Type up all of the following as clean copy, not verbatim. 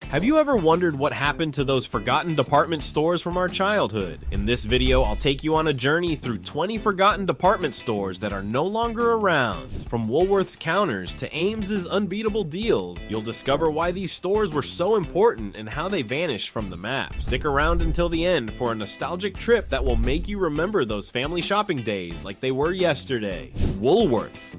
Have you ever wondered what happened to those forgotten department stores from our childhood? In this video, I'll take you on a journey through 20 forgotten department stores that are no longer around. From Woolworth's counters to Ames's unbeatable deals, you'll discover why these stores were so important and how they vanished from the map. Stick around until the end for a nostalgic trip that will make you remember those family shopping days like they were yesterday. Woolworth's.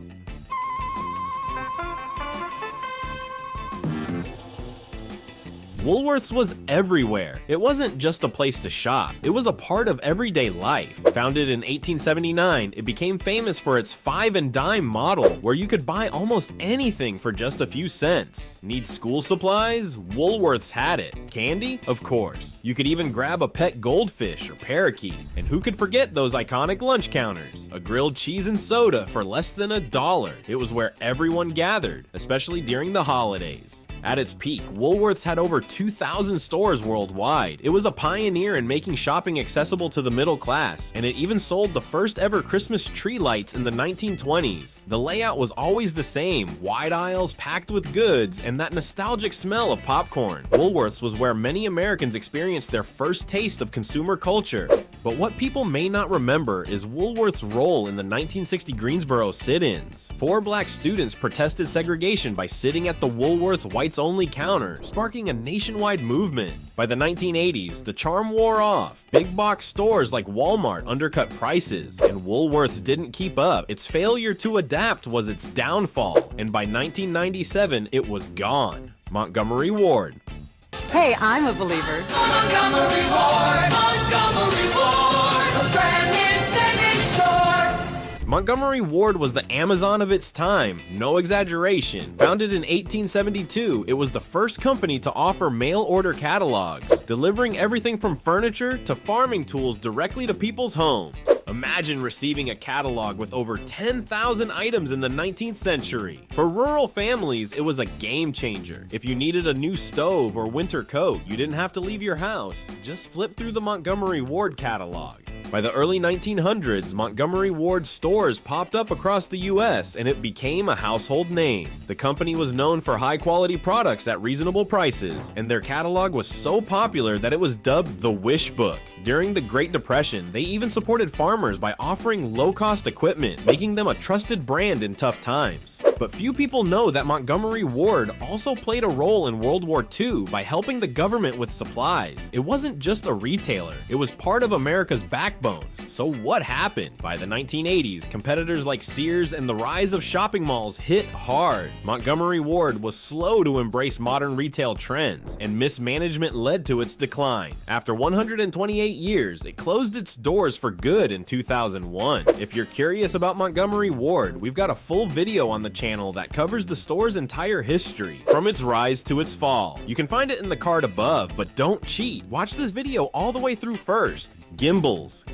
Woolworth's was everywhere. It wasn't just a place to shop, it was a part of everyday life. Founded in 1879, it became famous for its 5 and dime model, where you could buy almost anything for just a few cents. Need school supplies? Woolworth's had it. Candy? Of course. You could even grab a pet goldfish or parakeet. And who could forget those iconic lunch counters? A grilled cheese and soda for less than $1. It was where everyone gathered, especially during the holidays. At its peak, Woolworth's had over 2,000 stores worldwide. It was a pioneer in making shopping accessible to the middle class, and it even sold the first ever Christmas tree lights in the 1920s. The layout was always the same, wide aisles packed with goods, and that nostalgic smell of popcorn. Woolworth's was where many Americans experienced their first taste of consumer culture. But what people may not remember is Woolworth's role in the 1960 Greensboro sit-ins. 4 black students protested segregation by sitting at the Woolworth's whites-only counter, sparking a nationwide movement. By the 1980s, the charm wore off. Big box stores like Walmart undercut prices, and Woolworth's didn't keep up. Its failure to adapt was its downfall, and by 1997, it was gone. Montgomery Ward. Hey, I'm a believer. Montgomery Ward, a brand new savings store. Montgomery Ward was the Amazon of its time, no exaggeration. Founded in 1872, it was the first company to offer mail-order catalogs, delivering everything from furniture to farming tools directly to people's homes. Imagine receiving a catalog with over 10,000 items in the 19th century. For rural families, it was a game changer. If you needed a new stove or winter coat, you didn't have to leave your house. Just flip through the Montgomery Ward catalog. By the early 1900s, Montgomery Ward stores popped up across the US, and it became a household name. The company was known for high-quality products at reasonable prices, and their catalog was so popular that it was dubbed the Wish Book. During the Great Depression, they even supported farmers by offering low-cost equipment, making them a trusted brand in tough times. But few people know that Montgomery Ward also played a role in World War II by helping the government with supplies. It wasn't just a retailer, it was part of America's backbones. So what happened? By the 1980s, competitors like Sears and the rise of shopping malls hit hard. Montgomery Ward was slow to embrace modern retail trends, and mismanagement led to its decline. After 128 years, it closed its doors for good in 2001. If you're curious about Montgomery Ward, we've got a full video on the channel that covers the store's entire history, from its rise to its fall. You can find it in the card above, but don't cheat. Watch this video all the way through first. Gimbels.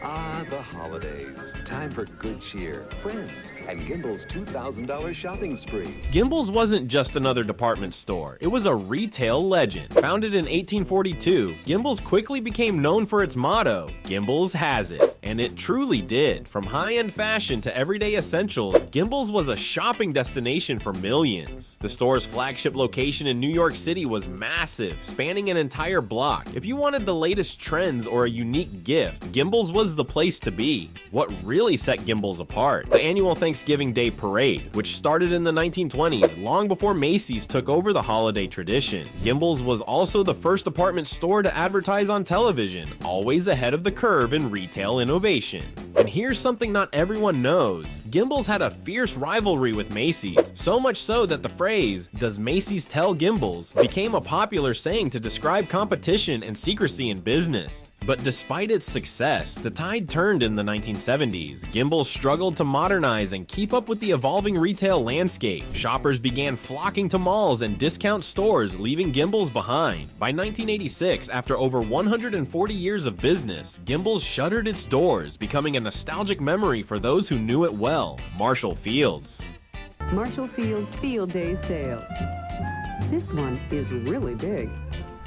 Ah, the holidays. Time for good cheer, friends, and Gimbels' $2,000 shopping spree. Gimbels wasn't just another department store, it was a retail legend. Founded in 1842, Gimbels quickly became known for its motto, Gimbels has it. And it truly did. From high-end fashion to everyday essentials, Gimbels was a shopping destination for millions. The store's flagship location in New York City was massive, spanning an entire block. If you wanted the latest trends or a unique gift, Gimbels was the place to be. What really set Gimbels apart? The annual Thanksgiving Day Parade, which started in the 1920s, long before Macy's took over the holiday tradition. Gimbels was also the first department store to advertise on television, always ahead of the curve in retail innovation. And here's something not everyone knows. Gimbels had a fierce rivalry with Macy's, so much so that the phrase, "Does Macy's tell Gimbels?" became a popular saying to describe competition and secrecy in business. But despite its success, the tide turned in the 1970s. Gimbels struggled to modernize and keep up with the evolving retail landscape. Shoppers began flocking to malls and discount stores, leaving Gimbels behind. By 1986, after over 140 years of business, Gimbels shuttered its doors, becoming a nostalgic memory for those who knew it well. Marshall Field's. Marshall Field's Field Day Sale. This one is really big.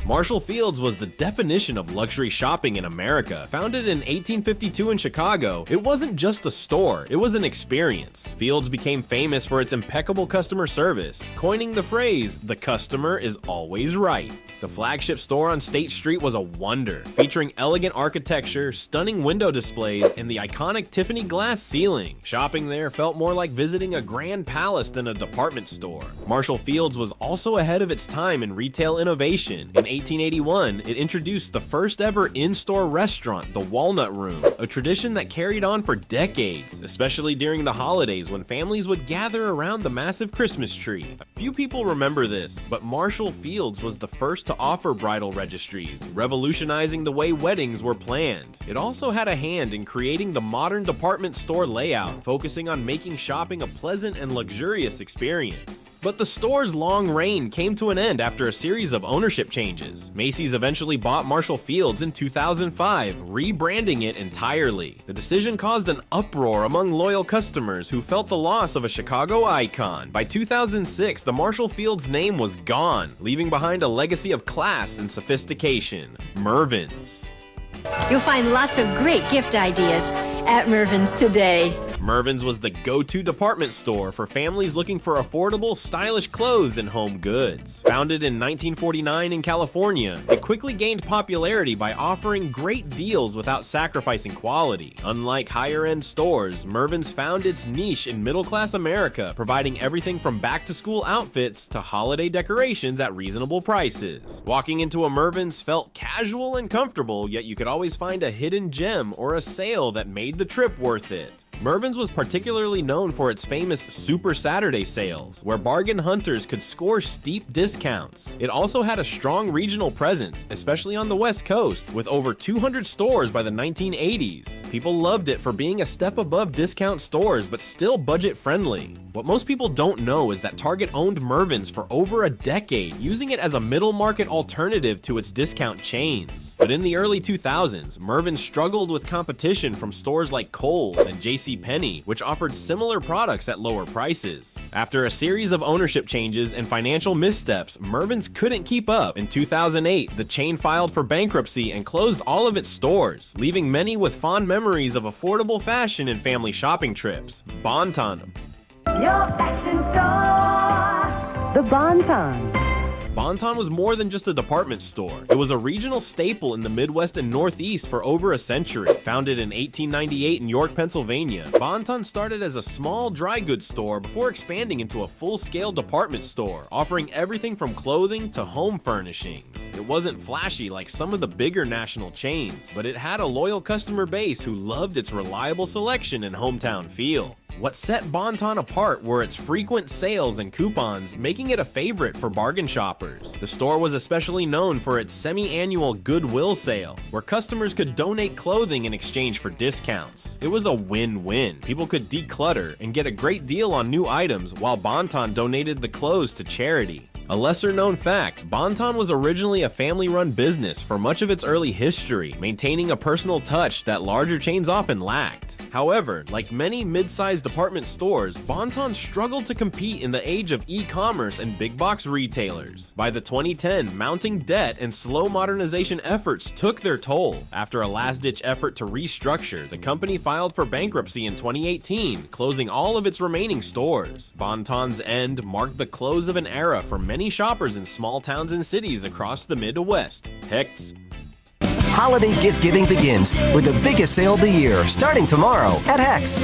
Marshall Field's was the definition of luxury shopping in America. Founded in 1852 in Chicago, it wasn't just a store, it was an experience. Field's became famous for its impeccable customer service, coining the phrase, "the customer is always right." The flagship store on State Street was a wonder, featuring elegant architecture, stunning window displays, and the iconic Tiffany glass ceiling. Shopping there felt more like visiting a grand palace than a department store. Marshall Field's was also ahead of its time in retail innovation. In 1881, it introduced the first ever in-store restaurant, the Walnut Room, a tradition that carried on for decades, especially during the holidays when families would gather around the massive Christmas tree. Few people remember this, but Marshall Field's was the first to offer bridal registries, revolutionizing the way weddings were planned. It also had a hand in creating the modern department store layout, focusing on making shopping a pleasant and luxurious experience. But the store's long reign came to an end after a series of ownership changes. Macy's eventually bought Marshall Field's in 2005, rebranding it entirely. The decision caused an uproar among loyal customers who felt the loss of a Chicago icon. By 2006, the Marshall Field's name was gone, leaving behind a legacy of class and sophistication. Mervyn's. You'll find lots of great gift ideas at Mervyn's today. Mervyn's was the go-to department store for families looking for affordable, stylish clothes and home goods. Founded in 1949 in California, it quickly gained popularity by offering great deals without sacrificing quality. Unlike higher-end stores, Mervyn's found its niche in middle-class America, providing everything from back-to-school outfits to holiday decorations at reasonable prices. Walking into a Mervyn's felt casual and comfortable, yet you could always find a hidden gem or a sale that made the trip worth it. Mervyn's was particularly known for its famous Super Saturday sales, where bargain hunters could score steep discounts. It also had a strong regional presence, especially on the West Coast, with over 200 stores by the 1980s. People loved it for being a step above discount stores, but still budget-friendly. What most people don't know is that Target owned Mervyn's for over a decade, using it as a middle-market alternative to its discount chains. But in the early 2000s, Mervyn's struggled with competition from stores like Kohl's and Penney, which offered similar products at lower prices. After a series of ownership changes and financial missteps, Mervyn's couldn't keep up. In 2008, the chain filed for bankruptcy and closed all of its stores, leaving many with fond memories of affordable fashion and family shopping trips. Bon-Ton. Your fashion store. The Bon-Ton. Bon-Ton was more than just a department store. It was a regional staple in the Midwest and Northeast for over a century. Founded in 1898 in York, Pennsylvania, Bon-Ton started as a small dry goods store before expanding into a full-scale department store, offering everything from clothing to home furnishings. It wasn't flashy like some of the bigger national chains, but it had a loyal customer base who loved its reliable selection and hometown feel. What set Bon-Ton apart were its frequent sales and coupons, making it a favorite for bargain shoppers. The store was especially known for its semi-annual Goodwill sale, where customers could donate clothing in exchange for discounts. It was a win-win. People could declutter and get a great deal on new items, while Bon-Ton donated the clothes to charity. A lesser-known fact, Bon-Ton was originally a family-run business for much of its early history, maintaining a personal touch that larger chains often lacked. However, like many mid-sized department stores, Bon-Ton struggled to compete in the age of e-commerce and big-box retailers. By the 2010, mounting debt and slow modernization efforts took their toll. After a last-ditch effort to restructure, the company filed for bankruptcy in 2018, closing all of its remaining stores. Bon-Ton's end marked the close of an era for many shoppers in small towns and cities across the Midwest. Hecht's. Holiday gift giving begins with the biggest sale of the year, starting tomorrow at Hecht's.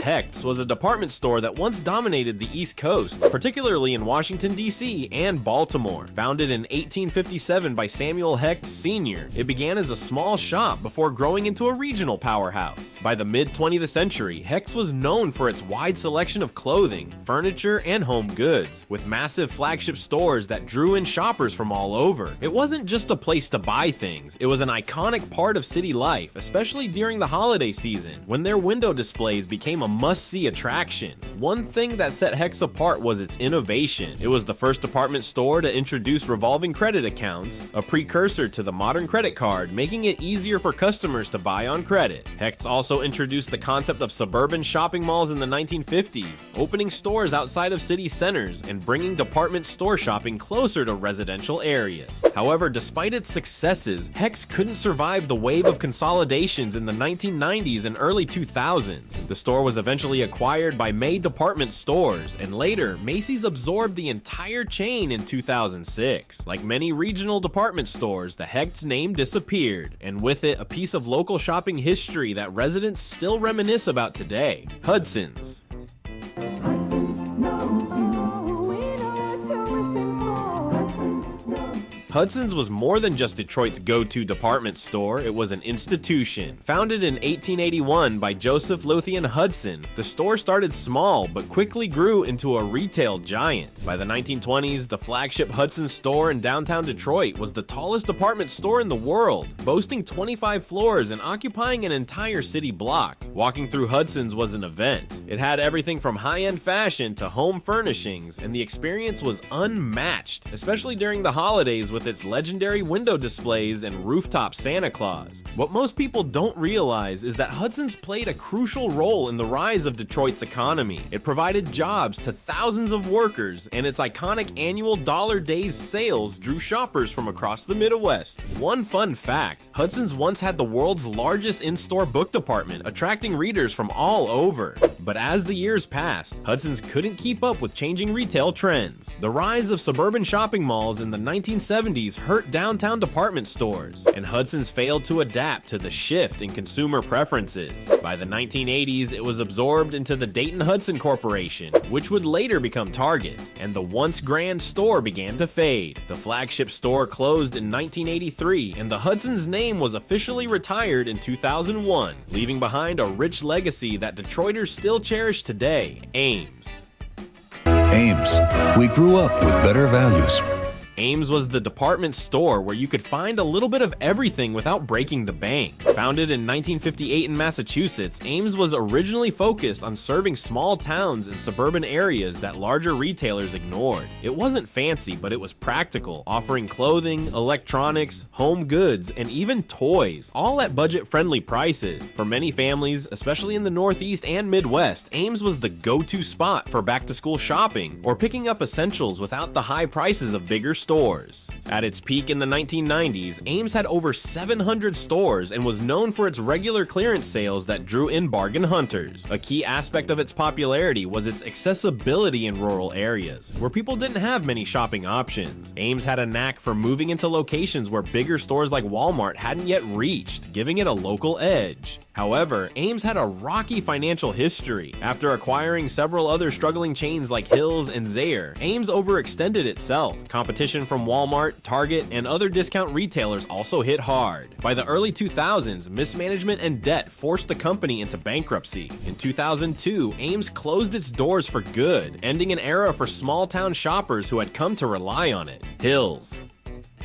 Hecht's was a department store that once dominated the East Coast, particularly in Washington, D.C. and Baltimore. Founded in 1857 by Samuel Hecht Sr., it began as a small shop before growing into a regional powerhouse. By the mid-20th century, Hecht's was known for its wide selection of clothing, furniture, and home goods, with massive flagship stores that drew in shoppers from all over. It wasn't just a place to buy things, it was an iconic iconic part of city life, especially during the holiday season, when their window displays became a must-see attraction. One thing that set Hecht apart was its innovation. It was the first department store to introduce revolving credit accounts, a precursor to the modern credit card, making it easier for customers to buy on credit. Hecht also introduced the concept of suburban shopping malls in the 1950s, opening stores outside of city centers and bringing department store shopping closer to residential areas. However, despite its successes, Hecht couldn't survive the wave of consolidations in the 1990s and early 2000s. The store was eventually acquired by May Department Stores, and later, Macy's absorbed the entire chain in 2006. Like many regional department stores, the Hecht's name disappeared, and with it, a piece of local shopping history that residents still reminisce about today: Hudson's. Hudson's was more than just Detroit's go-to department store, it was an institution. Founded in 1881 by Joseph Lothian Hudson, the store started small but quickly grew into a retail giant. By the 1920s, the flagship Hudson store in downtown Detroit was the tallest department store in the world, boasting 25 floors and occupying an entire city block. Walking through Hudson's was an event. It had everything from high-end fashion to home furnishings, and the experience was unmatched, especially during the holidays with its legendary window displays and rooftop Santa Claus. What most people don't realize is that Hudson's played a crucial role in the rise of Detroit's economy. It provided jobs to thousands of workers, and its iconic annual Dollar Days sales drew shoppers from across the Midwest. One fun fact: Hudson's once had the world's largest in-store book department, attracting readers from all over. But as the years passed, Hudson's couldn't keep up with changing retail trends. The rise of suburban shopping malls in the 1970s hurt downtown department stores, and Hudson's failed to adapt to the shift in consumer preferences. By the 1980s, it was absorbed into the Dayton-Hudson Corporation, which would later become Target, and the once grand store began to fade. The flagship store closed in 1983, and the Hudson's name was officially retired in 2001, leaving behind a rich legacy that Detroiters still cherish today: Ames. Ames. We grew up with better values. Ames was the department store where you could find a little bit of everything without breaking the bank. Founded in 1958 in Massachusetts, Ames was originally focused on serving small towns and suburban areas that larger retailers ignored. It wasn't fancy, but it was practical, offering clothing, electronics, home goods, and even toys, all at budget-friendly prices. For many families, especially in the Northeast and Midwest, Ames was the go-to spot for back-to-school shopping or picking up essentials without the high prices of bigger stores. At its peak in the 1990s, Ames had over 700 stores and was known for its regular clearance sales that drew in bargain hunters. A key aspect of its popularity was its accessibility in rural areas, where people didn't have many shopping options. Ames had a knack for moving into locations where bigger stores like Walmart hadn't yet reached, giving it a local edge. However, Ames had a rocky financial history. After acquiring several other struggling chains like Hills and Zayre, Ames overextended itself. Competition from Walmart, Target, and other discount retailers also hit hard. By the early 2000s, mismanagement and debt forced the company into bankruptcy. In 2002, Ames closed its doors for good, ending an era for small-town shoppers who had come to rely on it. Hills.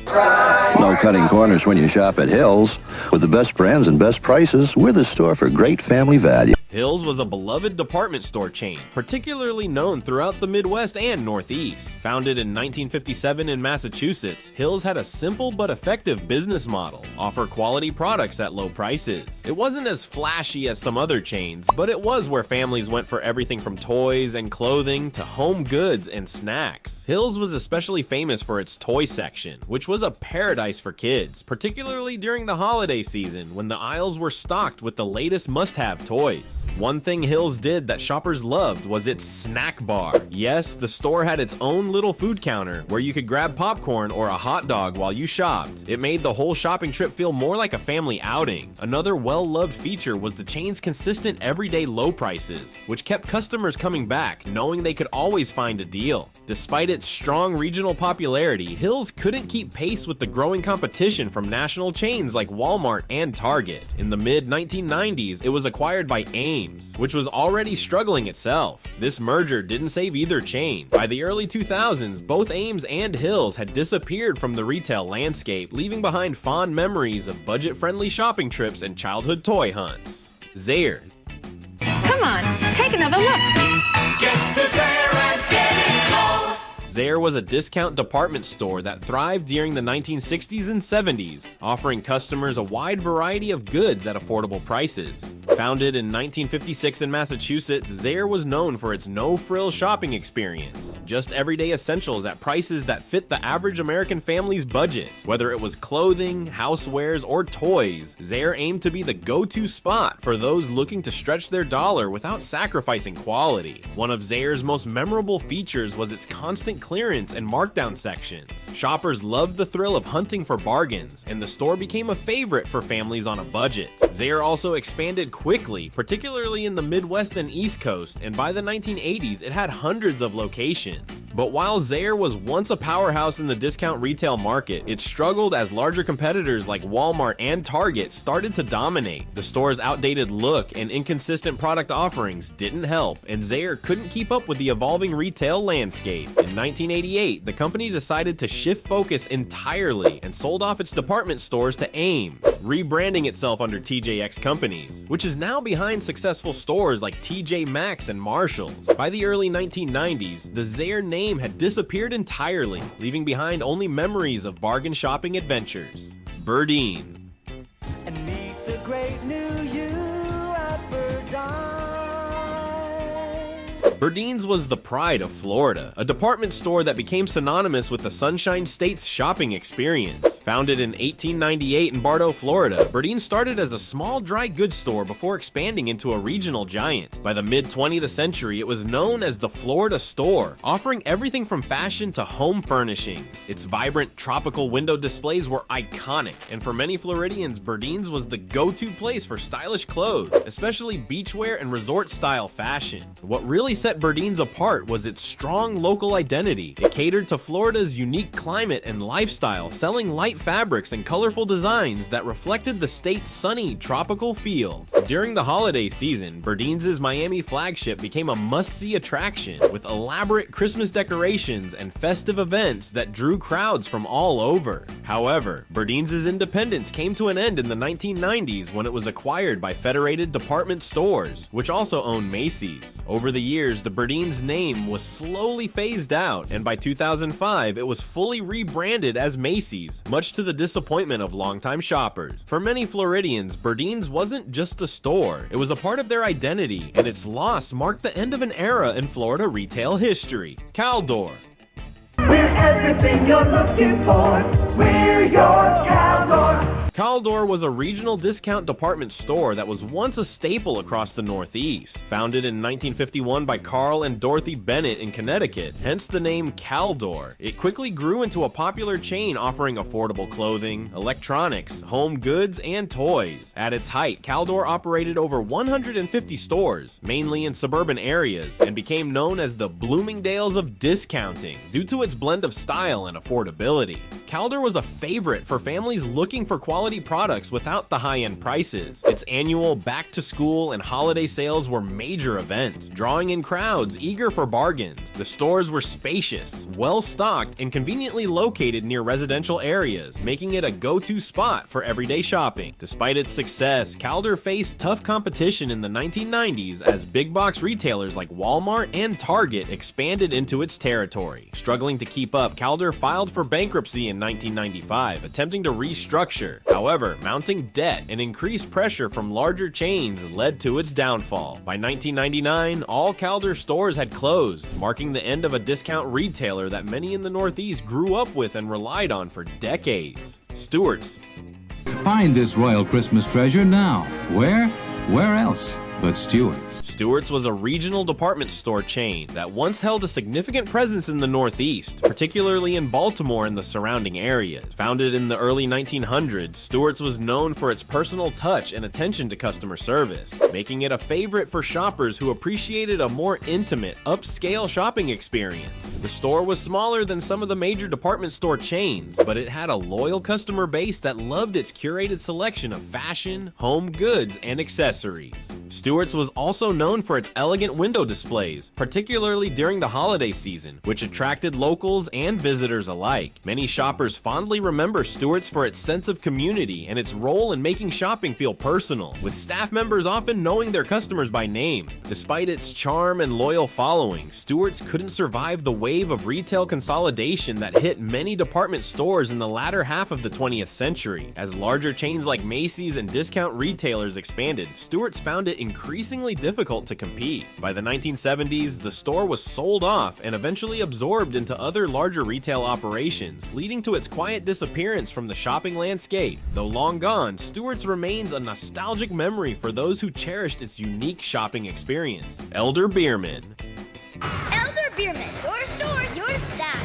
No cutting corners when you shop at Hills. With the best brands and best prices, we're the store for great family value. Hills was a beloved department store chain, particularly known throughout the Midwest and Northeast. Founded in 1957 in Massachusetts, Hills had a simple but effective business model: offer quality products at low prices. It wasn't as flashy as some other chains, but it was where families went for everything from toys and clothing to home goods and snacks. Hills was especially famous for its toy section, which was a paradise for kids, particularly during the holiday season when the aisles were stocked with the latest must-have toys. One thing Hills did that shoppers loved was its snack bar. Yes, the store had its own little food counter where you could grab popcorn or a hot dog while you shopped. It made the whole shopping trip feel more like a family outing. Another well-loved feature was the chain's consistent everyday low prices, which kept customers coming back, knowing they could always find a deal. Despite its strong regional popularity, Hills couldn't keep pace with the growing competition from national chains like Walmart and Target. In the mid-1990s, it was acquired by Ames, Ames, which was already struggling itself. This merger didn't save either chain. By the early 2000s, both Ames and Hills had disappeared from the retail landscape, leaving behind fond memories of budget-friendly shopping trips and childhood toy hunts. Zayre. Come on, take another look. Get to Zayre and get it all. Zayre was a discount department store that thrived during the 1960s and 70s, offering customers a wide variety of goods at affordable prices. Founded in 1956 in Massachusetts, Zayre was known for its no-frill shopping experience, just everyday essentials at prices that fit the average American family's budget. Whether it was clothing, housewares, or toys, Zayre aimed to be the go-to spot for those looking to stretch their dollar without sacrificing quality. One of Zayre's most memorable features was its constant clearance and markdown sections. Shoppers loved the thrill of hunting for bargains, and the store became a favorite for families on a budget. Zayre also expanded quickly, particularly in the Midwest and East Coast, and by the 1980s it had hundreds of locations. But while Zayre was once a powerhouse in the discount retail market, it struggled as larger competitors like Walmart and Target started to dominate. The store's outdated look and inconsistent product offerings didn't help, and Zayre couldn't keep up with the evolving retail landscape. In 1988, the company decided to shift focus entirely and sold off its department stores to Ames, rebranding itself under TJX Companies, which is now behind successful stores like TJ Maxx and Marshalls. By the early 1990s, the Zayre name had disappeared entirely, leaving behind only memories of bargain shopping adventures. Burdine. And meet the great new you at Burdine. Burdine's was the pride of Florida, a department store that became synonymous with the Sunshine State's shopping experience. Founded in 1898 in Bartow, Florida, Burdine started as a small dry goods store before expanding into a regional giant. By the mid-20th century, it was known as the Florida Store, offering everything from fashion to home furnishings. Its vibrant tropical window displays were iconic, and for many Floridians, Burdine's was the go-to place for stylish clothes, especially beachwear and resort-style fashion. What really set Burdine's apart was its strong local identity. It catered to Florida's unique climate and lifestyle, selling light fabrics and colorful designs that reflected the state's sunny, tropical feel. During the holiday season, Burdine's Miami flagship became a must-see attraction, with elaborate Christmas decorations and festive events that drew crowds from all over. However, Burdine's independence came to an end in the 1990s when it was acquired by Federated Department Stores, which also owned Macy's. Over the years, the Burdine's name was slowly phased out, and by 2005, it was fully rebranded as Macy's, much to the disappointment of longtime shoppers. For many Floridians, Burdine's wasn't just a store, it was a part of their identity, and its loss marked the end of an era in Florida retail history. Caldor. We're everything you're looking for. We're your Caldor. Caldor was a regional discount department store that was once a staple across the Northeast. Founded in 1951 by Carl and Dorothy Bennett in Connecticut, hence the name Caldor, it quickly grew into a popular chain offering affordable clothing, electronics, home goods, and toys. At its height, Caldor operated over 150 stores, mainly in suburban areas, and became known as the Bloomingdale's of discounting due to its blend of style and affordability. Caldor was a favorite for families looking for quality products without the high-end prices. Its annual back-to-school and holiday sales were major events, drawing in crowds eager for bargains. The stores were spacious, well-stocked, and conveniently located near residential areas, making it a go-to spot for everyday shopping. Despite its success, Caldor faced tough competition in the 1990s as big-box retailers like Walmart and Target expanded into its territory. Struggling to keep up, Caldor filed for bankruptcy in 1995, attempting to restructure. However, mounting debt and increased pressure from larger chains led to its downfall. By 1999, all Caldor stores had closed, marking the end of a discount retailer that many in the Northeast grew up with and relied on for decades. Stewart's. Find this royal Christmas treasure now. Where? Where else but Stewart's? Stewart's was a regional department store chain that once held a significant presence in the Northeast, particularly in Baltimore and the surrounding areas. Founded in the early 1900s, Stewart's was known for its personal touch and attention to customer service, making it a favorite for shoppers who appreciated a more intimate, upscale shopping experience. The store was smaller than some of the major department store chains, but it had a loyal customer base that loved its curated selection of fashion, home goods, and accessories. Stewart's Stewart's was also known for its elegant window displays, particularly during the holiday season, which attracted locals and visitors alike. Many shoppers fondly remember Stewart's for its sense of community and its role in making shopping feel personal, with staff members often knowing their customers by name. Despite its charm and loyal following, Stewart's couldn't survive the wave of retail consolidation that hit many department stores in the latter half of the 20th century. As larger chains like Macy's and discount retailers expanded, Stewart's found it increasingly difficult to compete. By the 1970s, the store was sold off and eventually absorbed into other larger retail operations, leading to its quiet disappearance from the shopping landscape. Though long gone, Stewart's remains a nostalgic memory for those who cherished its unique shopping experience. Elder-Beerman. Elder-Beerman, your store, your style.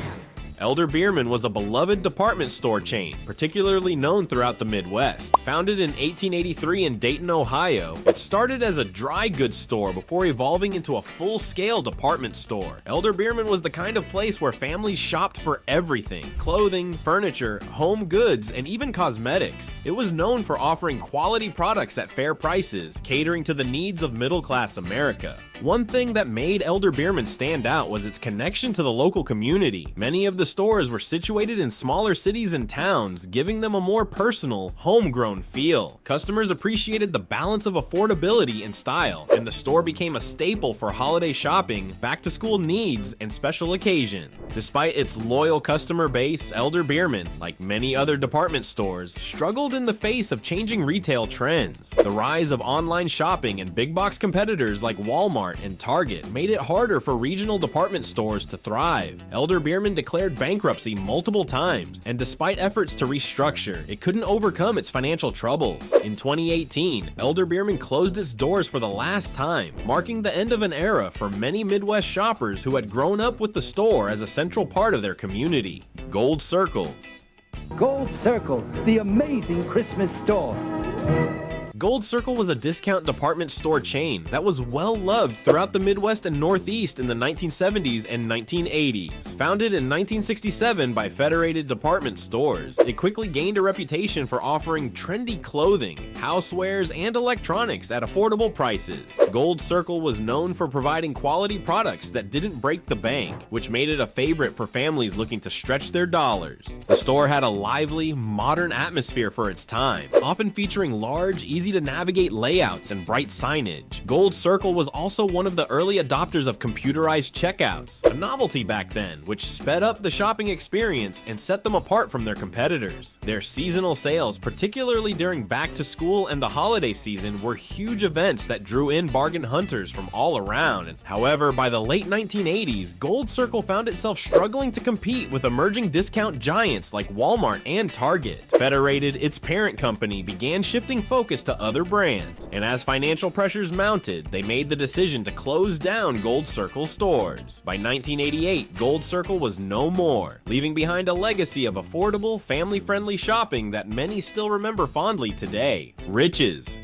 Elder-Beerman was a beloved department store chain, particularly known throughout the Midwest. Founded in 1883 in Dayton, Ohio, it started as a dry goods store before evolving into a full-scale department store. Elder-Beerman was the kind of place where families shopped for everything: clothing, furniture, home goods, and even cosmetics. It was known for offering quality products at fair prices, catering to the needs of middle-class America. One thing that made Elder-Beerman stand out was its connection to the local community. Many of the stores were situated in smaller cities and towns, giving them a more personal, homegrown feel. Customers appreciated the balance of affordability and style, and the store became a staple for holiday shopping, back-to-school needs, and special occasions. Despite its loyal customer base, Elder-Beerman, like many other department stores, struggled in the face of changing retail trends. The rise of online shopping and big-box competitors like Walmart and Target made it harder for regional department stores to thrive. Elder-Beerman declared bankruptcy multiple times, and despite efforts to restructure, it couldn't overcome its financial troubles. In 2018, Elder-Beerman closed its doors for the last time, marking the end of an era for many Midwest shoppers who had grown up with the store as a central part of their community. Gold Circle. Gold Circle, the amazing Christmas store. Gold Circle was a discount department store chain that was well loved throughout the Midwest and Northeast in the 1970s and 1980s. Founded in 1967 by Federated Department Stores, it quickly gained a reputation for offering trendy clothing, housewares, and electronics at affordable prices. Gold Circle was known for providing quality products that didn't break the bank, which made it a favorite for families looking to stretch their dollars. The store had a lively, modern atmosphere for its time, often featuring large, easy-to-navigate layouts and bright signage. Gold Circle was also one of the early adopters of computerized checkouts, a novelty back then, which sped up the shopping experience and set them apart from their competitors. Their seasonal sales, particularly during back-to-school and the holiday season, were huge events that drew in bargain hunters from all around. However, by the late 1980s, Gold Circle found itself struggling to compete with emerging discount giants like Walmart and Target. Federated, its parent company, began shifting focus to other brands, and as financial pressures mounted, they made the decision to close down Gold Circle stores. By 1988, Gold Circle was no more, leaving behind a legacy of affordable, family-friendly shopping that many still remember fondly today. Riches.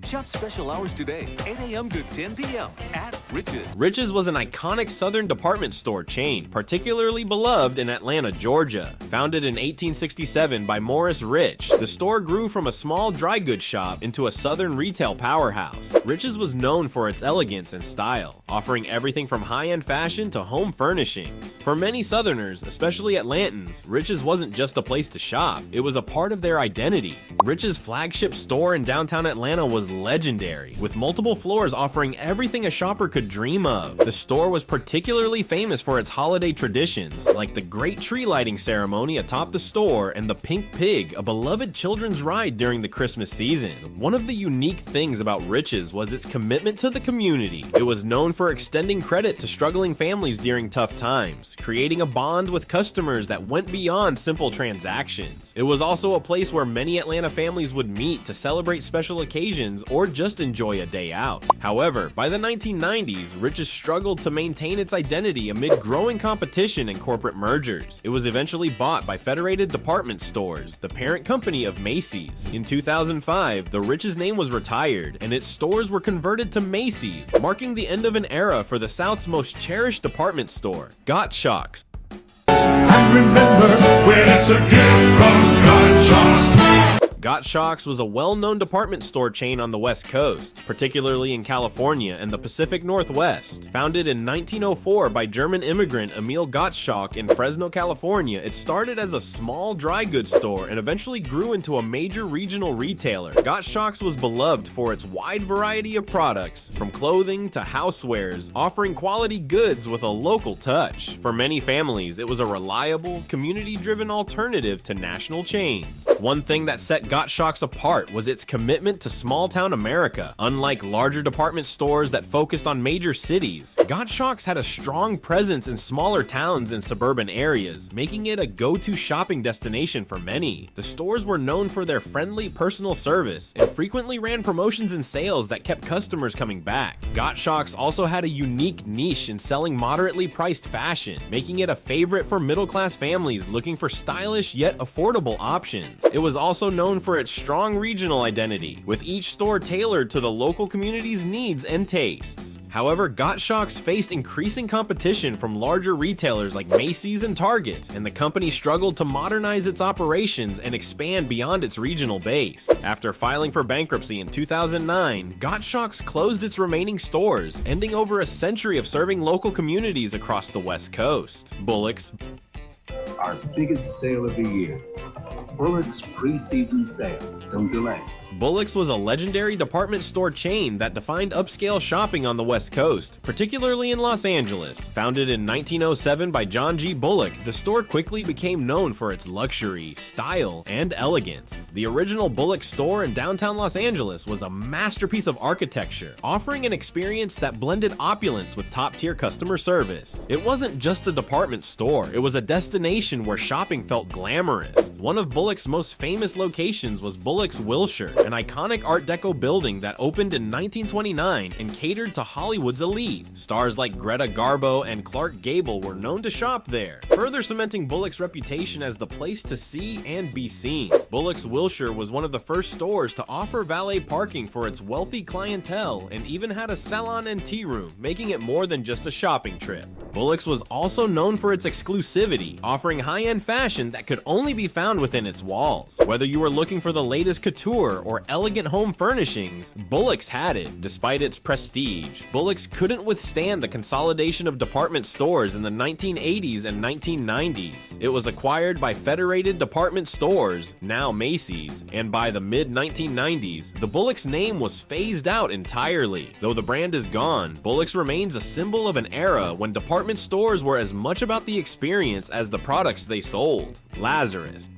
Shop special hours today, 8 a.m. to 10 p.m. at Riches. Riches was an iconic southern department store chain, particularly beloved in Atlanta, Georgia. Founded in 1867 by Morris Rich, the store grew from a small dry goods shop into a southern retail powerhouse. Riches was known for its elegance and style, offering everything from high-end fashion to home furnishings. For many southerners, especially Atlantans, Riches wasn't just a place to shop, it was a part of their identity. Riches' flagship store in downtown Atlanta was legendary, with multiple floors offering everything a shopper could dream of. The store was particularly famous for its holiday traditions, like the Great Tree Lighting Ceremony atop the store and the Pink Pig, a beloved children's ride during the Christmas season. One of the unique things about Riches was its commitment to the community. It was known for extending credit to struggling families during tough times, creating a bond with customers that went beyond simple transactions. It was also a place where many Atlanta families would meet to celebrate special occasions or just enjoy a day out. However, by the 1990s, Riches struggled to maintain its identity amid growing competition and corporate mergers. It was eventually bought by Federated Department Stores, the parent company of Macy's. In 2005, the Riches name was retired, and its stores were converted to Macy's, marking the end of an era for the South's most cherished department store. Gottschalk. And remember, when it's a gift from Gottschalk. Gottschalk's was a well-known department store chain on the West Coast, particularly in California and the Pacific Northwest. Founded in 1904 by German immigrant Emil Gottschalk in Fresno, California, it started as a small dry goods store and eventually grew into a major regional retailer. Gottschalk's was beloved for its wide variety of products, from clothing to housewares, offering quality goods with a local touch. For many families, it was a reliable, community-driven alternative to national chains. One thing that set Gottschalk's apart was its commitment to small-town America. Unlike larger department stores that focused on major cities, Gottschalk's had a strong presence in smaller towns and suburban areas, making it a go-to shopping destination for many. The stores were known for their friendly personal service and frequently ran promotions and sales that kept customers coming back. Gottschalk's also had a unique niche in selling moderately priced fashion, making it a favorite for middle-class families looking for stylish yet affordable options. It was also known for its strong regional identity, with each store tailored to the local community's needs and tastes. However, Gottschalk's faced increasing competition from larger retailers like Macy's and Target, and the company struggled to modernize its operations and expand beyond its regional base. After filing for bankruptcy in 2009, Gottschalk's closed its remaining stores, ending over a century of serving local communities across the West Coast. Bullock's. Our biggest sale of the year. Bullock's pre-season sale. Don't delay. Bullock's was a legendary department store chain that defined upscale shopping on the West Coast, particularly in Los Angeles. Founded in 1907 by John G. Bullock, the store quickly became known for its luxury, style, and elegance. The original Bullock store in downtown Los Angeles was a masterpiece of architecture, offering an experience that blended opulence with top-tier customer service. It wasn't just a department store, it was a destination where shopping felt glamorous. One of Bullock's most famous locations was Bullock's Wilshire, an iconic Art Deco building that opened in 1929 and catered to Hollywood's elite. Stars like Greta Garbo and Clark Gable were known to shop there, further cementing Bullock's reputation as the place to see and be seen. Bullock's Wilshire was one of the first stores to offer valet parking for its wealthy clientele and even had a salon and tea room, making it more than just a shopping trip. Bullock's was also known for its exclusivity, offering high-end fashion that could only be found within its walls. Whether you were looking for the latest couture or elegant home furnishings, Bullock's had it. Despite its prestige, Bullock's couldn't withstand the consolidation of department stores in the 1980s and 1990s. It was acquired by Federated Department Stores, now Macy's, and by the mid-1990s, the Bullock's name was phased out entirely. Though the brand is gone, Bullock's remains a symbol of an era when department stores were as much about the experience as the products they sold. Lazarus.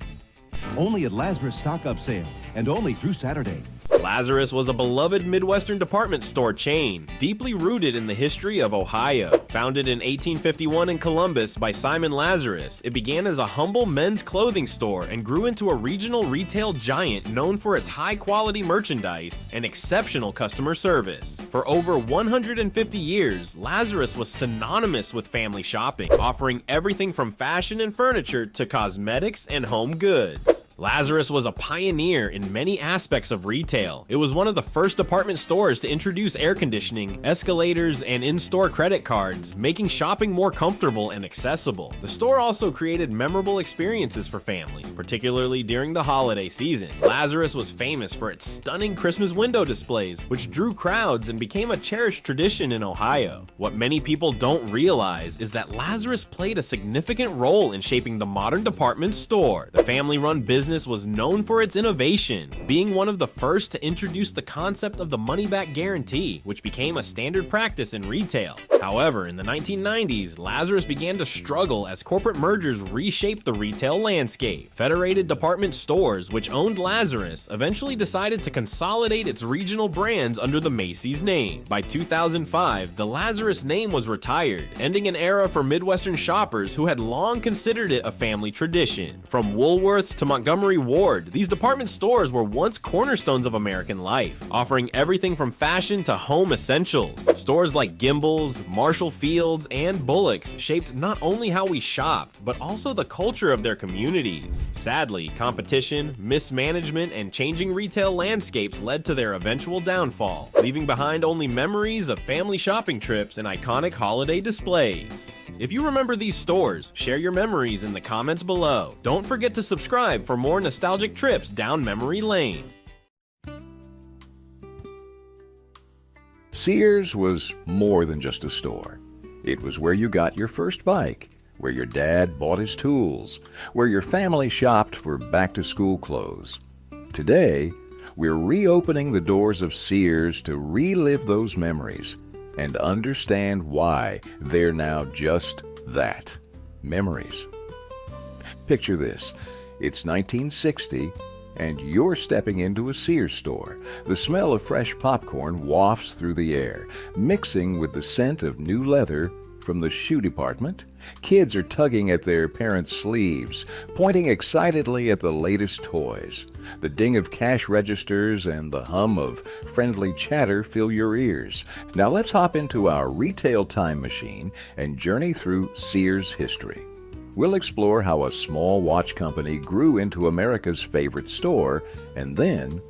Only at Lazarus stock-up sale, and only through Saturday. Lazarus was a beloved Midwestern department store chain, deeply rooted in the history of Ohio. Founded in 1851 in Columbus by Simon Lazarus, it began as a humble men's clothing store and grew into a regional retail giant known for its high-quality merchandise and exceptional customer service. For over 150 years, Lazarus was synonymous with family shopping, offering everything from fashion and furniture to cosmetics and home goods. Lazarus was a pioneer in many aspects of retail. It was one of the first department stores to introduce air conditioning, escalators, and in-store credit cards, making shopping more comfortable and accessible. The store also created memorable experiences for families, particularly during the holiday season. Lazarus was famous for its stunning Christmas window displays, which drew crowds and became a cherished tradition in Ohio. What many people don't realize is that Lazarus played a significant role in shaping the modern department store. The family-run business was known for its innovation, being one of the first to introduce the concept of the money-back guarantee, which became a standard practice in retail. However, in the 1990s, Lazarus began to struggle as corporate mergers reshaped the retail landscape. Federated Department Stores, which owned Lazarus, eventually decided to consolidate its regional brands under the Macy's name. By 2005, the Lazarus name was retired, ending an era for Midwestern shoppers who had long considered it a family tradition. From Woolworths to Montgomery Ward, these department stores were once cornerstones of American life, offering everything from fashion to home essentials. Stores like Gimbels, Marshall Field's, and Bullock's shaped not only how we shopped, but also the culture of their communities. Sadly, competition, mismanagement, and changing retail landscapes led to their eventual downfall, leaving behind only memories of family shopping trips and iconic holiday displays. gift. If you remember these stores, share your memories in the comments below. Don't forget to subscribe for more nostalgic trips down memory lane. Sears was more than just a store. It was where you got your first bike, where your dad bought his tools, where your family shopped for back-to-school clothes. Today, we're reopening the doors of Sears to relive those memories and understand why they're now just that, memories. Picture this. It's 1960, and you're stepping into a Sears store. The smell of fresh popcorn wafts through the air, mixing with the scent of new leather from the shoe department. Kids are tugging at their parents' sleeves, pointing excitedly at the latest toys. The ding of cash registers and the hum of friendly chatter fill your ears. Now let's hop into our retail time machine and journey through Sears history. We'll explore how a small watch company grew into America's favorite store, and then,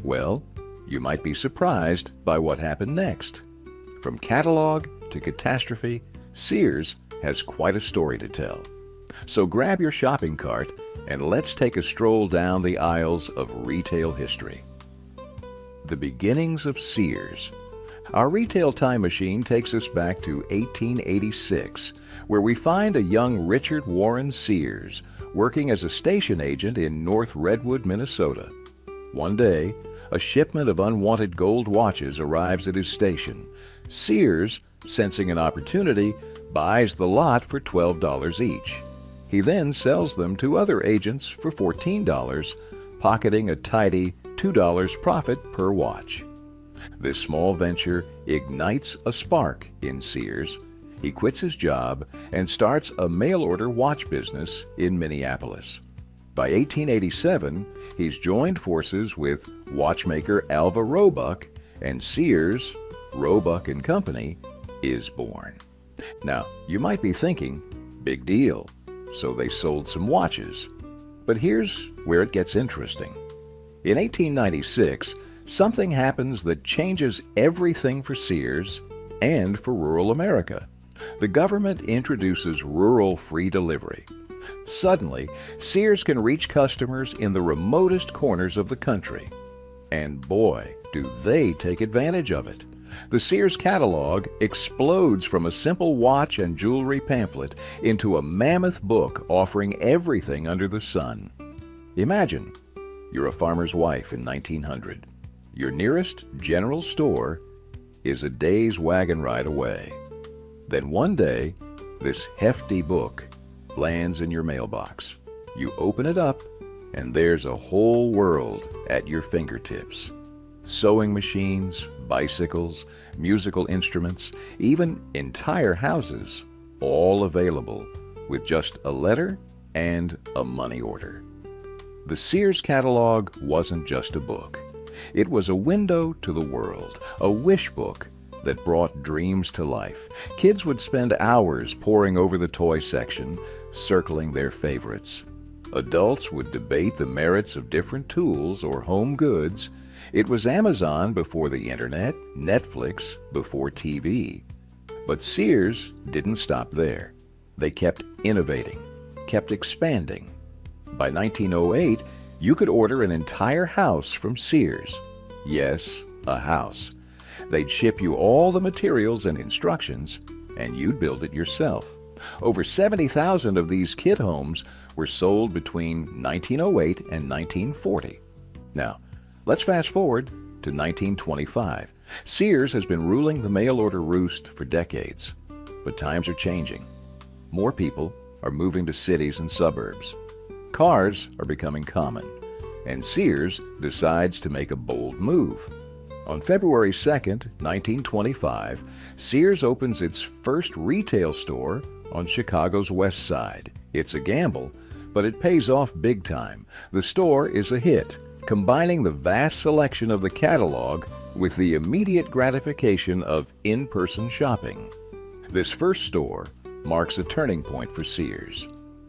well, you might be surprised by what happened next. From catalog to catastrophe, Sears has quite a story to tell. So grab your shopping cart and let's take a stroll down the aisles of retail history. The beginnings of Sears. Our retail time machine takes us back to 1886, where we find a young Richard Warren Sears working as a station agent in North Redwood, Minnesota. One day, a shipment of unwanted gold watches arrives at his station. Sears, sensing an opportunity, buys the lot for $12 each. He then sells them to other agents for $14, pocketing a tidy $2 profit per watch. This small venture ignites a spark in Sears. He quits his job and starts a mail-order watch business in Minneapolis. By 1887, he's joined forces with watchmaker Alva Roebuck, and Sears, Roebuck and Company, is born. Now, you might be thinking, big deal, so they sold some watches. But here's where it gets interesting. In 1896, something happens that changes everything for Sears and for rural America. The government introduces rural free delivery. Suddenly, Sears can reach customers in the remotest corners of the country. And boy, do they take advantage of it. The Sears catalog explodes from a simple watch and jewelry pamphlet into a mammoth book offering everything under the sun. Imagine, you're a farmer's wife in 1900. Your nearest general store is a day's wagon ride away. Then one day, this hefty book lands in your mailbox. You open it up, and there's a whole world at your fingertips. Sewing machines, bicycles, musical instruments, even entire houses, all available with just a letter and a money order. The Sears catalog wasn't just a book. It was a window to the world, a wish book that brought dreams to life. Kids would spend hours poring over the toy section, circling their favorites. Adults would debate the merits of different tools or home goods. It was Amazon before the internet, Netflix before TV. But Sears didn't stop there. They kept innovating, kept expanding. By 1908, you could order an entire house from Sears. Yes, a house. They'd ship you all the materials and instructions, and you'd build it yourself. Over 70,000 of these kit homes were sold between 1908 and 1940. Now, let's fast forward to 1925. Sears has been ruling the mail-order roost for decades, but times are changing. More people are moving to cities and suburbs. Cars are becoming common, and Sears decides to make a bold move. On February 2nd, 1925, Sears opens its first retail store on Chicago's West Side. It's a gamble, but it pays off big time. The store is a hit, combining the vast selection of the catalog with the immediate gratification of in-person shopping. This first store marks a turning point for Sears.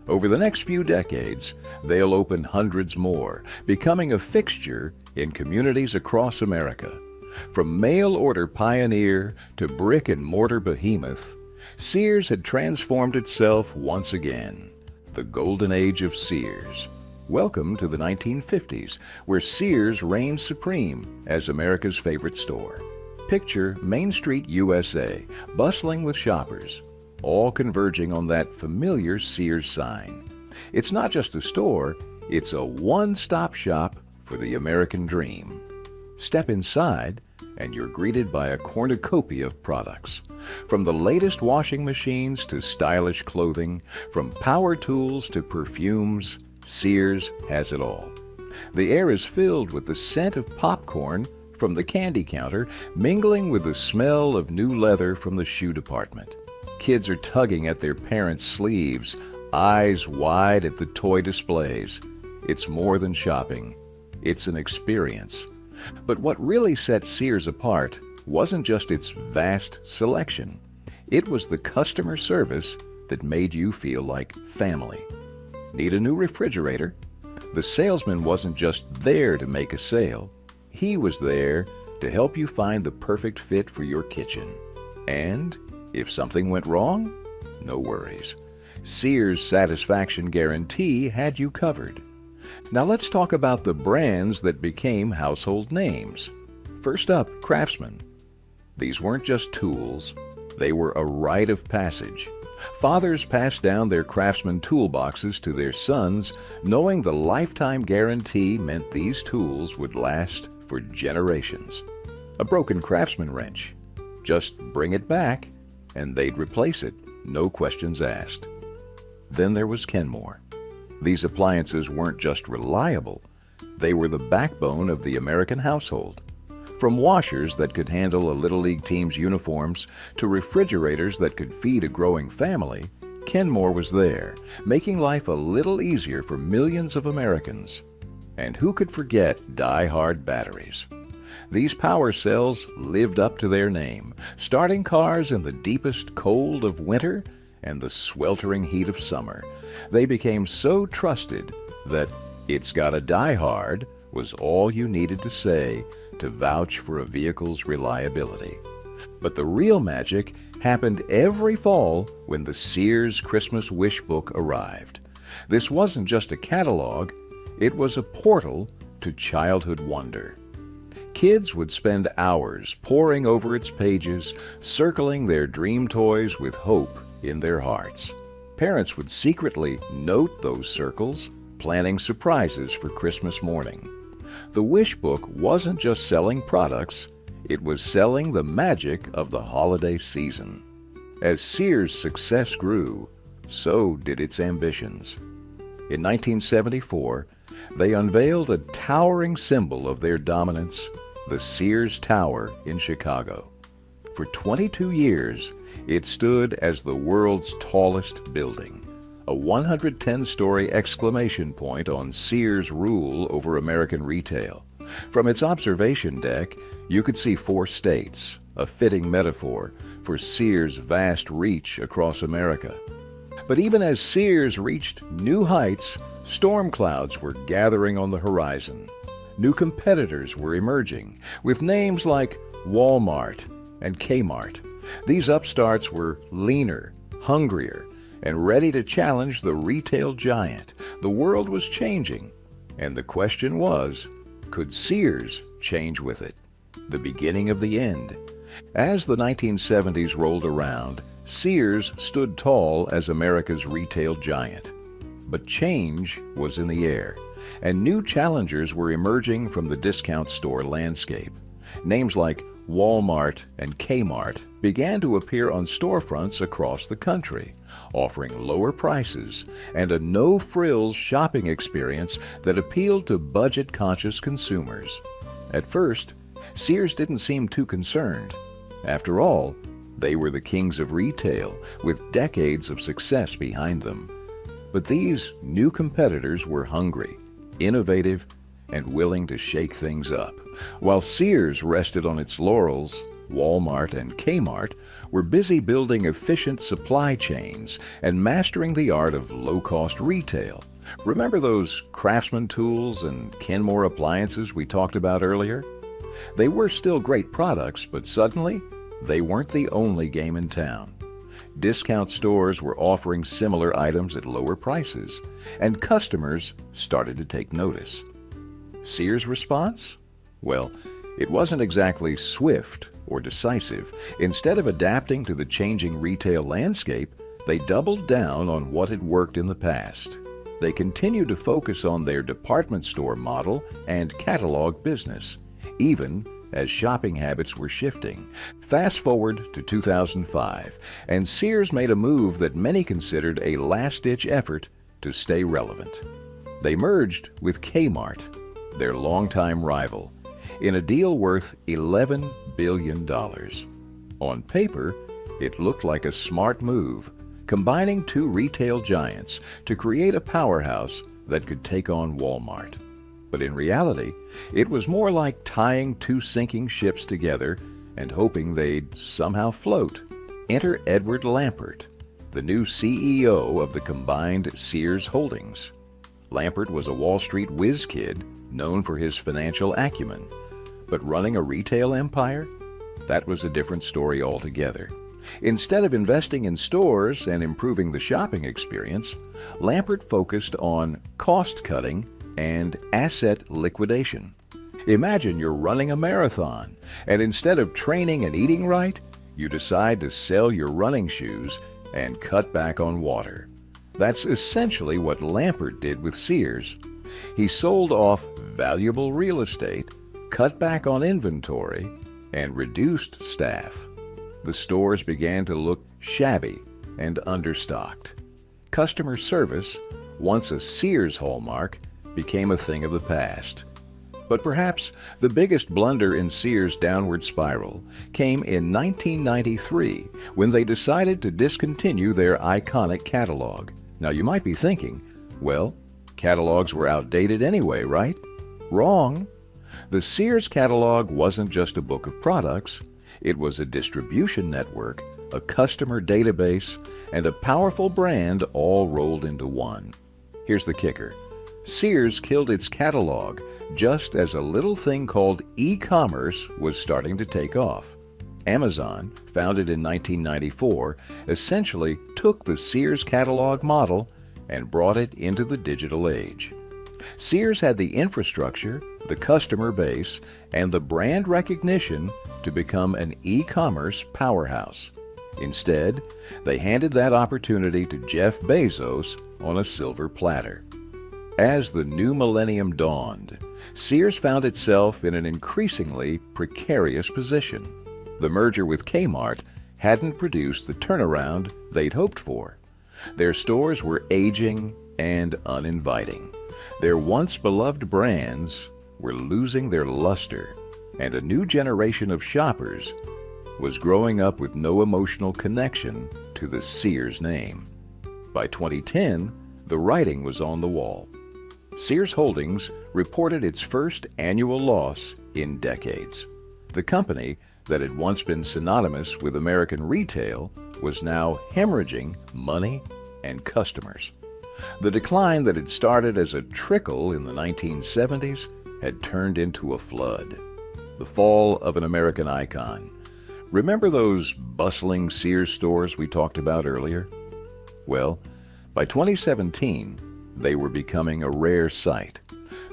Over the next few decades, they'll open hundreds more, becoming a fixture in communities across America. From mail-order pioneer to brick-and-mortar behemoth, Sears had transformed itself once again. The golden age of Sears. Welcome to the 1950s, where Sears reigns supreme as America's favorite store. Picture Main Street, USA, bustling with shoppers, all converging on that familiar Sears sign. It's not just a store, it's a one-stop shop for the American dream. Step inside, and you're greeted by a cornucopia of products. From the latest washing machines to stylish clothing, from power tools to perfumes, Sears has it all. The air is filled with the scent of popcorn from the candy counter, mingling with the smell of new leather from the shoe department. Kids are tugging at their parents' sleeves, eyes wide at the toy displays. It's more than shopping. It's an experience. But what really set Sears apart wasn't just its vast selection. It was the customer service that made you feel like family. Need a new refrigerator? The salesman wasn't just there to make a sale. He was there to help you find the perfect fit for your kitchen. And if something went wrong, no worries. Sears' satisfaction guarantee had you covered. Now let's talk about the brands that became household names. First up, Craftsman. These weren't just tools, they were a rite of passage. Fathers passed down their Craftsman toolboxes to their sons, knowing the lifetime guarantee meant these tools would last for generations. A broken Craftsman wrench. Just bring it back, and they'd replace it, no questions asked. Then there was Kenmore. These appliances weren't just reliable, they were the backbone of the American household. From washers that could handle a Little League team's uniforms to refrigerators that could feed a growing family, Kenmore was there, making life a little easier for millions of Americans. And who could forget die-hard batteries? These power cells lived up to their name, starting cars in the deepest cold of winter and the sweltering heat of summer. They became so trusted that "it's gotta die hard" was all you needed to say to vouch for a vehicle's reliability. But the real magic happened every fall when the Sears Christmas Wish Book arrived. This wasn't just a catalog, it was a portal to childhood wonder. Kids would spend hours poring over its pages, circling their dream toys with hope in their hearts. Parents would secretly note those circles, planning surprises for Christmas morning. The Wish Book wasn't just selling products, it was selling the magic of the holiday season. As Sears' success grew, so did its ambitions. In 1974, they unveiled a towering symbol of their dominance, the Sears Tower in Chicago. For 22 years, it stood as the world's tallest building, a 110-story exclamation point on Sears' rule over American retail. From its observation deck, you could see 4 states, a fitting metaphor for Sears' vast reach across America. But even as Sears reached new heights, storm clouds were gathering on the horizon. New competitors were emerging, with names like Walmart and Kmart. These upstarts were leaner, hungrier, and ready to challenge the retail giant. The world was changing, and the question was, could Sears change with it? The beginning of the end. As the 1970s rolled around, Sears stood tall as America's retail giant. But change was in the air, and new challengers were emerging from the discount store landscape. Names like Walmart and Kmart began to appear on storefronts across the country, offering lower prices and a no-frills shopping experience that appealed to budget-conscious consumers. At first, Sears didn't seem too concerned. After all, they were the kings of retail, with decades of success behind them. But these new competitors were hungry, innovative, and willing to shake things up. While Sears rested on its laurels, Walmart and Kmart were busy building efficient supply chains and mastering the art of low-cost retail. Remember those Craftsman tools and Kenmore appliances we talked about earlier? They were still great products, but suddenly, they weren't the only game in town. discount stores were offering similar items at lower prices, and customers started to take notice. Sears' response? Well, it wasn't exactly swift or decisive. Instead of adapting to the changing retail landscape, they doubled down on what had worked in the past. They continued to focus on their department store model and catalog business, even as shopping habits were shifting. Fast forward to 2005, and Sears made a move that many considered a last-ditch effort to stay relevant. They merged with Kmart, their longtime rival, in a deal worth $11 billion. On paper, it looked like a smart move, combining two retail giants to create a powerhouse that could take on Walmart. But in reality, it was more like tying two sinking ships together and hoping they'd somehow float. Enter Edward Lampert, the new CEO of the combined Sears Holdings. Lampert was a Wall Street whiz kid known for his financial acumen. But running a retail empire? That was a different story altogether. Instead of investing in stores and improving the shopping experience, Lampert focused on cost-cutting and asset liquidation. Imagine you're running a marathon, and instead of training and eating right, you decide to sell your running shoes and cut back on water. That's essentially what Lampert did with Sears. He sold off valuable real estate, cut back on inventory, and reduced staff. The stores began to look shabby and understocked. Customer service, once a Sears hallmark, became a thing of the past. But perhaps the biggest blunder in Sears' downward spiral came in 1993 when they decided to discontinue their iconic catalog. Now you might be thinking, well, catalogs were outdated anyway, right? Wrong. The Sears catalog wasn't just a book of products. It was a distribution network, a customer database, and a powerful brand all rolled into one. Here's the kicker. Sears killed its catalog just as a little thing called e-commerce was starting to take off. Amazon, founded in 1994, essentially took the Sears catalog model and brought it into the digital age. Sears had the infrastructure, the customer base, and the brand recognition to become an e-commerce powerhouse. Instead, they handed that opportunity to Jeff Bezos on a silver platter. As the new millennium dawned, Sears found itself in an increasingly precarious position. The merger with Kmart hadn't produced the turnaround they'd hoped for. Their stores were aging and uninviting. Their once beloved brands were losing their luster, and a new generation of shoppers was growing up with no emotional connection to the Sears name. By 2010, the writing was on the wall. Sears Holdings reported its first annual loss in decades. The company that had once been synonymous with American retail was now hemorrhaging money and customers. The decline that had started as a trickle in the 1970s had turned into a flood. The fall of an American icon. Remember those bustling Sears stores we talked about earlier? Well, by 2017, they were becoming a rare sight.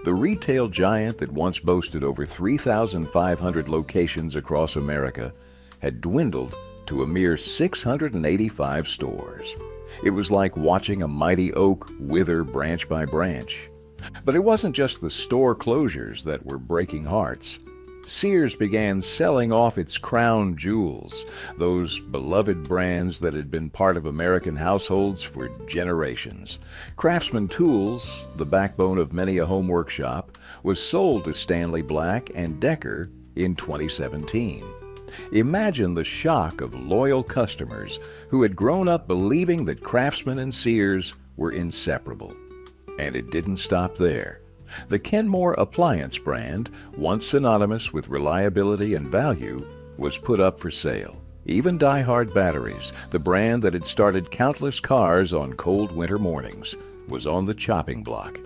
The retail giant that once boasted over 3,500 locations across America had dwindled to a mere 685 stores. It was like watching a mighty oak wither branch by branch. But it wasn't just the store closures that were breaking hearts. Sears began selling off its crown jewels, those beloved brands that had been part of American households for generations. Craftsman Tools, the backbone of many a home workshop, was sold to Stanley Black and Decker in 2017. Imagine the shock of loyal customers who had grown up believing that Craftsman and Sears were inseparable. And it didn't stop there. The Kenmore appliance brand, once synonymous with reliability and value, was put up for sale. Even Die-Hard Batteries, the brand that had started countless cars on cold winter mornings, was on the chopping block.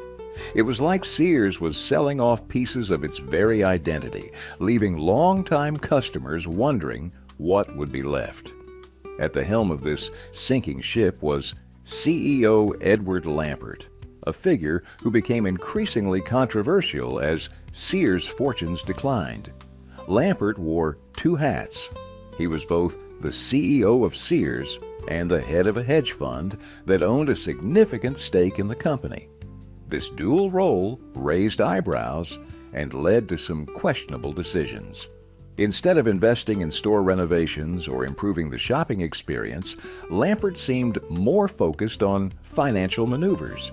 It was like Sears was selling off pieces of its very identity, leaving longtime customers wondering what would be left. At the helm of this sinking ship was CEO Edward Lampert, a figure who became increasingly controversial as Sears' fortunes declined. Lampert wore two hats. He was both the CEO of Sears and the head of a hedge fund that owned a significant stake in the company. This dual role raised eyebrows and led to some questionable decisions. Instead of investing in store renovations or improving the shopping experience, Lampert seemed more focused on financial maneuvers.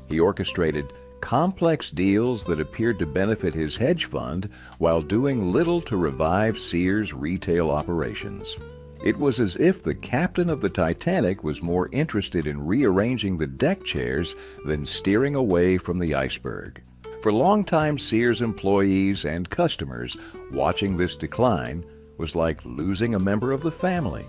He orchestrated complex deals that appeared to benefit his hedge fund while doing little to revive Sears' retail operations. It was as if the captain of the Titanic was more interested in rearranging the deck chairs than steering away from the iceberg. For longtime Sears employees and customers, watching this decline was like losing a member of the family.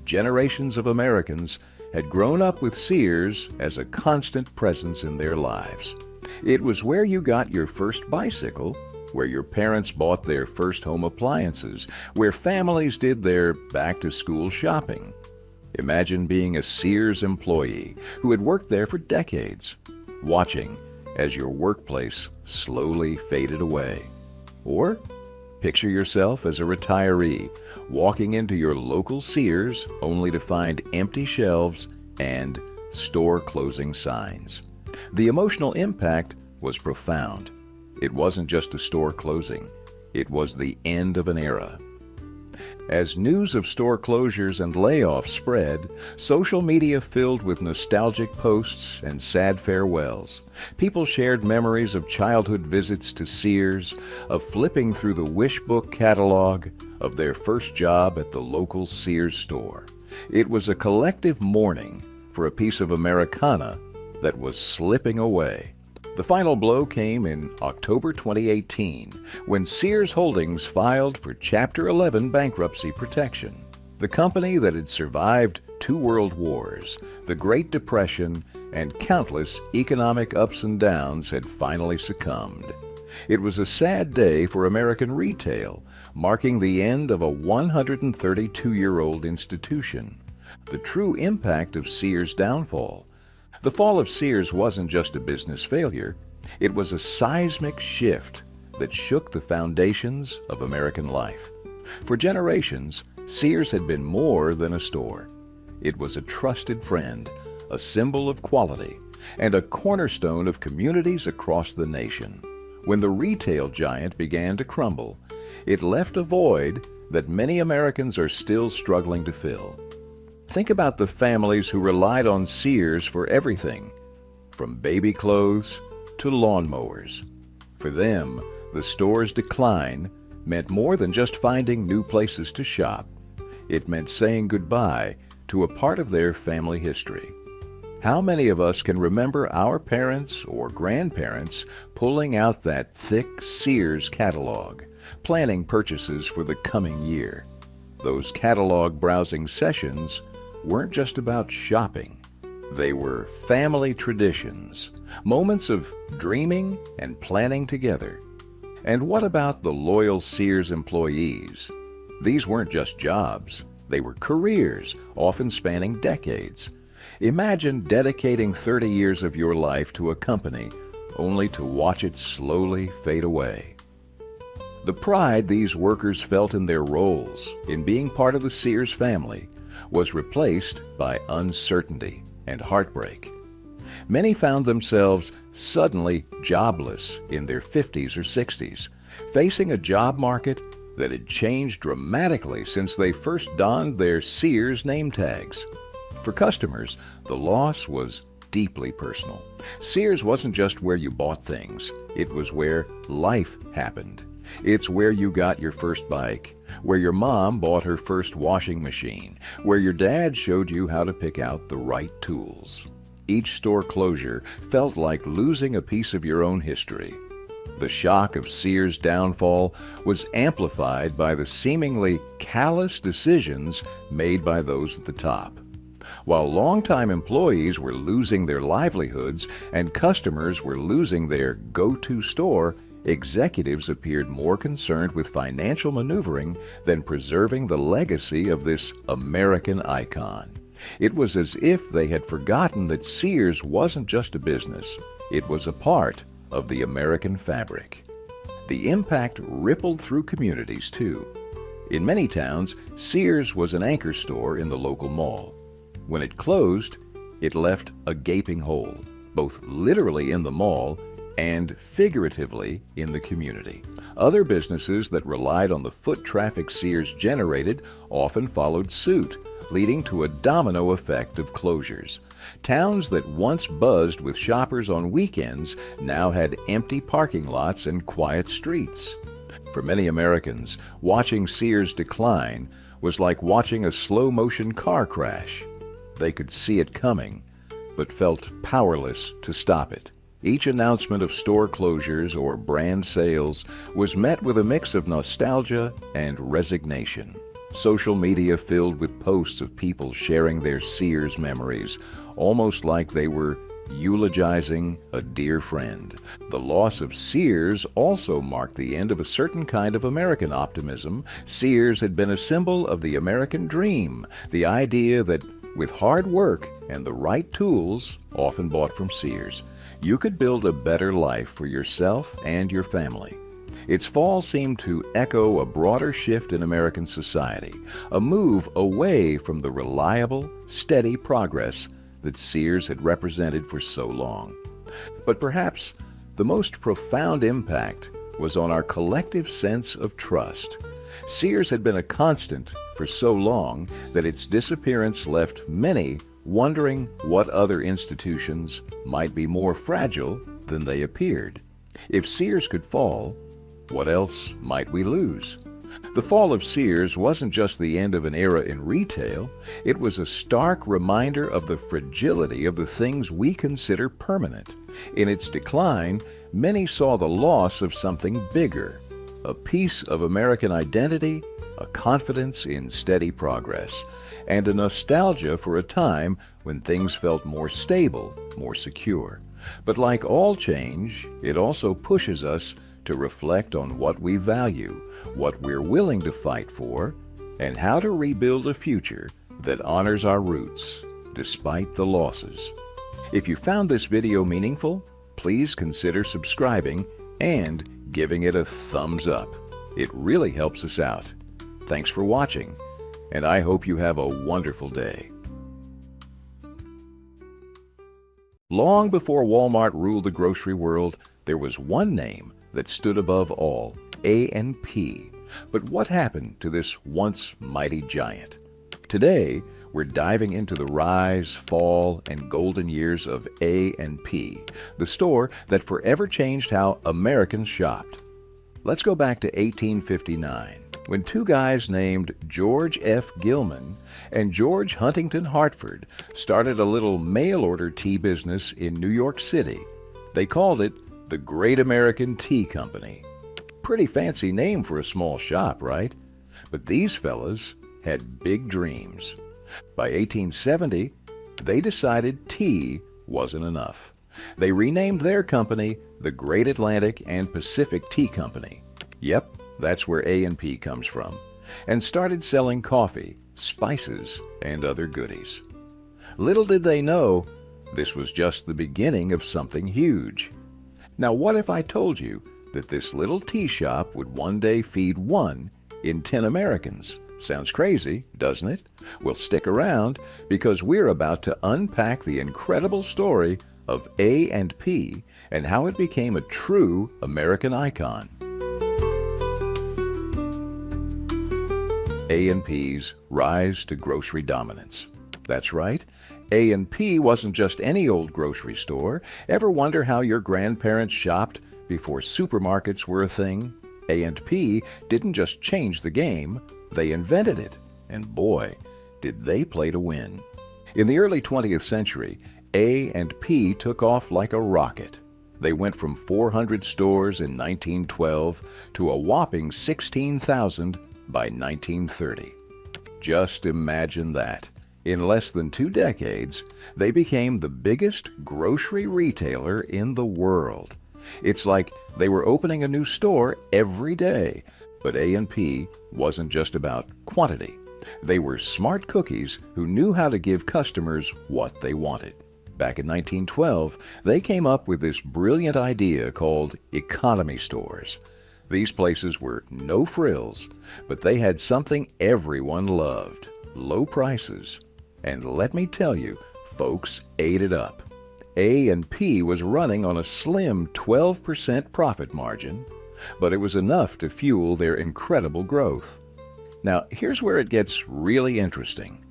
Generations of Americans had grown up with Sears as a constant presence in their lives. It was where you got your first bicycle, where your parents bought their first home appliances, where families did their back-to-school shopping. Imagine being a Sears employee who had worked there for decades, watching as your workplace slowly faded away. Or picture yourself as a retiree walking into your local Sears only to find empty shelves and store closing signs. The emotional impact was profound. It wasn't just a store closing, it was the end of an era. As news of store closures and layoffs spread, social media filled with nostalgic posts and sad farewells. People shared memories of childhood visits to Sears, of flipping through the wish book catalog, of their first job at the local Sears store. It was a collective mourning for a piece of Americana that was slipping away. The final blow came in October 2018, when Sears Holdings filed for Chapter 11 bankruptcy protection. The company that had survived 2 world wars, the Great Depression, and countless economic ups and downs had finally succumbed. It was a sad day for American retail, marking the end of a 132-year-old institution. The true impact of Sears' downfall. The fall of Sears wasn't just a business failure. It was a seismic shift that shook the foundations of American life. For generations, Sears had been more than a store. It was a trusted friend, a symbol of quality, and a cornerstone of communities across the nation. When the retail giant began to crumble, it left a void that many Americans are still struggling to fill. Think about the families who relied on Sears for everything, from baby clothes to lawnmowers. For them, the store's decline meant more than just finding new places to shop. It meant saying goodbye to a part of their family history. How many of us can remember our parents or grandparents pulling out that thick Sears catalog, planning purchases for the coming year? Those catalog browsing sessions weren't just about shopping. They were family traditions, moments of dreaming and planning together. And what about the loyal Sears employees? These weren't just jobs. They were careers, often spanning decades. Imagine dedicating 30 years of your life to a company only to watch it slowly fade away. The pride these workers felt in their roles, in being part of the Sears family, was replaced by uncertainty and heartbreak. Many found themselves suddenly jobless in their 50s or 60s, facing a job market that had changed dramatically since they first donned their Sears name tags. For customers, the loss was deeply personal. Sears wasn't just where you bought things, it was where life happened. It's where you got your first bike, where your mom bought her first washing machine, where your dad showed you how to pick out the right tools. Each store closure felt like losing a piece of your own history. The shock of Sears' downfall was amplified by the seemingly callous decisions made by those at the top. While longtime employees were losing their livelihoods and customers were losing their go-to store, executives appeared more concerned with financial maneuvering than preserving the legacy of this American icon. It was as if they had forgotten that Sears wasn't just a business, it was a part of the American fabric. The impact rippled through communities, too. In many towns, Sears was an anchor store in the local mall. When it closed, it left a gaping hole, both literally in the mall and figuratively in the community. Other businesses that relied on the foot traffic Sears generated often followed suit, leading to a domino effect of closures. Towns that once buzzed with shoppers on weekends now had empty parking lots and quiet streets. For many Americans, watching Sears decline was like watching a slow-motion car crash. They could see it coming, but felt powerless to stop it. Each announcement of store closures or brand sales was met with a mix of nostalgia and resignation. Social media filled with posts of people sharing their Sears memories, almost like they were eulogizing a dear friend. The loss of Sears also marked the end of a certain kind of American optimism. Sears had been a symbol of the American dream, the idea that with hard work and the right tools, often bought from Sears, you could build a better life for yourself and your family. Its fall seemed to echo a broader shift in American society, a move away from the reliable, steady progress that Sears had represented for so long. But perhaps the most profound impact was on our collective sense of trust. Sears had been a constant for so long that its disappearance left many wondering what other institutions might be more fragile than they appeared. If Sears could fall, what else might we lose? The fall of Sears wasn't just the end of an era in retail, it was a stark reminder of the fragility of the things we consider permanent. In its decline, many saw the loss of something bigger, a piece of American identity, a confidence in steady progress, and a nostalgia for a time when things felt more stable, more secure. But like all change, it also pushes us to reflect on what we value, what we're willing to fight for, and how to rebuild a future that honors our roots despite the losses. If you found this video meaningful, please consider subscribing and giving it a thumbs up. It really helps us out. Thanks for watching, and I hope you have a wonderful day. Long before Walmart ruled the grocery world, there was one name that stood above all, A&P. But what happened to this once mighty giant? Today, we're diving into the rise, fall, and golden years of A&P, the store that forever changed how Americans shopped. Let's go back to 1859, when two guys named George F. Gilman and George Huntington Hartford started a little mail-order tea business in New York City. They called it the Great American Tea Company. Pretty fancy name for a small shop, right? But these fellas had big dreams. By 1870, they decided tea wasn't enough. They renamed their company the Great Atlantic and Pacific Tea Company. Yep, that's where A&P comes from. And started selling coffee, spices, and other goodies. Little did they know, this was just the beginning of something huge. Now what if I told you that this little tea shop would one day feed 1 in 10 Americans? Sounds crazy, doesn't it? Well, stick around, because we're about to unpack the incredible story of A&P and how it became a true American icon. A&P's rise to grocery dominance. That's right, A&P wasn't just any old grocery store. Ever wonder how your grandparents shopped before supermarkets were a thing? A&P didn't just change the game, they invented it. And boy, did they play to win. In the early 20th century, A&P took off like a rocket. They went from 400 stores in 1912 to a whopping 16,000 by 1930. Just imagine that. In less than 2 decades, they became the biggest grocery retailer in the world. It's like they were opening a new store every day. But A&P wasn't just about quantity. They were smart cookies who knew how to give customers what they wanted. Back in 1912, they came up with this brilliant idea called economy stores. These places were no frills, but they had something everyone loved: low prices. And let me tell you, folks ate it up. A&P was running on a slim 12% profit margin, but it was enough to fuel their incredible growth. Now, here's where it gets really interesting.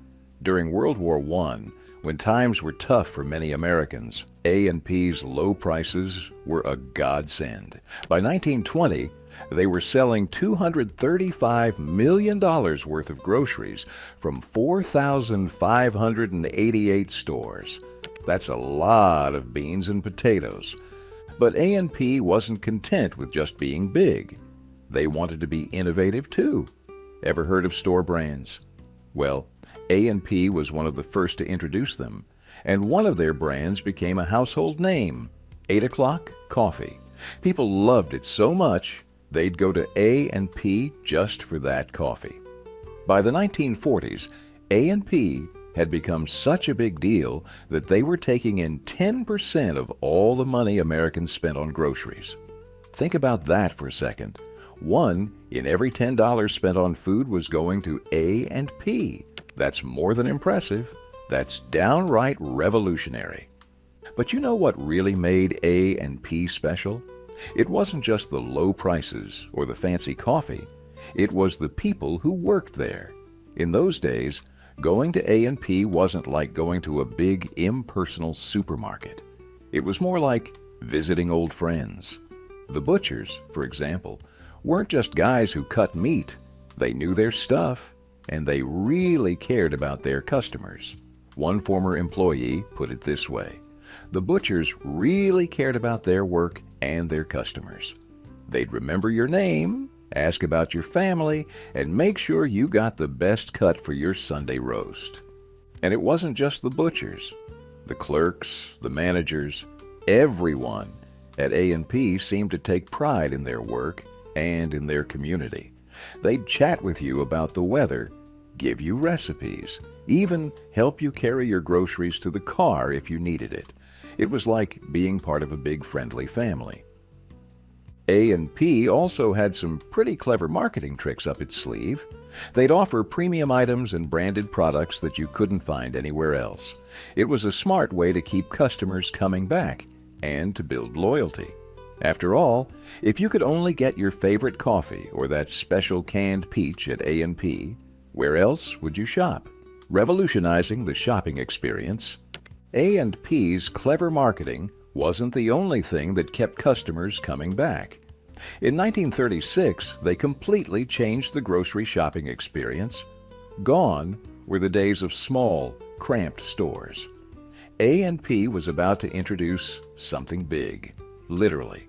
During World War I, when times were tough for many Americans, A&P's low prices were a godsend. By 1920, they were selling $235 million worth of groceries from 4,588 stores. That's a lot of beans and potatoes. But A&P wasn't content with just being big. They wanted to be innovative too. Ever heard of store brands? Well, A&P was one of the first to introduce them, and one of their brands became a household name: 8 o'clock coffee. People loved it so much, they'd go to A&P just for that coffee. By the 1940s, A&P had become such a big deal that they were taking in 10% of all the money Americans spent on groceries. Think about that for a second. 1 in every $10 spent on food was going to A&P. That's more than impressive. That's downright revolutionary. But you know what really made A&P special? It wasn't just the low prices or the fancy coffee. It was the people who worked there. In those days, going to A&P wasn't like going to a big impersonal supermarket. It was more like visiting old friends. The butchers, for example, weren't just guys who cut meat. They knew their stuff, and they really cared about their customers. One former employee put it this way: the butchers really cared about their work and their customers. They'd remember your name, ask about your family, and make sure you got the best cut for your Sunday roast. And it wasn't just the butchers. The clerks, the managers, everyone at A&P seemed to take pride in their work and in their community. They'd chat with you about the weather, give you recipes, even help you carry your groceries to the car if you needed it. It was like being part of a big friendly family. A&P also had some pretty clever marketing tricks up its sleeve. They'd offer premium items and branded products that you couldn't find anywhere else. It was a smart way to keep customers coming back and to build loyalty. After all, if you could only get your favorite coffee or that special canned peach at A&P, where else would you shop? Revolutionizing the shopping experience, A&P's clever marketing wasn't the only thing that kept customers coming back. In 1936, they completely changed the grocery shopping experience. Gone were the days of small, cramped stores. A&P was about to introduce something big, literally.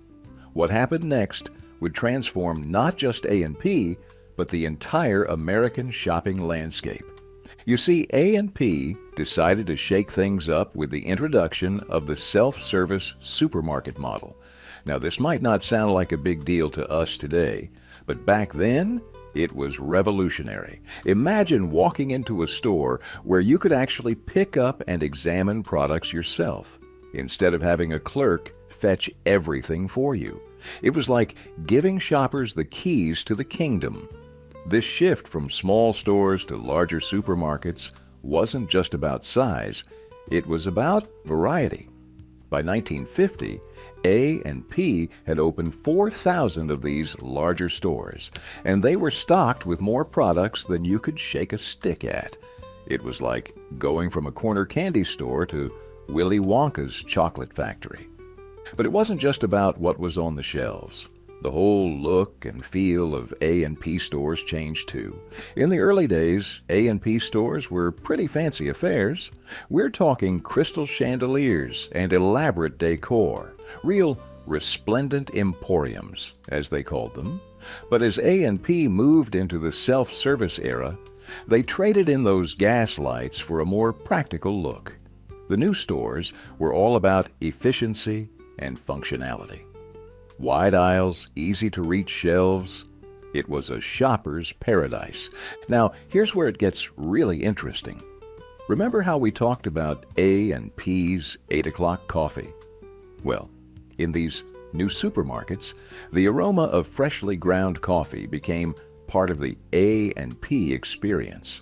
What happened next would transform not just A&P, but the entire American shopping landscape. You see, A&P decided to shake things up with the introduction of the self-service supermarket model. Now, this might not sound like a big deal to us today, but back then, it was revolutionary. Imagine walking into a store where you could actually pick up and examine products yourself, instead of having a clerk fetch everything for you. It was like giving shoppers the keys to the kingdom. This shift from small stores to larger supermarkets wasn't just about size, it was about variety. By 1950, A&P had opened 4,000 of these larger stores, and they were stocked with more products than you could shake a stick at. It was like going from a corner candy store to Willy Wonka's chocolate factory. But it wasn't just about what was on the shelves. The whole look and feel of A&P stores changed too. In the early days, A&P stores were pretty fancy affairs. We're talking crystal chandeliers and elaborate decor, real resplendent emporiums, as they called them. But as A&P moved into the self-service era, they traded in those gas lights for a more practical look. The new stores were all about efficiency and functionality. Wide aisles, easy-to-reach shelves. It was a shopper's paradise. Now, here's where it gets really interesting. Remember how we talked about A&P's 8 o'clock coffee? Well, in these new supermarkets, the aroma of freshly ground coffee became part of the A&P experience.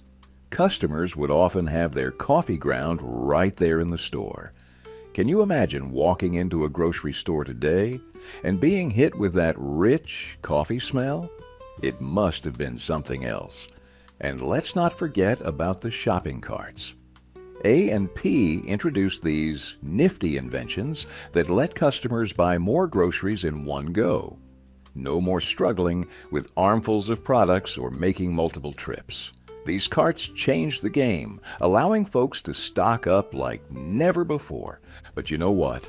Customers would often have their coffee ground right there in the store. Can you imagine walking into a grocery store today and being hit with that rich coffee smell? It must have been something else. And let's not forget about the shopping carts. A&P introduced these nifty inventions that let customers buy more groceries in one go. No more struggling with armfuls of products or making multiple trips. These carts changed the game, allowing folks to stock up like never before. But you know what?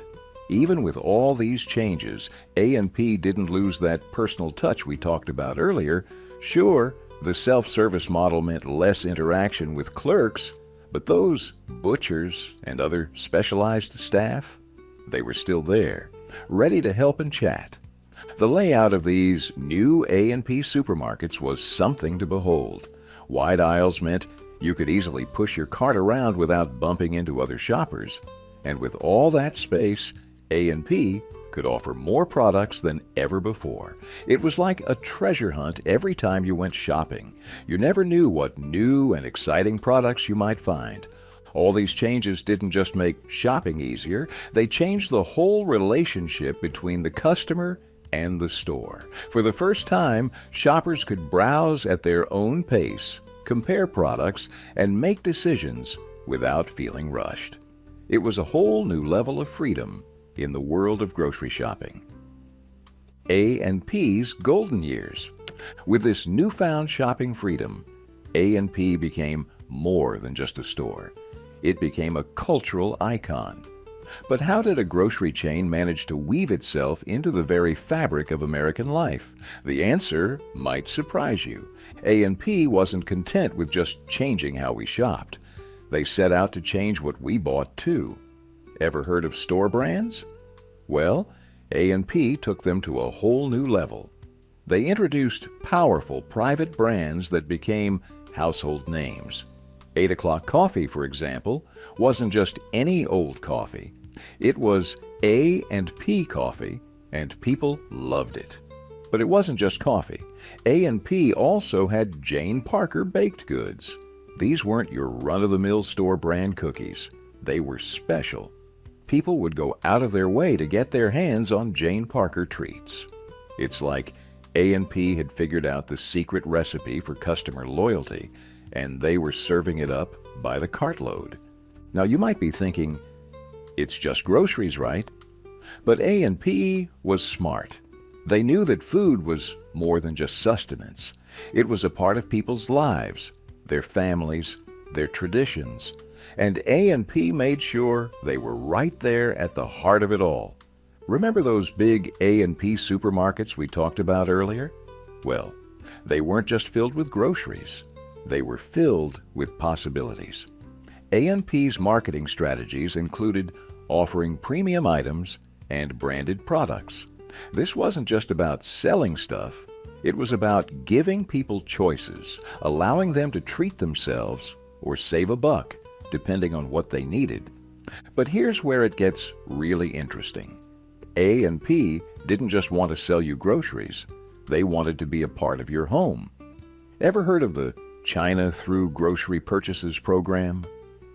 Even with all these changes, A&P didn't lose that personal touch we talked about earlier. Sure, the self-service model meant less interaction with clerks, but those butchers and other specialized staff, they were still there, ready to help and chat. The layout of these new A&P supermarkets was something to behold. Wide aisles meant you could easily push your cart around without bumping into other shoppers. And with all that space, A&P could offer more products than ever before. It was like a treasure hunt every time you went shopping. You never knew what new and exciting products you might find. All these changes didn't just make shopping easier, they changed the whole relationship between the customer and the store. For the first time, shoppers could browse at their own pace, compare products, and make decisions without feeling rushed. It was a whole new level of freedom in the world of grocery shopping. A&P's golden years. With this newfound shopping freedom, A&P became more than just a store. It became a cultural icon. But how did a grocery chain manage to weave itself into the very fabric of American life? The answer might surprise you. A&P wasn't content with just changing how we shopped. They set out to change what we bought too. Ever heard of store brands? Well, A&P took them to a whole new level. They introduced powerful private brands that became household names. 8 o'clock coffee, for example, wasn't just any old coffee. It was A&P coffee, and people loved it. But it wasn't just coffee. A&P also had Jane Parker baked goods. These weren't your run-of-the-mill store brand cookies. They were special. People would go out of their way to get their hands on Jane Parker treats. It's like A&P had figured out the secret recipe for customer loyalty, and they were serving it up by the cartload. Now you might be thinking, it's just groceries, right? But A&P was smart. They knew that food was more than just sustenance. It was a part of people's lives, their families, their traditions. And A&P made sure they were right there at the heart of it all. Remember those big A&P supermarkets we talked about earlier? Well, they weren't just filled with groceries. They were filled with possibilities. A&P's marketing strategies included offering premium items and branded products. This wasn't just about selling stuff. It was about giving people choices, allowing them to treat themselves or save a buck, depending on what they needed. But here's where it gets really interesting. A&P didn't just want to sell you groceries. They wanted to be a part of your home. Ever heard of the China Through Grocery Purchases program?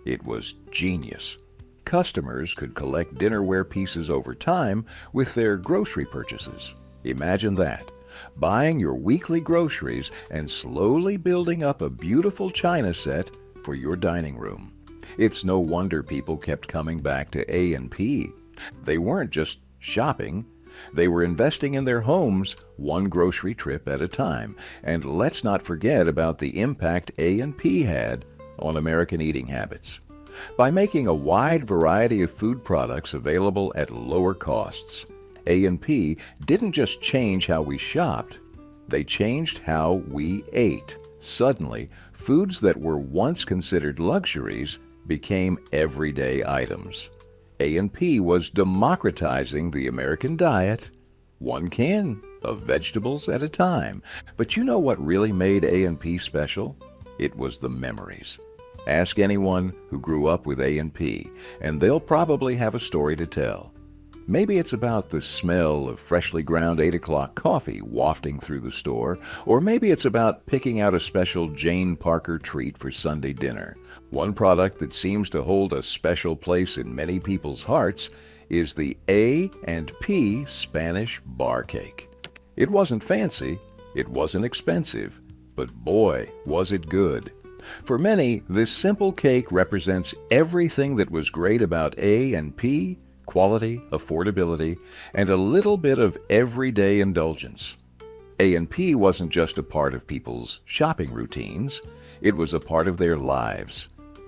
It was genius. Customers could collect dinnerware pieces over time with their grocery purchases. Imagine that, buying your weekly groceries and slowly building up a beautiful china set for your dining room. It's no wonder people kept coming back to A&P. They weren't just shopping. They were investing in their homes one grocery trip at a time. And let's not forget about the impact A&P had on American eating habits. By making a wide variety of food products available at lower costs, A&P didn't just change how we shopped, they changed how we ate. Suddenly, foods that were once considered luxuries became everyday items. A&P was democratizing the American diet one can of vegetables at a time. But you know what really made A&P special? It was the memories. Ask anyone who grew up with A&P, and they'll probably have a story to tell. Maybe it's about the smell of freshly ground 8 o'clock coffee wafting through the store, or maybe it's about picking out a special Jane Parker treat for Sunday dinner. One product that seems to hold a special place in many people's hearts is the A&P Spanish bar cake. It wasn't fancy, it wasn't expensive, but boy, was it good. For many, this simple cake represents everything that was great about A&P: quality, affordability, and a little bit of everyday indulgence. A&P wasn't just a part of people's shopping routines, it was a part of their lives.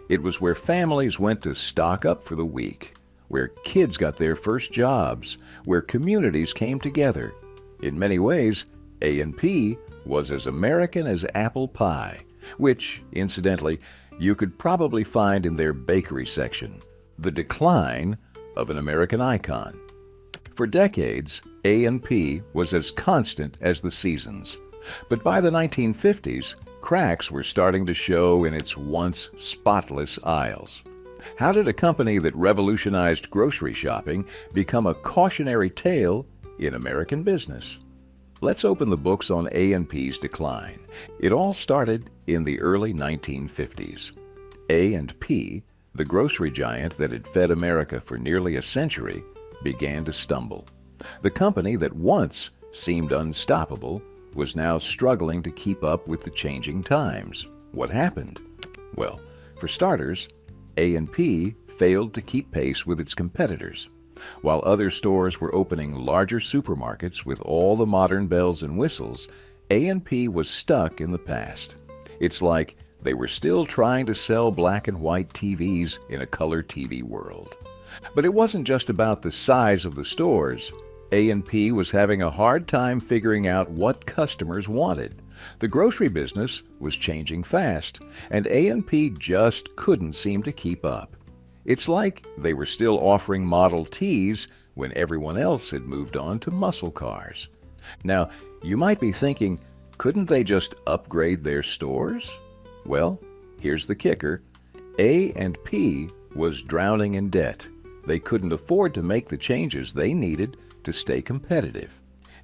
It was where families went to stock up for the week, where kids got their first jobs, where communities came together. In many ways, A&P was as American as apple pie, which, incidentally, you could probably find in their bakery section. The decline of an American icon. For decades, A&P was as constant as the seasons. But by the 1950s, cracks were starting to show in its once spotless aisles. How did a company that revolutionized grocery shopping become a cautionary tale in American business? Let's open the books on A&P's decline. It all started in the early 1950s. A&P, the grocery giant that had fed America for nearly a century, began to stumble. The company that once seemed unstoppable was now struggling to keep up with the changing times. What happened? Well, for starters, A&P failed to keep pace with its competitors. While other stores were opening larger supermarkets with all the modern bells and whistles, A&P was stuck in the past. It's like they were still trying to sell black and white TVs in a color TV world. But it wasn't just about the size of the stores. A&P was having a hard time figuring out what customers wanted. The grocery business was changing fast, and A&P just couldn't seem to keep up. It's like they were still offering Model Ts when everyone else had moved on to muscle cars. Now, you might be thinking, couldn't they just upgrade their stores? Well, here's the kicker. A&P was drowning in debt. They couldn't afford to make the changes they needed to stay competitive.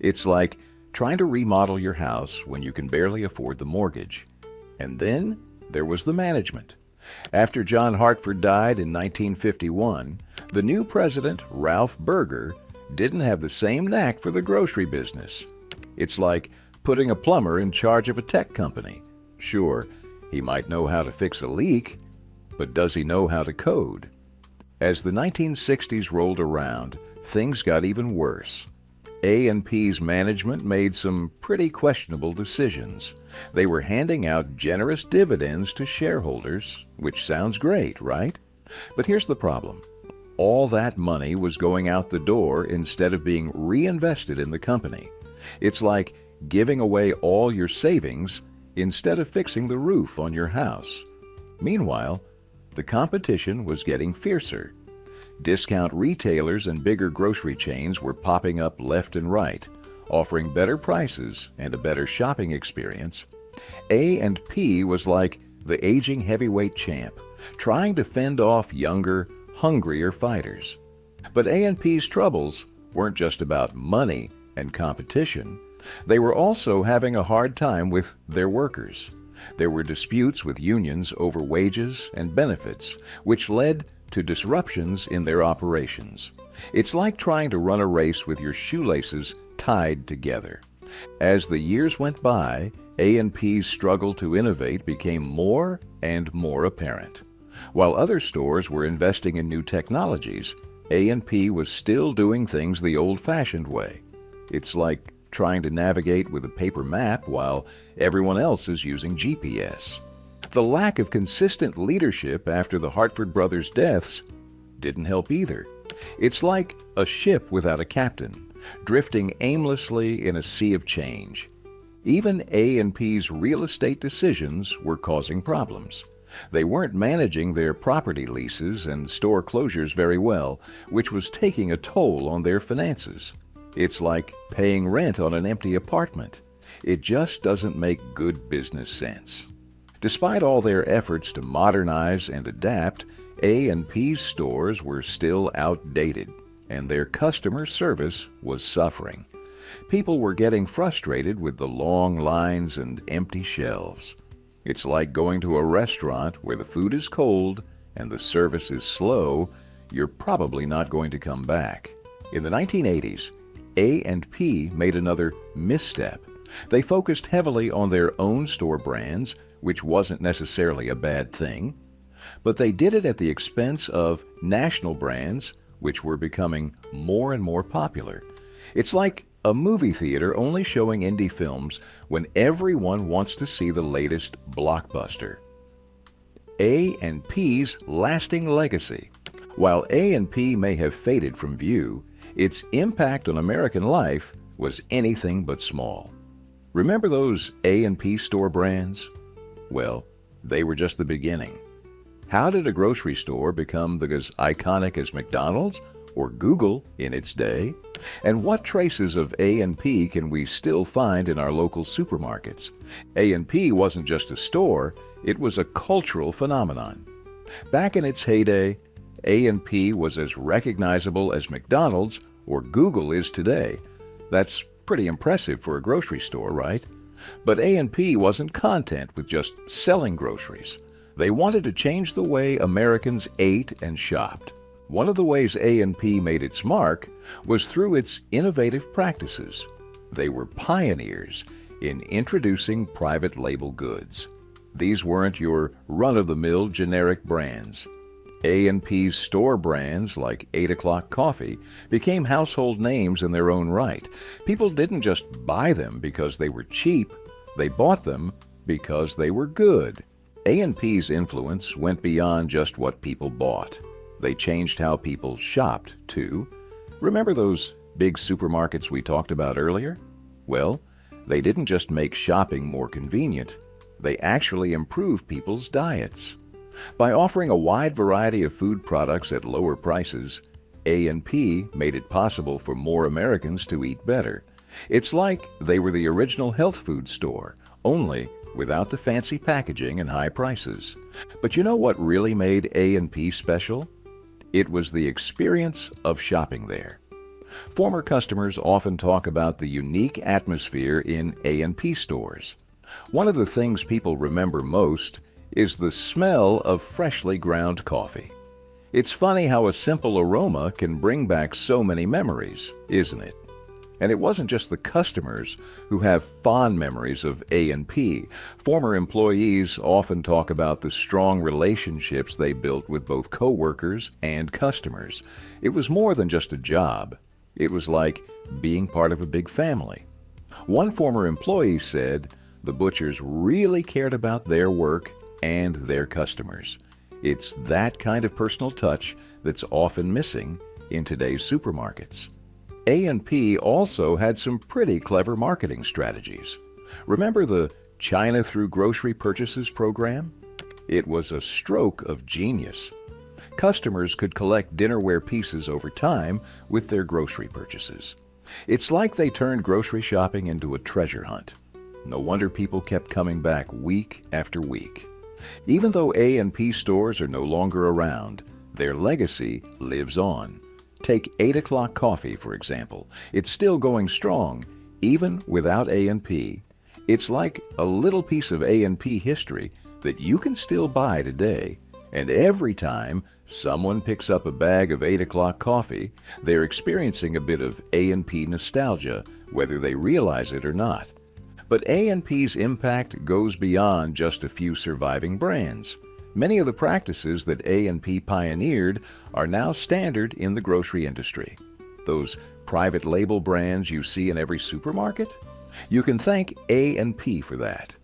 It's like trying to remodel your house when you can barely afford the mortgage. And then there was the management. After John Hartford died in 1951, the new president, Ralph Berger, didn't have the same knack for the grocery business. It's like putting a plumber in charge of a tech company. Sure, he might know how to fix a leak, but does he know how to code? As the 1960s rolled around, things got even worse. A&P's management made some pretty questionable decisions. They were handing out generous dividends to shareholders, which sounds great, right? But here's the problem. All that money was going out the door instead of being reinvested in the company. It's like giving away all your savings instead of fixing the roof on your house. Meanwhile, the competition was getting fiercer. Discount retailers and bigger grocery chains were popping up left and right, offering better prices and a better shopping experience. A&P was like the aging heavyweight champ, trying to fend off younger, hungrier fighters. But A&P's troubles weren't just about money and competition. They were also having a hard time with their workers. There were disputes with unions over wages and benefits, which led to disruptions in their operations. It's like trying to run a race with your shoelaces tied together. As the years went by, A&P's struggle to innovate became more and more apparent. While other stores were investing in new technologies, A&P was still doing things the old-fashioned way. It's like trying to navigate with a paper map while everyone else is using GPS. The lack of consistent leadership after the Hartford brothers' deaths didn't help either. It's like a ship without a captain, drifting aimlessly in a sea of change. Even A&P's real estate decisions were causing problems. They weren't managing their property leases and store closures very well, which was taking a toll on their finances. It's like paying rent on an empty apartment. It just doesn't make good business sense. Despite all their efforts to modernize and adapt, A&P's stores were still outdated, and their customer service was suffering. People were getting frustrated with the long lines and empty shelves. It's like going to a restaurant where the food is cold and the service is slow. You're probably not going to come back. In the 1980s, A&P made another misstep. They focused heavily on their own store brands, which wasn't necessarily a bad thing, but they did it at the expense of national brands, which were becoming more and more popular. It's like a movie theater only showing indie films when everyone wants to see the latest blockbuster. A&P's lasting legacy. While A&P may have faded from view, its impact on American life was anything but small. Remember those A&P store brands? Well, they were just the beginning. How did a grocery store become as iconic as McDonald's or Google in its day? And what traces of A&P can we still find in our local supermarkets? A&P wasn't just a store, it was a cultural phenomenon. Back in its heyday, A&P was as recognizable as McDonald's or Google is today. That's pretty impressive for a grocery store, right? But A&P wasn't content with just selling groceries. They wanted to change the way Americans ate and shopped. One of the ways A&P made its mark was through its innovative practices. They were pioneers in introducing private label goods. These weren't your run-of-the-mill generic brands. A&P's store brands like 8 O'Clock Coffee became household names in their own right. People didn't just buy them because they were cheap, they bought them because they were good. A&P's influence went beyond just what people bought. They changed how people shopped, too. Remember those big supermarkets we talked about earlier? Well, they didn't just make shopping more convenient, they actually improved people's diets. By offering a wide variety of food products at lower prices, A&P made it possible for more Americans to eat better. It's like they were the original health food store, only without the fancy packaging and high prices. But you know what really made A&P special? It was the experience of shopping there. Former customers often talk about the unique atmosphere in A&P stores. One of the things people remember most is the smell of freshly ground coffee. It's funny how a simple aroma can bring back so many memories, isn't it? And it wasn't just the customers who have fond memories of A&P. Former employees often talk about the strong relationships they built with both co-workers and customers. It was more than just a job. It was like being part of a big family. One former employee said the butchers really cared about their work and their customers. It's that kind of personal touch that's often missing in today's supermarkets. A&P also had some pretty clever marketing strategies. Remember the China Through Grocery Purchases program? It was a stroke of genius. Customers could collect dinnerware pieces over time with their grocery purchases. It's like they turned grocery shopping into a treasure hunt. No wonder people kept coming back week after week. Even though A&P stores are no longer around, their legacy lives on. Take 8 O'Clock Coffee, for example. It's still going strong, even without A&P. It's like a little piece of A&P history that you can still buy today. And every time someone picks up a bag of 8 O'Clock Coffee, they're experiencing a bit of A&P nostalgia, whether they realize it or not. But A&P's impact goes beyond just a few surviving brands. Many of the practices that A&P pioneered are now standard in the grocery industry. Those private label brands you see in every supermarket? You can thank A&P for that.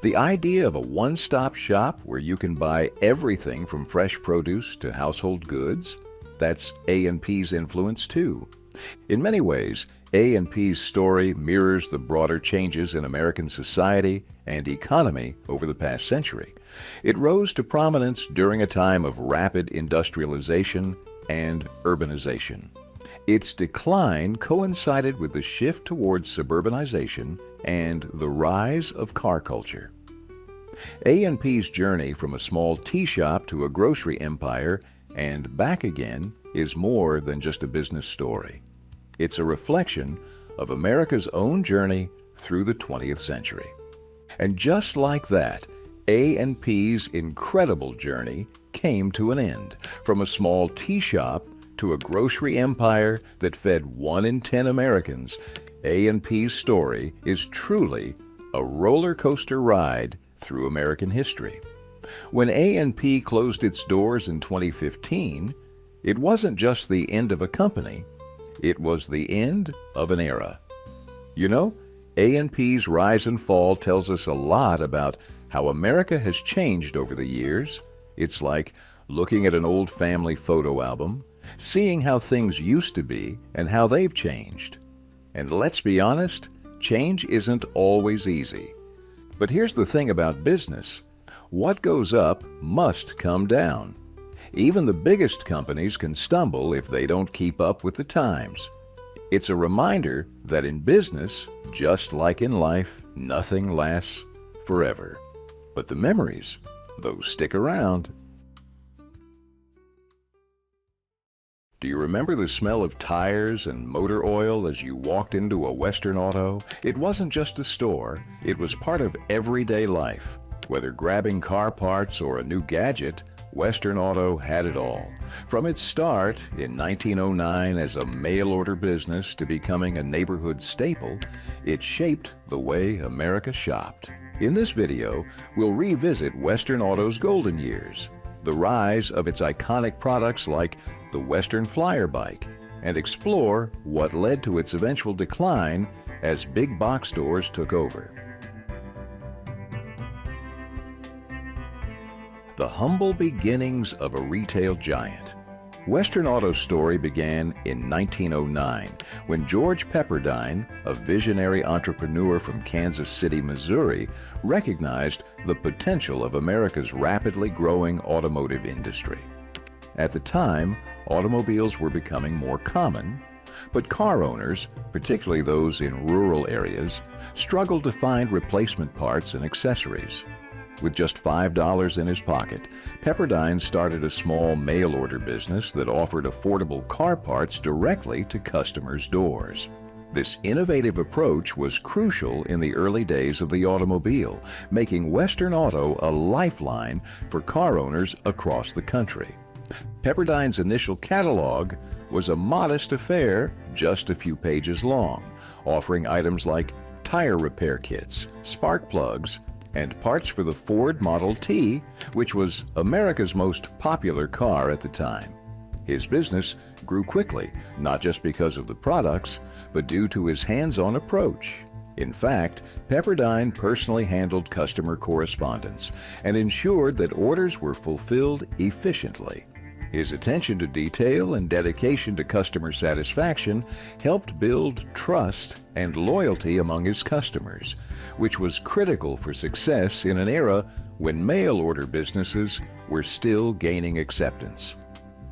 The idea of a one-stop shop where you can buy everything from fresh produce to household goods, that's A&P's influence too. In many ways, A&P's story mirrors the broader changes in American society and economy over the past century. It rose to prominence during a time of rapid industrialization and urbanization. Its decline coincided with the shift towards suburbanization and the rise of car culture. A&P's journey from a small tea shop to a grocery empire and back again is more than just a business story. It's a reflection of America's own journey through the 20th century. And just like that, A&P's incredible journey came to an end, from a small tea shop to a grocery empire that fed 1 in 10 Americans. A&P's story is truly a roller coaster ride through American history. When A&P closed its doors in 2015, it wasn't just the end of a company, it was the end of an era. You know, A&P's rise and fall tells us a lot about how America has changed over the years. It's like looking at an old family photo album, seeing how things used to be and how they've changed. And let's be honest, change isn't always easy. But here's the thing about business. What goes up must come down. Even the biggest companies can stumble if they don't keep up with the times. It's a reminder that in business, just like in life, nothing lasts forever. But the memories, those stick around. Do you remember the smell of tires and motor oil as you walked into a Western Auto? It wasn't just a store, it was part of everyday life. Whether grabbing car parts or a new gadget, Western Auto had it all. From its start in 1909 as a mail-order business to becoming a neighborhood staple, it shaped the way America shopped. In this video, we'll revisit Western Auto's golden years, the rise of its iconic products like the Western Flyer bike, and explore what led to its eventual decline as big box stores took over. The humble beginnings of a retail giant. Western Auto's story began in 1909 when George Pepperdine, a visionary entrepreneur from Kansas City, Missouri, recognized the potential of America's rapidly growing automotive industry. At the time, automobiles were becoming more common, but car owners, particularly those in rural areas, struggled to find replacement parts and accessories. With just $5 in his pocket, Pepperdine started a small mail-order business that offered affordable car parts directly to customers' doors. This innovative approach was crucial in the early days of the automobile, making Western Auto a lifeline for car owners across the country. Pepperdine's initial catalog was a modest affair, just a few pages long, offering items like tire repair kits, spark plugs, and parts for the Ford Model T, which was America's most popular car at the time. His business grew quickly, not just because of the products, but due to his hands-on approach. In fact, Pepperdine personally handled customer correspondence and ensured that orders were fulfilled efficiently. His attention to detail and dedication to customer satisfaction helped build trust and loyalty among his customers, which was critical for success in an era when mail-order businesses were still gaining acceptance.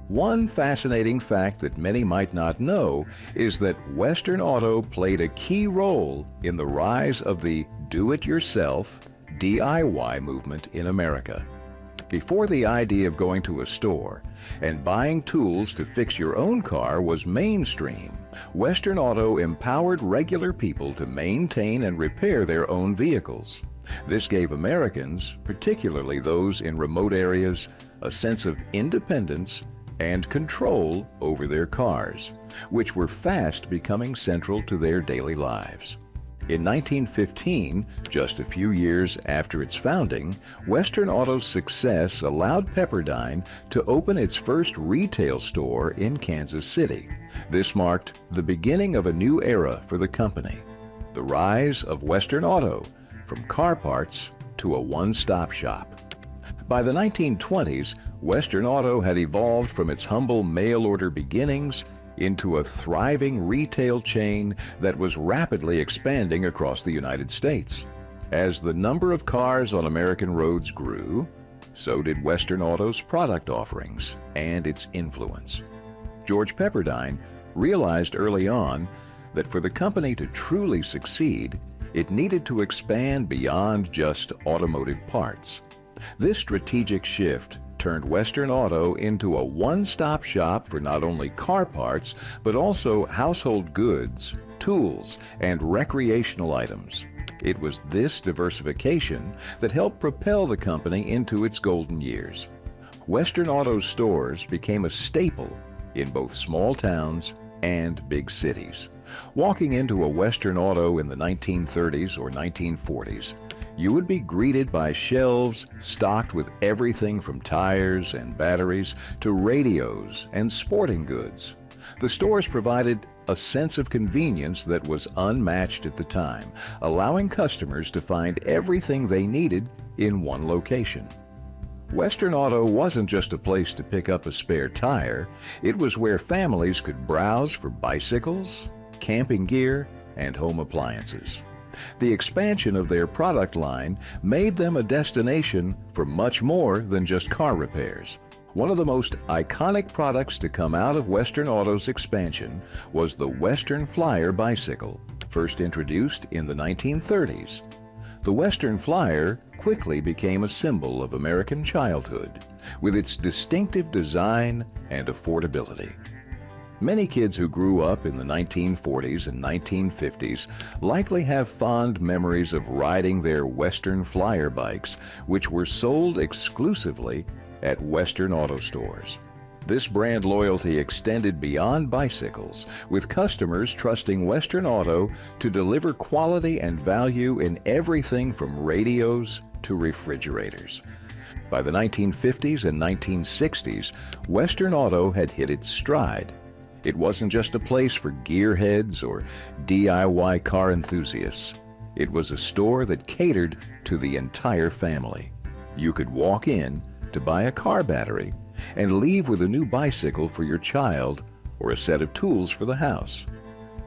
One fascinating fact that many might not know is that Western Auto played a key role in the rise of the do-it-yourself, DIY movement in America. Before the idea of going to a store and buying tools to fix your own car was mainstream, Western Auto empowered regular people to maintain and repair their own vehicles. This gave Americans, particularly those in remote areas, a sense of independence and control over their cars, which were fast becoming central to their daily lives. In 1915, just a few years after its founding, Western Auto's success allowed Pepperdine to open its first retail store in Kansas City. This marked the beginning of a new era for the company, the rise of Western Auto, from car parts to a one-stop shop. By the 1920s, Western Auto had evolved from its humble mail-order beginnings into a thriving retail chain that was rapidly expanding across the United States. As the number of cars on American roads grew, so did Western Auto's product offerings and its influence. George Pepperdine realized early on that for the company to truly succeed, it needed to expand beyond just automotive parts. This strategic shift turned Western Auto into a one-stop shop for not only car parts, but also household goods, tools, and recreational items. It was this diversification that helped propel the company into its golden years. Western Auto stores became a staple in both small towns and big cities. Walking into a Western Auto in the 1930s or 1940s, you would be greeted by shelves stocked with everything from tires and batteries to radios and sporting goods. The stores provided a sense of convenience that was unmatched at the time, allowing customers to find everything they needed in one location. Western Auto wasn't just a place to pick up a spare tire, it was where families could browse for bicycles, camping gear, and home appliances. The expansion of their product line made them a destination for much more than just car repairs. One of the most iconic products to come out of Western Auto's expansion was the Western Flyer bicycle, first introduced in the 1930s. The Western Flyer quickly became a symbol of American childhood, with its distinctive design and affordability. Many kids who grew up in the 1940s and 1950s likely have fond memories of riding their Western Flyer bikes, which were sold exclusively at Western Auto stores. This brand loyalty extended beyond bicycles, with customers trusting Western Auto to deliver quality and value in everything from radios to refrigerators. By the 1950s and 1960s, Western Auto had hit its stride. It wasn't just a place for gearheads or DIY car enthusiasts. It was a store that catered to the entire family. You could walk in to buy a car battery and leave with a new bicycle for your child or a set of tools for the house.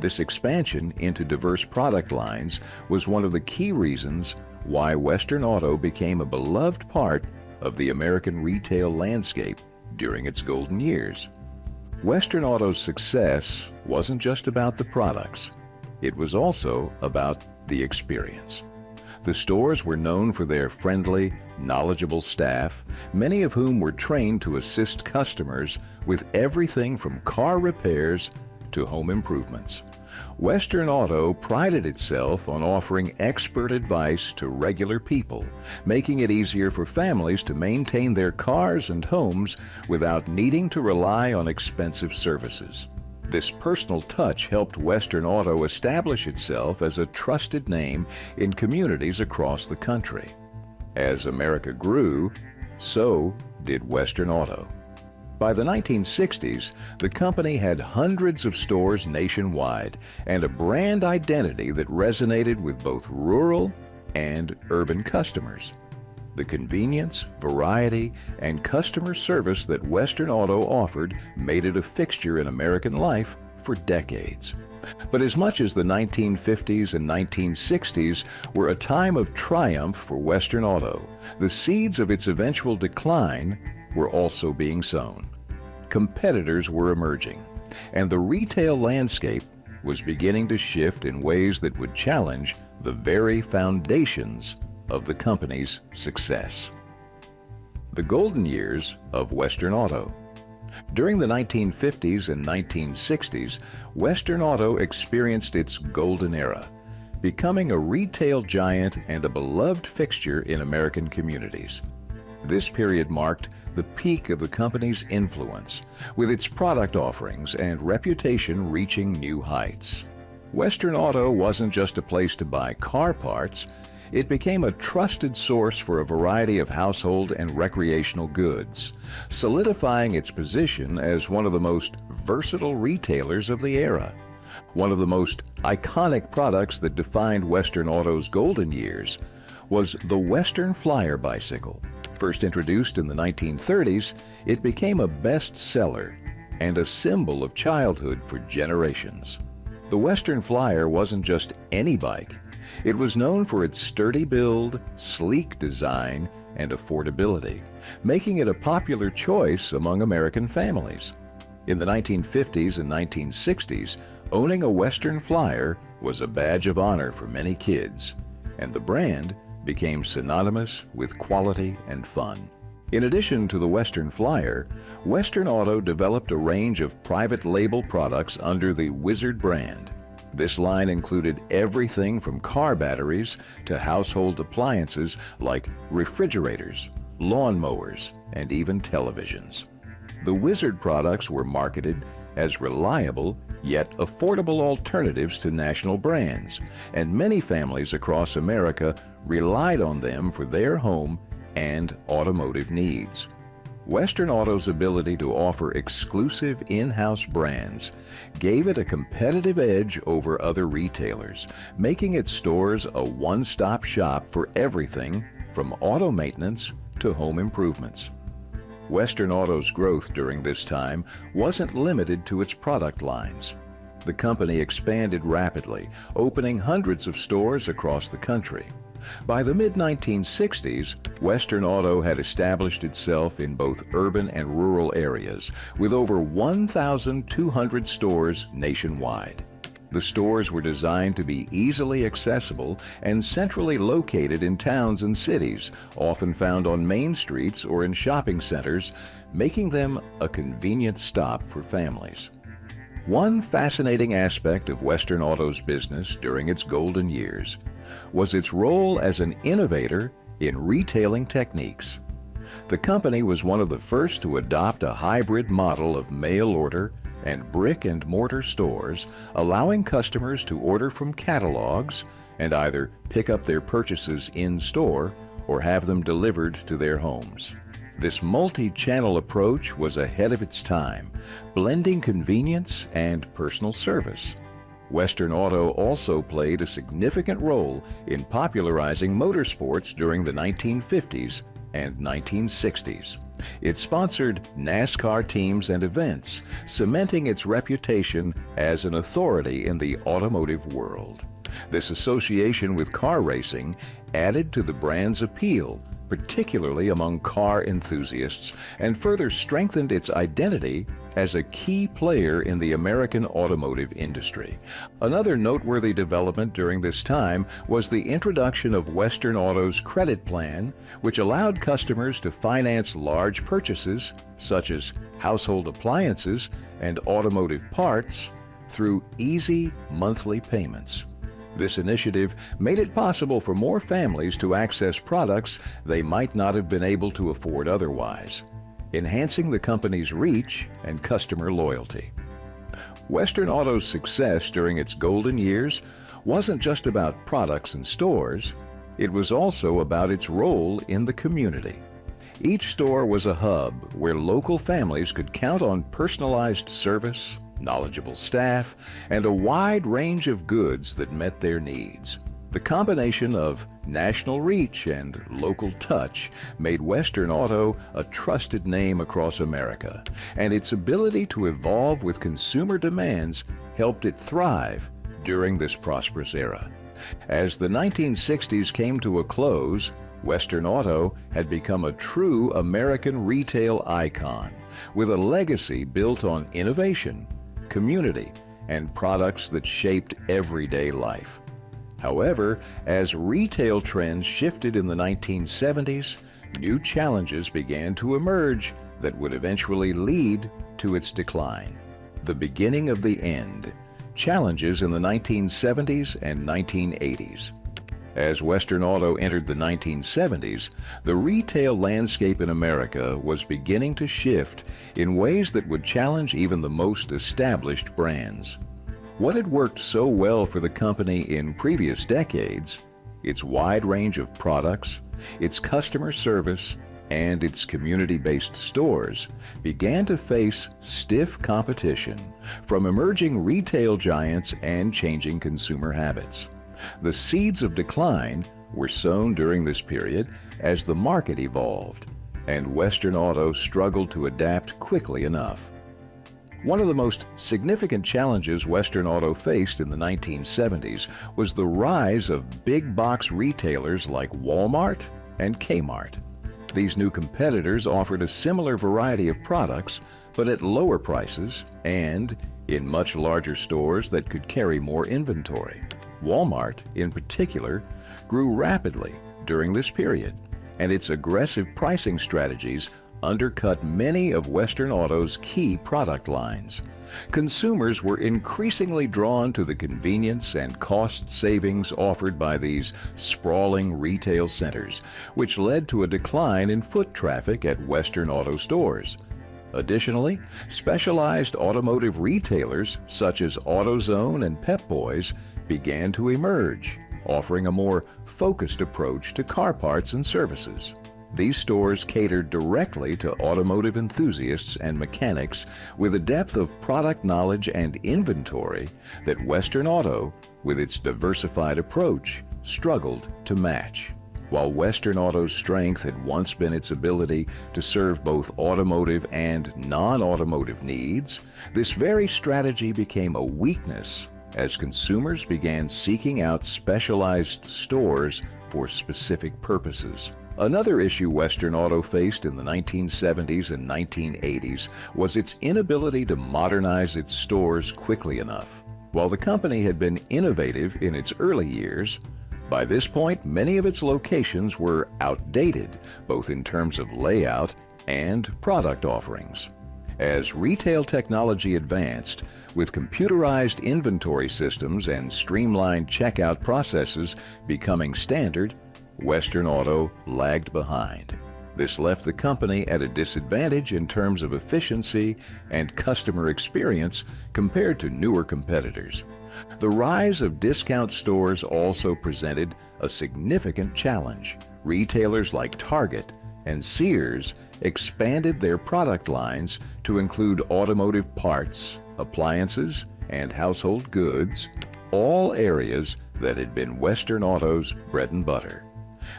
This expansion into diverse product lines was one of the key reasons why Western Auto became a beloved part of the American retail landscape during its golden years. Western Auto's success wasn't just about the products. It was also about the experience. The stores were known for their friendly, knowledgeable staff, many of whom were trained to assist customers with everything from car repairs to home improvements. Western Auto prided itself on offering expert advice to regular people, making it easier for families to maintain their cars and homes without needing to rely on expensive services. This personal touch helped Western Auto establish itself as a trusted name in communities across the country. As America grew, so did Western Auto. By the 1960s, the company had hundreds of stores nationwide and a brand identity that resonated with both rural and urban customers. The convenience, variety, and customer service that Western Auto offered made it a fixture in American life for decades. But as much as the 1950s and 1960s were a time of triumph for Western Auto, the seeds of its eventual decline were also being sown. Competitors were emerging, and the retail landscape was beginning to shift in ways that would challenge the very foundations of the company's success. The golden years of Western Auto. During the 1950s and 1960s, Western Auto experienced its golden era, becoming a retail giant and a beloved fixture in American communities. This period marked the peak of the company's influence, with its product offerings and reputation reaching new heights. Western Auto wasn't just a place to buy car parts, it became a trusted source for a variety of household and recreational goods, solidifying its position as one of the most versatile retailers of the era. One of the most iconic products that defined Western Auto's golden years was the Western Flyer bicycle. First introduced in the 1930s, it became a bestseller and a symbol of childhood for generations. The Western Flyer wasn't just any bike. It was known for its sturdy build, sleek design, and affordability, making it a popular choice among American families. In the 1950s and 1960s, owning a Western Flyer was a badge of honor for many kids, and the brand became synonymous with quality and fun. In addition to the Western Flyer, Western Auto developed a range of private label products under the Wizard brand. This line included everything from car batteries to household appliances like refrigerators, lawnmowers, and even televisions. The Wizard products were marketed as reliable yet affordable alternatives to national brands, and many families across America relied on them for their home and automotive needs. Western Auto's ability to offer exclusive in-house brands gave it a competitive edge over other retailers, making its stores a one-stop shop for everything from auto maintenance to home improvements. Western Auto's growth during this time wasn't limited to its product lines. The company expanded rapidly, opening hundreds of stores across the country. By the mid-1960s, Western Auto had established itself in both urban and rural areas, with over 1,200 stores nationwide. The stores were designed to be easily accessible and centrally located in towns and cities, often found on main streets or in shopping centers, making them a convenient stop for families. One fascinating aspect of Western Auto's business during its golden years was its role as an innovator in retailing techniques. The company was one of the first to adopt a hybrid model of mail order and brick and mortar stores, allowing customers to order from catalogs and either pick up their purchases in store or have them delivered to their homes. This multi-channel approach was ahead of its time, blending convenience and personal service. Western Auto also played a significant role in popularizing motorsports during the 1950s and 1960s. It sponsored NASCAR teams and events, cementing its reputation as an authority in the automotive world. This association with car racing added to the brand's appeal, particularly among car enthusiasts, and further strengthened its identity as a key player in the American automotive industry. Another noteworthy development during this time was the introduction of Western Auto's credit plan, which allowed customers to finance large purchases, such as household appliances and automotive parts, through easy monthly payments. This initiative made it possible for more families to access products they might not have been able to afford otherwise, enhancing the company's reach and customer loyalty. Western Auto's success during its golden years wasn't just about products and stores, it was also about its role in the community. Each store was a hub where local families could count on personalized service, knowledgeable staff, and a wide range of goods that met their needs. The combination of national reach and local touch made Western Auto a trusted name across America, and its ability to evolve with consumer demands helped it thrive during this prosperous era. As the 1960s came to a close, Western Auto had become a true American retail icon, with a legacy built on innovation, community, and products that shaped everyday life. However, as retail trends shifted in the 1970s, new challenges began to emerge that would eventually lead to its decline. The beginning of the end. Challenges in the 1970s and 1980s. As Western Auto entered the 1970s, the retail landscape in America was beginning to shift in ways that would challenge even the most established brands. What had worked so well for the company in previous decades, its wide range of products, its customer service, and its community-based stores, began to face stiff competition from emerging retail giants and changing consumer habits. The seeds of decline were sown during this period as the market evolved, and Western Auto struggled to adapt quickly enough. One of the most significant challenges Western Auto faced in the 1970s was the rise of big box retailers like Walmart and Kmart. These new competitors offered a similar variety of products, but at lower prices and in much larger stores that could carry more inventory. Walmart, in particular, grew rapidly during this period, and its aggressive pricing strategies undercut many of Western Auto's key product lines. Consumers were increasingly drawn to the convenience and cost savings offered by these sprawling retail centers, which led to a decline in foot traffic at Western Auto stores. Additionally, specialized automotive retailers such as AutoZone and Pep Boys began to emerge, offering a more focused approach to car parts and services. These stores catered directly to automotive enthusiasts and mechanics with a depth of product knowledge and inventory that Western Auto, with its diversified approach, struggled to match. While Western Auto's strength had once been its ability to serve both automotive and non-automotive needs, this very strategy became a weakness as consumers began seeking out specialized stores for specific purposes. Another issue Western Auto faced in the 1970s and 1980s was its inability to modernize its stores quickly enough. While the company had been innovative in its early years, by this point many of its locations were outdated, both in terms of layout and product offerings. As retail technology advanced, with computerized inventory systems and streamlined checkout processes becoming standard, Western Auto lagged behind. This left the company at a disadvantage in terms of efficiency and customer experience compared to newer competitors. The rise of discount stores also presented a significant challenge. Retailers like Target and Sears expanded their product lines to include automotive parts, appliances, and household goods, all areas that had been Western Auto's bread and butter.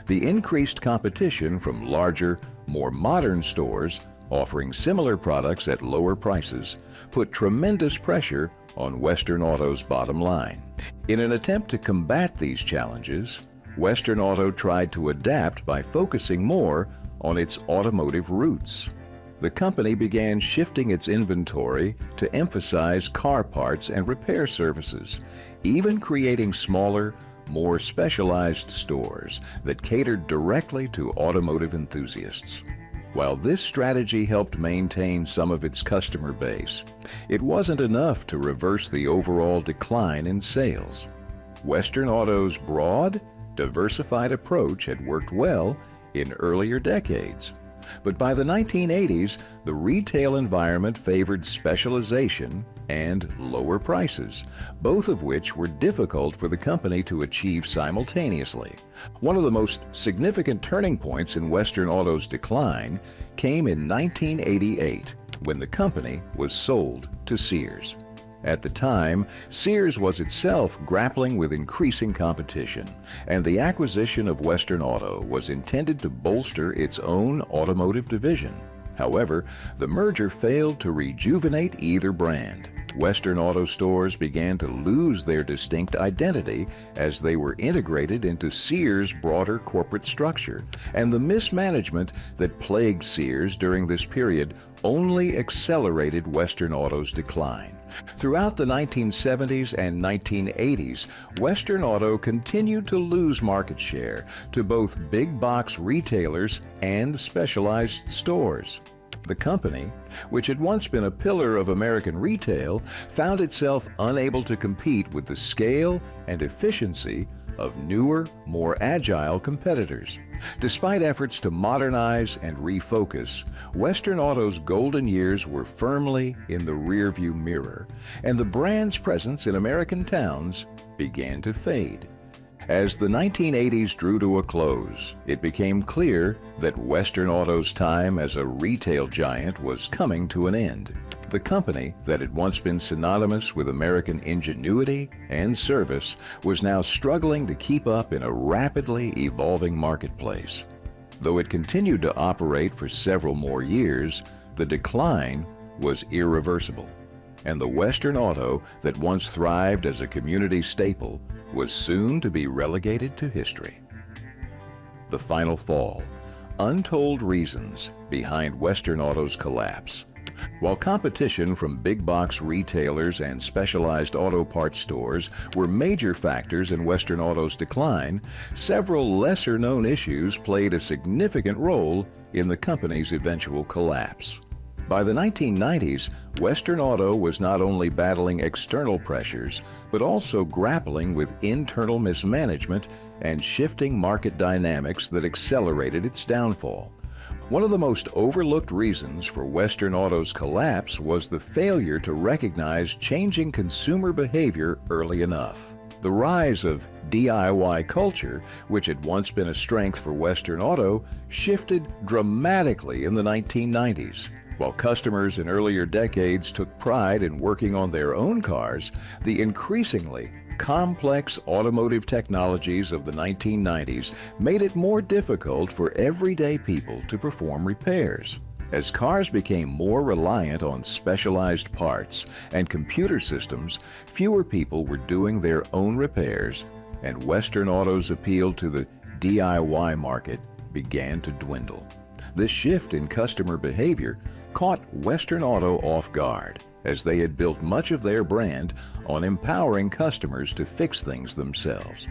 The increased competition from larger, more modern stores offering similar products at lower prices put tremendous pressure on Western Auto's bottom line. In an attempt to combat these challenges, Western Auto tried to adapt by focusing more on its automotive roots. The company began shifting its inventory to emphasize car parts and repair services, even creating smaller, more specialized stores that catered directly to automotive enthusiasts. While this strategy helped maintain some of its customer base, it wasn't enough to reverse the overall decline in sales. Western Auto's broad, diversified approach had worked well in earlier decades, but by the 1980s, the retail environment favored specialization and lower prices, both of which were difficult for the company to achieve simultaneously. One of the most significant turning points in Western Auto's decline came in 1988, when the company was sold to Sears. At the time, Sears was itself grappling with increasing competition, and the acquisition of Western Auto was intended to bolster its own automotive division. However, the merger failed to rejuvenate either brand. Western Auto stores began to lose their distinct identity as they were integrated into Sears' broader corporate structure, and the mismanagement that plagued Sears during this period only accelerated Western Auto's decline. Throughout the 1970s and 1980s, Western Auto continued to lose market share to both big box retailers and specialized stores. The company, which had once been a pillar of American retail, found itself unable to compete with the scale and efficiency of newer, more agile competitors. Despite efforts to modernize and refocus, Western Auto's golden years were firmly in the rearview mirror, and the brand's presence in American towns began to fade. As the 1980s drew to a close, it became clear that Western Auto's time as a retail giant was coming to an end. The company that had once been synonymous with American ingenuity and service was now struggling to keep up in a rapidly evolving marketplace. Though it continued to operate for several more years, the decline was irreversible, and the Western Auto that once thrived as a community staple was soon to be relegated to history. The final fall. Untold reasons behind Western Auto's collapse. While competition from big box retailers and specialized auto parts stores were major factors in Western Auto's decline, several lesser known issues played a significant role in the company's eventual collapse. By the 1990s, Western Auto was not only battling external pressures, but also grappling with internal mismanagement and shifting market dynamics that accelerated its downfall. One of the most overlooked reasons for Western Auto's collapse was the failure to recognize changing consumer behavior early enough. The rise of DIY culture, which had once been a strength for Western Auto, shifted dramatically in the 1990s. While customers in earlier decades took pride in working on their own cars, the increasingly complex automotive technologies of the 1990s made it more difficult for everyday people to perform repairs. As cars became more reliant on specialized parts and computer systems, fewer people were doing their own repairs, and Western Auto's appeal to the DIY market began to dwindle. This shift in customer behavior caught Western Auto off guard, as they had built much of their brand on empowering customers to fix things themselves.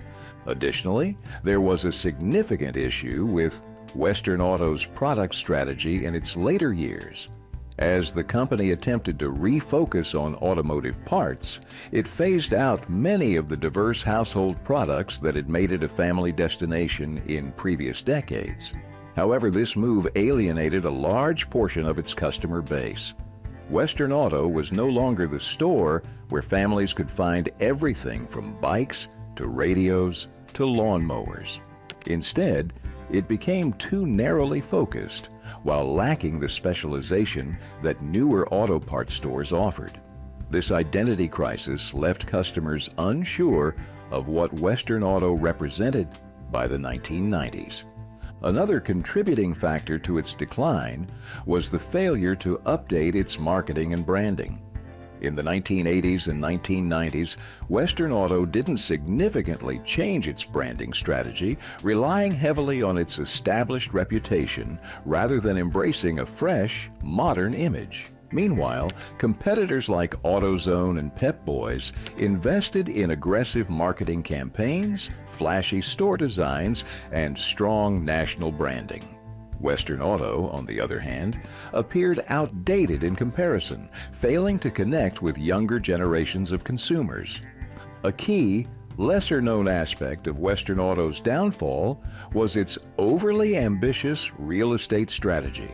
Additionally, there was a significant issue with Western Auto's product strategy in its later years. As the company attempted to refocus on automotive parts, it phased out many of the diverse household products that had made it a family destination in previous decades. However, this move alienated a large portion of its customer base. Western Auto was no longer the store where families could find everything from bikes to radios to lawnmowers. Instead, it became too narrowly focused, while lacking the specialization that newer auto parts stores offered. This identity crisis left customers unsure of what Western Auto represented by the 1990s. Another contributing factor to its decline was the failure to update its marketing and branding. In the 1980s and 1990s, Western Auto didn't significantly change its branding strategy, relying heavily on its established reputation rather than embracing a fresh, modern image. Meanwhile, competitors like AutoZone and Pep Boys invested in aggressive marketing campaigns, flashy store designs, and strong national branding. Western Auto, on the other hand, appeared outdated in comparison, failing to connect with younger generations of consumers. A key, lesser-known aspect of Western Auto's downfall was its overly ambitious real estate strategy.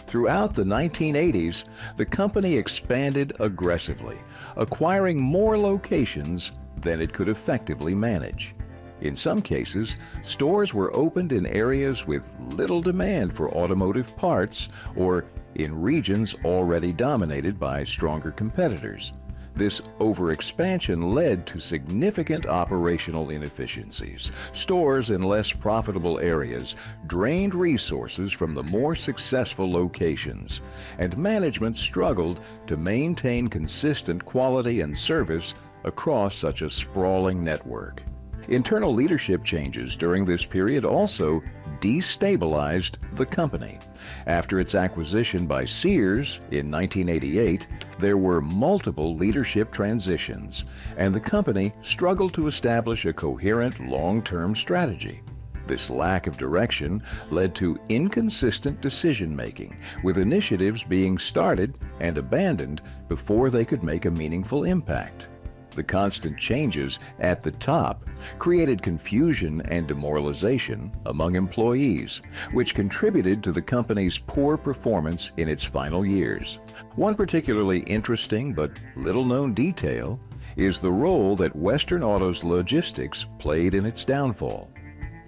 Throughout the 1980s, the company expanded aggressively, acquiring more locations than it could effectively manage. In some cases, stores were opened in areas with little demand for automotive parts or in regions already dominated by stronger competitors. This overexpansion led to significant operational inefficiencies. Stores in less profitable areas drained resources from the more successful locations, and management struggled to maintain consistent quality and service across such a sprawling network. Internal leadership changes during this period also destabilized the company. After its acquisition by Sears in 1988, there were multiple leadership transitions, and the company struggled to establish a coherent long-term strategy. This lack of direction led to inconsistent decision-making, with initiatives being started and abandoned before they could make a meaningful impact. The constant changes at the top created confusion and demoralization among employees, which contributed to the company's poor performance in its final years. One particularly interesting but little-known detail is the role that Western Auto's logistics played in its downfall.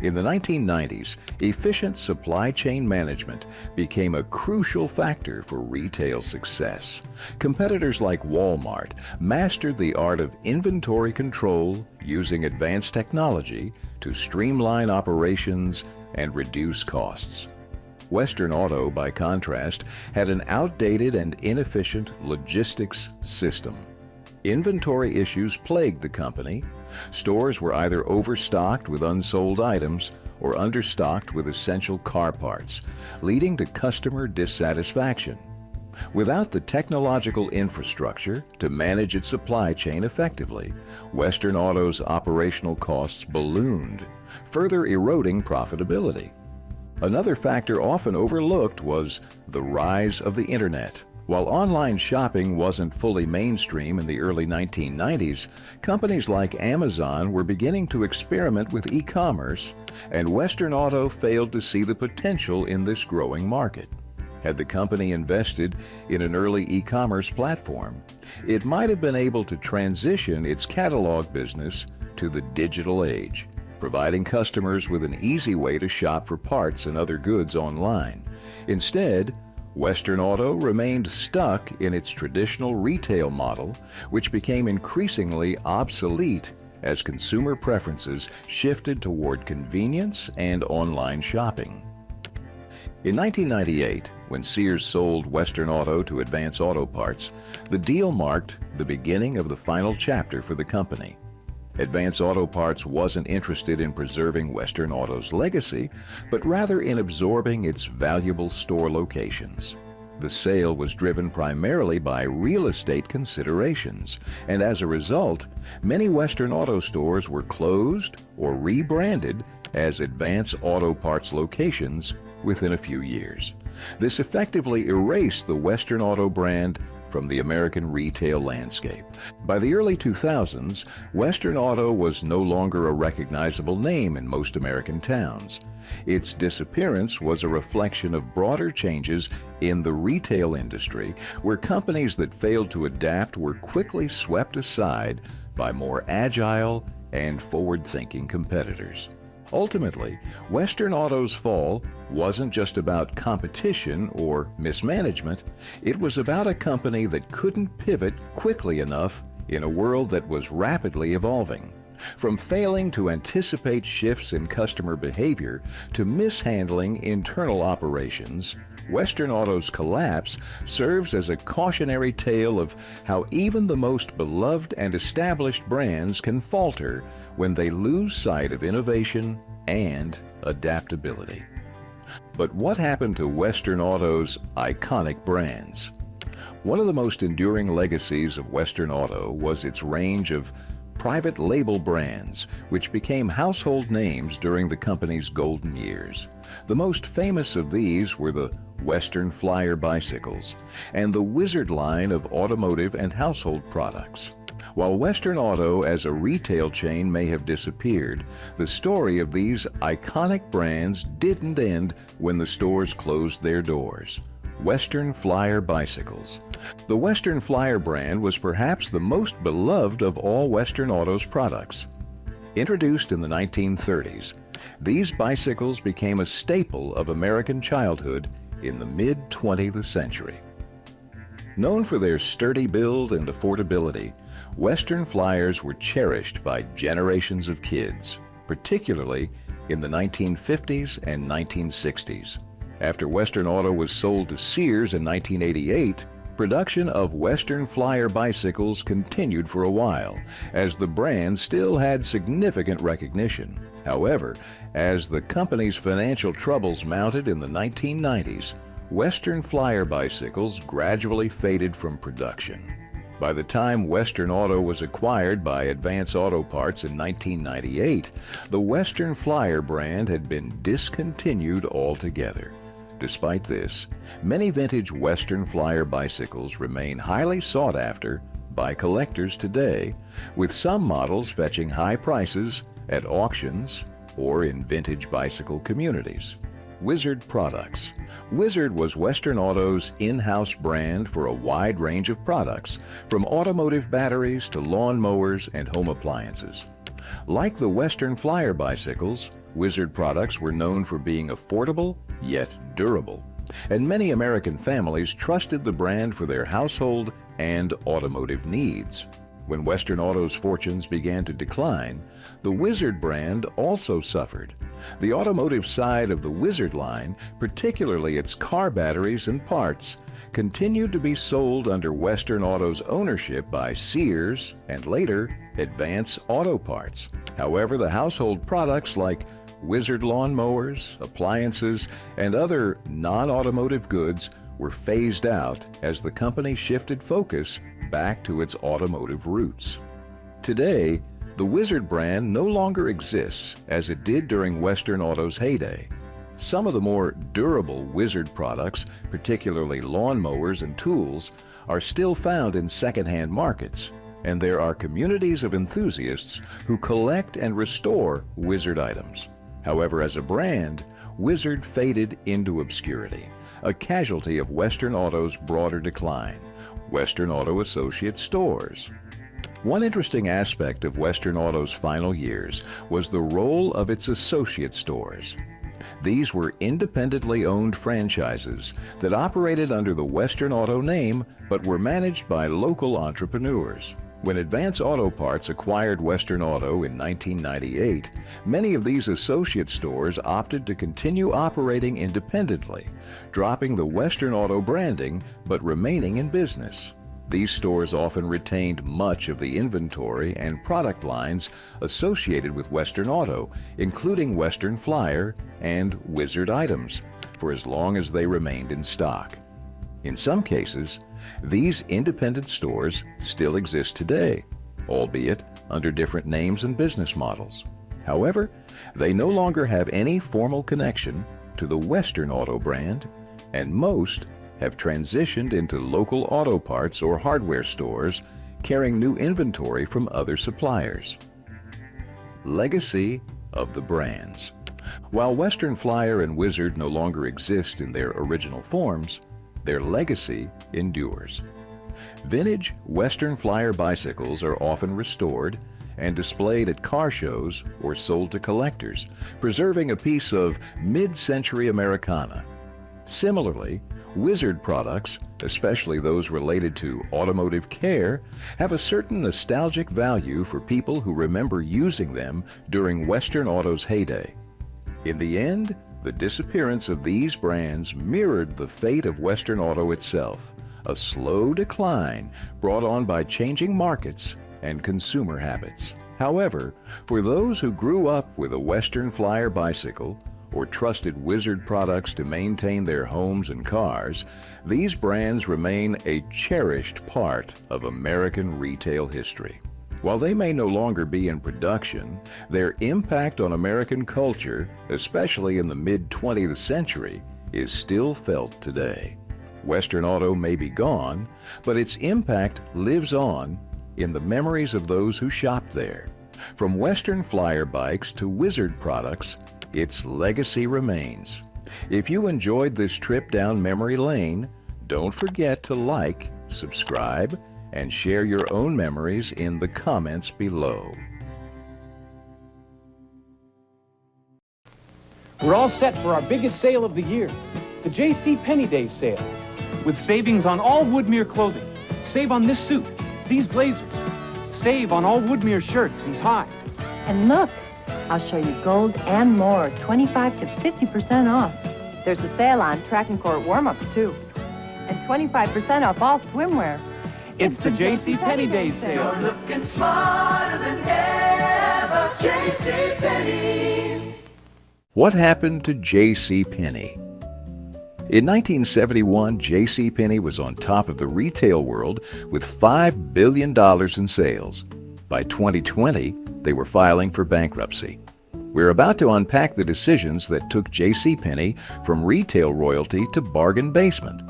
In the 1990s, efficient supply chain management became a crucial factor for retail success. Competitors like Walmart mastered the art of inventory control using advanced technology to streamline operations and reduce costs. Western Auto, by contrast, had an outdated and inefficient logistics system. Inventory issues plagued the company. Stores were either overstocked with unsold items or understocked with essential car parts, leading to customer dissatisfaction. Without the technological infrastructure to manage its supply chain effectively, Western Auto's operational costs ballooned, further eroding profitability. Another factor often overlooked was the rise of the Internet. While online shopping wasn't fully mainstream in the early 1990s, companies like Amazon were beginning to experiment with e-commerce, and Western Auto failed to see the potential in this growing market. Had the company invested in an early e-commerce platform, it might have been able to transition its catalog business to the digital age, providing customers with an easy way to shop for parts and other goods online. Instead, Western Auto remained stuck in its traditional retail model, which became increasingly obsolete as consumer preferences shifted toward convenience and online shopping. In 1998, when Sears sold Western Auto to Advance Auto Parts, the deal marked the beginning of the final chapter for the company. Advance Auto Parts wasn't interested in preserving Western Auto's legacy, but rather in absorbing its valuable store locations. The sale was driven primarily by real estate considerations, and as a result, many Western Auto stores were closed or rebranded as Advance Auto Parts locations within a few years. This effectively erased the Western Auto brand from the American retail landscape. By the early 2000s, Western Auto was no longer a recognizable name in most American towns. Its disappearance was a reflection of broader changes in the retail industry, where companies that failed to adapt were quickly swept aside by more agile and forward-thinking competitors. Ultimately, Western Auto's fall wasn't just about competition or mismanagement. It was about a company that couldn't pivot quickly enough in a world that was rapidly evolving. From failing to anticipate shifts in customer behavior to mishandling internal operations, Western Auto's collapse serves as a cautionary tale of how even the most beloved and established brands can falter when they lose sight of innovation and adaptability. But what happened to Western Auto's iconic brands? One of the most enduring legacies of Western Auto was its range of private label brands, which became household names during the company's golden years. The most famous of these were the Western Flyer bicycles and the Wizard line of automotive and household products. While Western Auto as a retail chain may have disappeared, the story of these iconic brands didn't end when the stores closed their doors. Western Flyer bicycles. The Western Flyer brand was perhaps the most beloved of all Western Auto's products. Introduced in the 1930s, these bicycles became a staple of American childhood in the mid-20th century. Known for their sturdy build and affordability, Western Flyers were cherished by generations of kids, particularly in the 1950s and 1960s. After Western Auto was sold to Sears in 1988, production of Western Flyer bicycles continued for a while, as the brand still had significant recognition. However, as the company's financial troubles mounted in the 1990s, Western Flyer bicycles gradually faded from production. By the time Western Auto was acquired by Advance Auto Parts in 1998, the Western Flyer brand had been discontinued altogether. Despite this, many vintage Western Flyer bicycles remain highly sought after by collectors today, with some models fetching high prices at auctions or in vintage bicycle communities. Wizard Products. Wizard was Western Auto's in-house brand for a wide range of products, from automotive batteries to lawn mowers and home appliances. Like the Western Flyer bicycles, Wizard products were known for being affordable yet durable, and many American families trusted the brand for their household and automotive needs. When Western Auto's fortunes began to decline, the Wizard brand also suffered. The automotive side of the Wizard line, particularly its car batteries and parts, continued to be sold under Western Auto's ownership by Sears and later Advance Auto Parts. However, the household products like Wizard lawn mowers, appliances, and other non-automotive goods were phased out as the company shifted focus back to its automotive roots. Today, the Wizard brand no longer exists as it did during Western Auto's heyday. Some of the more durable Wizard products, particularly lawnmowers and tools, are still found in second-hand markets, and there are communities of enthusiasts who collect and restore Wizard items. However, as a brand, Wizard faded into obscurity, a casualty of Western Auto's broader decline. Western Auto Associate stores. One interesting aspect of Western Auto's final years was the role of its associate stores. These were independently owned franchises that operated under the Western Auto name but were managed by local entrepreneurs. When Advance Auto Parts acquired Western Auto in 1998, many of these associate stores opted to continue operating independently, dropping the Western Auto branding but remaining in business. These stores often retained much of the inventory and product lines associated with Western Auto, including Western Flyer and Wizard items, for as long as they remained in stock. In some cases, these independent stores still exist today, albeit under different names and business models. However, they no longer have any formal connection to the Western Auto brand, and most have transitioned into local auto parts or hardware stores carrying new inventory from other suppliers. Legacy of the brands. While Western Flyer and Wizard no longer exist in their original forms, their legacy endures. Vintage Western Flyer bicycles are often restored and displayed at car shows or sold to collectors, preserving a piece of mid-century Americana. Similarly, Wizard products, especially those related to automotive care, have a certain nostalgic value for people who remember using them during Western Auto's heyday. In the end, the disappearance of these brands mirrored the fate of Western Auto itself, a slow decline brought on by changing markets and consumer habits. However, for those who grew up with a Western Flyer bicycle or trusted Wizard products to maintain their homes and cars, these brands remain a cherished part of American retail history. While they may no longer be in production, their impact on American culture, especially in the mid-20th century, is still felt today. Western Auto may be gone, but its impact lives on in the memories of those who shopped there. From Western Flyer bikes to Wizard products, its legacy remains. If you enjoyed this trip down memory lane, don't forget to like, subscribe, and share your own memories in the comments below. We're all set for our biggest sale of the year, the J.C. Penney Day sale. With savings on all Woodmere clothing. Save on this suit, these blazers. Save on all Woodmere shirts and ties. And look, I'll show you gold and more, 25 to 50% off. There's a sale on track and court warm-ups, too. And 25% off all swimwear. It's the J.C. Penney Day sale. You're looking smarter than ever, J.C. Penney. What happened to J.C. Penney? In 1971, J.C. Penney was on top of the retail world with $5 billion in sales. By 2020, they were filing for bankruptcy. We're about to unpack the decisions that took J.C. Penney from retail royalty to bargain basement.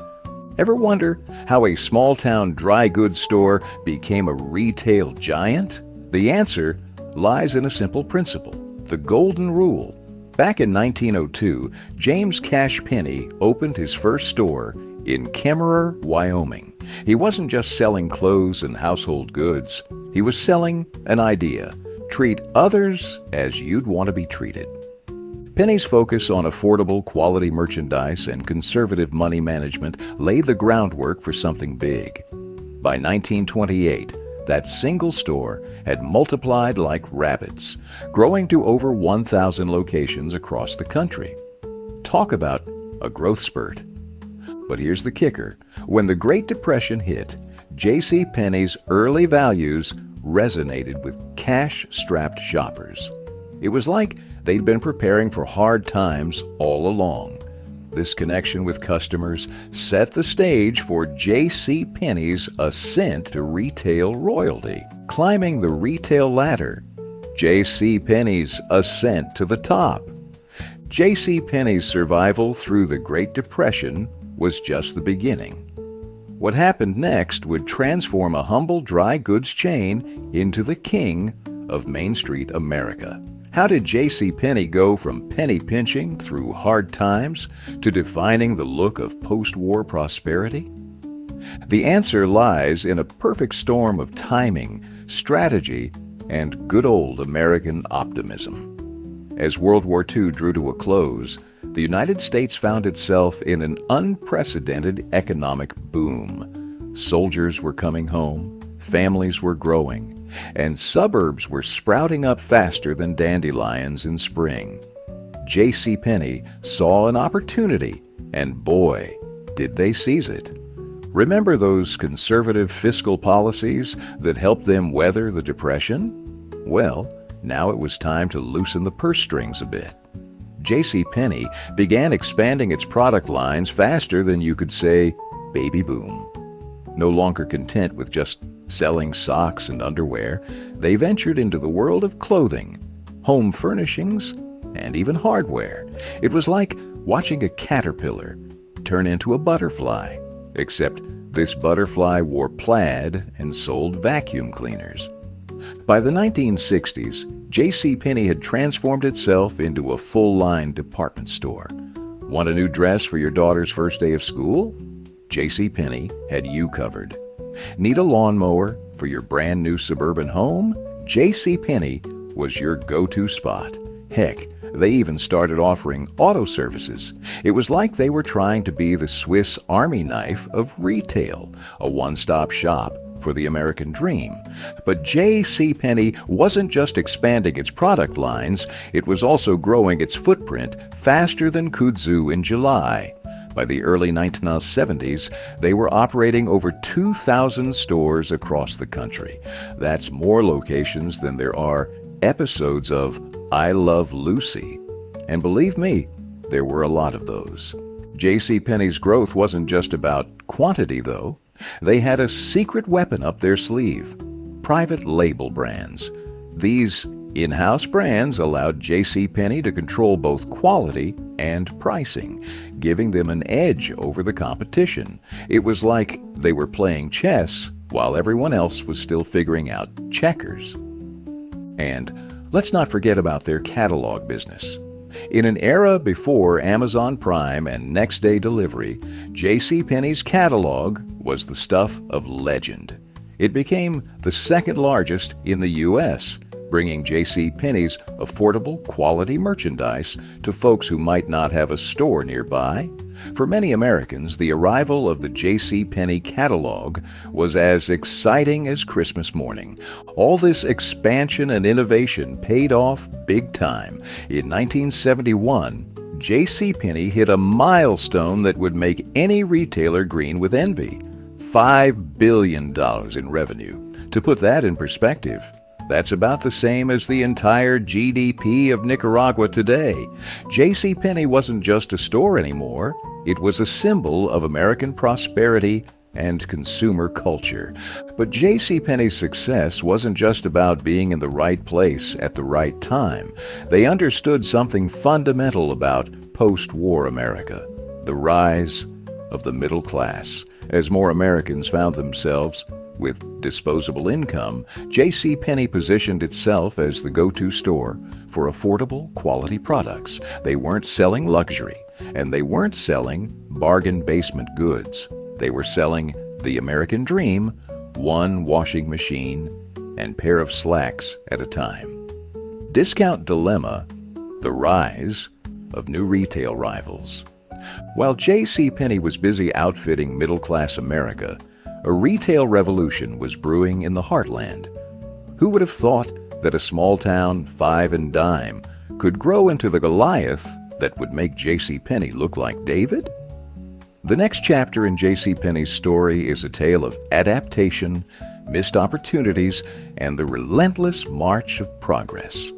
Ever wonder how a small-town dry goods store became a retail giant? The answer lies in a simple principle, the golden rule. Back in 1902, James Cash Penney opened his first store in Kmart, Wyoming. He wasn't just selling clothes and household goods. He was selling an idea: treat others as you'd want to be treated. Penney's focus on affordable quality merchandise and conservative money management laid the groundwork for something big. By 1928, that single store had multiplied like rabbits, growing to over 1,000 locations across the country. Talk about a growth spurt. But here's the kicker. When the Great Depression hit, J.C. Penney's early values resonated with cash-strapped shoppers. It was like they'd been preparing for hard times all along. this connection with customers set the stage for J.C. Penney's ascent to retail royalty. Climbing the retail ladder, J.C. Penney's ascent to the top. J.C. Penney's survival through the Great Depression was just the beginning. What happened next would transform a humble dry goods chain into the king of Main Street America. How did J.C. Penney go from penny pinching through hard times to defining the look of post-war prosperity? The answer lies in a perfect storm of timing, strategy, and good old American optimism. As World War II drew to a close, the United States found itself in an unprecedented economic boom. Soldiers were coming home, families were growing, and suburbs were sprouting up faster than dandelions in spring. J.C. Penney saw an opportunity, and boy, did they seize it. Remember those conservative fiscal policies that helped them weather the Depression? Well, now it was time to loosen the purse strings a bit. J.C. Penney began expanding its product lines faster than you could say, baby boom. No longer content with just selling socks and underwear, they ventured into the world of clothing, home furnishings, and even hardware. It was like watching a caterpillar turn into a butterfly, except this butterfly wore plaid and sold vacuum cleaners. By the 1960s, J.C. Penney had transformed itself into a full-line department store. Want a new dress for your daughter's first day of school? J.C. Penney had you covered. Need a lawnmower for your brand new suburban home? J.C. Penney was your go-to spot. Heck, they even started offering auto services. It was like they were trying to be the Swiss Army knife of retail, a one-stop shop for the American dream. But J.C. Penney wasn't just expanding its product lines, it was also growing its footprint faster than kudzu in July. By the early 1970s, they were operating over 2,000 stores across the country. That's more locations than there are episodes of I Love Lucy. And believe me, there were a lot of those. J.C. Penney's growth wasn't just about quantity, though. They had a secret weapon up their sleeve: private label brands. These in-house brands allowed J.C. Penney to control both quality and pricing, giving them an edge over the competition. It was like they were playing chess while everyone else was still figuring out checkers. And let's not forget about their catalog business. In an era before Amazon Prime and next-day delivery, J.C. Penney's catalog was the stuff of legend. It became the second largest in the U.S., bringing J.C. Penney's affordable quality merchandise to folks who might not have a store nearby. For many Americans, the arrival of the J.C. Penney catalog was as exciting as Christmas morning. All this expansion and innovation paid off big time. In 1971, J.C. Penney hit a milestone that would make any retailer green with envy: $5 billion in revenue. To put that in perspective, that's about the same as the entire GDP of Nicaragua today. J.C. Penney wasn't just a store anymore. It was a symbol of American prosperity and consumer culture. But J.C. Penney's success wasn't just about being in the right place at the right time. They understood something fundamental about post-war America: the rise of the middle class. As more Americans found themselves with disposable income, J.C. Penney positioned itself as the go-to store for affordable, quality products. They weren't selling luxury, and they weren't selling bargain basement goods. They were selling the American dream, one washing machine and pair of slacks at a time. Discount dilemma: the rise of new retail rivals. While J.C. Penney was busy outfitting middle-class America, a retail revolution was brewing in the heartland. Who would have thought that a small-town five and dime could grow into the Goliath that would make J.C. Penney look like David? The next chapter in J.C. Penney's story is a tale of adaptation, missed opportunities, and the relentless march of progress.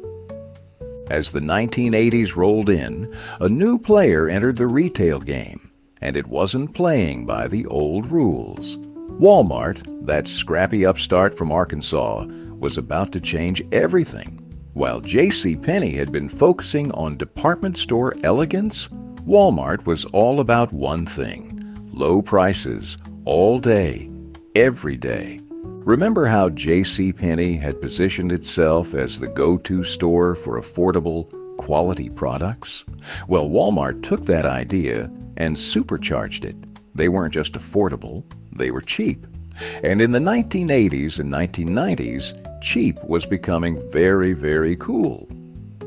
As the 1980s rolled in, a new player entered the retail game, and it wasn't playing by the old rules. Walmart, that scrappy upstart from Arkansas, was about to change everything. While J.C. Penney had been focusing on department store elegance, Walmart was all about one thing: low prices, all day, every day. Remember how J.C. Penney had positioned itself as the go-to store for affordable, quality products? Well, Walmart took that idea and supercharged it. They weren't just affordable, they were cheap. And in the 1980s and 1990s, cheap was becoming very, very cool.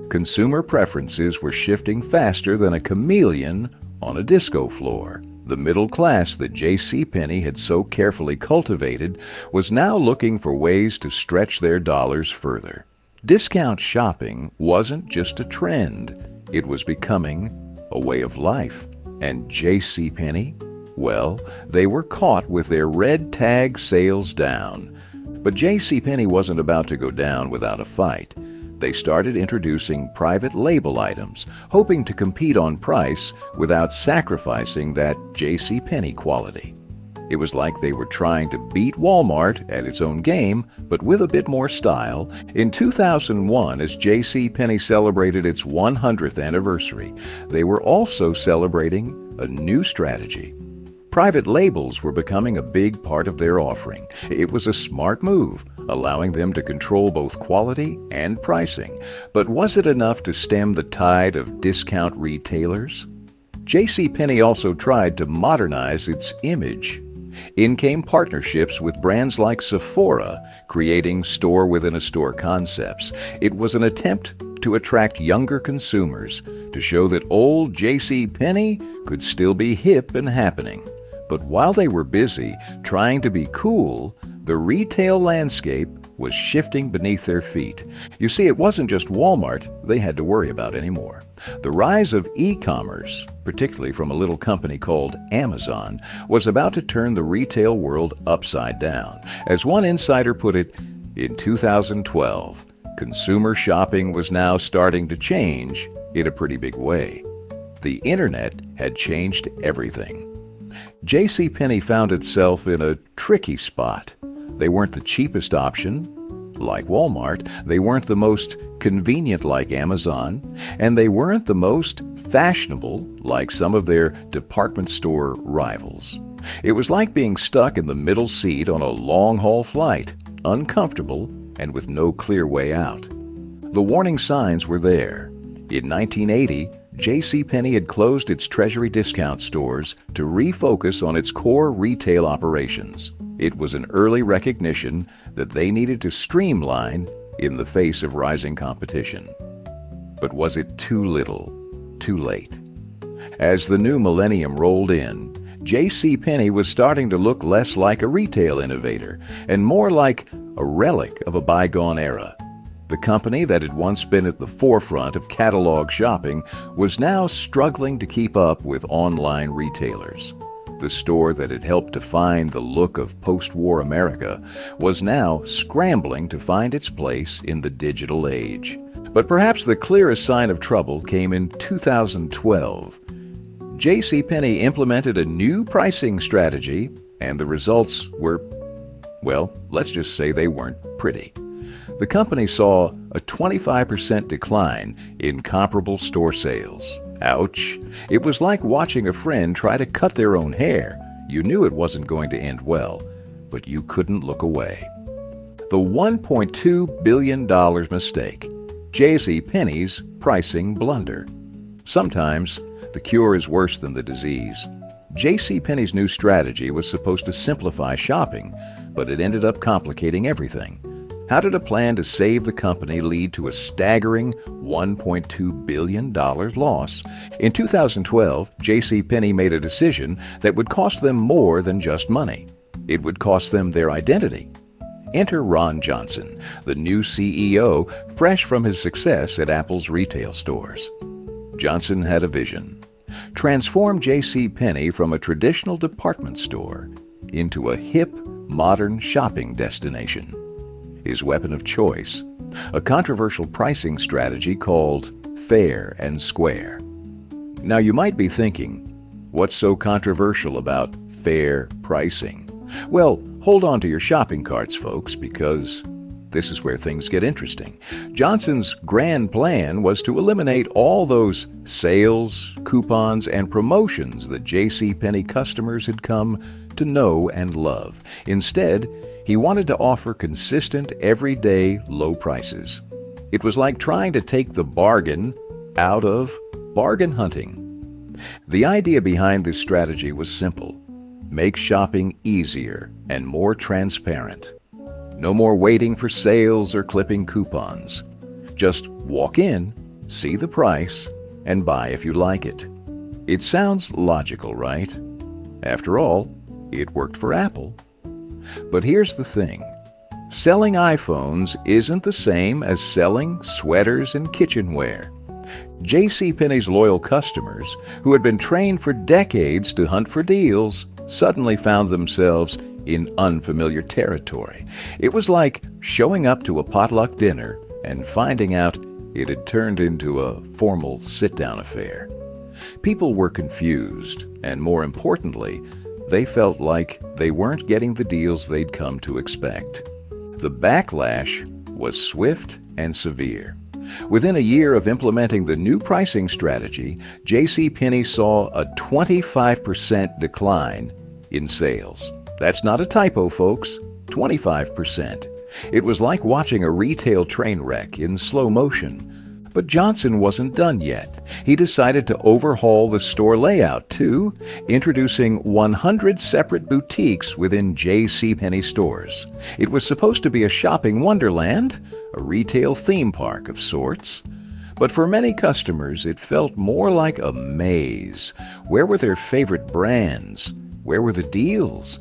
Consumer preferences were shifting faster than a chameleon on a disco floor. The middle class that J.C. Penney had so carefully cultivated was now looking for ways to stretch their dollars further. Discount shopping wasn't just a trend, it was becoming a way of life. And J.C. Penney? Well, they were caught with their red tag sales down. But J.C. Penney wasn't about to go down without a fight. They started introducing private label items, hoping to compete on price without sacrificing that J.C. Penney quality. It was like they were trying to beat Walmart at its own game, but with a bit more style. In 2001, as J.C. Penney celebrated its 100th anniversary, they were also celebrating a new strategy. Private labels were becoming a big part of their offering. It was a smart move, allowing them to control both quality and pricing. But was it enough to stem the tide of discount retailers? J.C. Penney also tried to modernize its image. In came partnerships with brands like Sephora, creating store-within-a-store concepts. It was an attempt to attract younger consumers, to show that old J.C. Penney could still be hip and happening. But while they were busy trying to be cool, the retail landscape was shifting beneath their feet. You see, it wasn't just Walmart they had to worry about anymore. The rise of e-commerce, particularly from a little company called Amazon, was about to turn the retail world upside down. As one insider put it, in 2012, consumer shopping was now starting to change in a pretty big way. The internet had changed everything. J.C. Penney found itself in a tricky spot. They weren't the cheapest option, like Walmart. They weren't the most convenient, like Amazon. And they weren't the most fashionable, like some of their department store rivals. It was like being stuck in the middle seat on a long-haul flight, uncomfortable and with no clear way out. The warning signs were there. In 1980, J.C. Penney had closed its Treasury discount stores to refocus on its core retail operations. It was an early recognition that they needed to streamline in the face of rising competition. But was it too little, too late? As the new millennium rolled in, J.C. Penney was starting to look less like a retail innovator and more like a relic of a bygone era. The company that had once been at the forefront of catalog shopping was now struggling to keep up with online retailers. The store that had helped define the look of post-war America was now scrambling to find its place in the digital age. But perhaps the clearest sign of trouble came in 2012. J.C. Penney implemented a new pricing strategy, and the results were, well, let's just say they weren't pretty. The company saw a 25% decline in comparable store sales. Ouch. It was like watching a friend try to cut their own hair. You knew it wasn't going to end well, but you couldn't look away. The $1.2 billion mistake. J.C. Penney's pricing blunder. Sometimes the cure is worse than the disease. J.C. Penney's new strategy was supposed to simplify shopping, but it ended up complicating everything. How did a plan to save the company lead to a staggering $1.2 billion loss? In 2012, J.C. Penney made a decision that would cost them more than just money. It would cost them their identity. Enter Ron Johnson, the new CEO, fresh from his success at Apple's retail stores. Johnson had a vision. Transform J.C. Penney from a traditional department store into a hip, modern shopping destination. His weapon of choice, a controversial pricing strategy called fair and square. Now you might be thinking, what's so controversial about fair pricing? Well, hold on to your shopping carts, folks, because this is where things get interesting. Johnson's grand plan was to eliminate all those sales, coupons, and promotions that JCPenney customers had come to know and love. Instead, he wanted to offer consistent, everyday low prices. It was like trying to take the bargain out of bargain hunting. The idea behind this strategy was simple. Make shopping easier and more transparent. No more waiting for sales or clipping coupons. Just walk in, see the price, and buy if you like it. It sounds logical, right? After all, it worked for Apple. But here's the thing. Selling iPhones isn't the same as selling sweaters and kitchenware. JCPenney's loyal customers, who had been trained for decades to hunt for deals, suddenly found themselves in unfamiliar territory. It was like showing up to a potluck dinner and finding out it had turned into a formal sit-down affair. People were confused, and more importantly, they felt like they weren't getting the deals they'd come to expect. The backlash was swift and severe. Within a year of implementing the new pricing strategy, JCPenney saw a 25% decline in sales. That's not a typo, folks. 25%. It was like watching a retail train wreck in slow motion. But Johnson wasn't done yet. He decided to overhaul the store layout, too, introducing 100 separate boutiques within JCPenney stores. It was supposed to be a shopping wonderland, a retail theme park of sorts. But for many customers, it felt more like a maze. Where were their favorite brands? Where were the deals?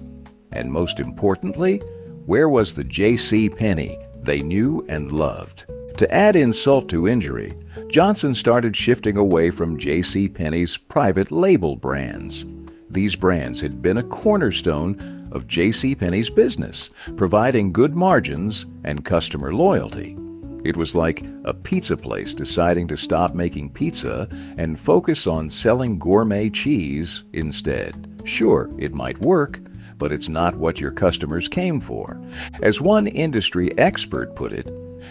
And most importantly, where was the JCPenney they knew and loved? To add insult to injury, Johnson started shifting away from JCPenney's private label brands. These brands had been a cornerstone of JCPenney's business, providing good margins and customer loyalty. It was like a pizza place deciding to stop making pizza and focus on selling gourmet cheese instead. Sure, it might work, but it's not what your customers came for. As one industry expert put it,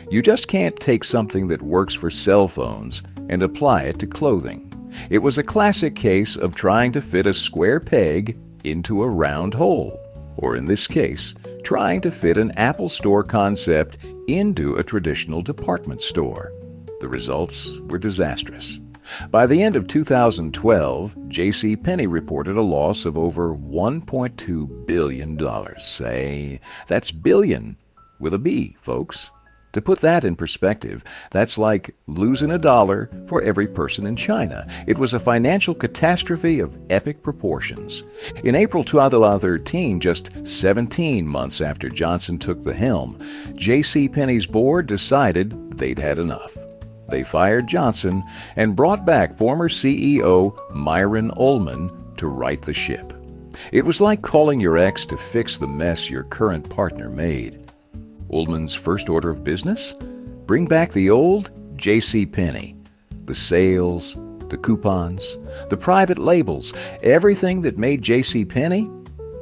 you just can't take something that works for cell phones and apply it to clothing. It was a classic case of trying to fit a square peg into a round hole, or in this case, trying to fit an Apple Store concept into a traditional department store. The results were disastrous. By the end of 2012, JCPenney reported a loss of over $1.2 billion. Say, that's billion with a B, folks. To put that in perspective, that's like losing $1 for every person in China. It was a financial catastrophe of epic proportions. In April 2013, just 17 months after Johnson took the helm, JCPenney's board decided they'd had enough. They fired Johnson and brought back former CEO Myron Ullman to right the ship. It was like calling your ex to fix the mess your current partner made. Ullman's first order of business? Bring back the old JCPenney. The sales, the coupons, the private labels, everything that made JCPenney,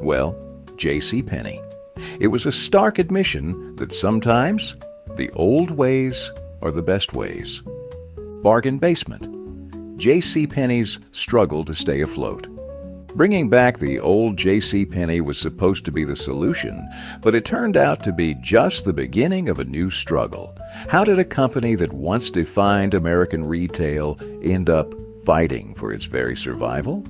well, JCPenney. It was a stark admission that sometimes the old ways are the best ways. Bargain basement. JCPenney's struggle to stay afloat. Bringing back the old JCPenney was supposed to be the solution, but it turned out to be just the beginning of a new struggle. How did a company that once defined American retail end up fighting for its very survival?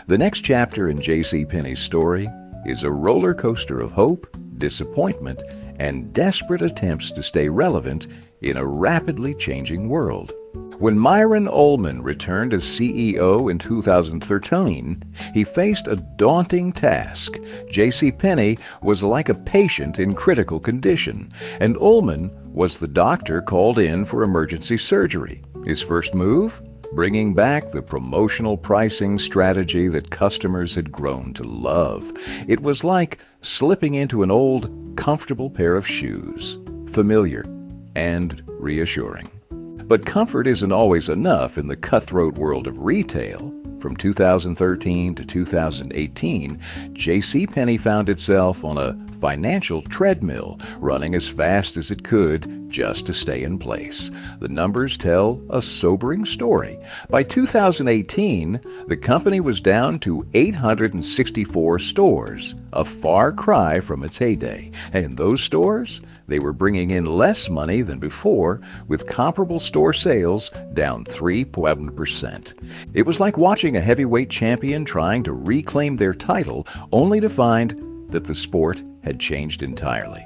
The next chapter in JCPenney's story is a roller coaster of hope, disappointment, and desperate attempts to stay relevant in a rapidly changing world. When Myron Ullman returned as CEO in 2013, he faced a daunting task. JCPenney was like a patient in critical condition, and Ullman was the doctor called in for emergency surgery. His first move? Bringing back the promotional pricing strategy that customers had grown to love. It was like slipping into an old, comfortable pair of shoes. Familiar and reassuring. But comfort isn't always enough in the cutthroat world of retail. From 2013 to 2018, JCPenney found itself on a financial treadmill, running as fast as it could just to stay in place. The numbers tell a sobering story. By 2018, the company was down to 864 stores, a far cry from its heyday. And those stores, they were bringing in less money than before, with comparable store sales down 3.1%. It was like watching a heavyweight champion trying to reclaim their title, only to find that the sport had changed entirely.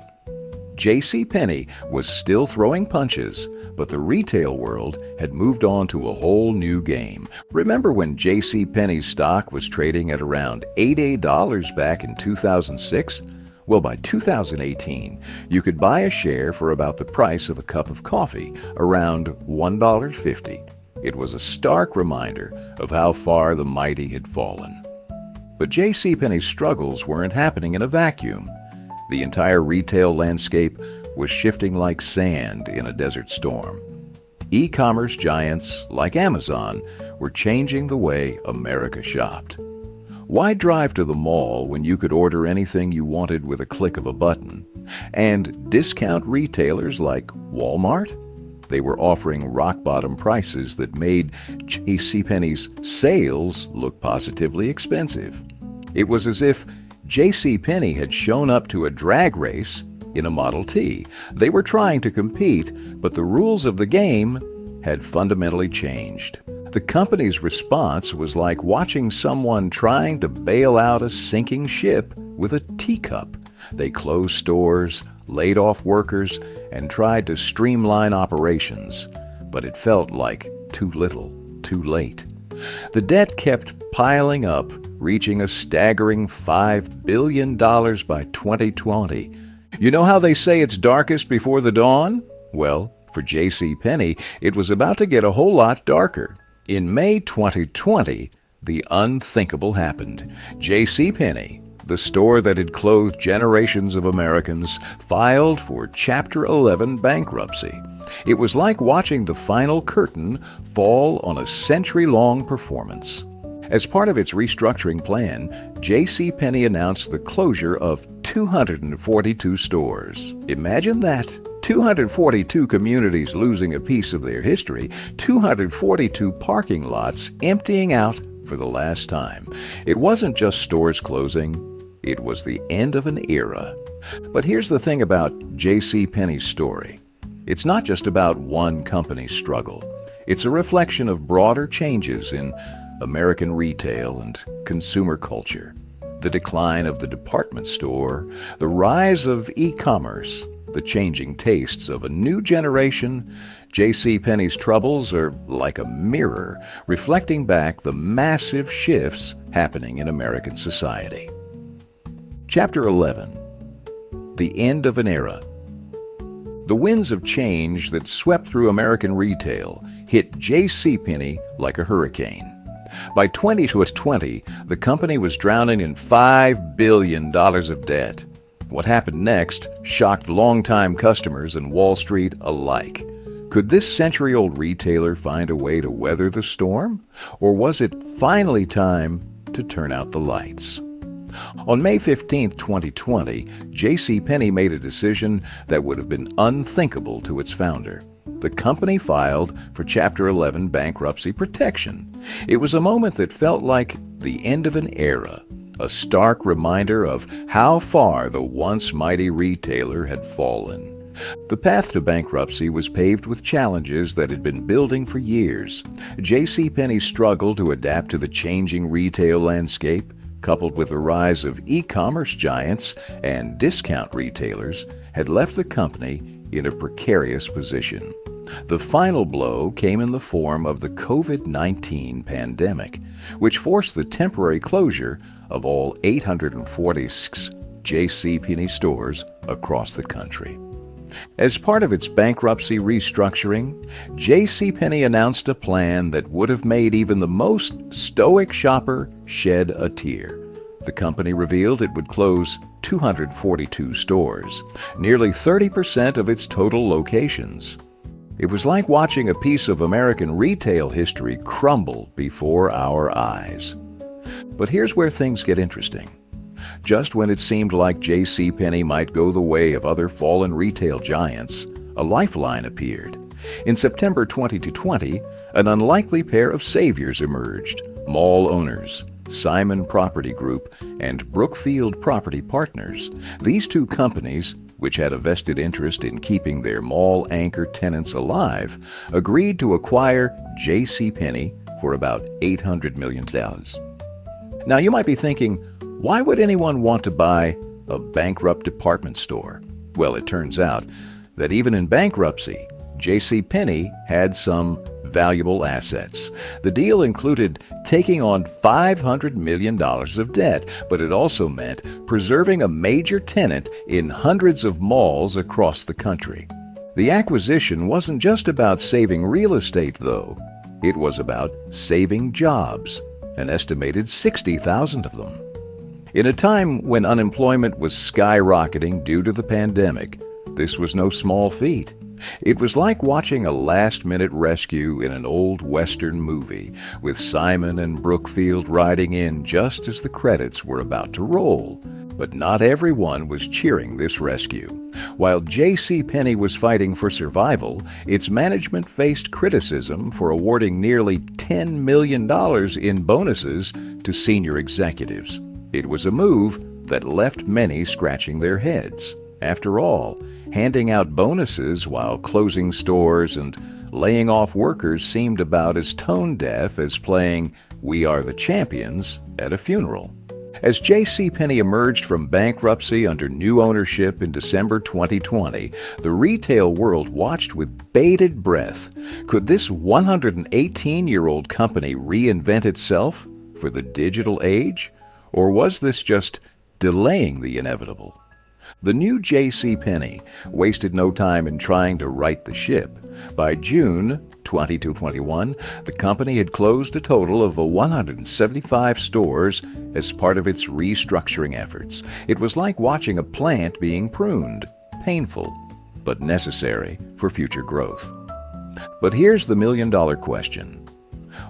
JCPenney was still throwing punches, but the retail world had moved on to a whole new game. Remember when JCPenney's stock was trading at around $88 back in 2006? Well, by 2018, you could buy a share for about the price of a cup of coffee, around $1.50. It was a stark reminder of how far the mighty had fallen. But JCPenney's struggles weren't happening in a vacuum. The entire retail landscape was shifting like sand in a desert storm. E-commerce giants like Amazon were changing the way America shopped. Why drive to the mall when you could order anything you wanted with a click of a button? And discount retailers like Walmart? They were offering rock-bottom prices that made JCPenney's sales look positively expensive. It was as if JCPenney had shown up to a drag race in a Model T. They were trying to compete, but the rules of the game had fundamentally changed. The company's response was like watching someone trying to bail out a sinking ship with a teacup. They closed stores, laid off workers, and tried to streamline operations. But it felt like too little, too late. The debt kept piling up, reaching a staggering $5 billion by 2020. You know how they say it's darkest before the dawn? Well, for JCPenney, it was about to get a whole lot darker. In May 2020, the unthinkable happened. JCPenney, the store that had clothed generations of Americans, filed for Chapter 11 bankruptcy. It was like watching the final curtain fall on a century-long performance. As part of its restructuring plan, JCPenney announced the closure of 242 stores. Imagine that. 242 communities losing a piece of their history, 242 parking lots emptying out for the last time. It wasn't just stores closing, it was the end of an era. But here's the thing about JCPenney's story. It's not just about one company's struggle. It's a reflection of broader changes in American retail and consumer culture. The decline of the department store, the rise of e-commerce, the changing tastes of a new generation. JCPenney's troubles are like a mirror, reflecting back the massive shifts happening in American society. Chapter 11. The End of an Era. The winds of change that swept through American retail hit JCPenney like a hurricane. By 2020, the company was drowning in $5 billion of debt. What happened next shocked longtime customers and Wall Street alike. Could this century-old retailer find a way to weather the storm? Or was it finally time to turn out the lights? On May 15, 2020, JCPenney made a decision that would have been unthinkable to its founder. The company filed for Chapter 11 bankruptcy protection. It was a moment that felt like the end of an era, a stark reminder of how far the once mighty retailer had fallen. The path to bankruptcy was paved with challenges that had been building for years. JCPenney's struggle to adapt to the changing retail landscape, coupled with the rise of e-commerce giants and discount retailers, had left the company in a precarious position. The final blow came in the form of the COVID-19 pandemic, which forced the temporary closure of all 846 JCPenney stores across the country. As part of its bankruptcy restructuring, JCPenney announced a plan that would have made even the most stoic shopper shed a tear. The company revealed it would close 242 stores, nearly 30% of its total locations. It was like watching a piece of American retail history crumble before our eyes. But here's where things get interesting. Just when it seemed like J.C. Penney might go the way of other fallen retail giants, a lifeline appeared. In September 2020, an unlikely pair of saviors emerged: mall owners, Simon Property Group, and Brookfield Property Partners. These two companies, which had a vested interest in keeping their mall anchor tenants alive, agreed to acquire J.C. Penney for about $800 million. Now you might be thinking, why would anyone want to buy a bankrupt department store? Well, it turns out that even in bankruptcy, J.C. Penney had some valuable assets. The deal included taking on $500 million of debt, but it also meant preserving a major tenant in hundreds of malls across the country. The acquisition wasn't just about saving real estate, though. It was about saving jobs, an estimated 60,000 of them. In a time when unemployment was skyrocketing due to the pandemic, this was no small feat. It was like watching a last-minute rescue in an old Western movie, with Simon and Brookfield riding in just as the credits were about to roll. But not everyone was cheering this rescue. While J.C. Penney was fighting for survival, its management faced criticism for awarding nearly $10 million in bonuses to senior executives. It was a move that left many scratching their heads. After all, handing out bonuses while closing stores and laying off workers seemed about as tone-deaf as playing "We Are the Champions" at a funeral. As J.C. Penney emerged from bankruptcy under new ownership in December 2020, the retail world watched with bated breath. Could this 118-year-old company reinvent itself for the digital age? Or was this just delaying the inevitable? The new J.C. Penney wasted no time in trying to right the ship. By June 2021, the company had closed a total of 175 stores as part of its restructuring efforts. It was like watching a plant being pruned, painful, but necessary for future growth. But here's the million-dollar question.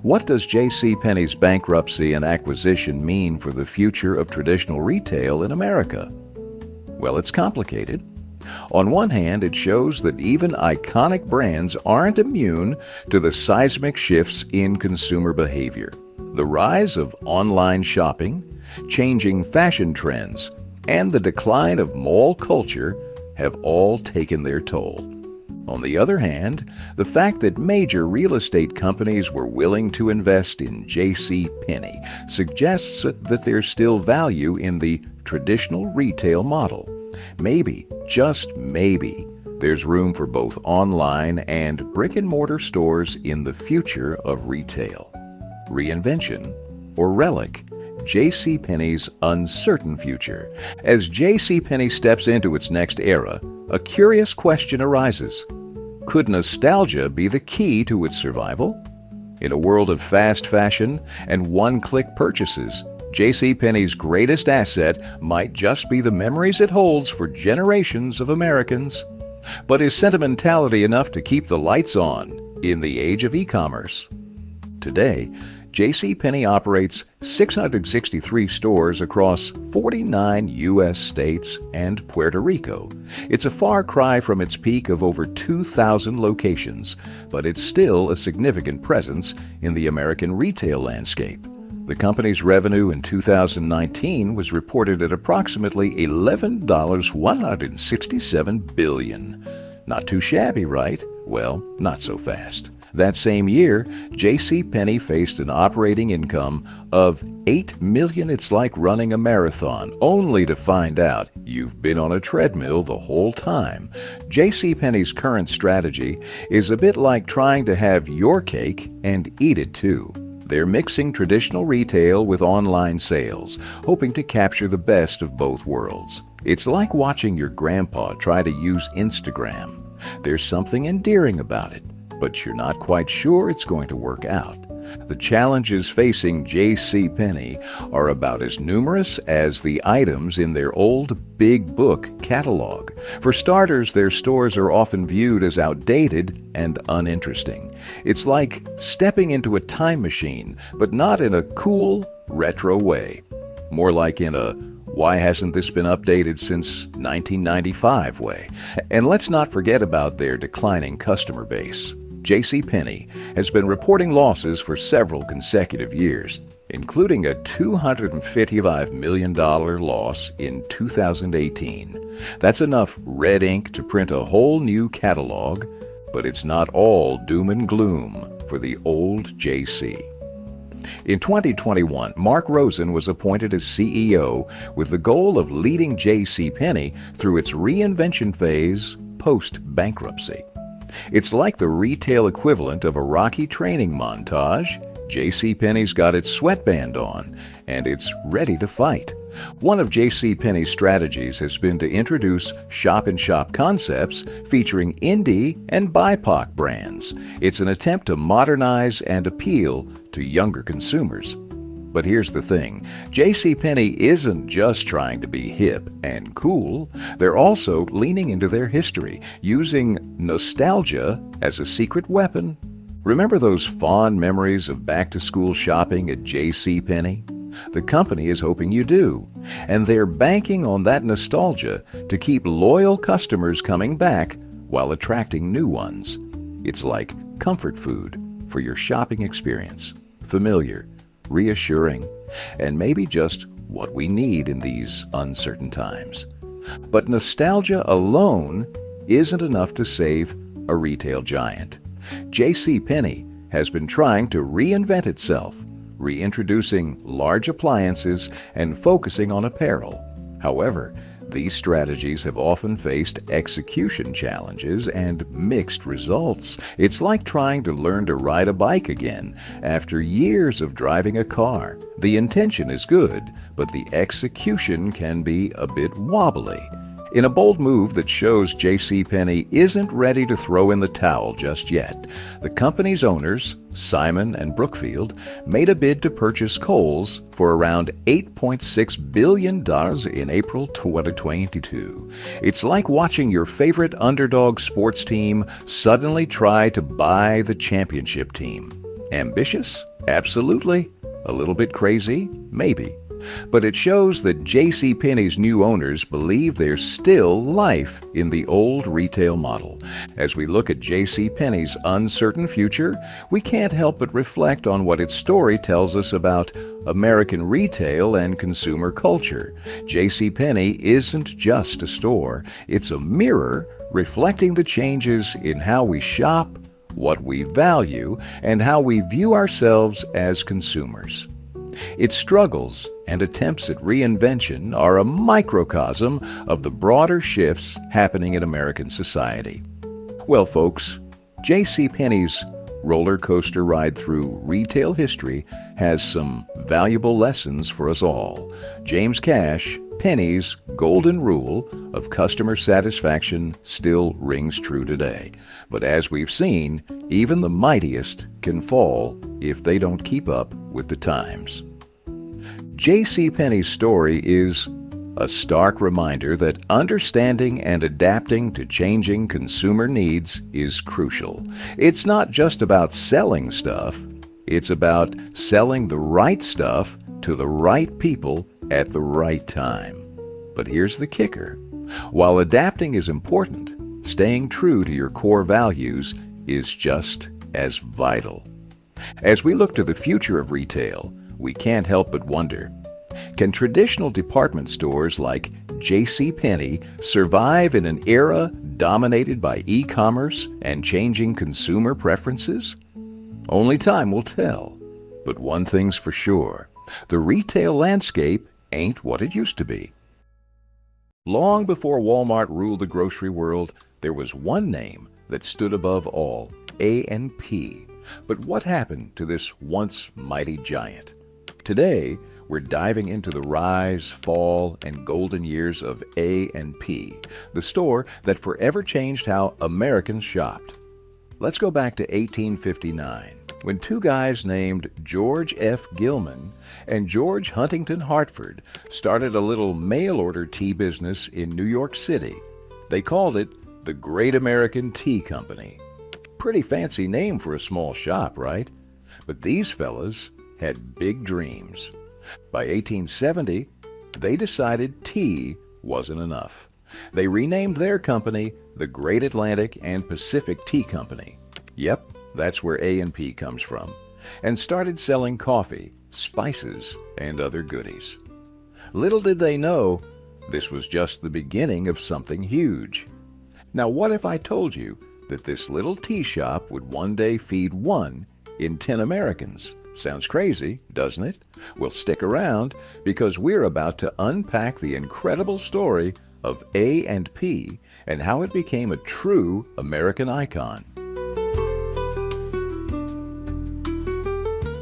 What does J.C. Penney's bankruptcy and acquisition mean for the future of traditional retail in America? Well, it's complicated. On one hand, it shows that even iconic brands aren't immune to the seismic shifts in consumer behavior. The rise of online shopping, changing fashion trends, and the decline of mall culture have all taken their toll. On the other hand, the fact that major real estate companies were willing to invest in J.C. Penney suggests that there's still value in the traditional retail model. Maybe, just maybe, there's room for both online and brick-and-mortar stores in the future of retail. Reinvention, or relic, J.C. Penney's uncertain future. As J.C. Penney steps into its next era, a curious question arises. Could nostalgia be the key to its survival? In a world of fast fashion and one-click purchases, J.C. Penney's greatest asset might just be the memories it holds for generations of Americans. But is sentimentality enough to keep the lights on in the age of e-commerce? Today, J.C. Penney operates 663 stores across 49 U.S. states and Puerto Rico. It's a far cry from its peak of over 2,000 locations, but it's still a significant presence in the American retail landscape. The company's revenue in 2019 was reported at approximately $11.167 billion. Not too shabby, right? Well, not so fast. That same year, J.C. Penney faced an operating income of $8 million. It's like running a marathon, only to find out you've been on a treadmill the whole time. J.C. Penney's current strategy is a bit like trying to have your cake and eat it too. They're mixing traditional retail with online sales, hoping to capture the best of both worlds. It's like watching your grandpa try to use Instagram. There's something endearing about it, but you're not quite sure it's going to work out. The challenges facing J.C. Penney are about as numerous as the items in their old big book catalog. For starters, their stores are often viewed as outdated and uninteresting. It's like stepping into a time machine, but not in a cool, retro way. More like in a "why hasn't this been updated since 1995" way. And let's not forget about their declining customer base. J.C. Penney has been reporting losses for several consecutive years, including a $255 million loss in 2018. That's enough red ink to print a whole new catalog, but it's not all doom and gloom for the old J.C. In 2021, Mark Rosen was appointed as CEO with the goal of leading J.C. Penney through its reinvention phase post-bankruptcy. It's like the retail equivalent of a Rocky training montage. J.C. Penney's got its sweatband on, and it's ready to fight. One of J.C. Penney's strategies has been to introduce shop-in-shop concepts featuring indie and BIPOC brands. It's an attempt to modernize and appeal to younger consumers. But here's the thing, J.C. Penney isn't just trying to be hip and cool. They're also leaning into their history, using nostalgia as a secret weapon. Remember those fond memories of back-to-school shopping at J.C. Penney? The company is hoping you do, and they're banking on that nostalgia to keep loyal customers coming back while attracting new ones. It's like comfort food for your shopping experience. Familiar, reassuring, and maybe just what we need in these uncertain times. But nostalgia alone isn't enough to save a retail giant. J.C. Penney has been trying to reinvent itself, reintroducing large appliances and focusing on apparel. However, these strategies have often faced execution challenges and mixed results. It's like trying to learn to ride a bike again after years of driving a car. The intention is good, but the execution can be a bit wobbly. In a bold move that shows J.C. Penney isn't ready to throw in the towel just yet, the company's owners, Simon and Brookfield, made a bid to purchase Kohl's for around $8.6 billion in April 2022. It's like watching your favorite underdog sports team suddenly try to buy the championship team. Ambitious? Absolutely. A little bit crazy? Maybe. But it shows that J.C. Penney's new owners believe there's still life in the old retail model. As we look at J.C. Penney's uncertain future, we can't help but reflect on what its story tells us about American retail and consumer culture. J.C. Penney isn't just a store, it's a mirror reflecting the changes in how we shop, what we value, and how we view ourselves as consumers. Its struggles and attempts at reinvention are a microcosm of the broader shifts happening in American society. Well, folks, J.C. Penney's roller coaster ride through retail history has some valuable lessons for us all. James Cash, Penney's golden rule of customer satisfaction still rings true today. But as we've seen, even the mightiest can fall if they don't keep up with the times. J.C. Penney's story is a stark reminder that understanding and adapting to changing consumer needs is crucial. It's not just about selling stuff, it's about selling the right stuff to the right people at the right time. But here's the kicker. While adapting is important, staying true to your core values is just as vital. As we look to the future of retail, we can't help but wonder, can traditional department stores like J.C. Penney survive in an era dominated by e-commerce and changing consumer preferences? Only time will tell. But one thing's for sure, the retail landscape ain't what it used to be. Long before Walmart ruled the grocery world, there was one name that stood above all, A&P. But what happened to this once mighty giant? Today, we're diving into the rise, fall, and golden years of A&P, the store that forever changed how Americans shopped. Let's go back to 1859. when two guys named George F. Gilman and George Huntington Hartford started a little mail-order tea business in New York City. They called it the Great American Tea Company. Pretty fancy name for a small shop, right? But these fellas had big dreams. By 1870, they decided tea wasn't enough. They renamed their company the Great Atlantic and Pacific Tea Company. Yep, that's where A&P comes from, and started selling coffee, spices, and other goodies. Little did they know, this was just the beginning of something huge. Now what if I told you that this little tea shop would one day feed 1 in 10 Americans? Sounds crazy, doesn't it? Well, stick around, because we're about to unpack the incredible story of A&P and how it became a true American icon.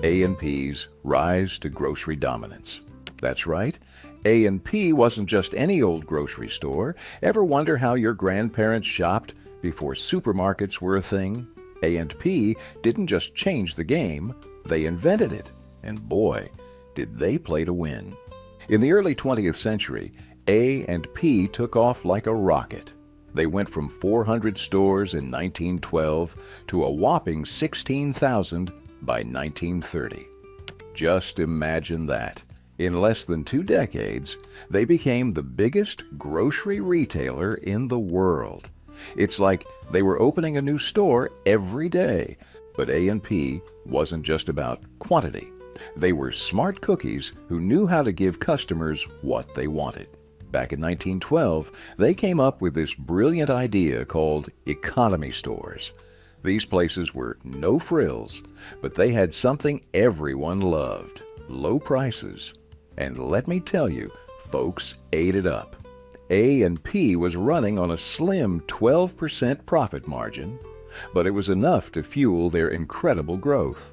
A&P's rise to grocery dominance. That's right, A&P wasn't just any old grocery store. Ever wonder how your grandparents shopped before supermarkets were a thing? A&P didn't just change the game, they invented it. And boy, did they play to win. In the early 20th century, A&P took off like a rocket. They went from 400 stores in 1912 to a whopping 16,000 by 1930. Just imagine that. In less than 2 decades, they became the biggest grocery retailer in the world. It's like they were opening a new store every day. But A&P wasn't just about quantity. They were smart cookies who knew how to give customers what they wanted. Back in 1912, they came up with this brilliant idea called economy stores. These places were no frills, but they had something everyone loved: low prices. And let me tell you, folks ate it up. A&P was running on a slim 12% profit margin, but it was enough to fuel their incredible growth.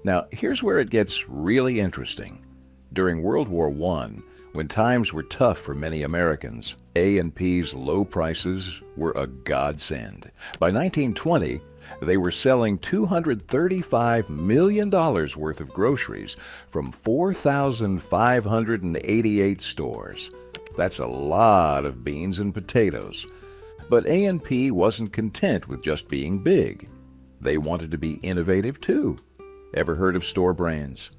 Now, here's where it gets really interesting. During World War I, when times were tough for many Americans, A&P's low prices were a godsend. By 1920, they were selling $235 million worth of groceries from 4,588 stores. That's a lot of beans and potatoes. But A&P wasn't content with just being big. They wanted to be innovative too. Ever heard of store brands?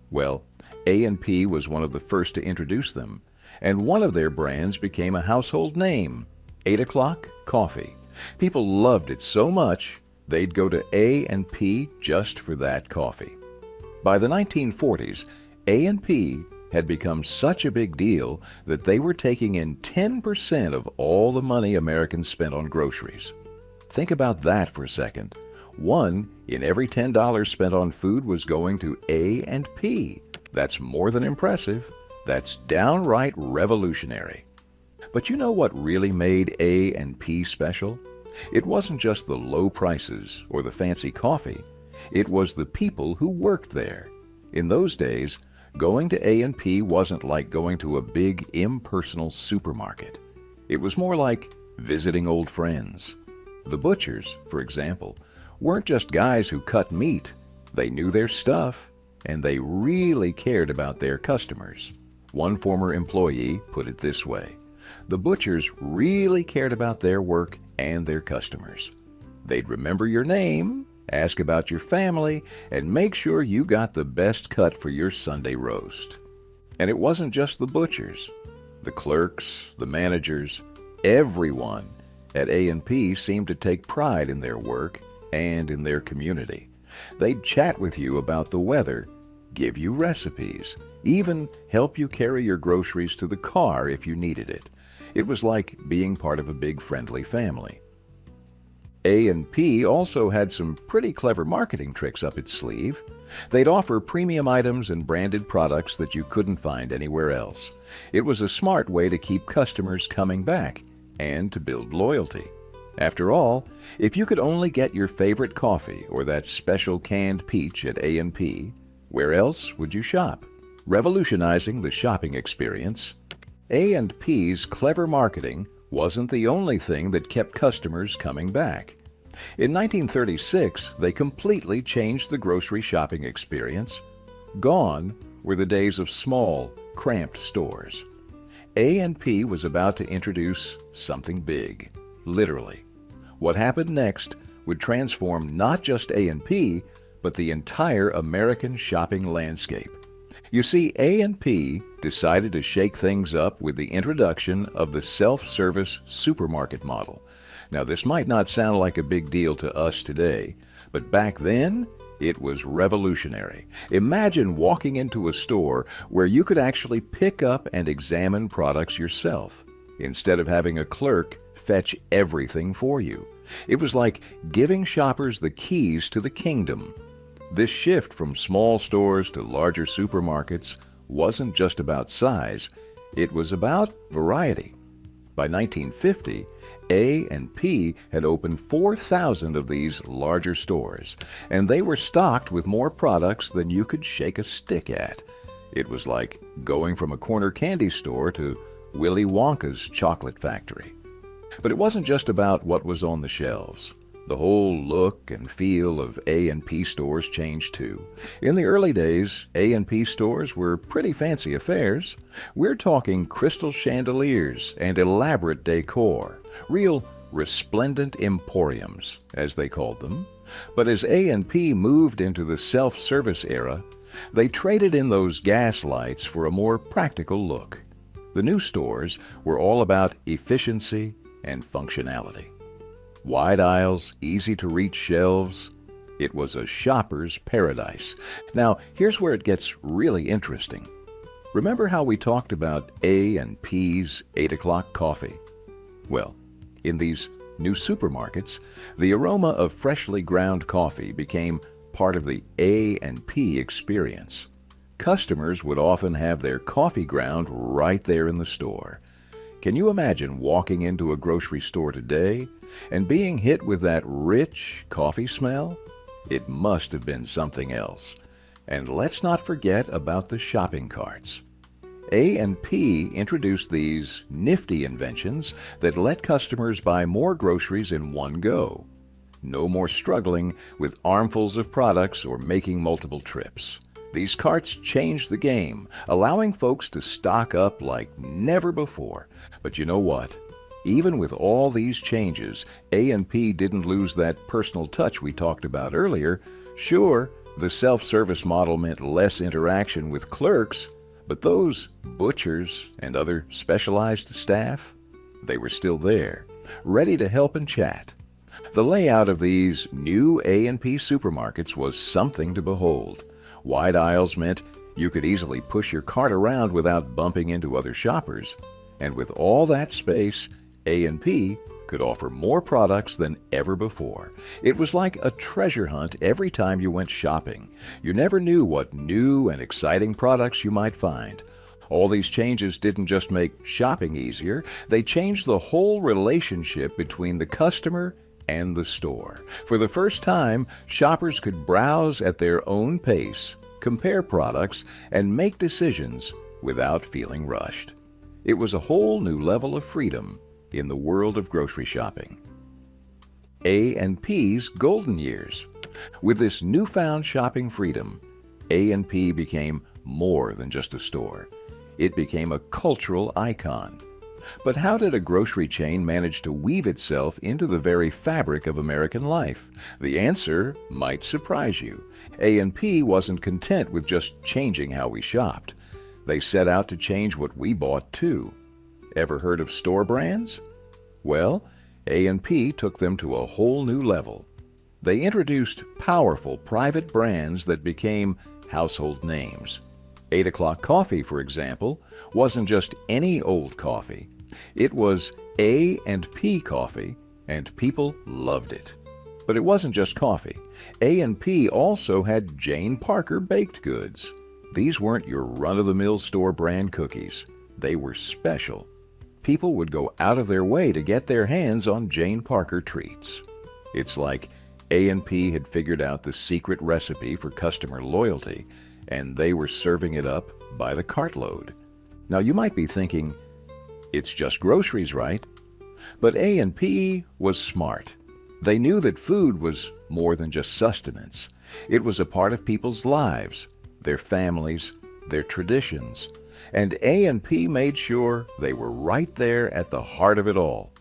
Well, A&P was one of the first to introduce them, and one of their brands became a household name: 8 O'Clock Coffee. People loved it so much, they'd go to A&P just for that coffee. By the 1940s, A&P had become such a big deal that they were taking in 10% of all the money Americans spent on groceries. Think about that for a second. 1 in every $10 spent on food was going to A&P. That's more than impressive. That's downright revolutionary. But you know what really made A&P special? It wasn't just the low prices or the fancy coffee. It was the people who worked there. In those days, going to A&P wasn't like going to a big, impersonal supermarket. It was more like visiting old friends. The butchers, for example, weren't just guys who cut meat. They knew their stuff, and they really cared about their customers. One former employee put it this way: the butchers really cared about their work and their customers. They'd remember your name, ask about your family, and make sure you got the best cut for your Sunday roast. And it wasn't just the butchers. The clerks, the managers, everyone at A&P seemed to take pride in their work and in their community. They'd chat with you about the weather, give you recipes, even help you carry your groceries to the car if you needed it. It was like being part of a big friendly family. A&P also had some pretty clever marketing tricks up its sleeve. They'd offer premium items and branded products that you couldn't find anywhere else. It was a smart way to keep customers coming back and to build loyalty. After all, if you could only get your favorite coffee or that special canned peach at A&P, where else would you shop? Revolutionizing the shopping experience, A&P's clever marketing wasn't the only thing that kept customers coming back. In 1936, they completely changed the grocery shopping experience. Gone were the days of small, cramped stores. A&P was about to introduce something big, literally. What happened next would transform not just A&P, but the entire American shopping landscape. You see, A&P decided to shake things up with the introduction of the self-service supermarket model. Now, this might not sound like a big deal to us today, but back then, it was revolutionary. Imagine walking into a store where you could actually pick up and examine products yourself, instead of having a clerk fetch everything for you. It was like giving shoppers the keys to the kingdom. This shift from small stores to larger supermarkets wasn't just about size, it was about variety. By 1950, A&P had opened 4,000 of these larger stores, and they were stocked with more products than you could shake a stick at. It was like going from a corner candy store to Willy Wonka's chocolate factory. But it wasn't just about what was on the shelves. The whole look and feel of A&P stores changed too. In the early days, A&P stores were pretty fancy affairs. We're talking crystal chandeliers and elaborate decor, real resplendent emporiums, as they called them. But as A&P moved into the self-service era, they traded in those gas lights for a more practical look. The new stores were all about efficiency and functionality. Wide aisles, easy-to-reach shelves. It was a shopper's paradise. Now, here's where it gets really interesting. Remember how we talked about A&P's 8 o'clock coffee? Well, in these new supermarkets, the aroma of freshly ground coffee became part of the A&P experience. Customers would often have their coffee ground right there in the store. Can you imagine walking into a grocery store today and being hit with that rich coffee smell? It must have been something else. And let's not forget about the shopping carts. A&P introduced these nifty inventions that let customers buy more groceries in one go. No more struggling with armfuls of products or making multiple trips. These carts changed the game, allowing folks to stock up like never before. But you know what? Even with all these changes, A&P didn't lose that personal touch we talked about earlier. Sure, the self-service model meant less interaction with clerks, but those butchers and other specialized staff, they were still there, ready to help and chat. The layout of these new A&P supermarkets was something to behold. Wide aisles meant you could easily push your cart around without bumping into other shoppers. And with all that space, A&P could offer more products than ever before. It was like a treasure hunt every time you went shopping. You never knew what new and exciting products you might find. All these changes didn't just make shopping easier, they changed the whole relationship between the customer and the store. For the first time, shoppers could browse at their own pace, compare products, and make decisions without feeling rushed. It was a whole new level of freedom in the world of grocery shopping. A&P's golden years. With this newfound shopping freedom, A&P became more than just a store. It became a cultural icon. But how did a grocery chain manage to weave itself into the very fabric of American life? The answer might surprise you. A&P wasn't content with just changing how we shopped. They set out to change what we bought too. Ever heard of store brands? Well, A&P took them to a whole new level. They introduced powerful private brands that became household names. 8 o'clock coffee, for example, wasn't just any old coffee. It was A&P coffee, and people loved it. But it wasn't just coffee. A&P also had Jane Parker baked goods. These weren't your run-of-the-mill store brand cookies. They were special. People would go out of their way to get their hands on Jane Parker treats. It's like A&P had figured out the secret recipe for customer loyalty, and they were serving it up by the cartload. Now you might be thinking, it's just groceries, right? But A&P was smart. They knew that food was more than just sustenance. It was a part of people's lives, their families, their traditions. And A&P made sure they were right there at the heart of it all.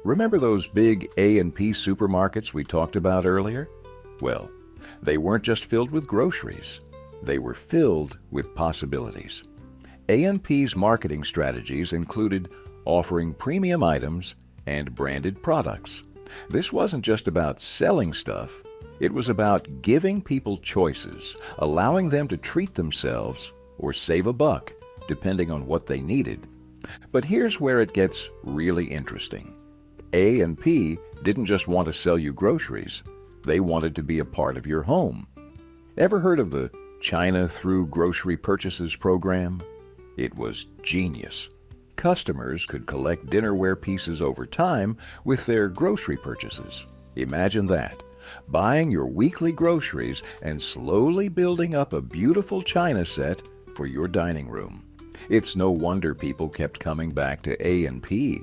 Remember those big A&P supermarkets we talked about earlier? Well, they weren't just filled with groceries. They were filled with possibilities. A&P's marketing strategies included offering premium items and branded products. This wasn't just about selling stuff. It was about giving people choices, allowing them to treat themselves or save a buck, depending on what they needed. But here's where it gets really interesting. A&P didn't just want to sell you groceries. They wanted to be a part of your home. Ever heard of the China Through Grocery Purchases program? It was genius. Customers could collect dinnerware pieces over time with their grocery purchases. Imagine that, buying your weekly groceries and slowly building up a beautiful china set for your dining room. It's no wonder people kept coming back to A&P.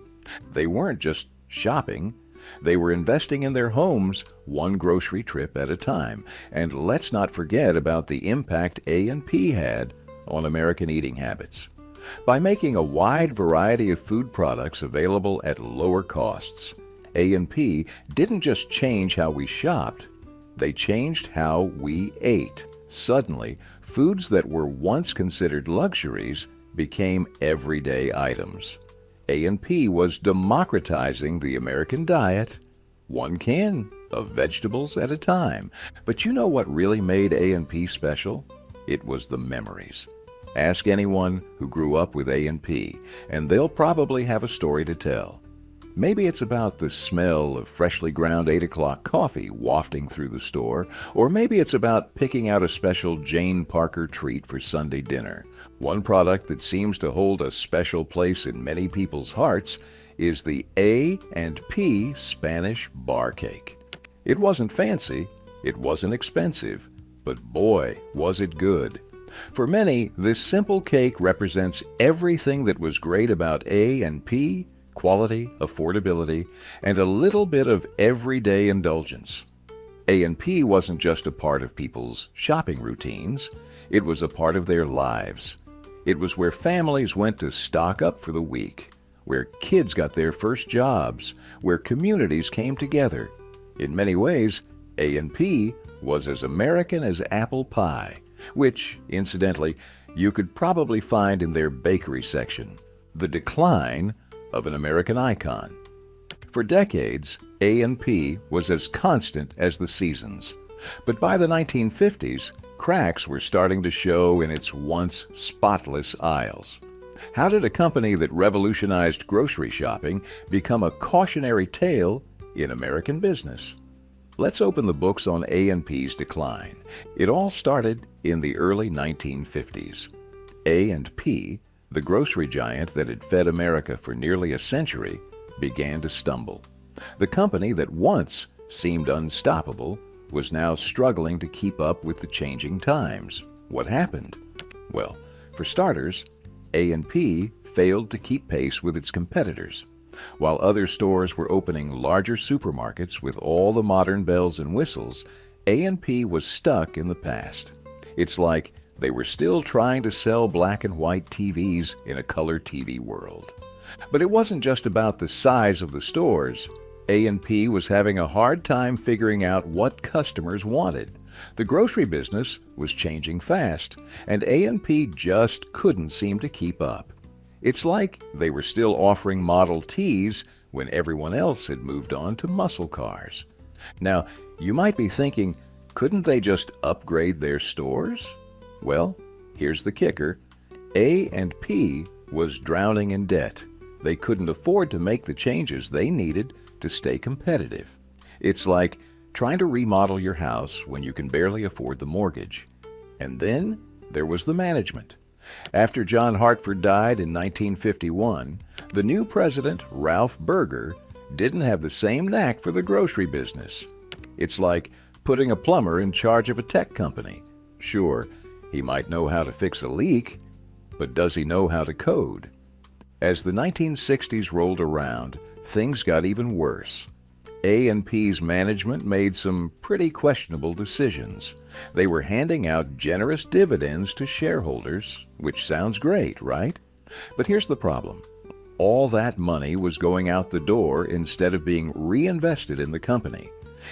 They weren't just shopping. They were investing in their homes one grocery trip at a time. And let's not forget about the impact A&P had on American eating habits. By making a wide variety of food products available at lower costs, A&P didn't just change how we shopped, they changed how we ate. Suddenly, foods that were once considered luxuries became everyday items. A&P was democratizing the American diet, one can of vegetables at a time. But you know what really made A&P special? It was the memories. Ask anyone who grew up with A&P, and they'll probably have a story to tell. Maybe it's about the smell of freshly ground 8 o'clock coffee wafting through the store, or maybe it's about picking out a special Jane Parker treat for Sunday dinner. One product that seems to hold a special place in many people's hearts is the A&P Spanish bar cake. It wasn't fancy, it wasn't expensive, but boy, was it good. For many, this simple cake represents everything that was great about A&P: quality, affordability, and a little bit of everyday indulgence. A&P wasn't just a part of people's shopping routines, it was a part of their lives. It was where families went to stock up for the week, where kids got their first jobs, where communities came together. In many ways, A&P was as American as apple pie, which, incidentally, you could probably find in their bakery section. The decline of an American icon. For decades, A&P was as constant as the seasons. But by the 1950s, cracks were starting to show in its once spotless aisles. How did a company that revolutionized grocery shopping become a cautionary tale in American business? Let's open the books on A&P's decline. It all started in the early 1950s. A&P, the grocery giant that had fed America for nearly a century, began to stumble. The company that once seemed unstoppable was now struggling to keep up with the changing times. What happened? Well, for starters, A&P failed to keep pace with its competitors. While other stores were opening larger supermarkets with all the modern bells and whistles, A&P was stuck in the past. It's like they were still trying to sell black and white TVs in a color TV world. But it wasn't just about the size of the stores. A&P was having a hard time figuring out what customers wanted. The grocery business was changing fast, and A&P just couldn't seem to keep up. It's like they were still offering Model Ts when everyone else had moved on to muscle cars. Now, you might be thinking, couldn't they just upgrade their stores? Well, here's the kicker. A&P was drowning in debt. They couldn't afford to make the changes they needed to stay competitive. It's like trying to remodel your house when you can barely afford the mortgage. And then there was the management. After John Hartford died in 1951, the new president, Ralph Berger, didn't have the same knack for the grocery business. It's like putting a plumber in charge of a tech company. Sure, he might know how to fix a leak, but does he know how to code? As the 1960s rolled around, things got even worse. A&P's management made some pretty questionable decisions. They were handing out generous dividends to shareholders, which sounds great, right? But here's the problem. All that money was going out the door instead of being reinvested in the company.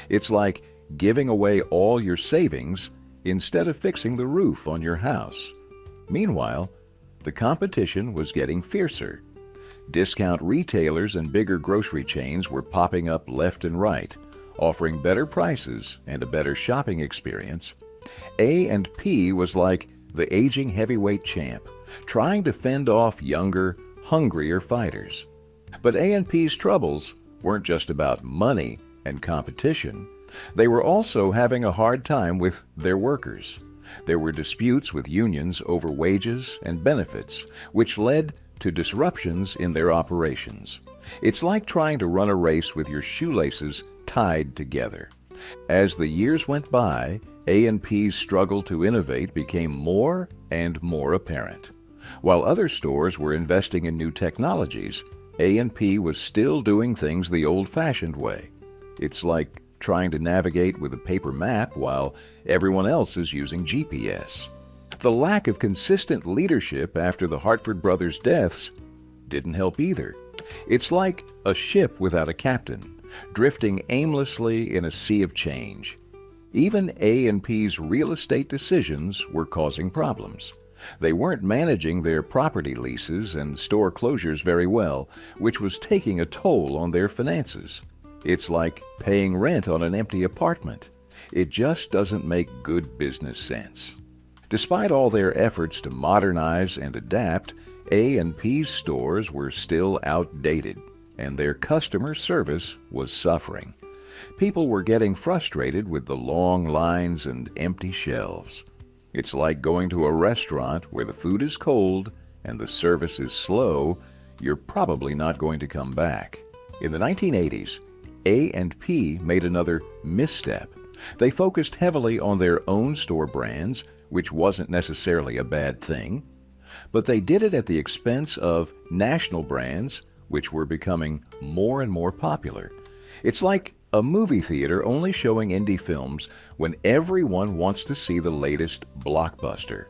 It's like giving away all your savings instead of fixing the roof on your house. Meanwhile, the competition was getting fiercer. Discount retailers and bigger grocery chains were popping up left and right, offering better prices and a better shopping experience. A&P was like the aging heavyweight champ, trying to fend off younger, hungrier fighters. But A&P's troubles weren't just about money and competition. They were also having a hard time with their workers. There were disputes with unions over wages and benefits, which led to disruptions in their operations. It's like trying to run a race with your shoelaces tied together. As the years went by, A&P's struggle to innovate became more and more apparent. While other stores were investing in new technologies, A&P was still doing things the old-fashioned way. It's like trying to navigate with a paper map while everyone else is using GPS. The lack of consistent leadership after the Hartford brothers' deaths didn't help either. It's like a ship without a captain, drifting aimlessly in a sea of change. Even A&P's real estate decisions were causing problems. They weren't managing their property leases and store closures very well, which was taking a toll on their finances. It's like paying rent on an empty apartment. It just doesn't make good business sense. Despite all their efforts to modernize and adapt, A&P's stores were still outdated, and their customer service was suffering. People were getting frustrated with the long lines and empty shelves. It's like going to a restaurant where the food is cold and the service is slow. You're probably not going to come back. In the 1980s, A&P made another misstep. They focused heavily on their own store brands, which wasn't necessarily a bad thing, but they did it at the expense of national brands, which were becoming more and more popular. It's like a movie theater only showing indie films when everyone wants to see the latest blockbuster.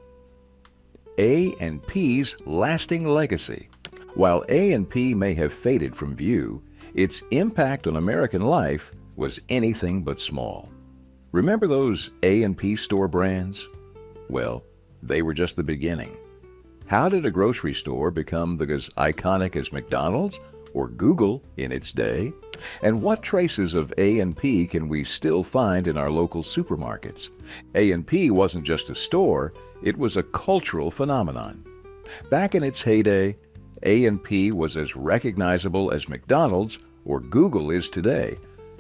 A&P's lasting legacy. While A&P may have faded from view, its impact on American life was anything but small. Remember those A&P store brands? Well, they were just the beginning. How did a grocery store become as iconic as McDonald's or Google in its day? And what traces of A&P can we still find in our local supermarkets? A&P wasn't just a store, it was a cultural phenomenon. Back in its heyday, A&P was as recognizable as McDonald's or Google is today.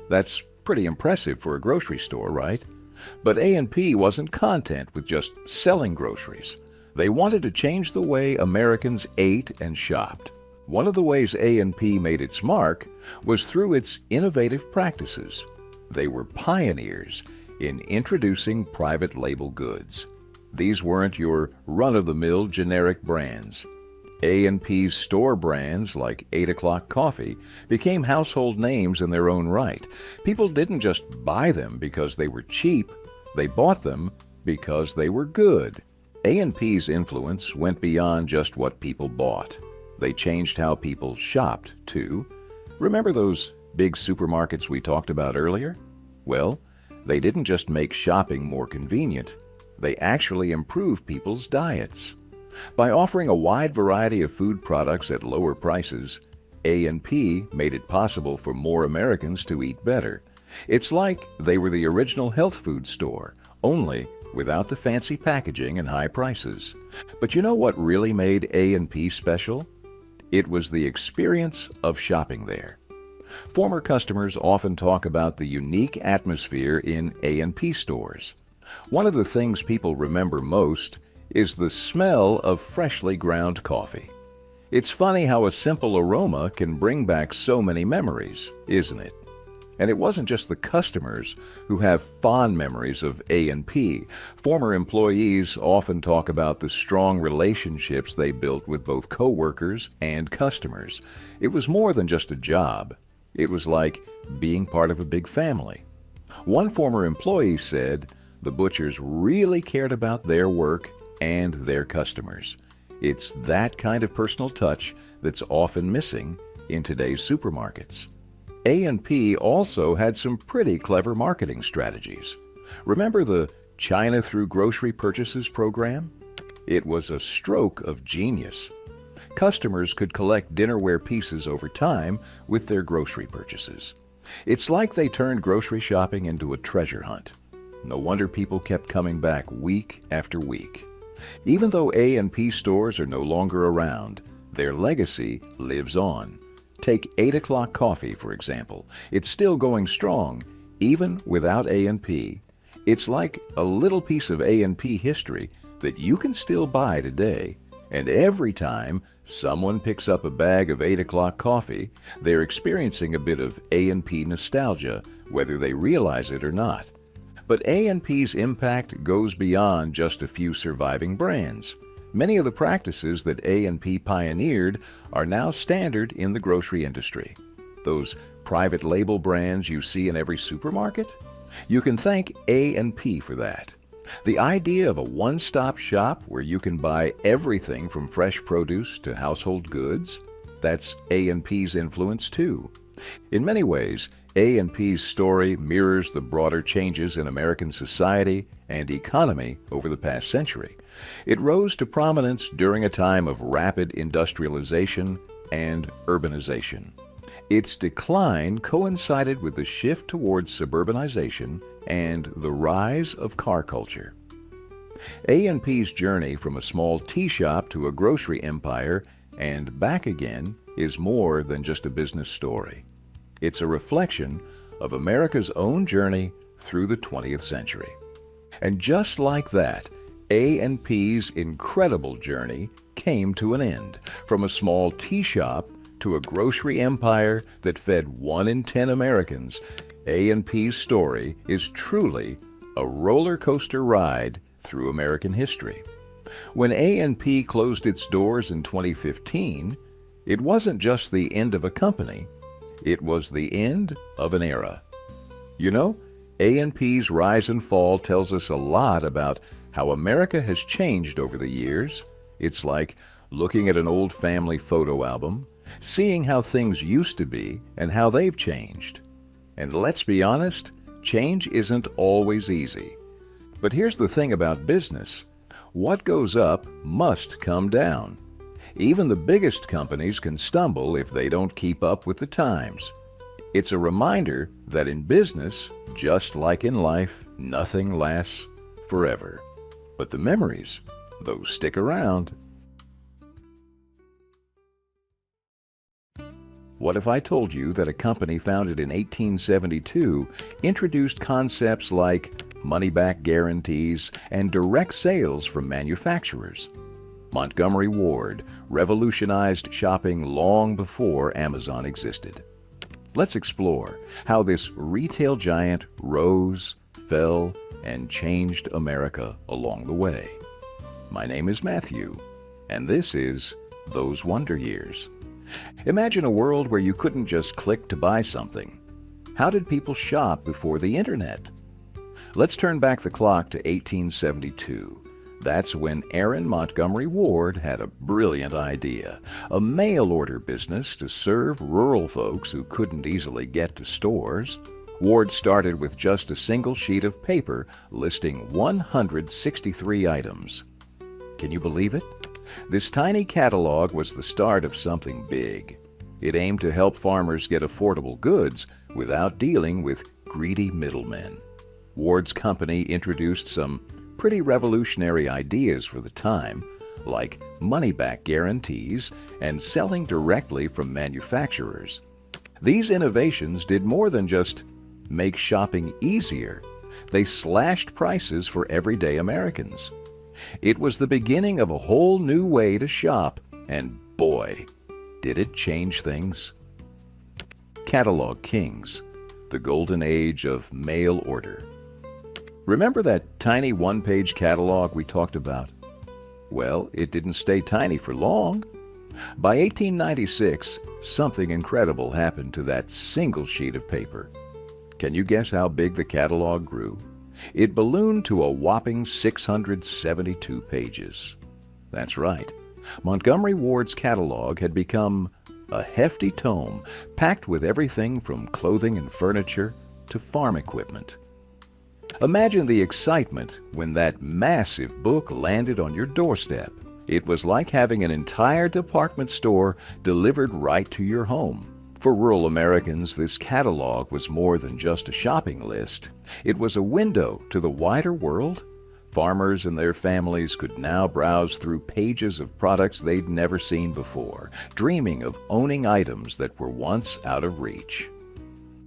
That's pretty impressive for a grocery store, right? But A&P wasn't content with just selling groceries. They wanted to change the way Americans ate and shopped. One of the ways A&P made its mark was through its innovative practices. They were pioneers in introducing private label goods. These weren't your run-of-the-mill generic brands. A&P's store brands like 8 O'Clock Coffee became household names in their own right. People didn't just buy them because they were cheap. They bought them because they were good. A&P's influence went beyond just what people bought. They changed how people shopped, too. Remember those big supermarkets we talked about earlier? Well, they didn't just make shopping more convenient. They actually improved people's diets. By offering a wide variety of food products at lower prices, A&P made it possible for more Americans to eat better. It's like they were the original health food store, only without the fancy packaging and high prices. But you know what really made A&P special? It was the experience of shopping there. Former customers often talk about the unique atmosphere in A&P stores. One of the things people remember most is the smell of freshly ground coffee. It's funny how a simple aroma can bring back so many memories, isn't it? And it wasn't just the customers who have fond memories of A&P. Former employees often talk about the strong relationships they built with both co-workers and customers. It was more than just a job. It was like being part of a big family. One former employee said the butchers really cared about their work and their customers. It's that kind of personal touch that's often missing in today's supermarkets. A&P also had some pretty clever marketing strategies. Remember the China Through Grocery Purchases program? It was a stroke of genius. Customers could collect dinnerware pieces over time with their grocery purchases. It's like they turned grocery shopping into a treasure hunt. No wonder people kept coming back week after week. Even though A&P stores are no longer around, their legacy lives on. Take 8 o'clock coffee, for example. It's still going strong, even without A&P. It's like a little piece of A&P history that you can still buy today. And every time someone picks up a bag of 8 o'clock coffee, they're experiencing a bit of A&P nostalgia, whether they realize it or not. But A&P's impact goes beyond just a few surviving brands. Many of the practices that A&P pioneered are now standard in the grocery industry. Those private label brands you see in every supermarket? You can thank A&P for that. The idea of a one-stop shop where you can buy everything from fresh produce to household goods, that's A&P's influence too. In many ways, A&P's story mirrors the broader changes in American society and economy over the past century. It rose to prominence during a time of rapid industrialization and urbanization. Its decline coincided with the shift towards suburbanization and the rise of car culture. A&P's journey from a small tea shop to a grocery empire and back again is more than just a business story. It's a reflection of America's own journey through the 20th century. And just like that, A&P's incredible journey came to an end, from a small tea shop to a grocery empire that fed 1 in 10 Americans. A&P's story is truly a roller coaster ride through American history. When A&P closed its doors in 2015, it wasn't just the end of a company, it was the end of an era. You know, A&P's rise and fall tells us a lot about how America has changed over the years. It's like looking at an old family photo album, seeing how things used to be and how they've changed. And let's be honest, change isn't always easy. But here's the thing about business. What goes up must come down. Even the biggest companies can stumble if they don't keep up with the times. It's a reminder that in business, just like in life, nothing lasts forever. But the memories, those stick around. What if I told you that a company founded in 1872 introduced concepts like money-back guarantees and direct sales from manufacturers? Montgomery Ward revolutionized shopping long before Amazon existed. Let's explore how this retail giant rose, fell, and changed America along the way. My name is Matthew, and this is Those Wonder Years. Imagine a world where you couldn't just click to buy something. How did people shop before the internet? Let's turn back the clock to 1872. That's when Aaron Montgomery Ward had a brilliant idea, a mail-order business to serve rural folks who couldn't easily get to stores. Ward started with just a single sheet of paper listing 163 items. Can you believe it? This tiny catalog was the start of something big. It aimed to help farmers get affordable goods without dealing with greedy middlemen. Ward's company introduced some pretty revolutionary ideas for the time, like money-back guarantees and selling directly from manufacturers. These innovations did more than just make shopping easier. They slashed prices for everyday Americans. It was the beginning of a whole new way to shop, and boy, did it change things. Catalog kings, the golden age of mail order. Remember that tiny one-page catalog we talked about? Well, it didn't stay tiny for long. By 1896, something incredible happened to that single sheet of paper. Can you guess how big the catalog grew? It ballooned to a whopping 672 pages. That's right. Montgomery Ward's catalog had become a hefty tome packed with everything from clothing and furniture to farm equipment. Imagine the excitement when that massive book landed on your doorstep. It was like having an entire department store delivered right to your home. For rural Americans, this catalog was more than just a shopping list. It was a window to the wider world. Farmers and their families could now browse through pages of products they'd never seen before, dreaming of owning items that were once out of reach.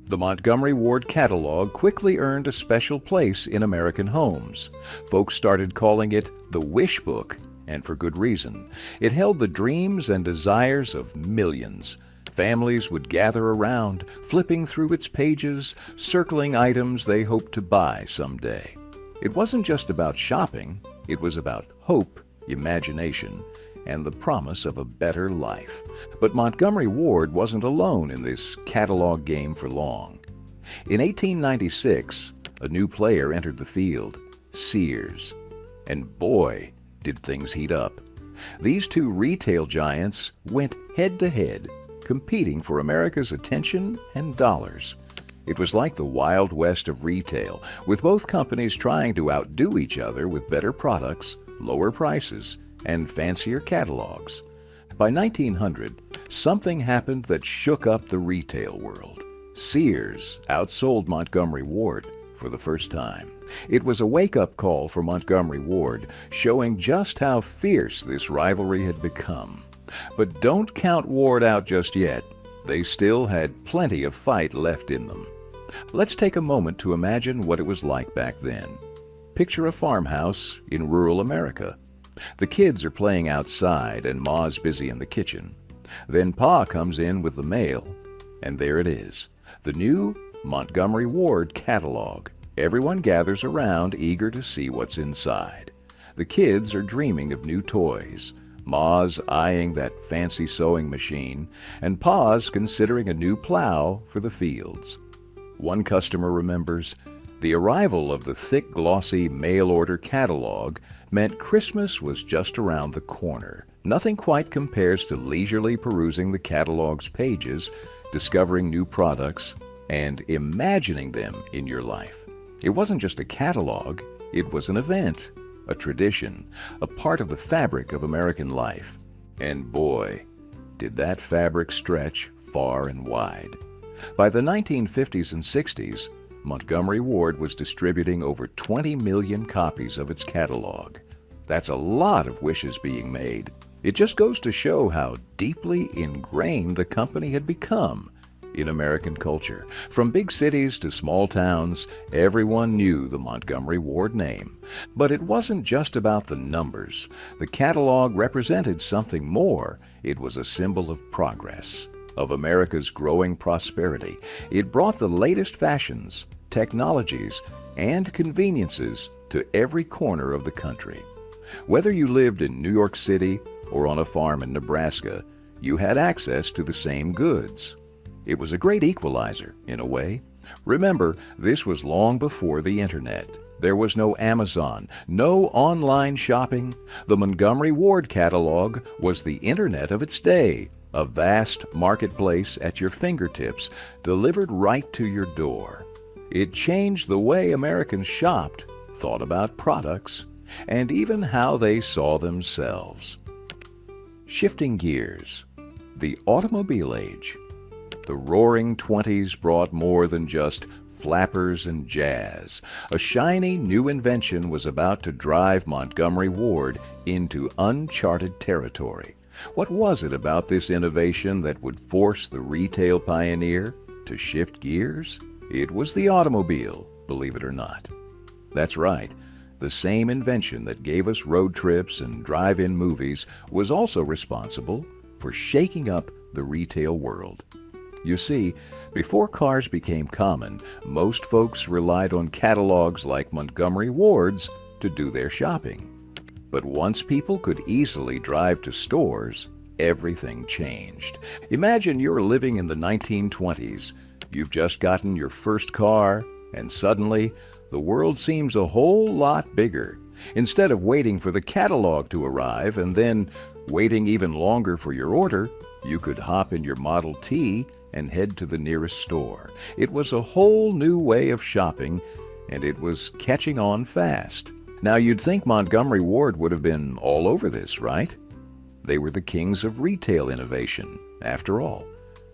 The Montgomery Ward catalog quickly earned a special place in American homes. Folks started calling it the Wish Book, and for good reason. It held the dreams and desires of millions. Families would gather around, flipping through its pages, circling items they hoped to buy someday. It wasn't just about shopping, it was about hope, imagination, and the promise of a better life. But Montgomery Ward wasn't alone in this catalog game for long. In 1896, a new player entered the field, Sears. And boy, did things heat up. These two retail giants went head-to-head, competing for America's attention and dollars. It was like the Wild West of retail, with both companies trying to outdo each other with better products, lower prices, and fancier catalogs. By 1900, something happened that shook up the retail world. Sears outsold Montgomery Ward for the first time. It was a wake-up call for Montgomery Ward, showing just how fierce this rivalry had become. But don't count Ward out just yet. They still had plenty of fight left in them. Let's take a moment to imagine what it was like back then. Picture a farmhouse in rural America. The kids are playing outside and Ma's busy in the kitchen. Then Pa comes in with the mail, and there it is, the new Montgomery Ward catalog. Everyone gathers around, eager to see what's inside. The kids are dreaming of new toys. Ma's eyeing that fancy sewing machine, and Pa's considering a new plow for the fields. One customer remembers, the arrival of the thick, glossy mail-order catalog meant Christmas was just around the corner. Nothing quite compares to leisurely perusing the catalog's pages, discovering new products, and imagining them in your life. It wasn't just a catalog, it was an event, a tradition, a part of the fabric of American life. And boy, did that fabric stretch far and wide. By the 1950s and 60s, Montgomery Ward was distributing over 20 million copies of its catalog. That's a lot of wishes being made. It just goes to show how deeply ingrained the company had become in American culture. From big cities to small towns, everyone knew the Montgomery Ward name. But it wasn't just about the numbers. The catalog represented something more. It was a symbol of progress, of America's growing prosperity. It brought the latest fashions, technologies, and conveniences to every corner of the country. Whether you lived in New York City or on a farm in Nebraska, you had access to the same goods. It was a great equalizer, in a way. Remember, this was long before the internet. There was no Amazon, no online shopping. The Montgomery Ward catalog was the internet of its day, a vast marketplace at your fingertips, delivered right to your door. It changed the way Americans shopped, thought about products, and even how they saw themselves. Shifting gears, the automobile age. The roaring 20s brought more than just flappers and jazz. A shiny new invention was about to drive Montgomery Ward into uncharted territory. What was it about this innovation that would force the retail pioneer to shift gears? It was the automobile, believe it or not. That's right. The same invention that gave us road trips and drive-in movies was also responsible for shaking up the retail world. You see, before cars became common, most folks relied on catalogs like Montgomery Ward's to do their shopping. But once people could easily drive to stores, everything changed. Imagine you're living in the 1920s. You've just gotten your first car, and suddenly the world seems a whole lot bigger. Instead of waiting for the catalog to arrive and then waiting even longer for your order, you could hop in your Model T and head to the nearest store. It was a whole new way of shopping, and it was catching on fast. Now, you'd think Montgomery Ward would have been all over this, right? They were the kings of retail innovation, after all.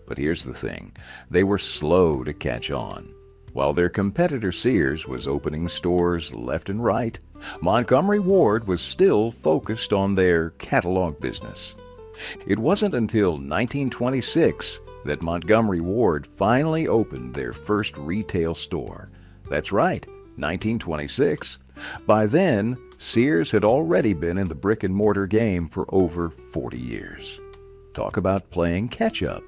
But here's the thing. They were slow to catch on. While their competitor Sears was opening stores left and right, Montgomery Ward was still focused on their catalog business. It wasn't until 1926 that Montgomery Ward finally opened their first retail store. That's right, 1926. By then, Sears had already been in the brick-and-mortar game for over 40 years. Talk about playing catch-up.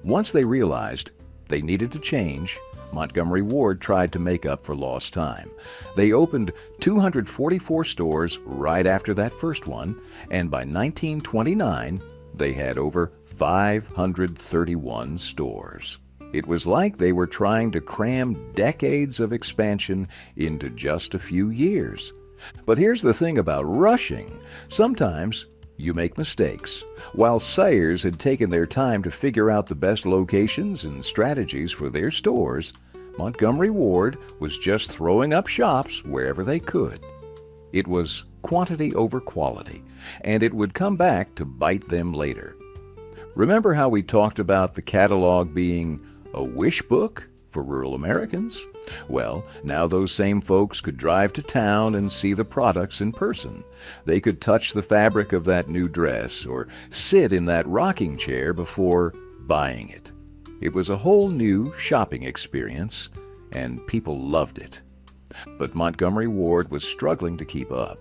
Once they realized they needed to change, Montgomery Ward tried to make up for lost time. They opened 244 stores right after that first one, and by 1929, they had over 531 stores. It was like they were trying to cram decades of expansion into just a few years. But here's the thing about rushing. Sometimes you make mistakes. While Sears had taken their time to figure out the best locations and strategies for their stores, Montgomery Ward was just throwing up shops wherever they could. It was quantity over quality, and it would come back to bite them later. Remember how we talked about the catalog being a wish book for rural Americans? Well, now those same folks could drive to town and see the products in person. They could touch the fabric of that new dress or sit in that rocking chair before buying it. It was a whole new shopping experience, and people loved it. But Montgomery Ward was struggling to keep up.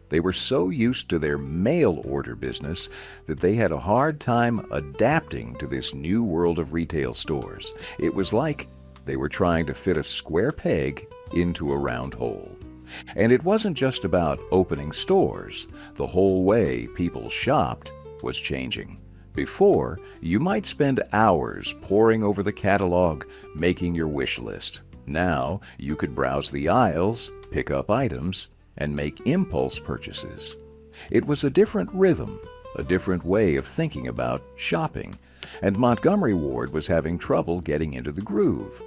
They were so used to their mail order business that they had a hard time adapting to this new world of retail stores. It was like they were trying to fit a square peg into a round hole. And it wasn't just about opening stores. The whole way people shopped was changing. Before, you might spend hours poring over the catalog, making your wish list. Now, you could browse the aisles, pick up items, and make impulse purchases. It was a different rhythm, a different way of thinking about shopping, and Montgomery Ward was having trouble getting into the groove.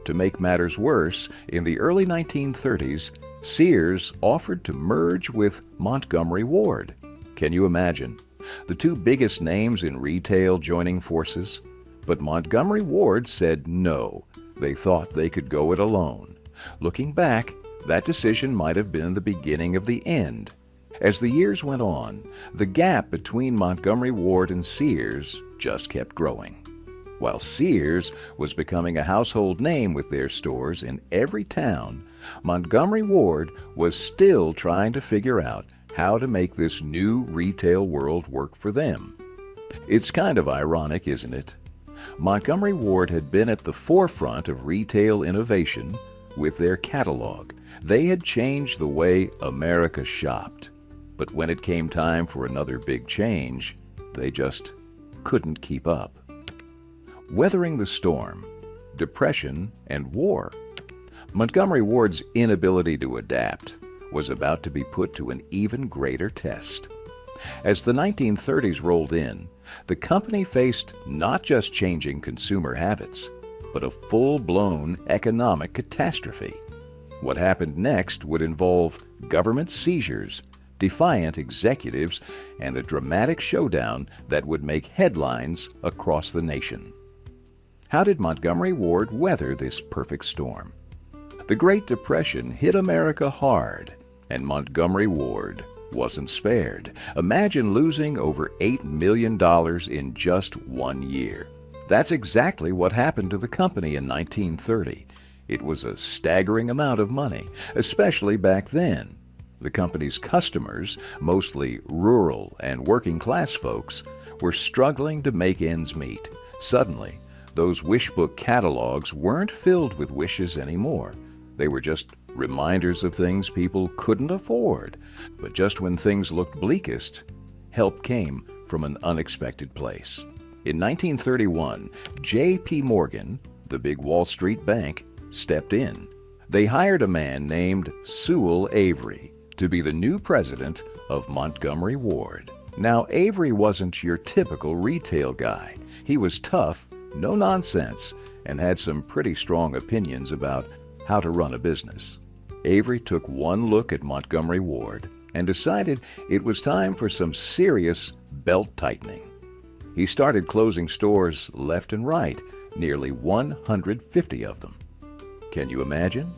To make matters worse, in the early 1930s, Sears offered to merge with Montgomery Ward. Can you imagine? The two biggest names in retail joining forces? But Montgomery Ward said no. They thought they could go it alone. Looking back, that decision might have been the beginning of the end. As the years went on, the gap between Montgomery Ward and Sears just kept growing. While Sears was becoming a household name with their stores in every town, Montgomery Ward was still trying to figure out how to make this new retail world work for them. It's kind of ironic, isn't it? Montgomery Ward had been at the forefront of retail innovation with their catalog. They had changed the way America shopped. But when it came time for another big change, they just couldn't keep up. Weathering the storm, depression, and war. Montgomery Ward's inability to adapt was about to be put to an even greater test. As the 1930s rolled in, the company faced not just changing consumer habits, but a full-blown economic catastrophe. What happened next would involve government seizures, defiant executives, and a dramatic showdown that would make headlines across the nation. How did Montgomery Ward weather this perfect storm? The Great Depression hit America hard, and Montgomery Ward wasn't spared. Imagine losing over $8 million in just 1 year. That's exactly what happened to the company in 1930. It was a staggering amount of money, especially back then. The company's customers, mostly rural and working-class folks, were struggling to make ends meet. Suddenly, those wish book catalogs weren't filled with wishes anymore. They were just reminders of things people couldn't afford. But just when things looked bleakest, help came from an unexpected place. In 1931, J.P. Morgan, the big Wall Street bank, stepped in. They hired a man named Sewell Avery to be the new president of Montgomery Ward. Now, Avery wasn't your typical retail guy. He was tough, no nonsense, and had some pretty strong opinions about how to run a business. Avery took one look at Montgomery Ward and decided it was time for some serious belt-tightening. He started closing stores left and right, nearly 150 of them. Can you imagine?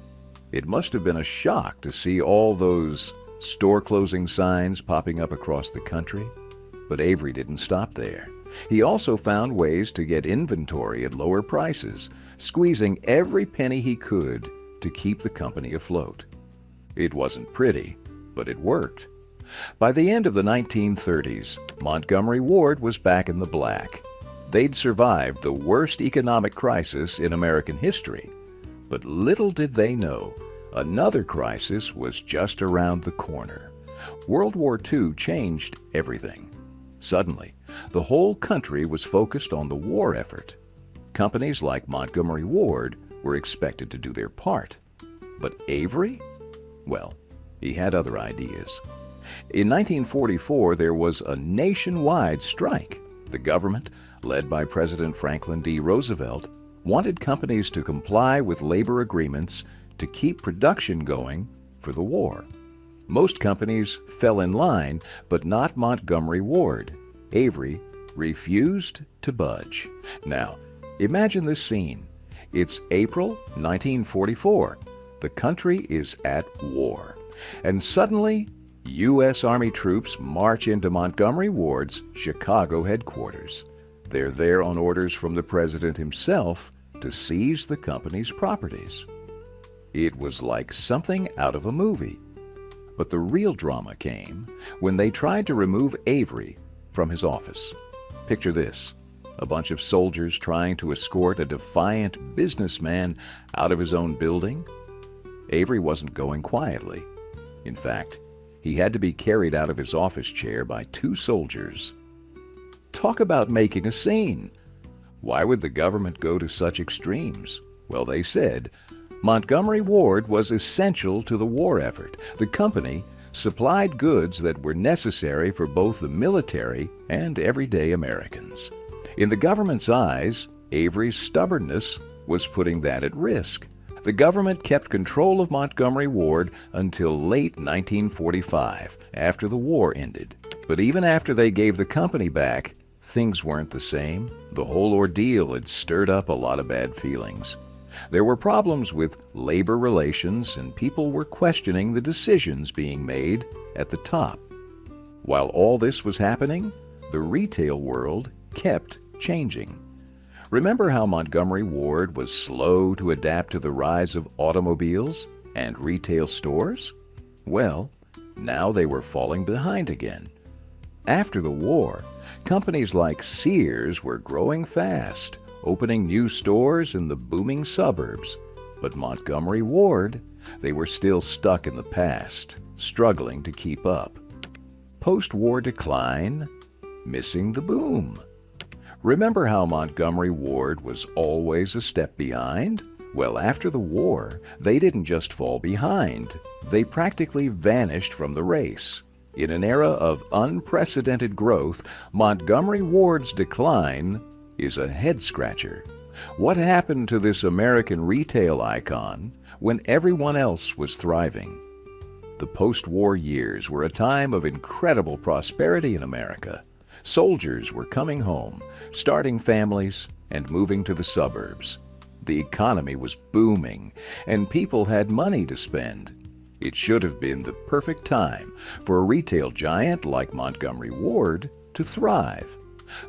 It must have been a shock to see all those store-closing signs popping up across the country. But Avery didn't stop there. He also found ways to get inventory at lower prices, squeezing every penny he could to keep the company afloat. It wasn't pretty, but it worked. By the end of the 1930s, Montgomery Ward was back in the black. They'd survived the worst economic crisis in American history. But little did they know, another crisis was just around the corner. World War II changed everything. Suddenly, the whole country was focused on the war effort. Companies like Montgomery Ward were expected to do their part. But Avery? Well, he had other ideas. In 1944, there was a nationwide strike. The government, led by President Franklin D. Roosevelt, wanted companies to comply with labor agreements to keep production going for the war. Most companies fell in line, but not Montgomery Ward. Avery refused to budge. Now, imagine this scene. It's April 1944. The country is at war. And suddenly, U.S. Army troops march into Montgomery Ward's Chicago headquarters. They're there on orders from the president himself to seize the company's properties. It was like something out of a movie. But the real drama came when they tried to remove Avery from his office. Picture this: a bunch of soldiers trying to escort a defiant businessman out of his own building. Avery wasn't going quietly. In fact, he had to be carried out of his office chair by two soldiers. Talk about making a scene! Why would the government go to such extremes? Well, they said Montgomery Ward was essential to the war effort. The company supplied goods that were necessary for both the military and everyday Americans. In the government's eyes, Avery's stubbornness was putting that at risk. The government kept control of Montgomery Ward until late 1945, after the war ended. But even after they gave the company back, things weren't the same. The whole ordeal had stirred up a lot of bad feelings. There were problems with labor relations, and people were questioning the decisions being made at the top. While all this was happening, the retail world kept changing. Remember how Montgomery Ward was slow to adapt to the rise of automobiles and retail stores? Well, now they were falling behind again. After the war, companies like Sears were growing fast, opening new stores in the booming suburbs. But Montgomery Ward, they were still stuck in the past, struggling to keep up. Post-war decline, missing the boom. Remember how Montgomery Ward was always a step behind? Well, after the war, they didn't just fall behind. They practically vanished from the race. In an era of unprecedented growth, Montgomery Ward's decline is a head-scratcher. What happened to this American retail icon when everyone else was thriving? The post-war years were a time of incredible prosperity in America. Soldiers were coming home, starting families, and moving to the suburbs. The economy was booming, and people had money to spend. It should have been the perfect time for a retail giant like Montgomery Ward to thrive.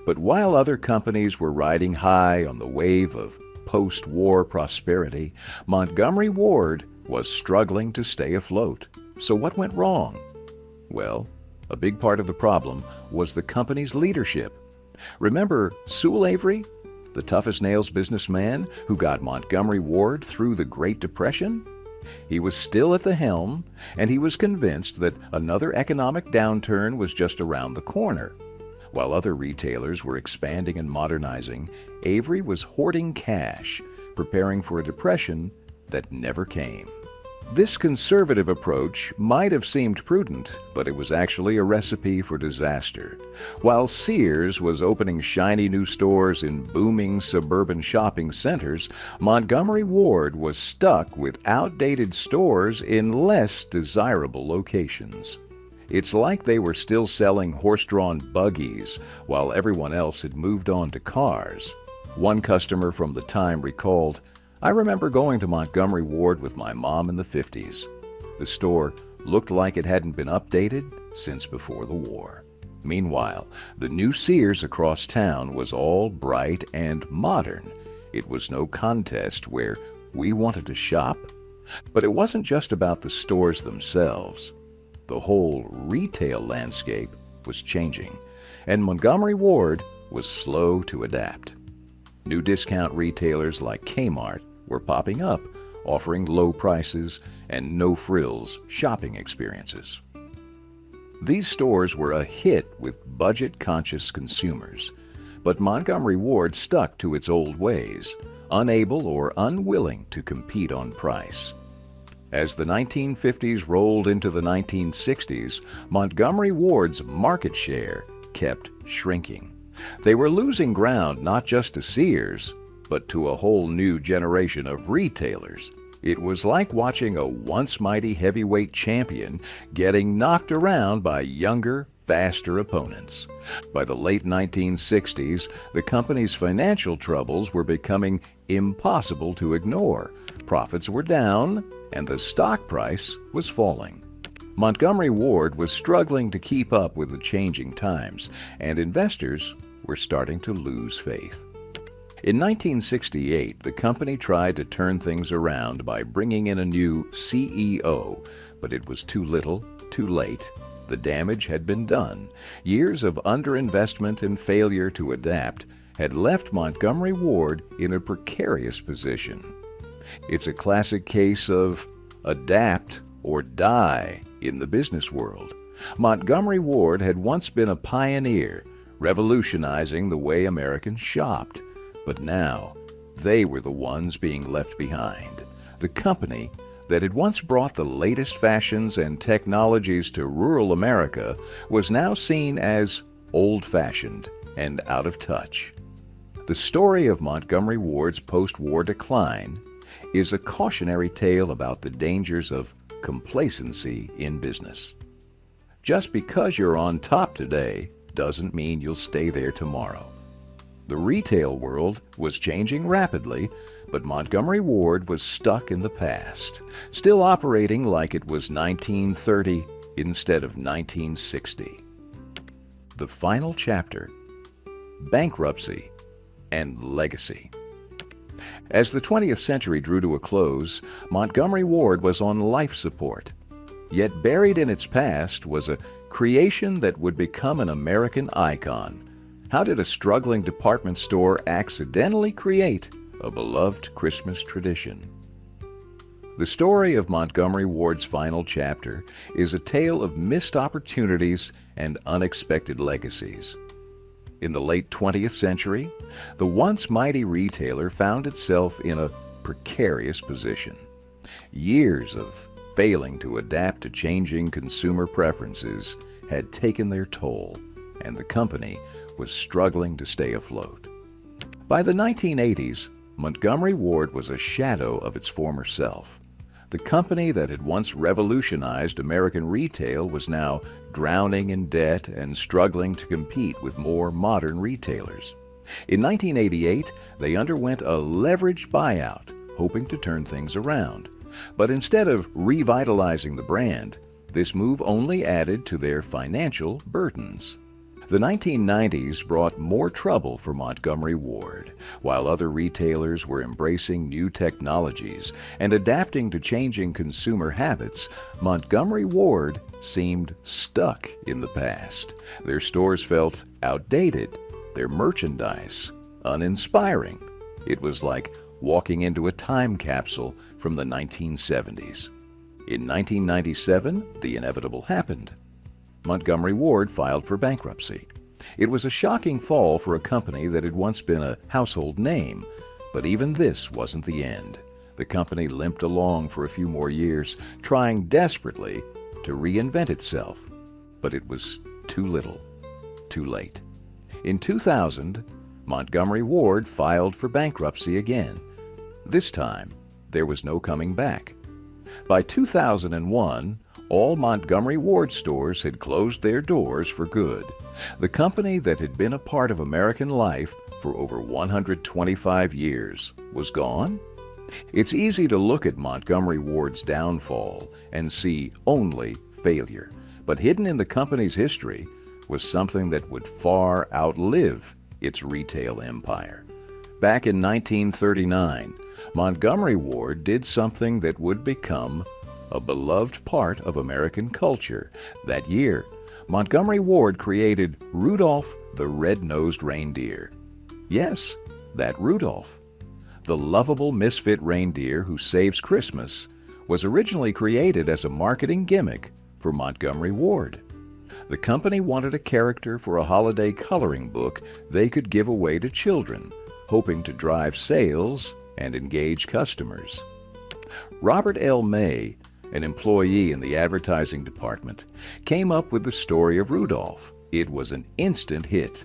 But while other companies were riding high on the wave of post-war prosperity, Montgomery Ward was struggling to stay afloat. So what went wrong? Well, a big part of the problem was the company's leadership. Remember Sewell Avery, the tough-as-nails businessman who got Montgomery Ward through the Great Depression? He was still at the helm, and he was convinced that another economic downturn was just around the corner. While other retailers were expanding and modernizing, Avery was hoarding cash, preparing for a depression that never came. This conservative approach might have seemed prudent, but it was actually a recipe for disaster. While Sears was opening shiny new stores in booming suburban shopping centers, Montgomery Ward was stuck with outdated stores in less desirable locations. It's like they were still selling horse-drawn buggies while everyone else had moved on to cars. One customer from the time recalled, "I remember going to Montgomery Ward with my mom in the 50s. The store looked like it hadn't been updated since before the war." Meanwhile, the new Sears across town was all bright and modern. It was no contest where we wanted to shop. But it wasn't just about the stores themselves. The whole retail landscape was changing, and Montgomery Ward was slow to adapt. New discount retailers like Kmart were popping up, offering low prices and no-frills shopping experiences. These stores were a hit with budget-conscious consumers, but Montgomery Ward stuck to its old ways, unable or unwilling to compete on price. As the 1950s rolled into the 1960s, Montgomery Ward's market share kept shrinking. They were losing ground not just to Sears, but to a whole new generation of retailers. It was like watching a once mighty heavyweight champion getting knocked around by younger, faster opponents. By the late 1960s, the company's financial troubles were becoming impossible to ignore. Profits were down, and the stock price was falling. Montgomery Ward was struggling to keep up with the changing times, and investors were starting to lose faith. In 1968, the company tried to turn things around by bringing in a new CEO, but it was too little, too late. The damage had been done. Years of underinvestment and failure to adapt had left Montgomery Ward in a precarious position. It's a classic case of adapt or die in the business world. Montgomery Ward had once been a pioneer, revolutionizing the way Americans shopped. But now, they were the ones being left behind. The company that had once brought the latest fashions and technologies to rural America was now seen as old-fashioned and out of touch. The story of Montgomery Ward's post-war decline is a cautionary tale about the dangers of complacency in business. Just because you're on top today doesn't mean you'll stay there tomorrow. The retail world was changing rapidly, but Montgomery Ward was stuck in the past, still operating like it was 1930 instead of 1960. The final chapter: bankruptcy and legacy. As the 20th century drew to a close, Montgomery Ward was on life support. Yet buried in its past was a creation that would become an American icon. How did a struggling department store accidentally create a beloved Christmas tradition? The story of Montgomery Ward's final chapter is a tale of missed opportunities and unexpected legacies. In the late 20th century, the once mighty retailer found itself in a precarious position. Years of failing to adapt to changing consumer preferences had taken their toll, and the company was struggling to stay afloat. By the 1980s, Montgomery Ward was a shadow of its former self. The company that had once revolutionized American retail was now drowning in debt and struggling to compete with more modern retailers. In 1988, they underwent a leveraged buyout, hoping to turn things around. But instead of revitalizing the brand, this move only added to their financial burdens. The 1990s brought more trouble for Montgomery Ward. While other retailers were embracing new technologies and adapting to changing consumer habits, Montgomery Ward seemed stuck in the past. Their stores felt outdated, their merchandise uninspiring. It was like walking into a time capsule from the 1970s. In 1997, the inevitable happened. Montgomery Ward filed for bankruptcy. It was a shocking fall for a company that had once been a household name, but even this wasn't the end. The company limped along for a few more years, trying desperately to reinvent itself. But it was too little, too late. In 2000, Montgomery Ward filed for bankruptcy again. This time, there was no coming back. By 2001, all Montgomery Ward stores had closed their doors for good. The company that had been a part of American life for over 125 years was gone. It's easy to look at Montgomery Ward's downfall and see only failure, but hidden in the company's history was something that would far outlive its retail empire. Back in 1939, Montgomery Ward did something that would become a beloved part of American culture. That year, Montgomery Ward created Rudolph the Red-Nosed Reindeer. Yes, that Rudolph. The lovable misfit reindeer who saves Christmas was originally created as a marketing gimmick for Montgomery Ward. The company wanted a character for a holiday coloring book they could give away to children, hoping to drive sales and engage customers. Robert L. May, an employee in the advertising department, came up with the story of Rudolph. It was an instant hit.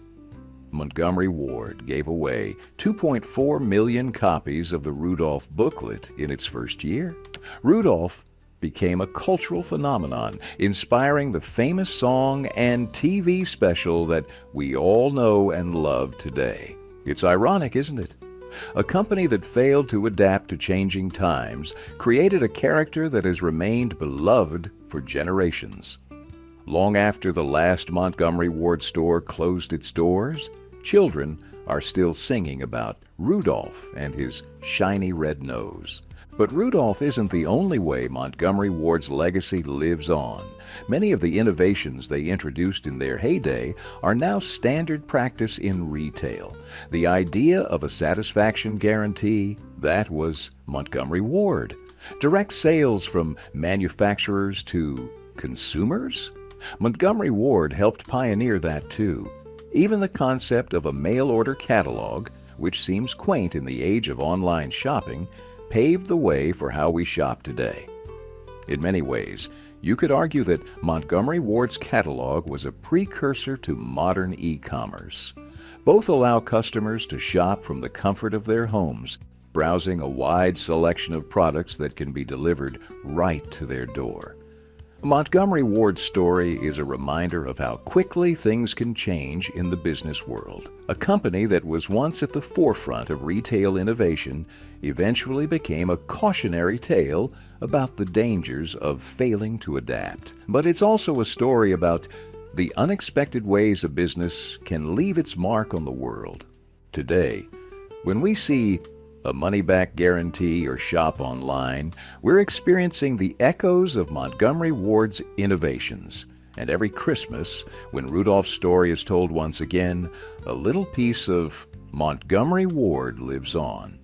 Montgomery Ward gave away 2.4 million copies of the Rudolph booklet in its first year. Rudolph became a cultural phenomenon, inspiring the famous song and TV special that we all know and love today. It's ironic, isn't it? A company that failed to adapt to changing times created a character that has remained beloved for generations. Long after the last Montgomery Ward store closed its doors, children are still singing about Rudolph and his shiny red nose. But Rudolph isn't the only way Montgomery Ward's legacy lives on. Many of the innovations they introduced in their heyday are now standard practice in retail. The idea of a satisfaction guarantee, that was Montgomery Ward. Direct sales from manufacturers to consumers? Montgomery Ward helped pioneer that too. Even the concept of a mail-order catalog, which seems quaint in the age of online shopping, paved the way for how we shop today. In many ways, you could argue that Montgomery Ward's catalog was a precursor to modern e-commerce. Both allow customers to shop from the comfort of their homes, browsing a wide selection of products that can be delivered right to their door. Montgomery Ward's story is a reminder of how quickly things can change in the business world. A company that was once at the forefront of retail innovation eventually became a cautionary tale about the dangers of failing to adapt. But it's also a story about the unexpected ways a business can leave its mark on the world. Today, when we see a money-back guarantee or shop online, we're experiencing the echoes of Montgomery Ward's innovations. And every Christmas, when Rudolph's story is told once again, a little piece of Montgomery Ward lives on.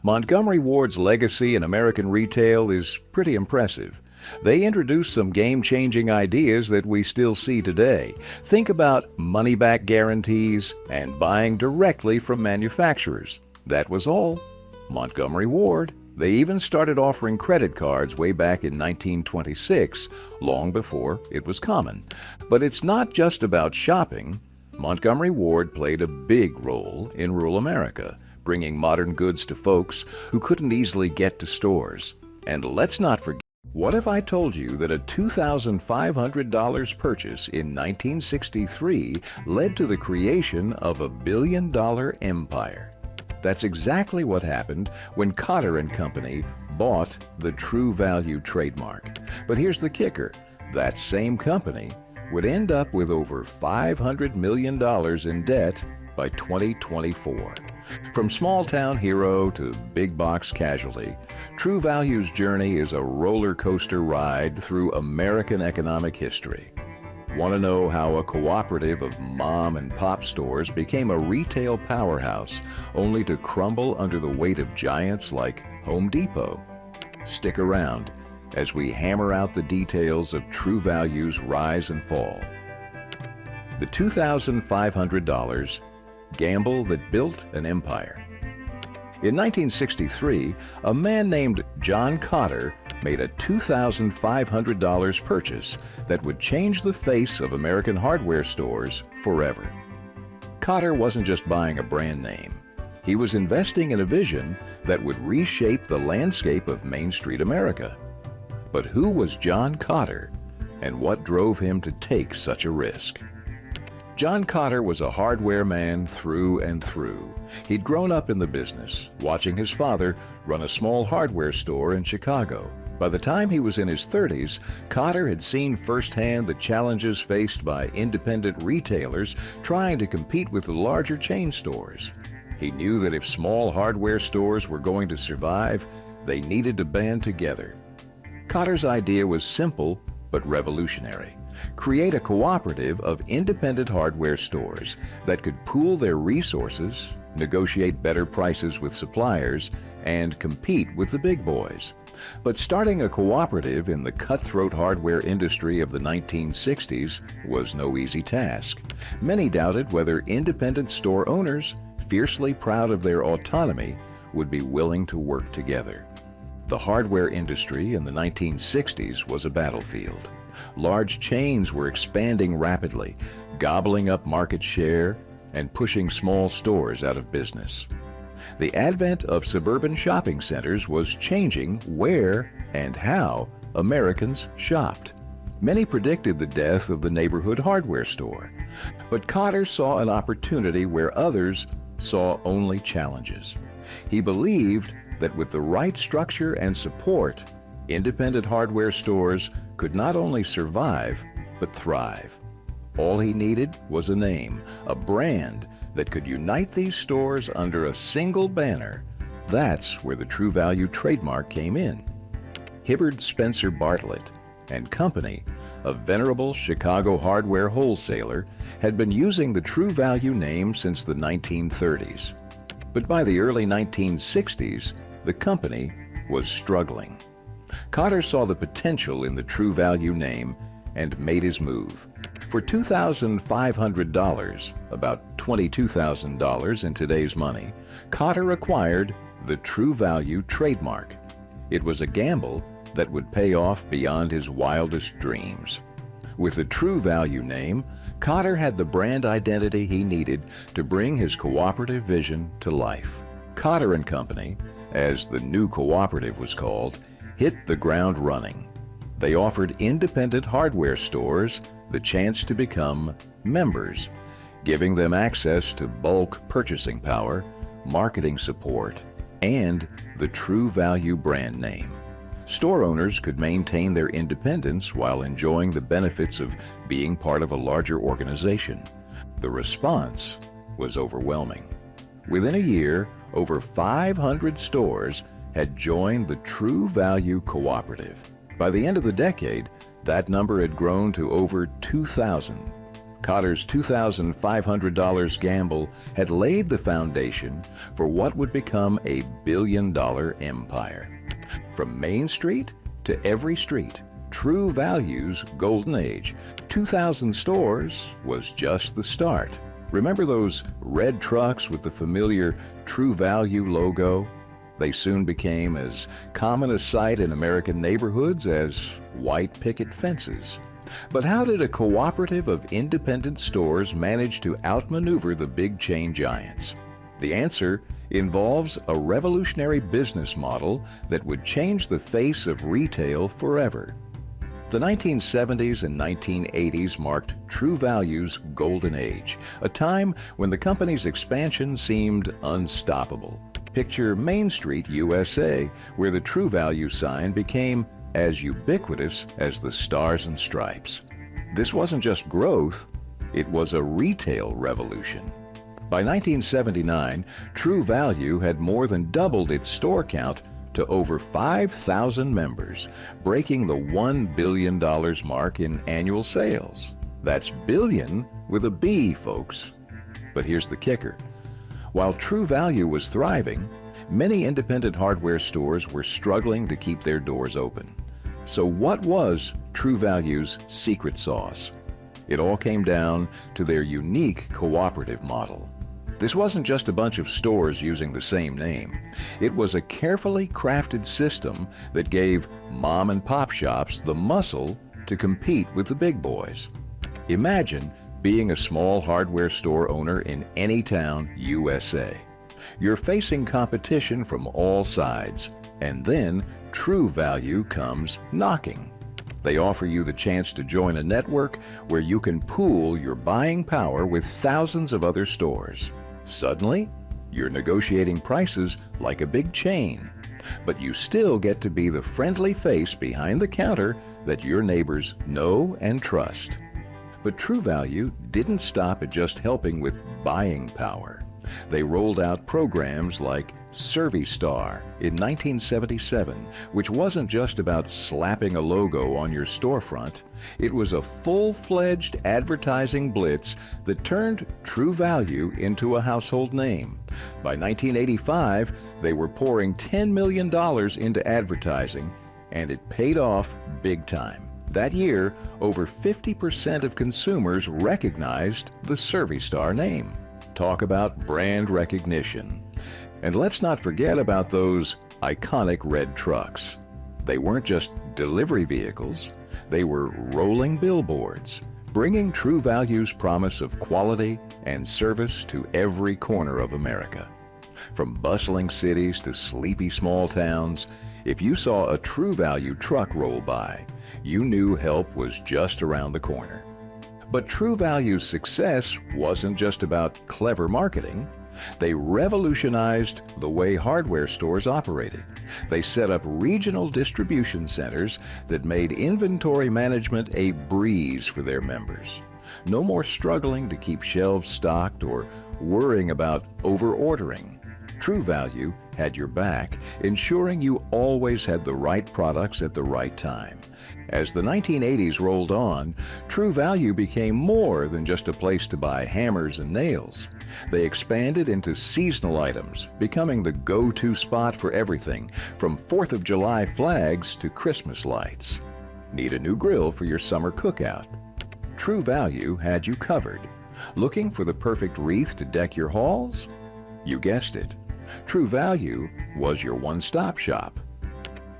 Montgomery Ward's legacy in American retail is pretty impressive. They introduced some game-changing ideas that we still see today. Think about money-back guarantees and buying directly from manufacturers. That was all. Montgomery Ward. They even started offering credit cards way back in 1926, long before it was common. But it's not just about shopping. Montgomery Ward played a big role in rural America, bringing modern goods to folks who couldn't easily get to stores. And let's not forget, what if I told you that a $2,500 purchase in 1963 led to the creation of a billion-dollar empire? That's exactly what happened when Cotter & Company bought the True Value trademark. But here's the kicker. That same company would end up with over $500 million in debt by 2024. From small-town hero to big-box casualty, True Value's journey is a roller coaster ride through American economic history. Want to know how a cooperative of mom and pop stores became a retail powerhouse only to crumble under the weight of giants like Home Depot? Stick around as we hammer out the details of True Value's rise and fall. The $2,500 gamble that built an empire. In 1963, a man named John Cotter made a $2,500 purchase that would change the face of American hardware stores forever. Cotter wasn't just buying a brand name. He was investing in a vision that would reshape the landscape of Main Street America. But who was John Cotter, and what drove him to take such a risk? John Cotter was a hardware man through and through. He'd grown up in the business, watching his father run a small hardware store in Chicago. By the time he was in his 30s, Cotter had seen firsthand the challenges faced by independent retailers trying to compete with the larger chain stores. He knew that if small hardware stores were going to survive, they needed to band together. Cotter's idea was simple but revolutionary. Create a cooperative of independent hardware stores that could pool their resources, negotiate better prices with suppliers, and compete with the big boys. But starting a cooperative in the cutthroat hardware industry of the 1960s was no easy task. Many doubted whether independent store owners, fiercely proud of their autonomy, would be willing to work together. The hardware industry in the 1960s was a battlefield. Large chains were expanding rapidly, gobbling up market share and pushing small stores out of business. The advent of suburban shopping centers was changing where and how Americans shopped. Many predicted the death of the neighborhood hardware store, but Cotter saw an opportunity where others saw only challenges. He believed that with the right structure and support, independent hardware stores could not only survive, but thrive. All he needed was a name, a brand that could unite these stores under a single banner. That's where the True Value trademark came in. Hibbard Spencer Bartlett and Company, a venerable Chicago hardware wholesaler, had been using the True Value name since the 1930s. But by the early 1960s, the company was struggling. Cotter saw the potential in the True Value name and made his move. For $2,500, about $22,000 in today's money, Cotter acquired the True Value trademark. It was a gamble that would pay off beyond his wildest dreams. With the True Value name, Cotter had the brand identity he needed to bring his cooperative vision to life. Cotter and Company, as the new cooperative was called, hit the ground running. They offered independent hardware stores the chance to become members, giving them access to bulk purchasing power, marketing support, and the True Value brand name. Store owners could maintain their independence while enjoying the benefits of being part of a larger organization. The response was overwhelming. Within a year, over 500 stores had joined the True Value Cooperative. By the end of the decade, that number had grown to over 2,000. Cotter's $2,500 gamble had laid the foundation for what would become a billion-dollar empire. From Main Street to every street, True Value's golden age. 2,000 stores was just the start. Remember those red trucks with the familiar True Value logo? They soon became as common a sight in American neighborhoods as white picket fences. But how did a cooperative of independent stores manage to outmaneuver the big chain giants? The answer involves a revolutionary business model that would change the face of retail forever. The 1970s and 1980s marked True Value's golden age, a time when the company's expansion seemed unstoppable. Picture Main Street, USA, where the True Value sign became as ubiquitous as the Stars and Stripes. This wasn't just growth, it was a retail revolution. By 1979, True Value had more than doubled its store count to over 5,000 members, breaking the $1 billion mark in annual sales. That's billion with a B, folks. But here's the kicker. While True Value was thriving, many independent hardware stores were struggling to keep their doors open. So what was True Value's secret sauce? It all came down to their unique cooperative model. This wasn't just a bunch of stores using the same name. It was a carefully crafted system that gave mom and pop shops the muscle to compete with the big boys. Imagine being a small hardware store owner in any town, USA. You're facing competition from all sides, and then True Value comes knocking. They offer you the chance to join a network where you can pool your buying power with thousands of other stores. Suddenly, you're negotiating prices like a big chain, but you still get to be the friendly face behind the counter that your neighbors know and trust. But True Value didn't stop at just helping with buying power. They rolled out programs like ServiStar in 1977, which wasn't just about slapping a logo on your storefront. It was a full-fledged advertising blitz that turned True Value into a household name. By 1985, they were pouring $10 million into advertising, and it paid off big time. That year, over 50% of consumers recognized the ServiStar name. Talk about brand recognition. And let's not forget about those iconic red trucks. They weren't just delivery vehicles, they were rolling billboards, bringing True Value's promise of quality and service to every corner of America. From bustling cities to sleepy small towns, if you saw a True Value truck roll by, you knew help was just around the corner. But True Value's success wasn't just about clever marketing. They revolutionized the way hardware stores operated. They set up regional distribution centers that made inventory management a breeze for their members. No more struggling to keep shelves stocked or worrying about over-ordering. True Value had your back, ensuring you always had the right products at the right time. As the 1980s rolled on, True Value became more than just a place to buy hammers and nails. They expanded into seasonal items, becoming the go-to spot for everything from 4th of July flags to Christmas lights. Need a new grill for your summer cookout? True Value had you covered. Looking for the perfect wreath to deck your halls? You guessed it. True Value was your one-stop shop.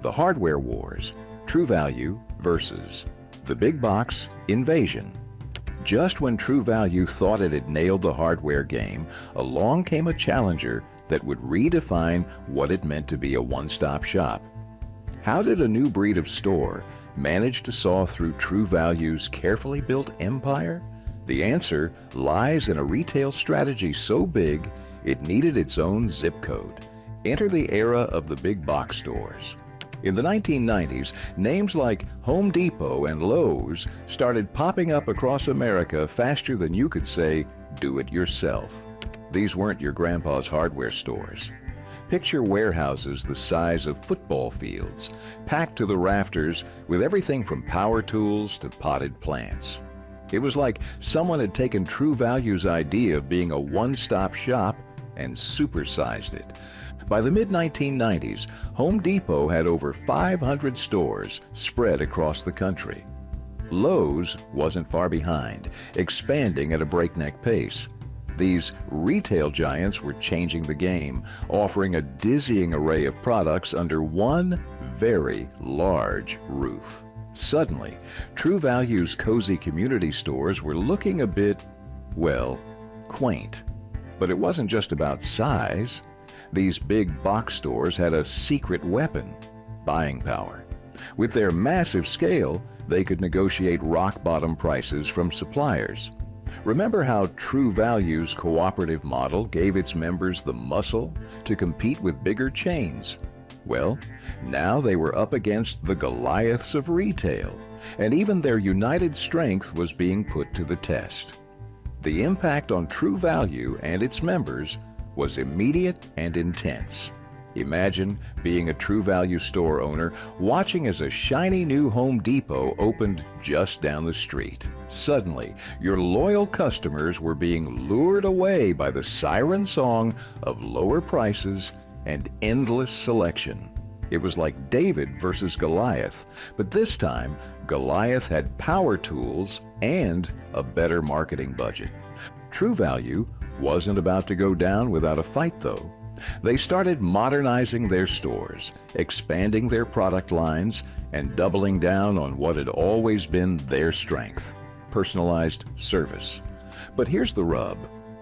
The Hardware Wars, True Value versus the Big Box Invasion. Just when True Value thought it had nailed the hardware game, along came a challenger that would redefine what it meant to be a one-stop shop. How did a new breed of store manage to saw through True Value's carefully built empire? The answer lies in a retail strategy so big it needed its own zip code. Enter the era of the big box stores. In the 1990s, names like Home Depot and Lowe's started popping up across America faster than you could say, do it yourself. These weren't your grandpa's hardware stores. Picture warehouses the size of football fields, packed to the rafters with everything from power tools to potted plants. It was like someone had taken True Value's idea of being a one-stop shop and supersized it. By the mid-1990s, Home Depot had over 500 stores spread across the country. Lowe's wasn't far behind, expanding at a breakneck pace. These retail giants were changing the game, offering a dizzying array of products under one very large roof. Suddenly, True Value's cozy community stores were looking a bit, well, quaint. But it wasn't just about size. These big box stores had a secret weapon: buying power. With their massive scale, they could negotiate rock-bottom prices from suppliers. Remember how True Value's cooperative model gave its members the muscle to compete with bigger chains? Well, now they were up against the Goliaths of retail, and even their united strength was being put to the test. The impact on True Value and its members was immediate and intense. Imagine being a True Value store owner watching as a shiny new Home Depot opened just down the street. Suddenly, your loyal customers were being lured away by the siren song of lower prices and endless selection. It was like David versus Goliath, but this time Goliath had power tools and a better marketing budget. True Value wasn't about to go down without a fight, though. They started modernizing their stores, expanding their product lines, and doubling down on what had always been their strength: personalized service. But here's the rub.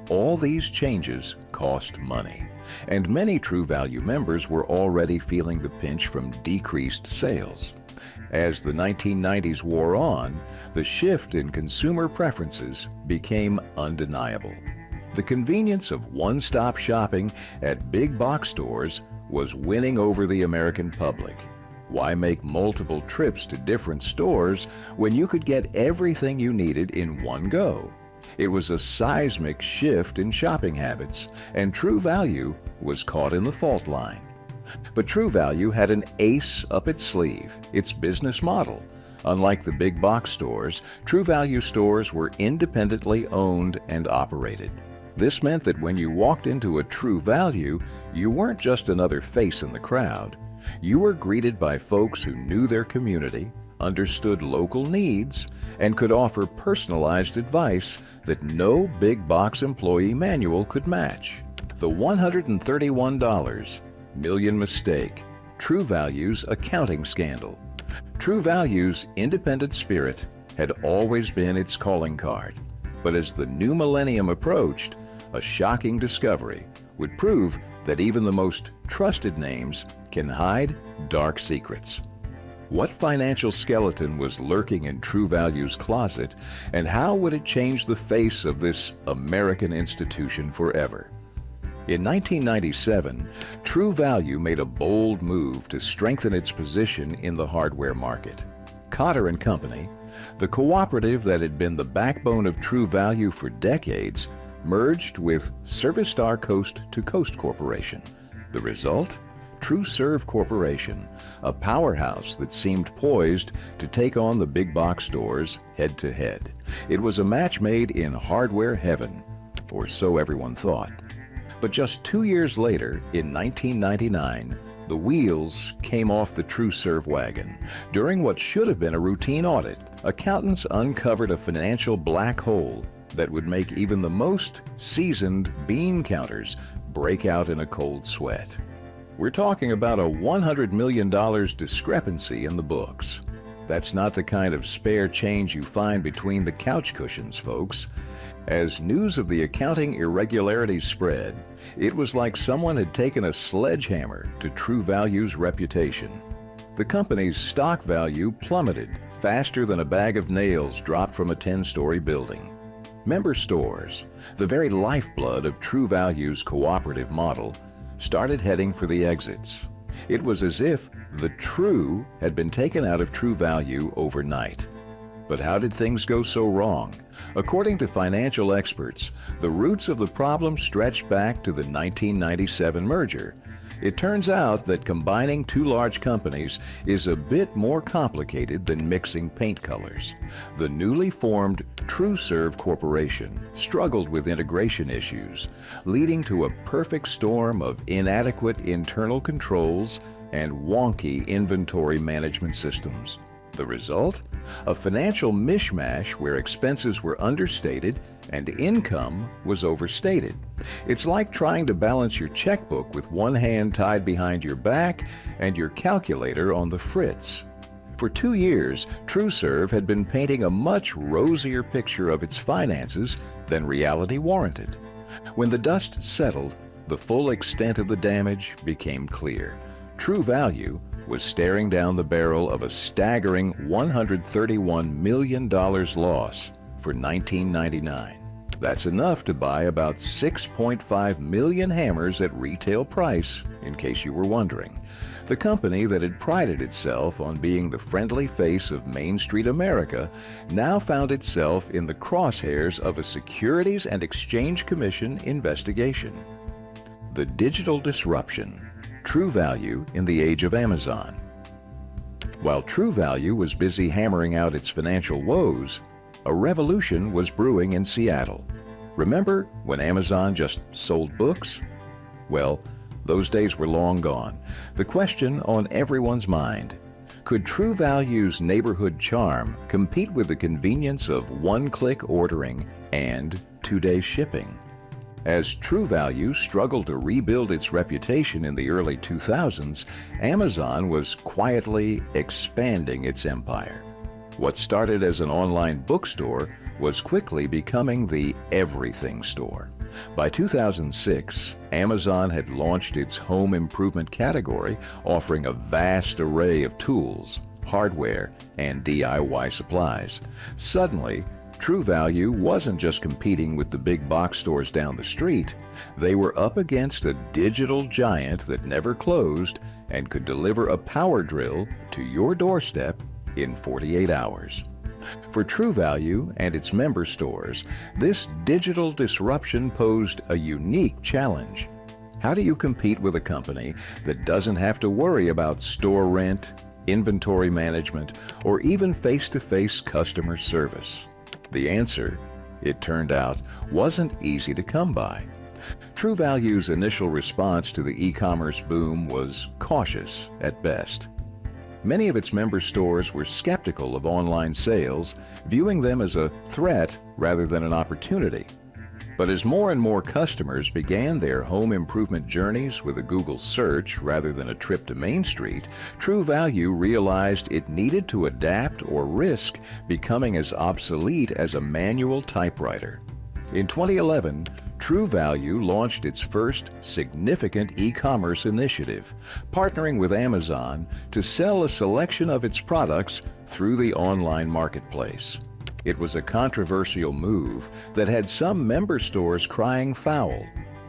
All these changes cost money, and many True Value members were already feeling the pinch from decreased sales. As the 1990s wore on, the shift in consumer preferences became undeniable. The convenience of one-stop shopping at big box stores was winning over the American public. Why make multiple trips to different stores when you could get everything you needed in one go? It was a seismic shift in shopping habits, and True Value was caught in the fault line. But True Value had an ace up its sleeve: its business model. Unlike the big box stores, True Value stores were independently owned and operated. This meant that when you walked into a True Value, you weren't just another face in the crowd. You were greeted by folks who knew their community, understood local needs, and could offer personalized advice that no big box employee manual could match. The $131 million mistake, True Value's accounting scandal. True Value's independent spirit had always been its calling card, but as the new millennium approached, a shocking discovery would prove that even the most trusted names can hide dark secrets. What financial skeleton was lurking in True Value's closet, and how would it change the face of this American institution forever? In 1997, True Value made a bold move to strengthen its position in the hardware market. Cotter & Company, the cooperative that had been the backbone of True Value for decades, merged with ServiceStar Coast to Coast Corporation. The result? TrueServe Corporation, a powerhouse that seemed poised to take on the big box stores head to head. It was a match made in hardware heaven, or so everyone thought. But just 2 years later, in 1999, the wheels came off the TrueServe wagon. During what should have been a routine audit, accountants uncovered a financial black hole that would make even the most seasoned bean counters break out in a cold sweat. We're talking about a $100 million discrepancy in the books. That's not the kind of spare change you find between the couch cushions, folks. As news of the accounting irregularities spread, it was like someone had taken a sledgehammer to True Value's reputation. The company's stock value plummeted faster than a bag of nails dropped from a 10-story building. Member stores, the very lifeblood of True Value's cooperative model, started heading for the exits. It was as if the true had been taken out of True Value overnight. But how did things go so wrong? According to financial experts, the roots of the problem stretched back to the 1997 merger. It turns out that combining two large companies is a bit more complicated than mixing paint colors. The newly formed TrueServe Corporation struggled with integration issues, leading to a perfect storm of inadequate internal controls and wonky inventory management systems. The result? A financial mishmash where expenses were understated and income was overstated. It's like trying to balance your checkbook with one hand tied behind your back and your calculator on the fritz. For 2 years, TrueServe had been painting a much rosier picture of its finances than reality warranted. When the dust settled, the full extent of the damage became clear. True Value was staring down the barrel of a staggering $131 million loss for 1999. That's enough to buy about 6.5 million hammers at retail price, in case you were wondering. The company that had prided itself on being the friendly face of Main Street America now found itself in the crosshairs of a Securities and Exchange Commission investigation. The digital disruption. True Value in the age of Amazon. While True Value was busy hammering out its financial woes, a revolution was brewing in Seattle. Remember when Amazon just sold books? Well, Those days were long gone. The question on everyone's mind: could True Value's neighborhood charm compete with the convenience of one-click ordering and 2-day shipping? As True Value struggled to rebuild its reputation in the early 2000s, Amazon was quietly expanding its empire. What started as an online bookstore was quickly becoming the everything store. By 2006, Amazon had launched its home improvement category, offering a vast array of tools, hardware, and DIY supplies. Suddenly, True Value wasn't just competing with the big box stores down the street. They were up against a digital giant that never closed and could deliver a power drill to your doorstep in 48 hours. For True Value and its member stores, this digital disruption posed a unique challenge. How do you compete with a company that doesn't have to worry about store rent, inventory management, or even face-to-face customer service? The answer, it turned out, wasn't easy to come by. True Value's initial response to the e-commerce boom was cautious at best. Many of its member stores were skeptical of online sales, viewing them as a threat rather than an opportunity. But as more and more customers began their home improvement journeys with a Google search rather than a trip to Main Street, True Value realized it needed to adapt or risk becoming as obsolete as a manual typewriter. In 2011, True Value launched its first significant e-commerce initiative, partnering with Amazon to sell a selection of its products through the online marketplace. It was a controversial move that had some member stores crying foul,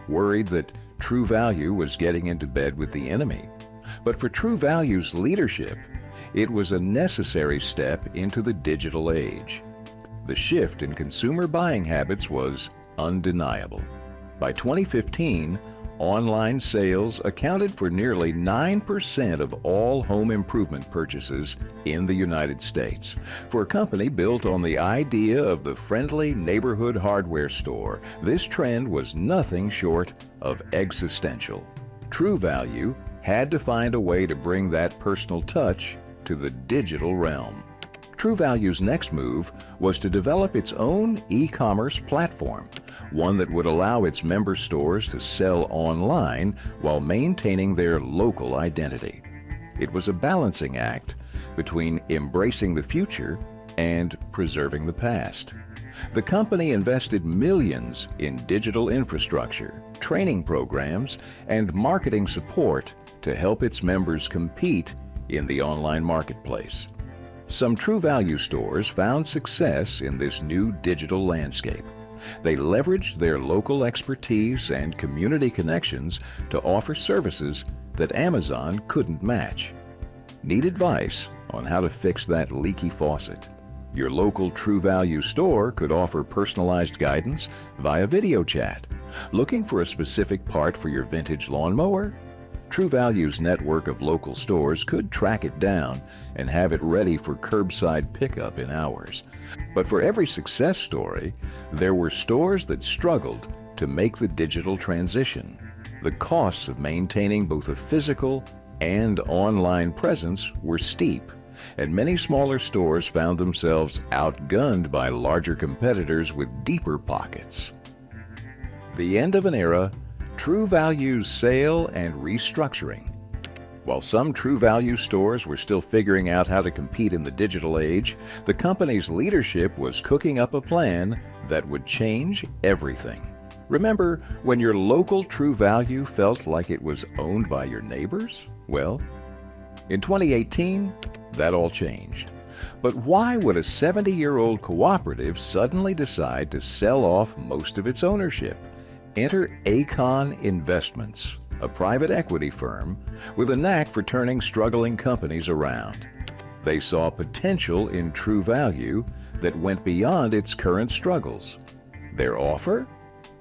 worried that True Value was getting into bed with the enemy. But for True Value's leadership, it was a necessary step into the digital age. The shift in consumer buying habits was undeniable. By 2015, online sales accounted for nearly 9% of all home improvement purchases in the United States. For a company built on the idea of the friendly neighborhood hardware store, this trend was nothing short of existential. True Value had to find a way to bring that personal touch to the digital realm. True Value's next move was to develop its own e-commerce platform, one that would allow its member stores to sell online while maintaining their local identity. It was a balancing act between embracing the future and preserving the past. The company invested millions in digital infrastructure, training programs, and marketing support to help its members compete in the online marketplace. Some True Value stores found success in this new digital landscape. They leveraged their local expertise and community connections to offer services that Amazon couldn't match. Need advice on how to fix that leaky faucet? Your local True Value store could offer personalized guidance via video chat. Looking for a specific part for your vintage lawnmower? True Value's network of local stores could track it down and have it ready for curbside pickup in hours. But for every success story, there were stores that struggled to make the digital transition. The costs of maintaining both a physical and online presence were steep, and many smaller stores found themselves outgunned by larger competitors with deeper pockets. The end of an era, True Value's sale and restructuring. While some True Value stores were still figuring out how to compete in the digital age, the company's leadership was cooking up a plan that would change everything. Remember when your local True Value felt like it was owned by your neighbors? Well, in 2018, that all changed. But why would a 70-year-old cooperative suddenly decide to sell off most of its ownership? Enter Acon Investments, a private equity firm with a knack for turning struggling companies around. They saw potential in True Value that went beyond its current struggles. Their offer?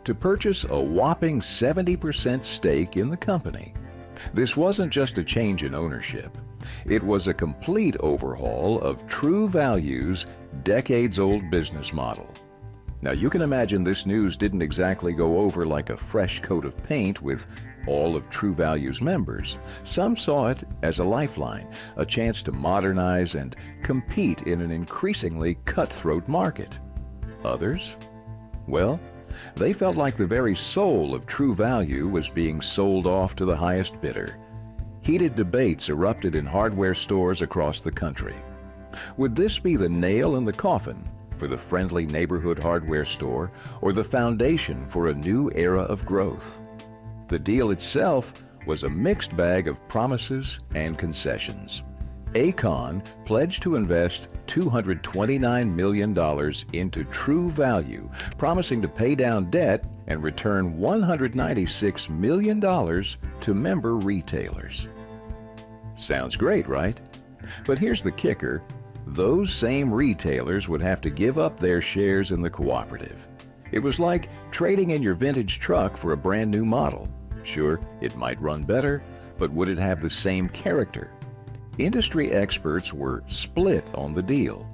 To purchase a whopping 70% stake in the company. This wasn't just a change in ownership. It was a complete overhaul of True Value's decades-old business model. Now you can imagine this news didn't exactly go over like a fresh coat of paint with all of True Value's members, some saw it as a lifeline, a chance to modernize and compete in an increasingly cutthroat market. Others? Well, they felt like the very soul of True Value was being sold off to the highest bidder. Heated debates erupted in hardware stores across the country. Would this be the nail in the coffin for the friendly neighborhood hardware store, or the foundation for a new era of growth? The deal itself was a mixed bag of promises and concessions. Akon pledged to invest $229 million into True Value, promising to pay down debt and return $196 million to member retailers. Sounds great, right? But here's the kicker. Those same retailers would have to give up their shares in the cooperative. It was like trading in your vintage truck for a brand new model. Sure, it might run better, but would it have the same character? Industry experts were split on the deal.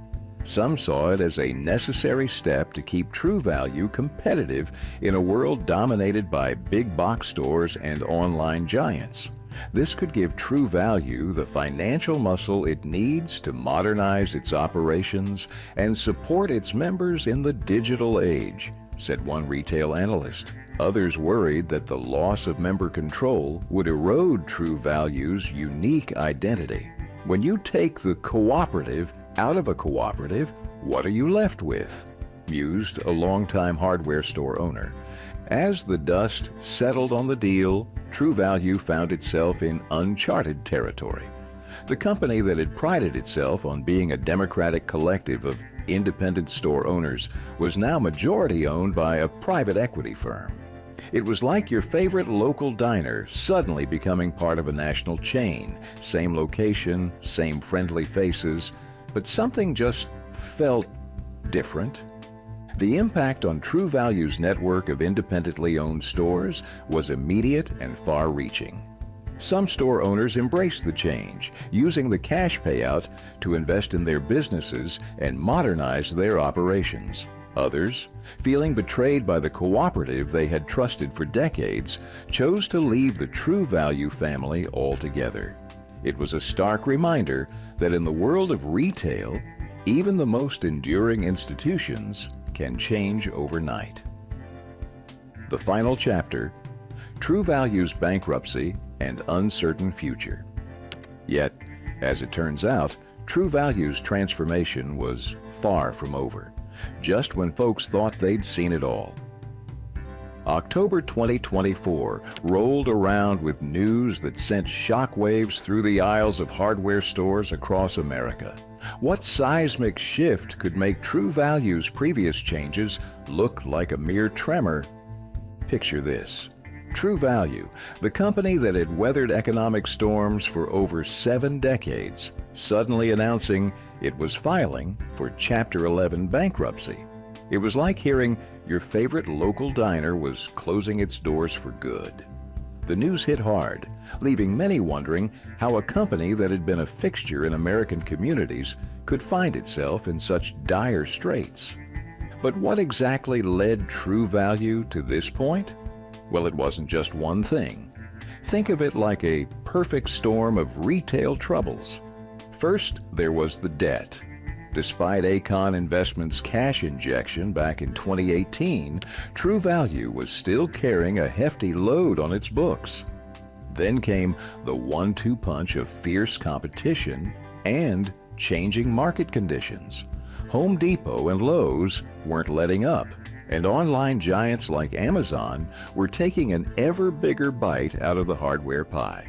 Some saw it as a necessary step to keep True Value competitive in a world dominated by big box stores and online giants. This could give True Value the financial muscle it needs to modernize its operations and support its members in the digital age, said one retail analyst. Others worried that the loss of member control would erode True Value's unique identity. When you take the cooperative out of a cooperative, what are you left with? Mused a longtime hardware store owner. As the dust settled on the deal, True Value found itself in uncharted territory. The company that had prided itself on being a democratic collective of independent store owners was now majority owned by a private equity firm. It was like your favorite local diner suddenly becoming part of a national chain. Same location, same friendly faces, but something just felt different. The impact on True Value's network of independently owned stores was immediate and far-reaching. Some store owners embraced the change, using the cash payout to invest in their businesses and modernize their operations. Others, feeling betrayed by the cooperative they had trusted for decades, chose to leave the True Value family altogether. It was a stark reminder that in the world of retail, even the most enduring institutions can change overnight. The final chapter, True Value's bankruptcy and uncertain future. Yet, as it turns out, True Value's transformation was far from over, just when folks thought they'd seen it all. October 2024 rolled around with news that sent shockwaves through the aisles of hardware stores across America. What seismic shift could make True Value's previous changes look like a mere tremor? Picture this. True Value, the company that had weathered economic storms for over 7 decades, suddenly announcing it was filing for Chapter 11 bankruptcy. It was like hearing your favorite local diner was closing its doors for good. The news hit hard, leaving many wondering how a company that had been a fixture in American communities could find itself in such dire straits. But what exactly led True Value to this point? Well, it wasn't just one thing. Think of it like a perfect storm of retail troubles. First, there was the debt. Despite Akon Investments' cash injection back in 2018, True Value was still carrying a hefty load on its books. Then came the 1-2 punch of fierce competition and changing market conditions. Home Depot and Lowe's weren't letting up, and online giants like Amazon were taking an ever bigger bite out of the hardware pie.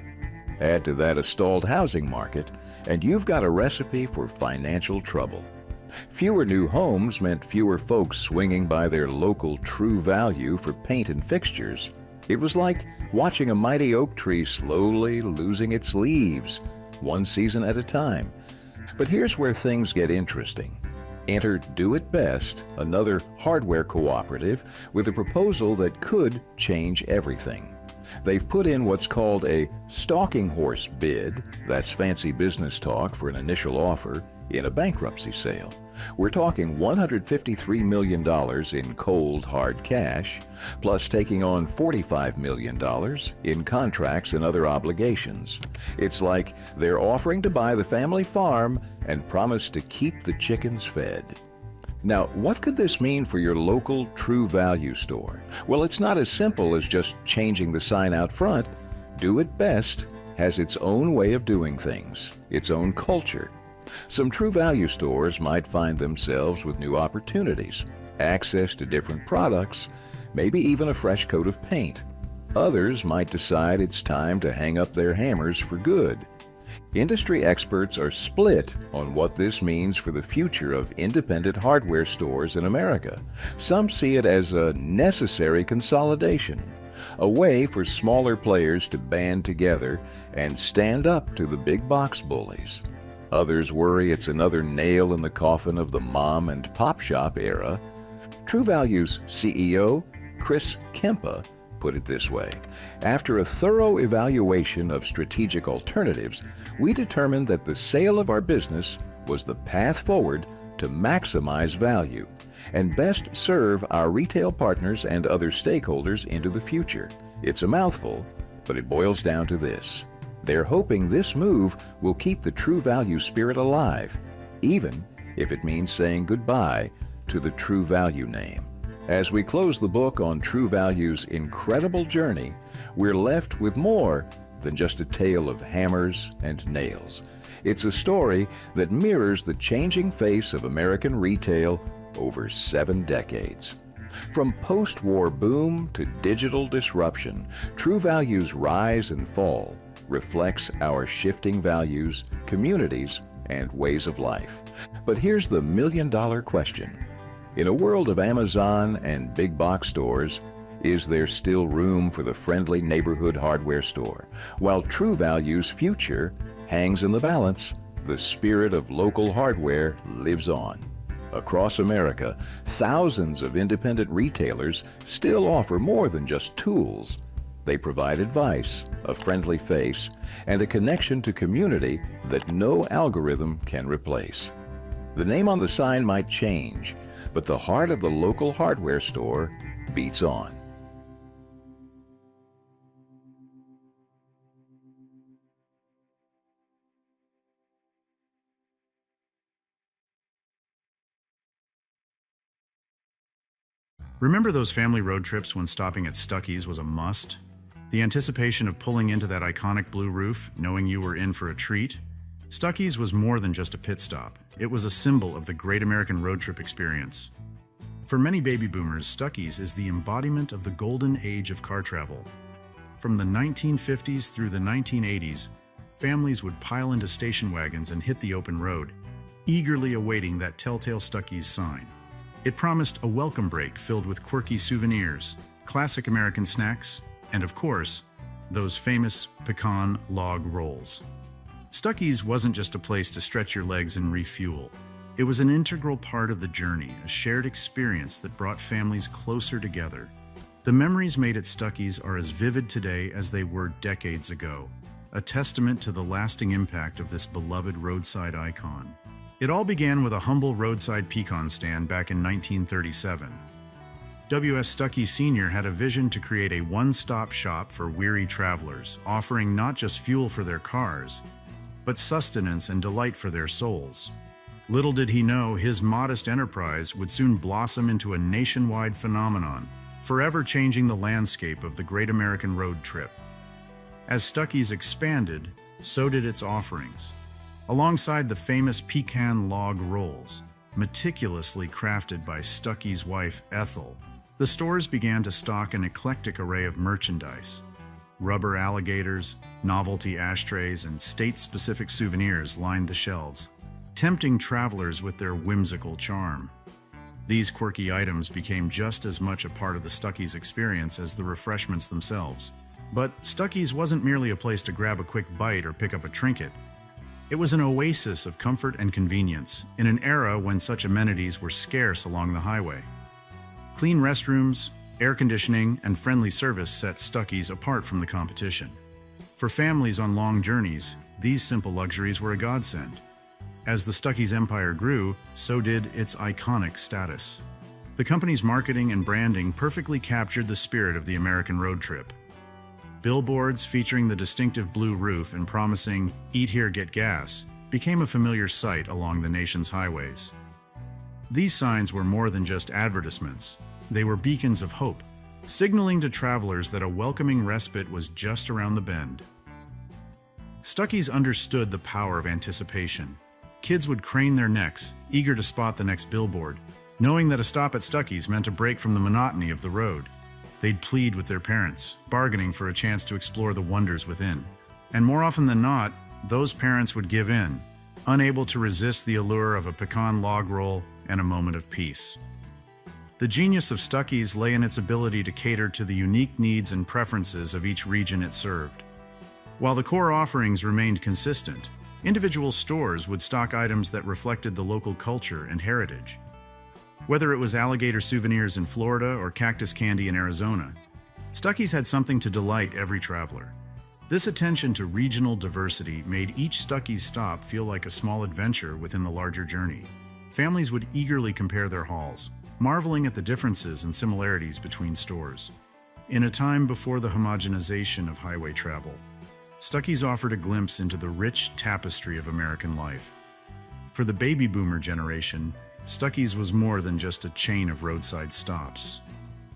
Add to that a stalled housing market, and you've got a recipe for financial trouble. Fewer new homes meant fewer folks swinging by their local True Value for paint and fixtures. It was like watching a mighty oak tree slowly losing its leaves, one season at a time. But here's where things get interesting. Enter Do It Best, another hardware cooperative, with a proposal that could change everything. They've put in what's called a stalking horse bid, that's fancy business talk for an initial offer, in a bankruptcy sale. We're talking $153 million in cold, hard cash, plus taking on $45 million in contracts and other obligations. It's like they're offering to buy the family farm and promise to keep the chickens fed. Now, what could this mean for your local True Value store? Well, it's not as simple as just changing the sign out front. Do It Best has its own way of doing things, its own culture. Some True Value stores might find themselves with new opportunities, access to different products, maybe even a fresh coat of paint. Others might decide it's time to hang up their hammers for good. Industry experts are split on what this means for the future of independent hardware stores in America. Some see it as a necessary consolidation, a way for smaller players to band together and stand up to the big box bullies. Others worry it's another nail in the coffin of the mom and pop shop era. True Value's CEO, Chris Kempa, put it this way: after a thorough evaluation of strategic alternatives, we determined that the sale of our business was the path forward to maximize value and best serve our retail partners and other stakeholders into the future. It's a mouthful, but it boils down to this: they're hoping this move will keep the True Value spirit alive, even if it means saying goodbye to the True Value name. As we close the book on True Value's incredible journey, we're left with more than just a tale of hammers and nails. It's a story that mirrors the changing face of American retail over 7 decades. From post-war boom to digital disruption, True Value's rise and fall reflects our shifting values, communities, and ways of life. But here's the million-dollar question. In a world of Amazon and big box stores, is there still room for the friendly neighborhood hardware store? While True Value's future hangs in the balance, the spirit of local hardware lives on. Across America, thousands of independent retailers still offer more than just tools. They provide advice, a friendly face, and a connection to community that no algorithm can replace. The name on the sign might change, but the heart of the local hardware store beats on. Remember those family road trips when stopping at Stuckey's was a must? The anticipation of pulling into that iconic blue roof, knowing you were in for a treat? Stuckey's was more than just a pit stop. It was a symbol of the great American road trip experience. For many baby boomers, Stuckey's is the embodiment of the golden age of car travel. From the 1950s through the 1980s, families would pile into station wagons and hit the open road, eagerly awaiting that telltale Stuckey's sign. It promised a welcome break filled with quirky souvenirs, classic American snacks, and of course, those famous pecan log rolls. Stuckey's wasn't just a place to stretch your legs and refuel. It was an integral part of the journey, a shared experience that brought families closer together. The memories made at Stuckey's are as vivid today as they were decades ago, a testament to the lasting impact of this beloved roadside icon. It all began with a humble roadside pecan stand back in 1937. W.S. Stuckey Sr. had a vision to create a one-stop shop for weary travelers, offering not just fuel for their cars, but sustenance and delight for their souls. Little did he know his modest enterprise would soon blossom into a nationwide phenomenon, forever changing the landscape of the great American road trip. As Stuckey's expanded, so did its offerings. Alongside the famous pecan log rolls, meticulously crafted by Stuckey's wife Ethel, the stores began to stock an eclectic array of merchandise. Rubber alligators, novelty ashtrays, and state-specific souvenirs lined the shelves, tempting travelers with their whimsical charm. These quirky items became just as much a part of the Stuckey's experience as the refreshments themselves. But Stuckey's wasn't merely a place to grab a quick bite or pick up a trinket. It was an oasis of comfort and convenience in an era when such amenities were scarce along the highway. Clean restrooms, air conditioning, and friendly service set Stuckey's apart from the competition. For families on long journeys, these simple luxuries were a godsend. As the Stuckey's empire grew, so did its iconic status. The company's marketing and branding perfectly captured the spirit of the American road trip. Billboards featuring the distinctive blue roof and promising "Eat here, get gas" became a familiar sight along the nation's highways. These signs were more than just advertisements. They were beacons of hope, signaling to travelers that a welcoming respite was just around the bend. Stuckey's understood the power of anticipation. Kids would crane their necks, eager to spot the next billboard, knowing that a stop at Stuckey's meant a break from the monotony of the road. They'd plead with their parents, bargaining for a chance to explore the wonders within. And more often than not, those parents would give in, unable to resist the allure of a pecan log roll and a moment of peace. The genius of Stuckey's lay in its ability to cater to the unique needs and preferences of each region it served. While the core offerings remained consistent, individual stores would stock items that reflected the local culture and heritage. Whether it was alligator souvenirs in Florida or cactus candy in Arizona, Stuckey's had something to delight every traveler. This attention to regional diversity made each Stuckey's stop feel like a small adventure within the larger journey. Families would eagerly compare their hauls, marveling at the differences and similarities between stores. In a time before the homogenization of highway travel, Stuckey's offered a glimpse into the rich tapestry of American life. For the baby boomer generation, Stuckey's was more than just a chain of roadside stops.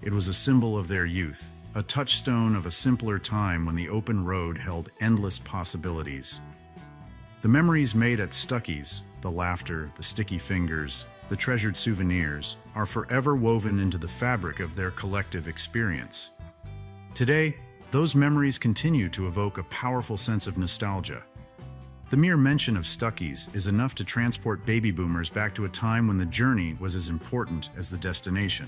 It was a symbol of their youth, a touchstone of a simpler time when the open road held endless possibilities. The memories made at Stuckey's, the laughter, the sticky fingers, the treasured souvenirs, are forever woven into the fabric of their collective experience. Today, those memories continue to evoke a powerful sense of nostalgia. The mere mention of Stuckey's is enough to transport baby boomers back to a time when the journey was as important as the destination,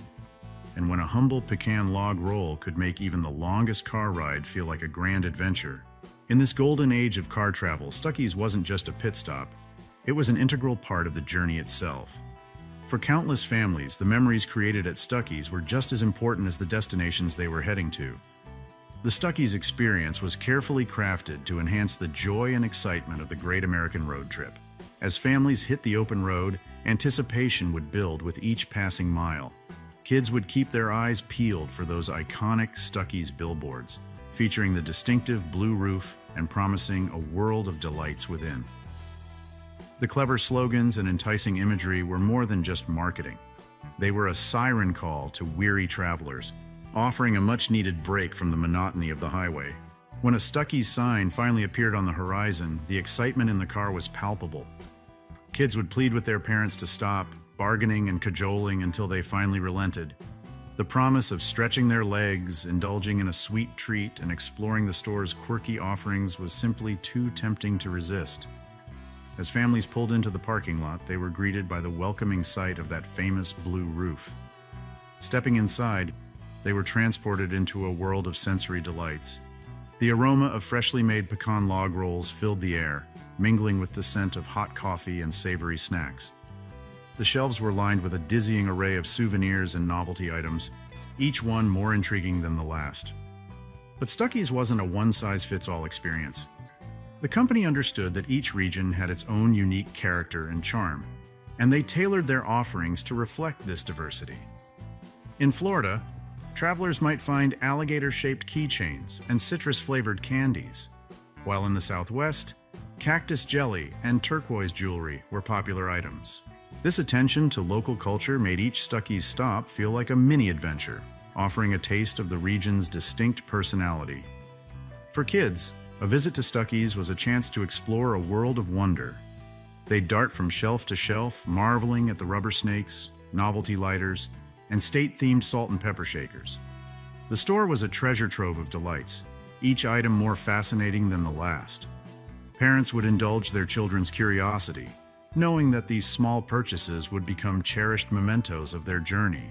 and when a humble pecan log roll could make even the longest car ride feel like a grand adventure. In this golden age of car travel, Stuckey's wasn't just a pit stop, it was an integral part of the journey itself. For countless families, the memories created at Stuckey's were just as important as the destinations they were heading to. The Stuckey's experience was carefully crafted to enhance the joy and excitement of the great American road trip. As families hit the open road, anticipation would build with each passing mile. Kids would keep their eyes peeled for those iconic Stuckey's billboards, featuring the distinctive blue roof and promising a world of delights within. The clever slogans and enticing imagery were more than just marketing. They were a siren call to weary travelers, offering a much-needed break from the monotony of the highway. When a Stuckey's sign finally appeared on the horizon, the excitement in the car was palpable. Kids would plead with their parents to stop, bargaining and cajoling until they finally relented. The promise of stretching their legs, indulging in a sweet treat, and exploring the store's quirky offerings was simply too tempting to resist. As families pulled into the parking lot, they were greeted by the welcoming sight of that famous blue roof. Stepping inside, they were transported into a world of sensory delights. The aroma of freshly made pecan log rolls filled the air, mingling with the scent of hot coffee and savory snacks. The shelves were lined with a dizzying array of souvenirs and novelty items, each one more intriguing than the last. But Stuckey's wasn't a one-size-fits-all experience. The company understood that each region had its own unique character and charm, and they tailored their offerings to reflect this diversity. In Florida, travelers might find alligator-shaped keychains and citrus-flavored candies, while in the Southwest, cactus jelly and turquoise jewelry were popular items. This attention to local culture made each Stuckey's stop feel like a mini-adventure, offering a taste of the region's distinct personality. For kids, a visit to Stuckey's was a chance to explore a world of wonder. They'd dart from shelf to shelf, marveling at the rubber snakes, novelty lighters, and state-themed salt and pepper shakers. The store was a treasure trove of delights, each item more fascinating than the last. Parents would indulge their children's curiosity, knowing that these small purchases would become cherished mementos of their journey.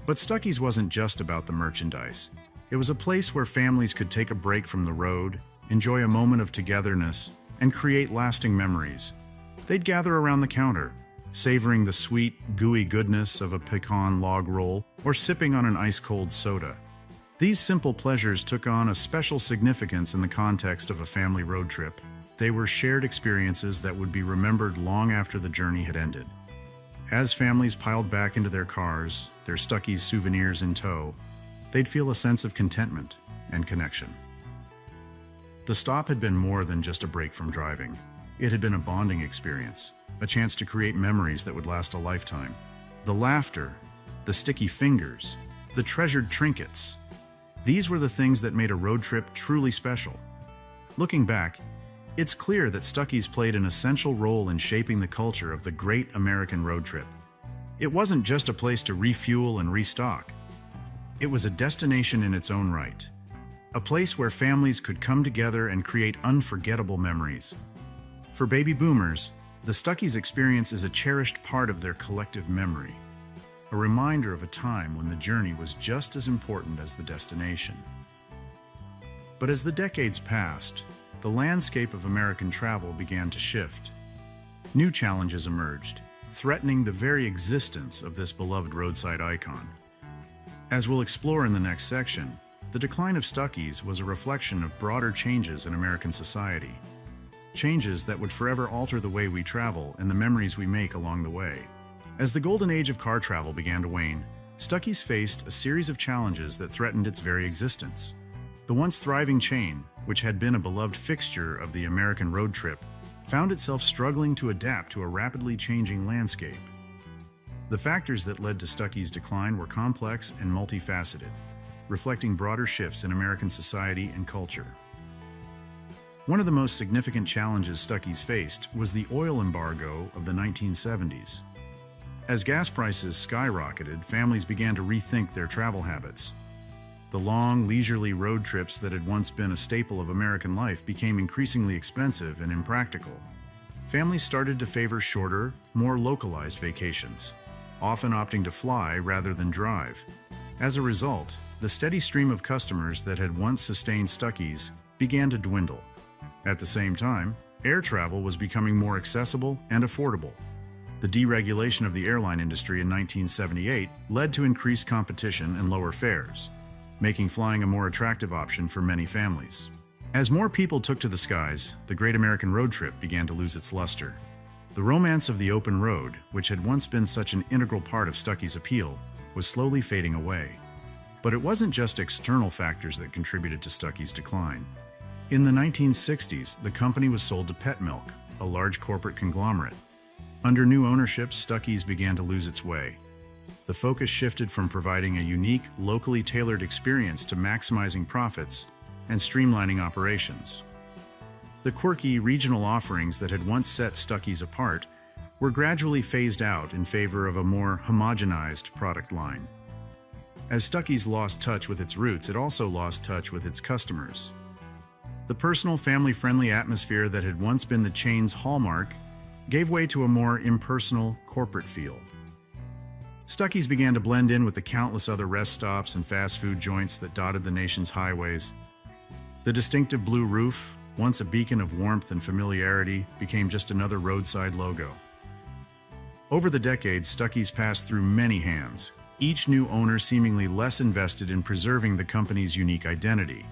But Stuckey's wasn't just about the merchandise. It was a place where families could take a break from the road, enjoy a moment of togetherness, and create lasting memories. They'd gather around the counter, savoring the sweet, gooey goodness of a pecan log roll or sipping on an ice-cold soda. These simple pleasures took on a special significance in the context of a family road trip. They were shared experiences that would be remembered long after the journey had ended. As families piled back into their cars, their Stuckey's souvenirs in tow, they'd feel a sense of contentment and connection. The stop had been more than just a break from driving. It had been a bonding experience, a chance to create memories that would last a lifetime. The laughter, the sticky fingers, the treasured trinkets. These were the things that made a road trip truly special. Looking back, it's clear that Stuckey's played an essential role in shaping the culture of the great American road trip. It wasn't just a place to refuel and restock. It was a destination in its own right. A place where families could come together and create unforgettable memories. For baby boomers, the Stuckey's experience is a cherished part of their collective memory, a reminder of a time when the journey was just as important as the destination. But as the decades passed, the landscape of American travel began to shift. New challenges emerged, threatening the very existence of this beloved roadside icon. As we'll explore in the next section, the decline of Stuckey's was a reflection of broader changes in American society. Changes that would forever alter the way we travel and the memories we make along the way. As the golden age of car travel began to wane, Stuckey's faced a series of challenges that threatened its very existence. The once thriving chain, which had been a beloved fixture of the American road trip, found itself struggling to adapt to a rapidly changing landscape. The factors that led to Stuckey's decline were complex and multifaceted, reflecting broader shifts in American society and culture. One of the most significant challenges Stuckey's faced was the oil embargo of the 1970s. As gas prices skyrocketed, families began to rethink their travel habits. The long, leisurely road trips that had once been a staple of American life became increasingly expensive and impractical. Families started to favor shorter, more localized vacations, often opting to fly rather than drive. As a result, the steady stream of customers that had once sustained Stuckey's began to dwindle. At the same time, air travel was becoming more accessible and affordable. The deregulation of the airline industry in 1978 led to increased competition and lower fares, making flying a more attractive option for many families. As more people took to the skies, the Great American Road Trip began to lose its luster. The romance of the open road, which had once been such an integral part of Stuckey's appeal, was slowly fading away. But it wasn't just external factors that contributed to Stuckey's decline. In the 1960s, the company was sold to Pet Milk, a large corporate conglomerate. Under new ownership, Stuckey's began to lose its way. The focus shifted from providing a unique, locally tailored experience to maximizing profits and streamlining operations. The quirky regional offerings that had once set Stuckey's apart were gradually phased out in favor of a more homogenized product line. As Stuckey's lost touch with its roots, it also lost touch with its customers. The personal, family-friendly atmosphere that had once been the chain's hallmark gave way to a more impersonal, corporate feel. Stuckey's began to blend in with the countless other rest stops and fast food joints that dotted the nation's highways. The distinctive blue roof, once a beacon of warmth and familiarity, became just another roadside logo. Over the decades, Stuckey's passed through many hands, each new owner seemingly less invested in preserving the company's unique identity.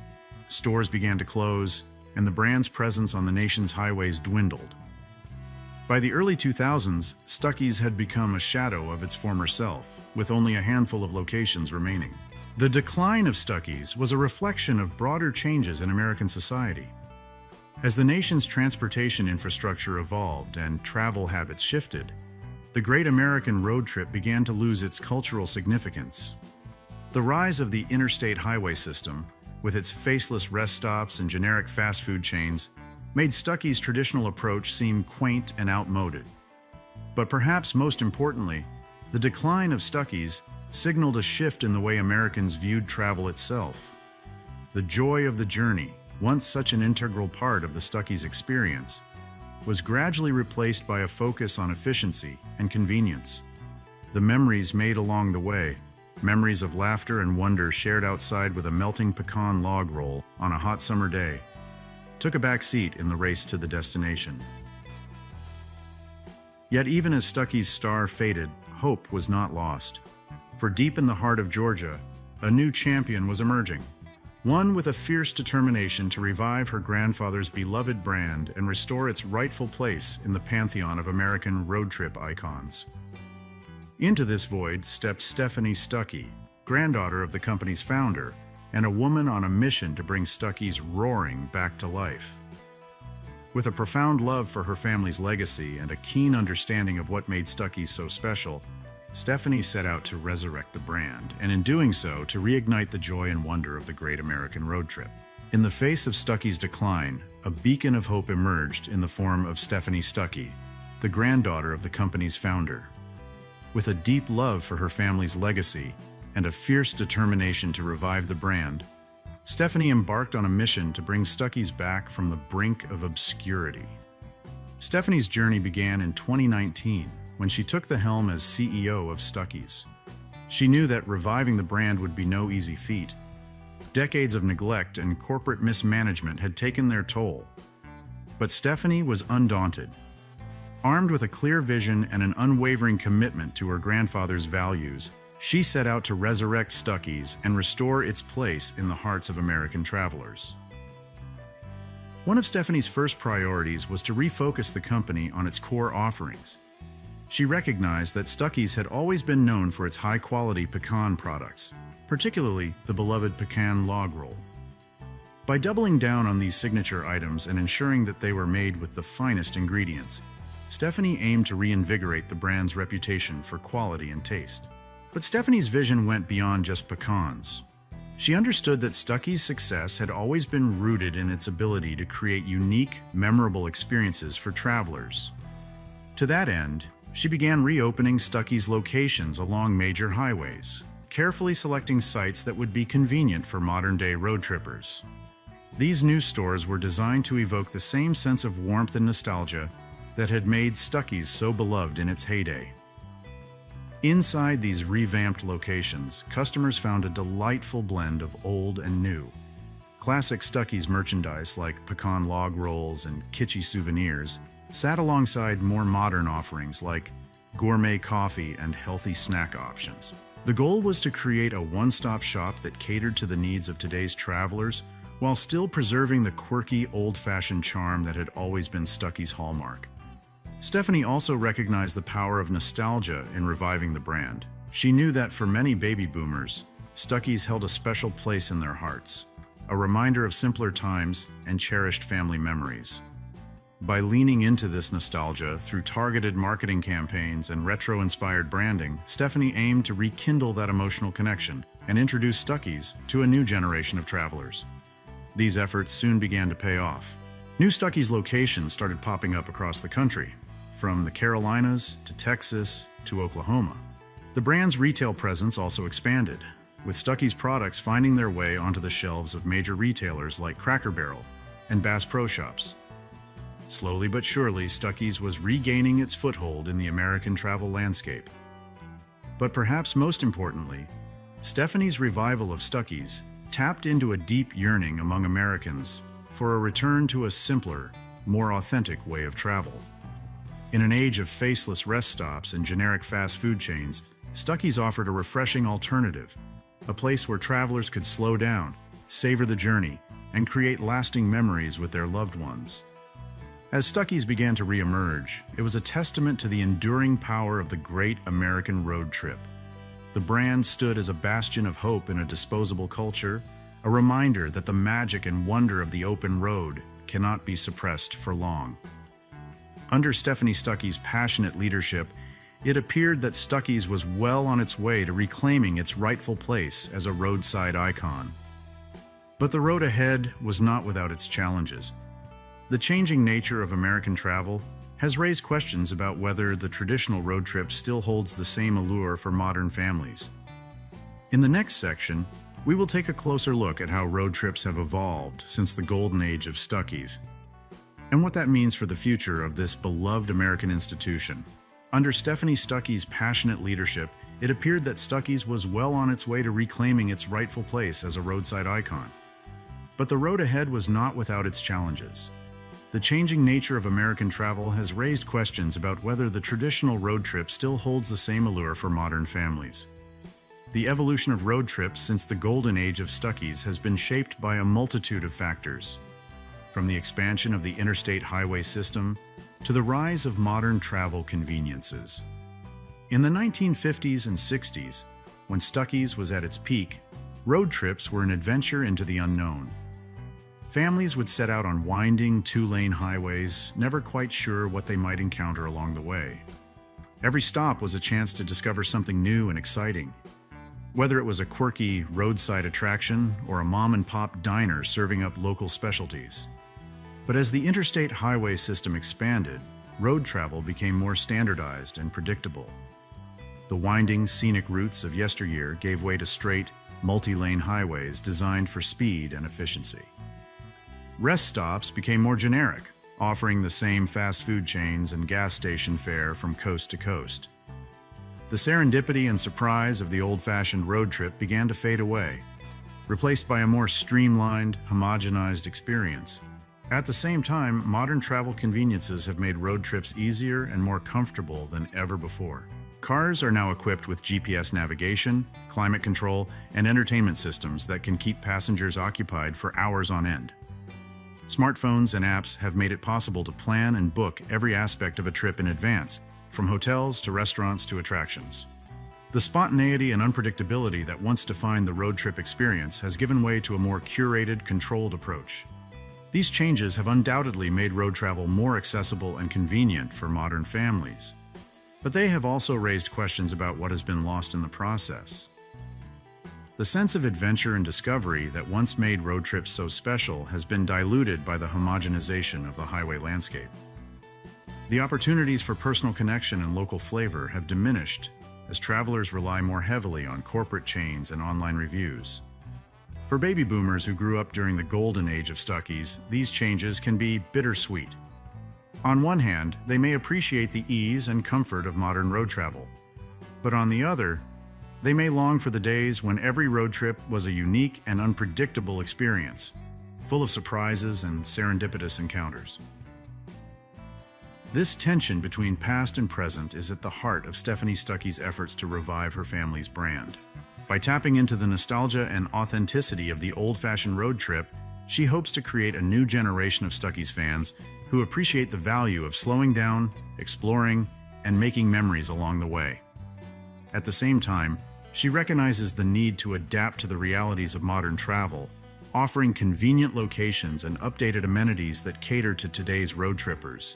Stores began to close, and the brand's presence on the nation's highways dwindled. By the early 2000s, Stuckey's had become a shadow of its former self, with only a handful of locations remaining. The decline of Stuckey's was a reflection of broader changes in American society. As the nation's transportation infrastructure evolved and travel habits shifted, the Great American Road Trip began to lose its cultural significance. The rise of the interstate highway system, with its faceless rest stops and generic fast food chains, made Stuckey's traditional approach seem quaint and outmoded. But perhaps most importantly, the decline of Stuckey's signaled a shift in the way Americans viewed travel itself. The joy of the journey, once such an integral part of the Stuckey's experience, was gradually replaced by a focus on efficiency and convenience. The memories made along the way, memories of laughter and wonder shared outside with a melting pecan log roll on a hot summer day, took a back seat in the race to the destination. Yet even as Stuckey's star faded, hope was not lost. For deep in the heart of Georgia, a new champion was emerging. one with a fierce determination to revive her grandfather's beloved brand and restore its rightful place in the pantheon of American road trip icons. Into this void stepped Stephanie Stuckey, granddaughter of the company's founder, and a woman on a mission to bring Stuckey's roaring back to life. With a profound love for her family's legacy and a keen understanding of what made Stuckey's so special, Stephanie set out to resurrect the brand, and in doing so, to reignite the joy and wonder of the great American road trip. In the face of Stuckey's decline, a beacon of hope emerged in the form of Stephanie Stuckey, the granddaughter of the company's founder. With a deep love for her family's legacy and a fierce determination to revive the brand, Stephanie embarked on a mission to bring Stuckey's back from the brink of obscurity. Stephanie's journey began in 2019 when she took the helm as CEO of Stuckey's. She knew that reviving the brand would be no easy feat. Decades of neglect and corporate mismanagement had taken their toll. But Stephanie was undaunted. Armed with a clear vision and an unwavering commitment to her grandfather's values, she set out to resurrect Stuckey's and restore its place in the hearts of American travelers. One of Stephanie's first priorities was to refocus the company on its core offerings. She recognized that Stuckey's had always been known for its high-quality pecan products, particularly the beloved pecan log roll. By doubling down on these signature items and ensuring that they were made with the finest ingredients, Stephanie aimed to reinvigorate the brand's reputation for quality and taste. But Stephanie's vision went beyond just pecans. She understood that Stuckey's success had always been rooted in its ability to create unique, memorable experiences for travelers. To that end, she began reopening Stuckey's locations along major highways, carefully selecting sites that would be convenient for modern-day road trippers. These new stores were designed to evoke the same sense of warmth and nostalgia that had made Stuckey's so beloved in its heyday. Inside these revamped locations, customers found a delightful blend of old and new. Classic Stuckey's merchandise like pecan log rolls and kitschy souvenirs sat alongside more modern offerings like gourmet coffee and healthy snack options. The goal was to create a one-stop shop that catered to the needs of today's travelers while still preserving the quirky, old-fashioned charm that had always been Stuckey's hallmark. Stephanie also recognized the power of nostalgia in reviving the brand. She knew that for many baby boomers, Stuckey's held a special place in their hearts, a reminder of simpler times and cherished family memories. By leaning into this nostalgia through targeted marketing campaigns and retro-inspired branding, Stephanie aimed to rekindle that emotional connection and introduce Stuckey's to a new generation of travelers. These efforts soon began to pay off. New Stuckey's locations started popping up across the country, from the Carolinas to Texas to Oklahoma. The brand's retail presence also expanded, with Stuckey's products finding their way onto the shelves of major retailers like Cracker Barrel and Bass Pro Shops. Slowly but surely, Stuckey's was regaining its foothold in the American travel landscape. But perhaps most importantly, Stephanie's revival of Stuckey's tapped into a deep yearning among Americans for a return to a simpler, more authentic way of travel. In an age of faceless rest stops and generic fast food chains, Stuckey's offered a refreshing alternative, a place where travelers could slow down, savor the journey, and create lasting memories with their loved ones. As Stuckey's began to re-emerge, it was a testament to the enduring power of the great American road trip. The brand stood as a bastion of hope in a disposable culture, a reminder that the magic and wonder of the open road cannot be suppressed for long. Under Stephanie Stuckey's passionate leadership, it appeared that Stuckey's was well on its way to reclaiming its rightful place as a roadside icon. But the road ahead was not without its challenges. The changing nature of American travel has raised questions about whether the traditional road trip still holds the same allure for modern families. In the next section, we will take a closer look at how road trips have evolved since the golden age of Stuckey's, and what that means for the future of this beloved American institution. Under Stephanie Stuckey's passionate leadership, it appeared that Stuckey's was well on its way to reclaiming its rightful place as a roadside icon. But the road ahead was not without its challenges. The changing nature of American travel has raised questions about whether the traditional road trip still holds the same allure for modern families. The evolution of road trips since the golden age of Stuckey's has been shaped by a multitude of factors, from the expansion of the interstate highway system to the rise of modern travel conveniences. In the 1950s and 60s, when Stuckey's was at its peak, road trips were an adventure into the unknown. Families would set out on winding two-lane highways, never quite sure what they might encounter along the way. Every stop was a chance to discover something new and exciting, whether it was a quirky roadside attraction or a mom-and-pop diner serving up local specialties. But as the interstate highway system expanded, road travel became more standardized and predictable. The winding, scenic routes of yesteryear gave way to straight, multi-lane highways designed for speed and efficiency. Rest stops became more generic, offering the same fast food chains and gas station fare from coast to coast. The serendipity and surprise of the old-fashioned road trip began to fade away, replaced by a more streamlined, homogenized experience. At the same time, modern travel conveniences have made road trips easier and more comfortable than ever before. Cars are now equipped with GPS navigation, climate control, and entertainment systems that can keep passengers occupied for hours on end. Smartphones and apps have made it possible to plan and book every aspect of a trip in advance, from hotels to restaurants to attractions. The spontaneity and unpredictability that once defined the road trip experience has given way to a more curated, controlled approach. These changes have undoubtedly made road travel more accessible and convenient for modern families, but they have also raised questions about what has been lost in the process. The sense of adventure and discovery that once made road trips so special has been diluted by the homogenization of the highway landscape. The opportunities for personal connection and local flavor have diminished as travelers rely more heavily on corporate chains and online reviews. For baby boomers who grew up during the golden age of Stuckey's, these changes can be bittersweet. On one hand, they may appreciate the ease and comfort of modern road travel, but on the other, they may long for the days when every road trip was a unique and unpredictable experience, full of surprises and serendipitous encounters. This tension between past and present is at the heart of Stephanie Stuckey's efforts to revive her family's brand. By tapping into the nostalgia and authenticity of the old-fashioned road trip, she hopes to create a new generation of Stuckey's fans who appreciate the value of slowing down, exploring, and making memories along the way. At the same time, she recognizes the need to adapt to the realities of modern travel, offering convenient locations and updated amenities that cater to today's road trippers.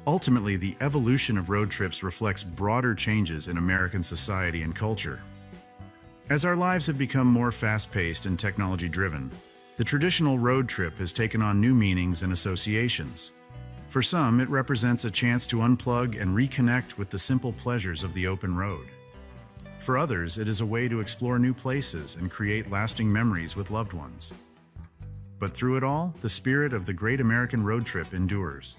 Ultimately, the evolution of road trips reflects broader changes in American society and culture. As our lives have become more fast-paced and technology-driven, the traditional road trip has taken on new meanings and associations. For some, it represents a chance to unplug and reconnect with the simple pleasures of the open road. For others, it is a way to explore new places and create lasting memories with loved ones. But through it all, the spirit of the great American road trip endures.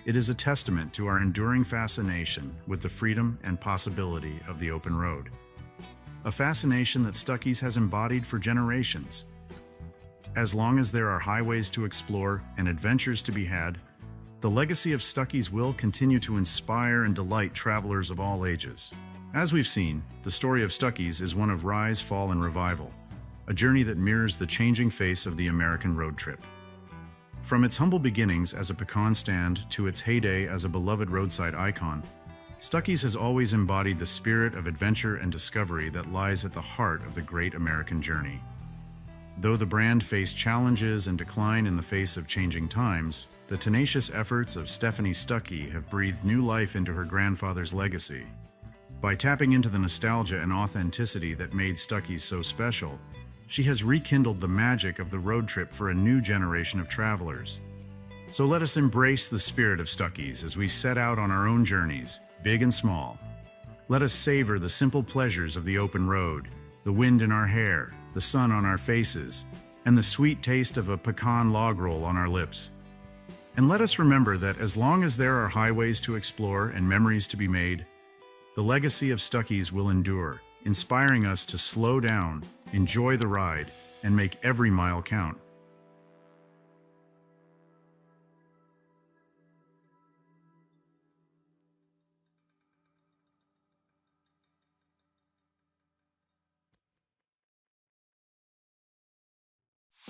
It is a testament to our enduring fascination with the freedom and possibility of the open road. A fascination that Stuckey's has embodied for generations. As long as there are highways to explore and adventures to be had, the legacy of Stuckey's will continue to inspire and delight travelers of all ages. As we've seen, the story of Stuckey's is one of rise, fall, and revival, a journey that mirrors the changing face of the American road trip. From its humble beginnings as a pecan stand to its heyday as a beloved roadside icon, Stuckey's has always embodied the spirit of adventure and discovery that lies at the heart of the great American journey. Though the brand faced challenges and decline in the face of changing times, the tenacious efforts of Stephanie Stuckey have breathed new life into her grandfather's legacy. By tapping into the nostalgia and authenticity that made Stuckey's so special, she has rekindled the magic of the road trip for a new generation of travelers. So let us embrace the spirit of Stuckey's as we set out on our own journeys, big and small. Let us savor the simple pleasures of the open road, the wind in our hair, the sun on our faces, and the sweet taste of a pecan log roll on our lips. And let us remember that as long as there are highways to explore and memories to be made, the legacy of Stuckey's will endure, inspiring us to slow down, enjoy the ride, and make every mile count.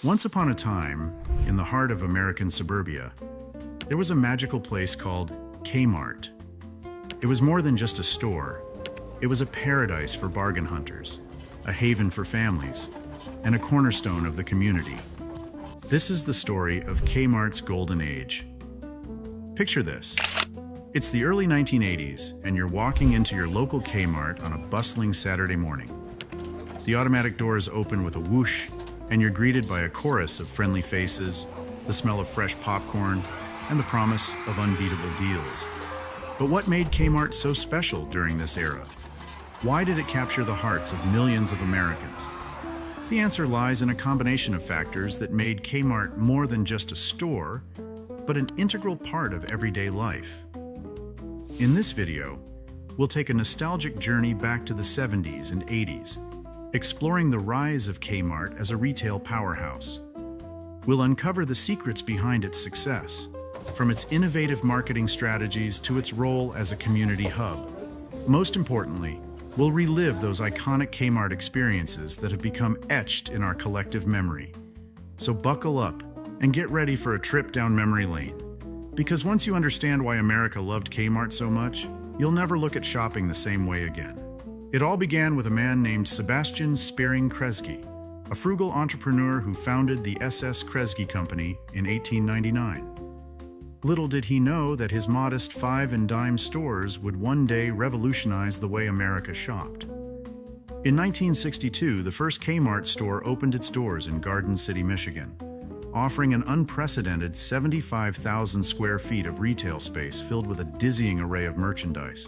Once upon a time, in the heart of American suburbia, there was a magical place called Kmart. It was more than just a store. It was a paradise for bargain hunters, a haven for families, and a cornerstone of the community. This is the story of Kmart's golden age. Picture this. It's the early 1980s, and you're walking into your local Kmart on a bustling Saturday morning. The automatic doors open with a whoosh, and you're greeted by a chorus of friendly faces, the smell of fresh popcorn, and the promise of unbeatable deals. But what made Kmart so special during this era? Why did it capture the hearts of millions of Americans? The answer lies in a combination of factors that made Kmart more than just a store, but an integral part of everyday life. In this video, we'll take a nostalgic journey back to the 70s and 80s, exploring the rise of Kmart as a retail powerhouse. We'll uncover the secrets behind its success, from its innovative marketing strategies to its role as a community hub. Most importantly, we'll relive those iconic Kmart experiences that have become etched in our collective memory. So buckle up and get ready for a trip down memory lane. Because once you understand why America loved Kmart so much, you'll never look at shopping the same way again. It all began with a man named Sebastian Spearing Kresge, a frugal entrepreneur who founded the SS Kresge Company in 1899. Little did he know that his modest 5 and dime stores would one day revolutionize the way America shopped. In 1962, the first Kmart store opened its doors in Garden City, Michigan, offering an unprecedented 75,000 square feet of retail space filled with a dizzying array of merchandise.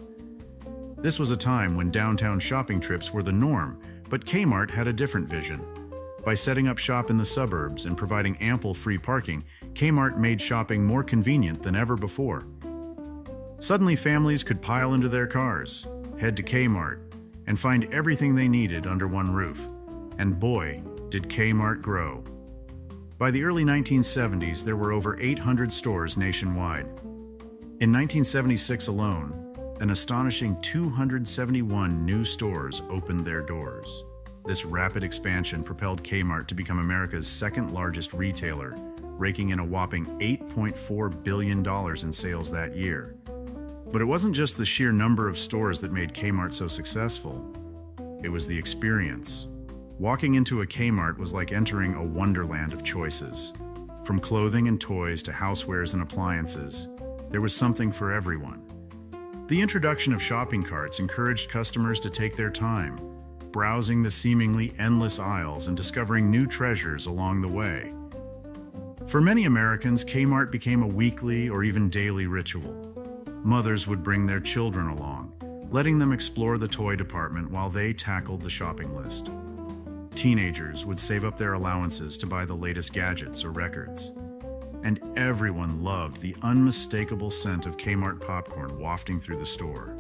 This was a time when downtown shopping trips were the norm, but Kmart had a different vision. By setting up shop in the suburbs and providing ample free parking, Kmart made shopping more convenient than ever before. Suddenly, families could pile into their cars, head to Kmart, and find everything they needed under one roof. And boy, did Kmart grow. By the early 1970s, there were over 800 stores nationwide. In 1976 alone, an astonishing 271 new stores opened their doors. This rapid expansion propelled Kmart to become America's second largest retailer, raking in a whopping $8.4 billion in sales that year. But it wasn't just the sheer number of stores that made Kmart so successful. It was the experience. Walking into a Kmart was like entering a wonderland of choices. From clothing and toys to housewares and appliances, there was something for everyone. The introduction of shopping carts encouraged customers to take their time, browsing the seemingly endless aisles and discovering new treasures along the way. For many Americans, Kmart became a weekly or even daily ritual. Mothers would bring their children along, letting them explore the toy department while they tackled the shopping list. Teenagers would save up their allowances to buy the latest gadgets or records. And everyone loved the unmistakable scent of Kmart popcorn wafting through the store.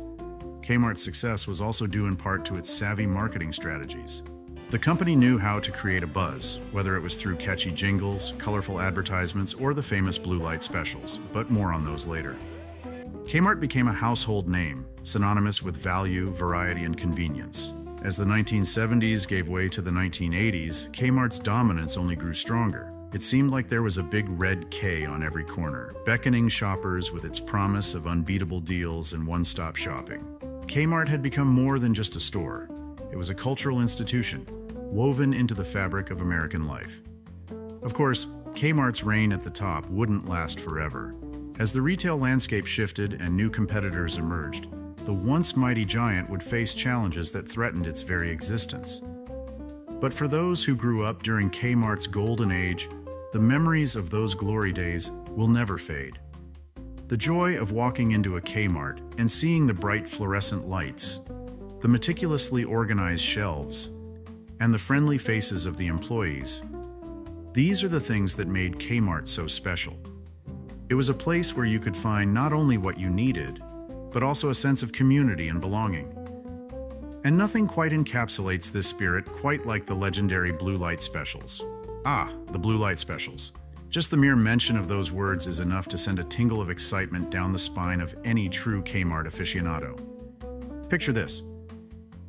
Kmart's success was also due in part to its savvy marketing strategies. The company knew how to create a buzz, whether it was through catchy jingles, colorful advertisements, or the famous blue light specials, but more on those later. Kmart became a household name, synonymous with value, variety, and convenience. As the 1970s gave way to the 1980s, Kmart's dominance only grew stronger. It seemed like there was a big red K on every corner, beckoning shoppers with its promise of unbeatable deals and one-stop shopping. Kmart had become more than just a store. It was a cultural institution, woven into the fabric of American life. Of course, Kmart's reign at the top wouldn't last forever. As the retail landscape shifted and new competitors emerged, the once mighty giant would face challenges that threatened its very existence. But for those who grew up during Kmart's golden age, the memories of those glory days will never fade. The joy of walking into a Kmart and seeing the bright fluorescent lights, the meticulously organized shelves, and the friendly faces of the employees, these are the things that made Kmart so special. It was a place where you could find not only what you needed, but also a sense of community and belonging. And nothing quite encapsulates this spirit quite like the legendary blue light specials. Ah, the blue light specials. Just the mere mention of those words is enough to send a tingle of excitement down the spine of any true Kmart aficionado. Picture this.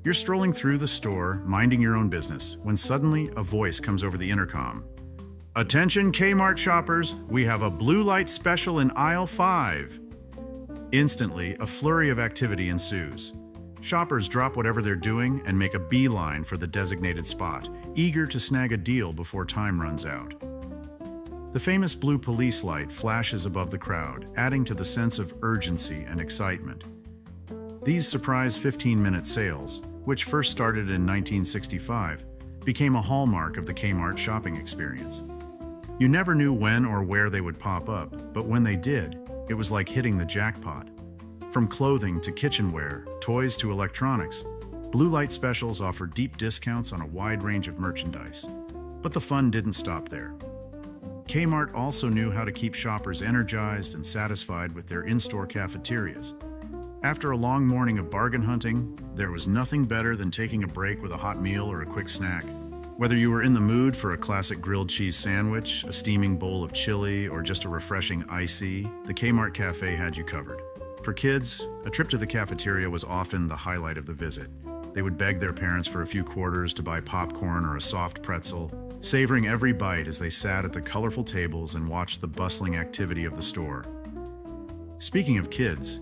You're strolling through the store, minding your own business, when suddenly a voice comes over the intercom. Attention Kmart shoppers, we have a blue light special in aisle 5. Instantly, a flurry of activity ensues. Shoppers drop whatever they're doing and make a beeline for the designated spot, eager to snag a deal before time runs out. The famous blue police light flashes above the crowd, adding to the sense of urgency and excitement. These surprise 15-minute sales, which first started in 1965, became a hallmark of the Kmart shopping experience. You never knew when or where they would pop up, but when they did, it was like hitting the jackpot. From clothing to kitchenware, toys to electronics, blue light specials offered deep discounts on a wide range of merchandise. But the fun didn't stop there. Kmart also knew how to keep shoppers energized and satisfied with their in-store cafeterias. After a long morning of bargain hunting, there was nothing better than taking a break with a hot meal or a quick snack. Whether you were in the mood for a classic grilled cheese sandwich, a steaming bowl of chili, or just a refreshing icy, the Kmart Cafe had you covered. For kids, a trip to the cafeteria was often the highlight of the visit. They would beg their parents for a few quarters to buy popcorn or a soft pretzel, savoring every bite as they sat at the colorful tables and watched the bustling activity of the store. Speaking of kids,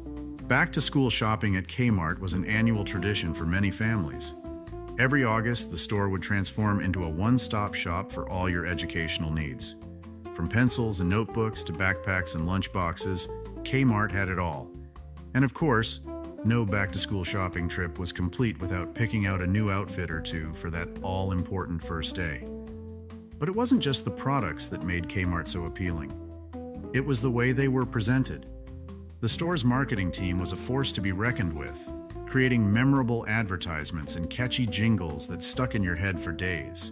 back-to-school shopping at Kmart was an annual tradition for many families. Every August, the store would transform into a one-stop shop for all your educational needs. From pencils and notebooks to backpacks and lunchboxes, Kmart had it all. And of course, no back-to-school shopping trip was complete without picking out a new outfit or two for that all-important first day. But it wasn't just the products that made Kmart so appealing. It was the way they were presented. The store's marketing team was a force to be reckoned with, creating memorable advertisements and catchy jingles that stuck in your head for days.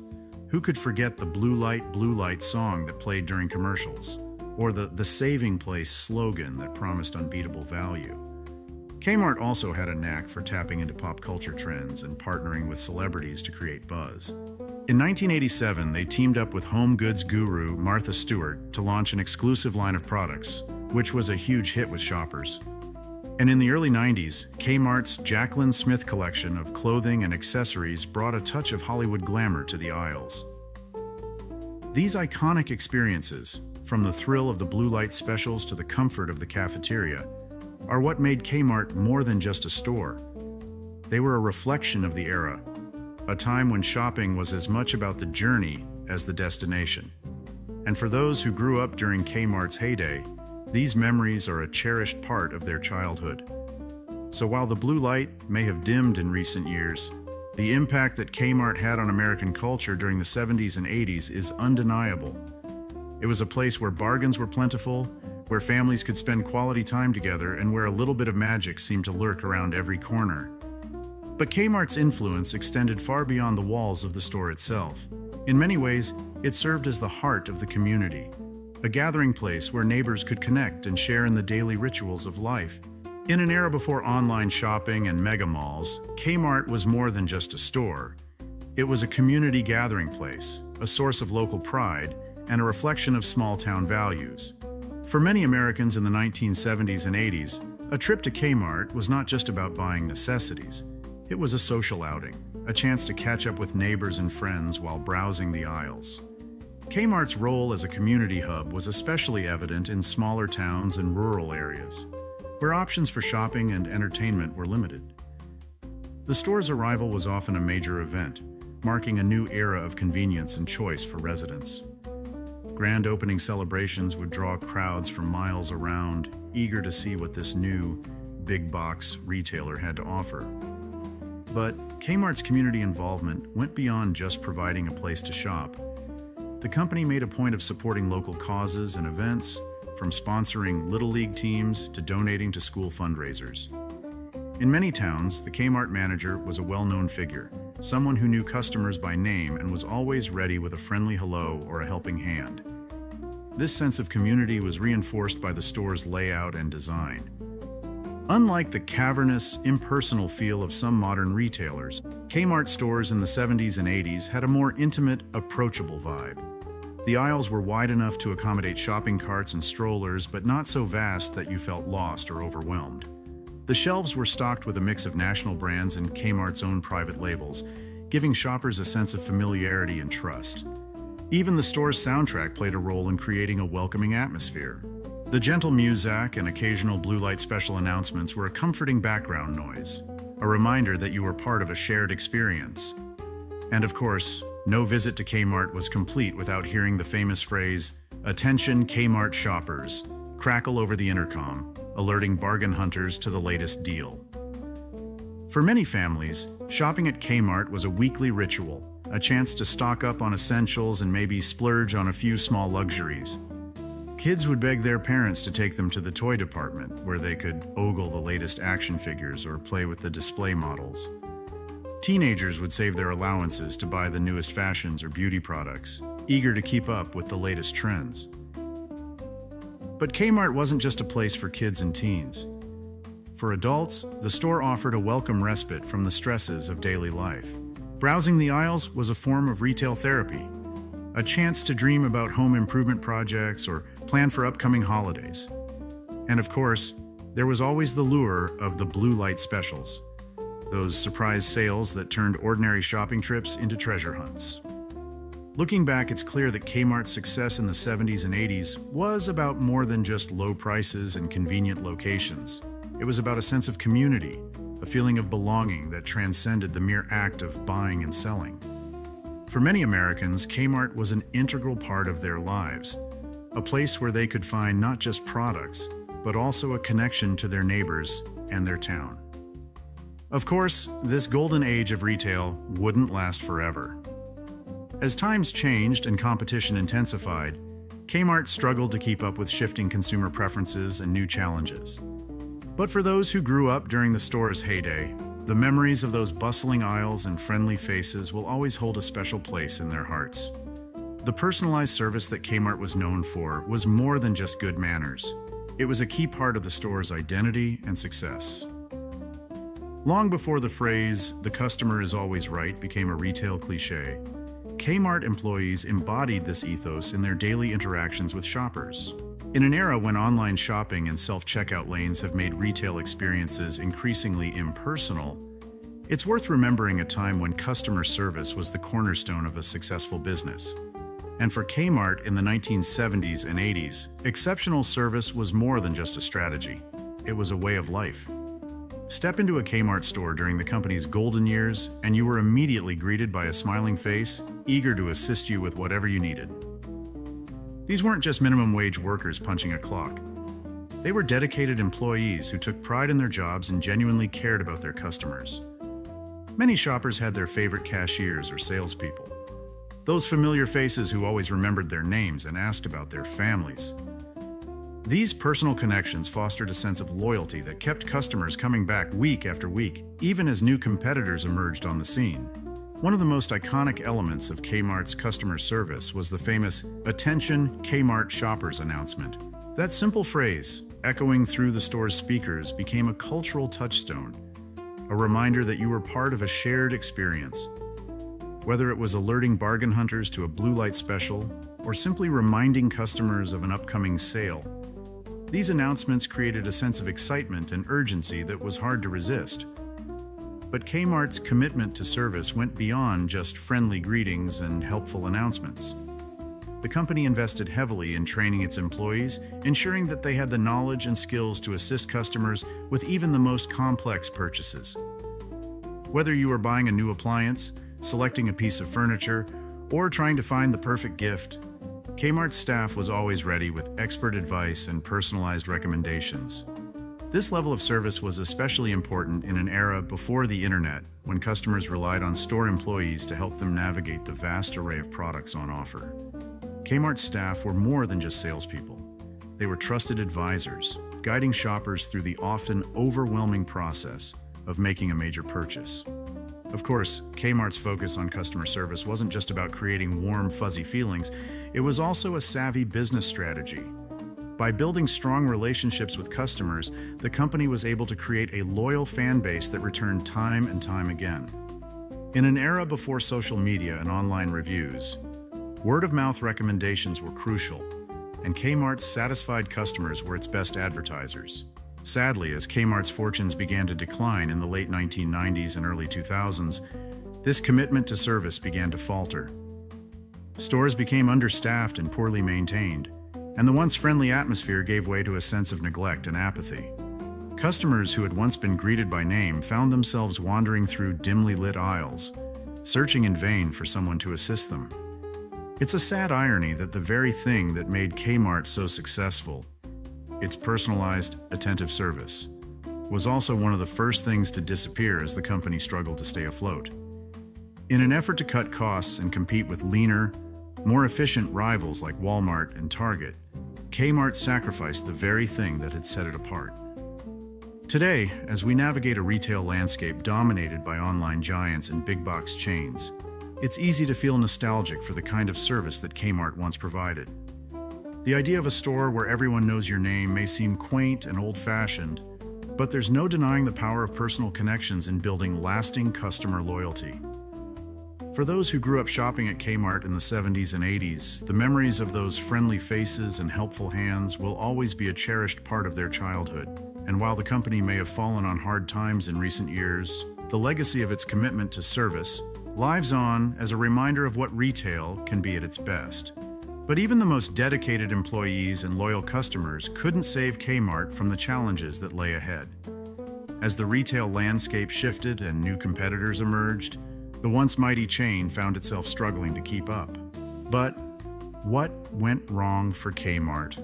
Who could forget the blue light song that played during commercials, or the saving place slogan that promised unbeatable value? Kmart also had a knack for tapping into pop culture trends and partnering with celebrities to create buzz. In 1987, they teamed up with home goods guru Martha Stewart to launch an exclusive line of products, which was a huge hit with shoppers. And in the early 90s, Kmart's Jaclyn Smith collection of clothing and accessories brought a touch of Hollywood glamour to the aisles. These iconic experiences, from the thrill of the blue light specials to the comfort of the cafeteria, are what made Kmart more than just a store. They were a reflection of the era, a time when shopping was as much about the journey as the destination. And for those who grew up during Kmart's heyday, these memories are a cherished part of their childhood. So while the blue light may have dimmed in recent years, the impact that Kmart had on American culture during the 70s and 80s is undeniable. It was a place where bargains were plentiful, where families could spend quality time together, and where a little bit of magic seemed to lurk around every corner. But Kmart's influence extended far beyond the walls of the store itself. In many ways, it served as the heart of the community, a gathering place where neighbors could connect and share in the daily rituals of life. In an era before online shopping and mega malls, Kmart was more than just a store. It was a community gathering place, a source of local pride, and a reflection of small-town values. For many Americans in the 1970s and 80s, a trip to Kmart was not just about buying necessities. It was a social outing, a chance to catch up with neighbors and friends while browsing the aisles. Kmart's role as a community hub was especially evident in smaller towns and rural areas, where options for shopping and entertainment were limited. The store's arrival was often a major event, marking a new era of convenience and choice for residents. Grand opening celebrations would draw crowds from miles around, eager to see what this new, big-box retailer had to offer. But Kmart's community involvement went beyond just providing a place to shop. The company made a point of supporting local causes and events, from sponsoring Little League teams to donating to school fundraisers. In many towns, the Kmart manager was a well-known figure, someone who knew customers by name and was always ready with a friendly hello or a helping hand. This sense of community was reinforced by the store's layout and design. Unlike the cavernous, impersonal feel of some modern retailers, Kmart stores in the 70s and 80s had a more intimate, approachable vibe. The aisles were wide enough to accommodate shopping carts and strollers, but not so vast that you felt lost or overwhelmed. The shelves were stocked with a mix of national brands and Kmart's own private labels, giving shoppers a sense of familiarity and trust. Even the store's soundtrack played a role in creating a welcoming atmosphere. The gentle muzak and occasional blue light special announcements were a comforting background noise, a reminder that you were part of a shared experience. And of course, no visit to Kmart was complete without hearing the famous phrase, "Attention Kmart shoppers," crackle over the intercom, alerting bargain hunters to the latest deal. For many families, shopping at Kmart was a weekly ritual, a chance to stock up on essentials and maybe splurge on a few small luxuries. Kids would beg their parents to take them to the toy department, where they could ogle the latest action figures or play with the display models. Teenagers would save their allowances to buy the newest fashions or beauty products, eager to keep up with the latest trends. But Kmart wasn't just a place for kids and teens. For adults, the store offered a welcome respite from the stresses of daily life. Browsing the aisles was a form of retail therapy, a chance to dream about home improvement projects or plan for upcoming holidays. And of course, there was always the lure of the blue light specials, those surprise sales that turned ordinary shopping trips into treasure hunts. Looking back, it's clear that Kmart's success in the 70s and 80s was about more than just low prices and convenient locations. It was about a sense of community, a feeling of belonging that transcended the mere act of buying and selling. For many Americans, Kmart was an integral part of their lives, a place where they could find not just products, but also a connection to their neighbors and their town. Of course, this golden age of retail wouldn't last forever. As times changed and competition intensified, Kmart struggled to keep up with shifting consumer preferences and new challenges. But for those who grew up during the store's heyday, the memories of those bustling aisles and friendly faces will always hold a special place in their hearts. The personalized service that Kmart was known for was more than just good manners. It was a key part of the store's identity and success. Long before the phrase, "the customer is always right," became a retail cliché, Kmart employees embodied this ethos in their daily interactions with shoppers. In an era when online shopping and self-checkout lanes have made retail experiences increasingly impersonal, it's worth remembering a time when customer service was the cornerstone of a successful business. And for Kmart in the 1970s and 80s, exceptional service was more than just a strategy. It was a way of life. Step into a Kmart store during the company's golden years, and you were immediately greeted by a smiling face, eager to assist you with whatever you needed. These weren't just minimum wage workers punching a clock. They were dedicated employees who took pride in their jobs and genuinely cared about their customers. Many shoppers had their favorite cashiers or salespeople, those familiar faces who always remembered their names and asked about their families. These personal connections fostered a sense of loyalty that kept customers coming back week after week, even as new competitors emerged on the scene. One of the most iconic elements of Kmart's customer service was the famous "Attention Kmart shoppers" announcement. That simple phrase, echoing through the store's speakers, became a cultural touchstone, a reminder that you were part of a shared experience. Whether it was alerting bargain hunters to a blue light special or simply reminding customers of an upcoming sale, these announcements created a sense of excitement and urgency that was hard to resist. But Kmart's commitment to service went beyond just friendly greetings and helpful announcements. The company invested heavily in training its employees, ensuring that they had the knowledge and skills to assist customers with even the most complex purchases. Whether you were buying a new appliance, selecting a piece of furniture, or trying to find the perfect gift, Kmart's staff was always ready with expert advice and personalized recommendations. This level of service was especially important in an era before the internet, when customers relied on store employees to help them navigate the vast array of products on offer. Kmart's staff were more than just salespeople. They were trusted advisors, guiding shoppers through the often overwhelming process of making a major purchase. Of course, Kmart's focus on customer service wasn't just about creating warm, fuzzy feelings. It was also a savvy business strategy. By building strong relationships with customers, the company was able to create a loyal fan base that returned time and time again. In an era before social media and online reviews, word-of-mouth recommendations were crucial, and Kmart's satisfied customers were its best advertisers. Sadly, as Kmart's fortunes began to decline in the late 1990s and early 2000s, this commitment to service began to falter. Stores became understaffed and poorly maintained, and the once friendly atmosphere gave way to a sense of neglect and apathy. Customers who had once been greeted by name found themselves wandering through dimly lit aisles, searching in vain for someone to assist them. It's a sad irony that the very thing that made Kmart so successful, its personalized, attentive service, was also one of the first things to disappear as the company struggled to stay afloat. In an effort to cut costs and compete with leaner, more efficient rivals like Walmart and Target, Kmart sacrificed the very thing that had set it apart. Today, as we navigate a retail landscape dominated by online giants and big box chains, it's easy to feel nostalgic for the kind of service that Kmart once provided. The idea of a store where everyone knows your name may seem quaint and old-fashioned, but there's no denying the power of personal connections in building lasting customer loyalty. For those who grew up shopping at Kmart in the 70s and 80s, the memories of those friendly faces and helpful hands will always be a cherished part of their childhood. And while the company may have fallen on hard times in recent years, the legacy of its commitment to service lives on as a reminder of what retail can be at its best. But even the most dedicated employees and loyal customers couldn't save Kmart from the challenges that lay ahead. As the retail landscape shifted and new competitors emerged, the once mighty chain found itself struggling to keep up. But what went wrong for Kmart?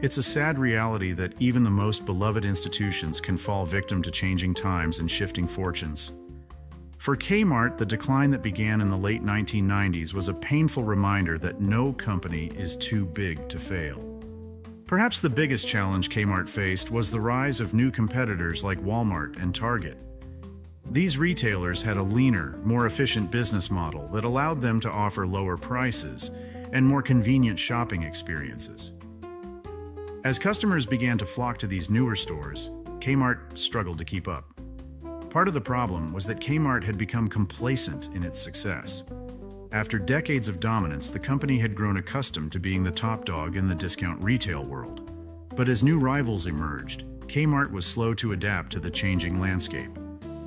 It's a sad reality that even the most beloved institutions can fall victim to changing times and shifting fortunes. For Kmart, the decline that began in the late 1990s was a painful reminder that no company is too big to fail. Perhaps the biggest challenge Kmart faced was the rise of new competitors like Walmart and Target. These retailers had a leaner, more efficient business model that allowed them to offer lower prices and more convenient shopping experiences. As customers began to flock to these newer stores, Kmart struggled to keep up. Part of the problem was that Kmart had become complacent in its success. After decades of dominance, the company had grown accustomed to being the top dog in the discount retail world. But as new rivals emerged, Kmart was slow to adapt to the changing landscape.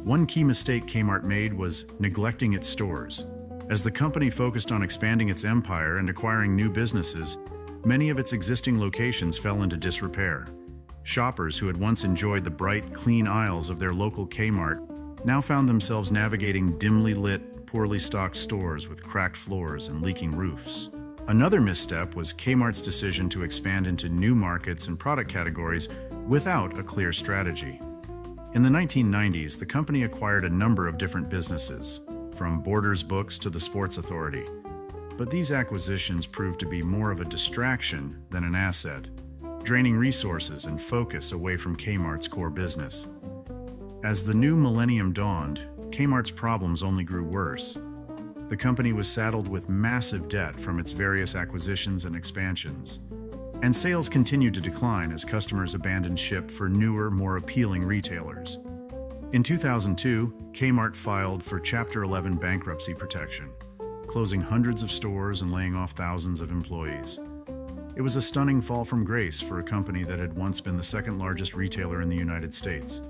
One key mistake Kmart made was neglecting its stores. As the company focused on expanding its empire and acquiring new businesses, many of its existing locations fell into disrepair. Shoppers who had once enjoyed the bright, clean aisles of their local Kmart now found themselves navigating dimly lit, poorly stocked stores with cracked floors and leaking roofs. Another misstep was Kmart's decision to expand into new markets and product categories without a clear strategy. In the 1990s, the company acquired a number of different businesses, from Borders Books to the Sports Authority. But these acquisitions proved to be more of a distraction than an asset, draining resources and focus away from Kmart's core business. As the new millennium dawned, Kmart's problems only grew worse. The company was saddled with massive debt from its various acquisitions and expansions, and sales continued to decline as customers abandoned ship for newer, more appealing retailers. In 2002, Kmart filed for Chapter 11 bankruptcy protection, closing hundreds of stores and laying off thousands of employees. It was a stunning fall from grace for a company that had once been the second largest retailer in the United States.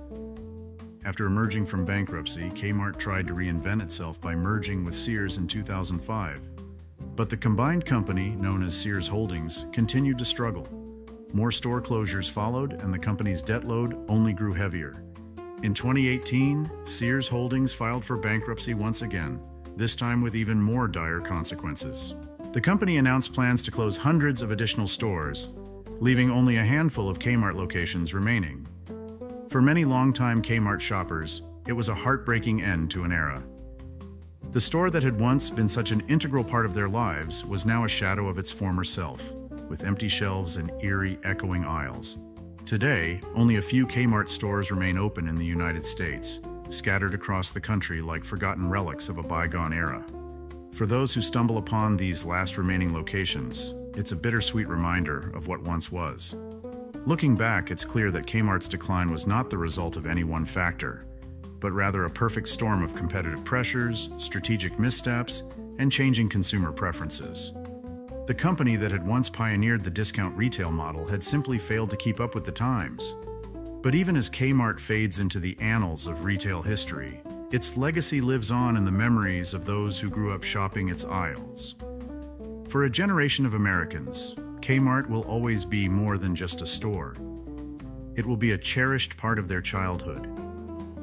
After emerging from bankruptcy, Kmart tried to reinvent itself by merging with Sears in 2005. But the combined company, known as Sears Holdings, continued to struggle. More store closures followed, and the company's debt load only grew heavier. In 2018, Sears Holdings filed for bankruptcy once again, this time with even more dire consequences. The company announced plans to close hundreds of additional stores, leaving only a handful of Kmart locations remaining. For many longtime Kmart shoppers, it was a heartbreaking end to an era. The store that had once been such an integral part of their lives was now a shadow of its former self, with empty shelves and eerie, echoing aisles. Today, only a few Kmart stores remain open in the United States, scattered across the country like forgotten relics of a bygone era. For those who stumble upon these last remaining locations, it's a bittersweet reminder of what once was. Looking back, it's clear that Kmart's decline was not the result of any one factor, but rather a perfect storm of competitive pressures, strategic missteps, and changing consumer preferences. The company that had once pioneered the discount retail model had simply failed to keep up with the times. But even as Kmart fades into the annals of retail history, its legacy lives on in the memories of those who grew up shopping its aisles. For a generation of Americans, Kmart will always be more than just a store. It will be a cherished part of their childhood,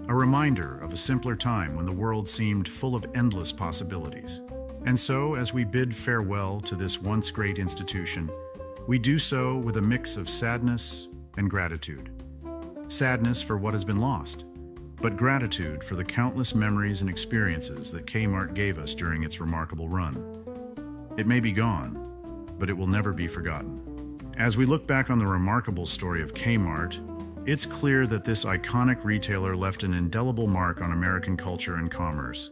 a reminder of a simpler time when the world seemed full of endless possibilities. And so, as we bid farewell to this once great institution, we do so with a mix of sadness and gratitude. Sadness for what has been lost, but gratitude for the countless memories and experiences that Kmart gave us during its remarkable run. It may be gone, but it will never be forgotten. As we look back on the remarkable story of Kmart, it's clear that this iconic retailer left an indelible mark on American culture and commerce.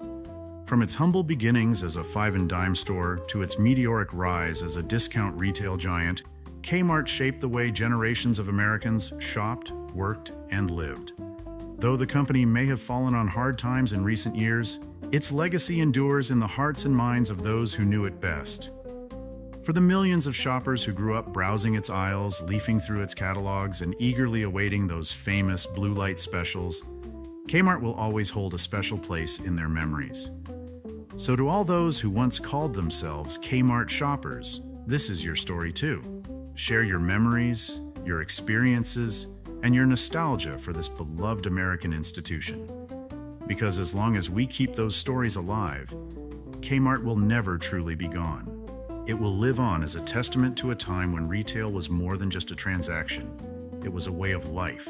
From its humble beginnings as a 5-and-dime store to its meteoric rise as a discount retail giant, Kmart shaped the way generations of Americans shopped, worked, and lived. Though the company may have fallen on hard times in recent years, its legacy endures in the hearts and minds of those who knew it best. For the millions of shoppers who grew up browsing its aisles, leafing through its catalogs, and eagerly awaiting those famous blue light specials, Kmart will always hold a special place in their memories. So to all those who once called themselves Kmart shoppers, this is your story too. Share your memories, your experiences, and your nostalgia for this beloved American institution. Because as long as we keep those stories alive, Kmart will never truly be gone. It will live on as a testament to a time when retail was more than just a transaction. It was a way of life.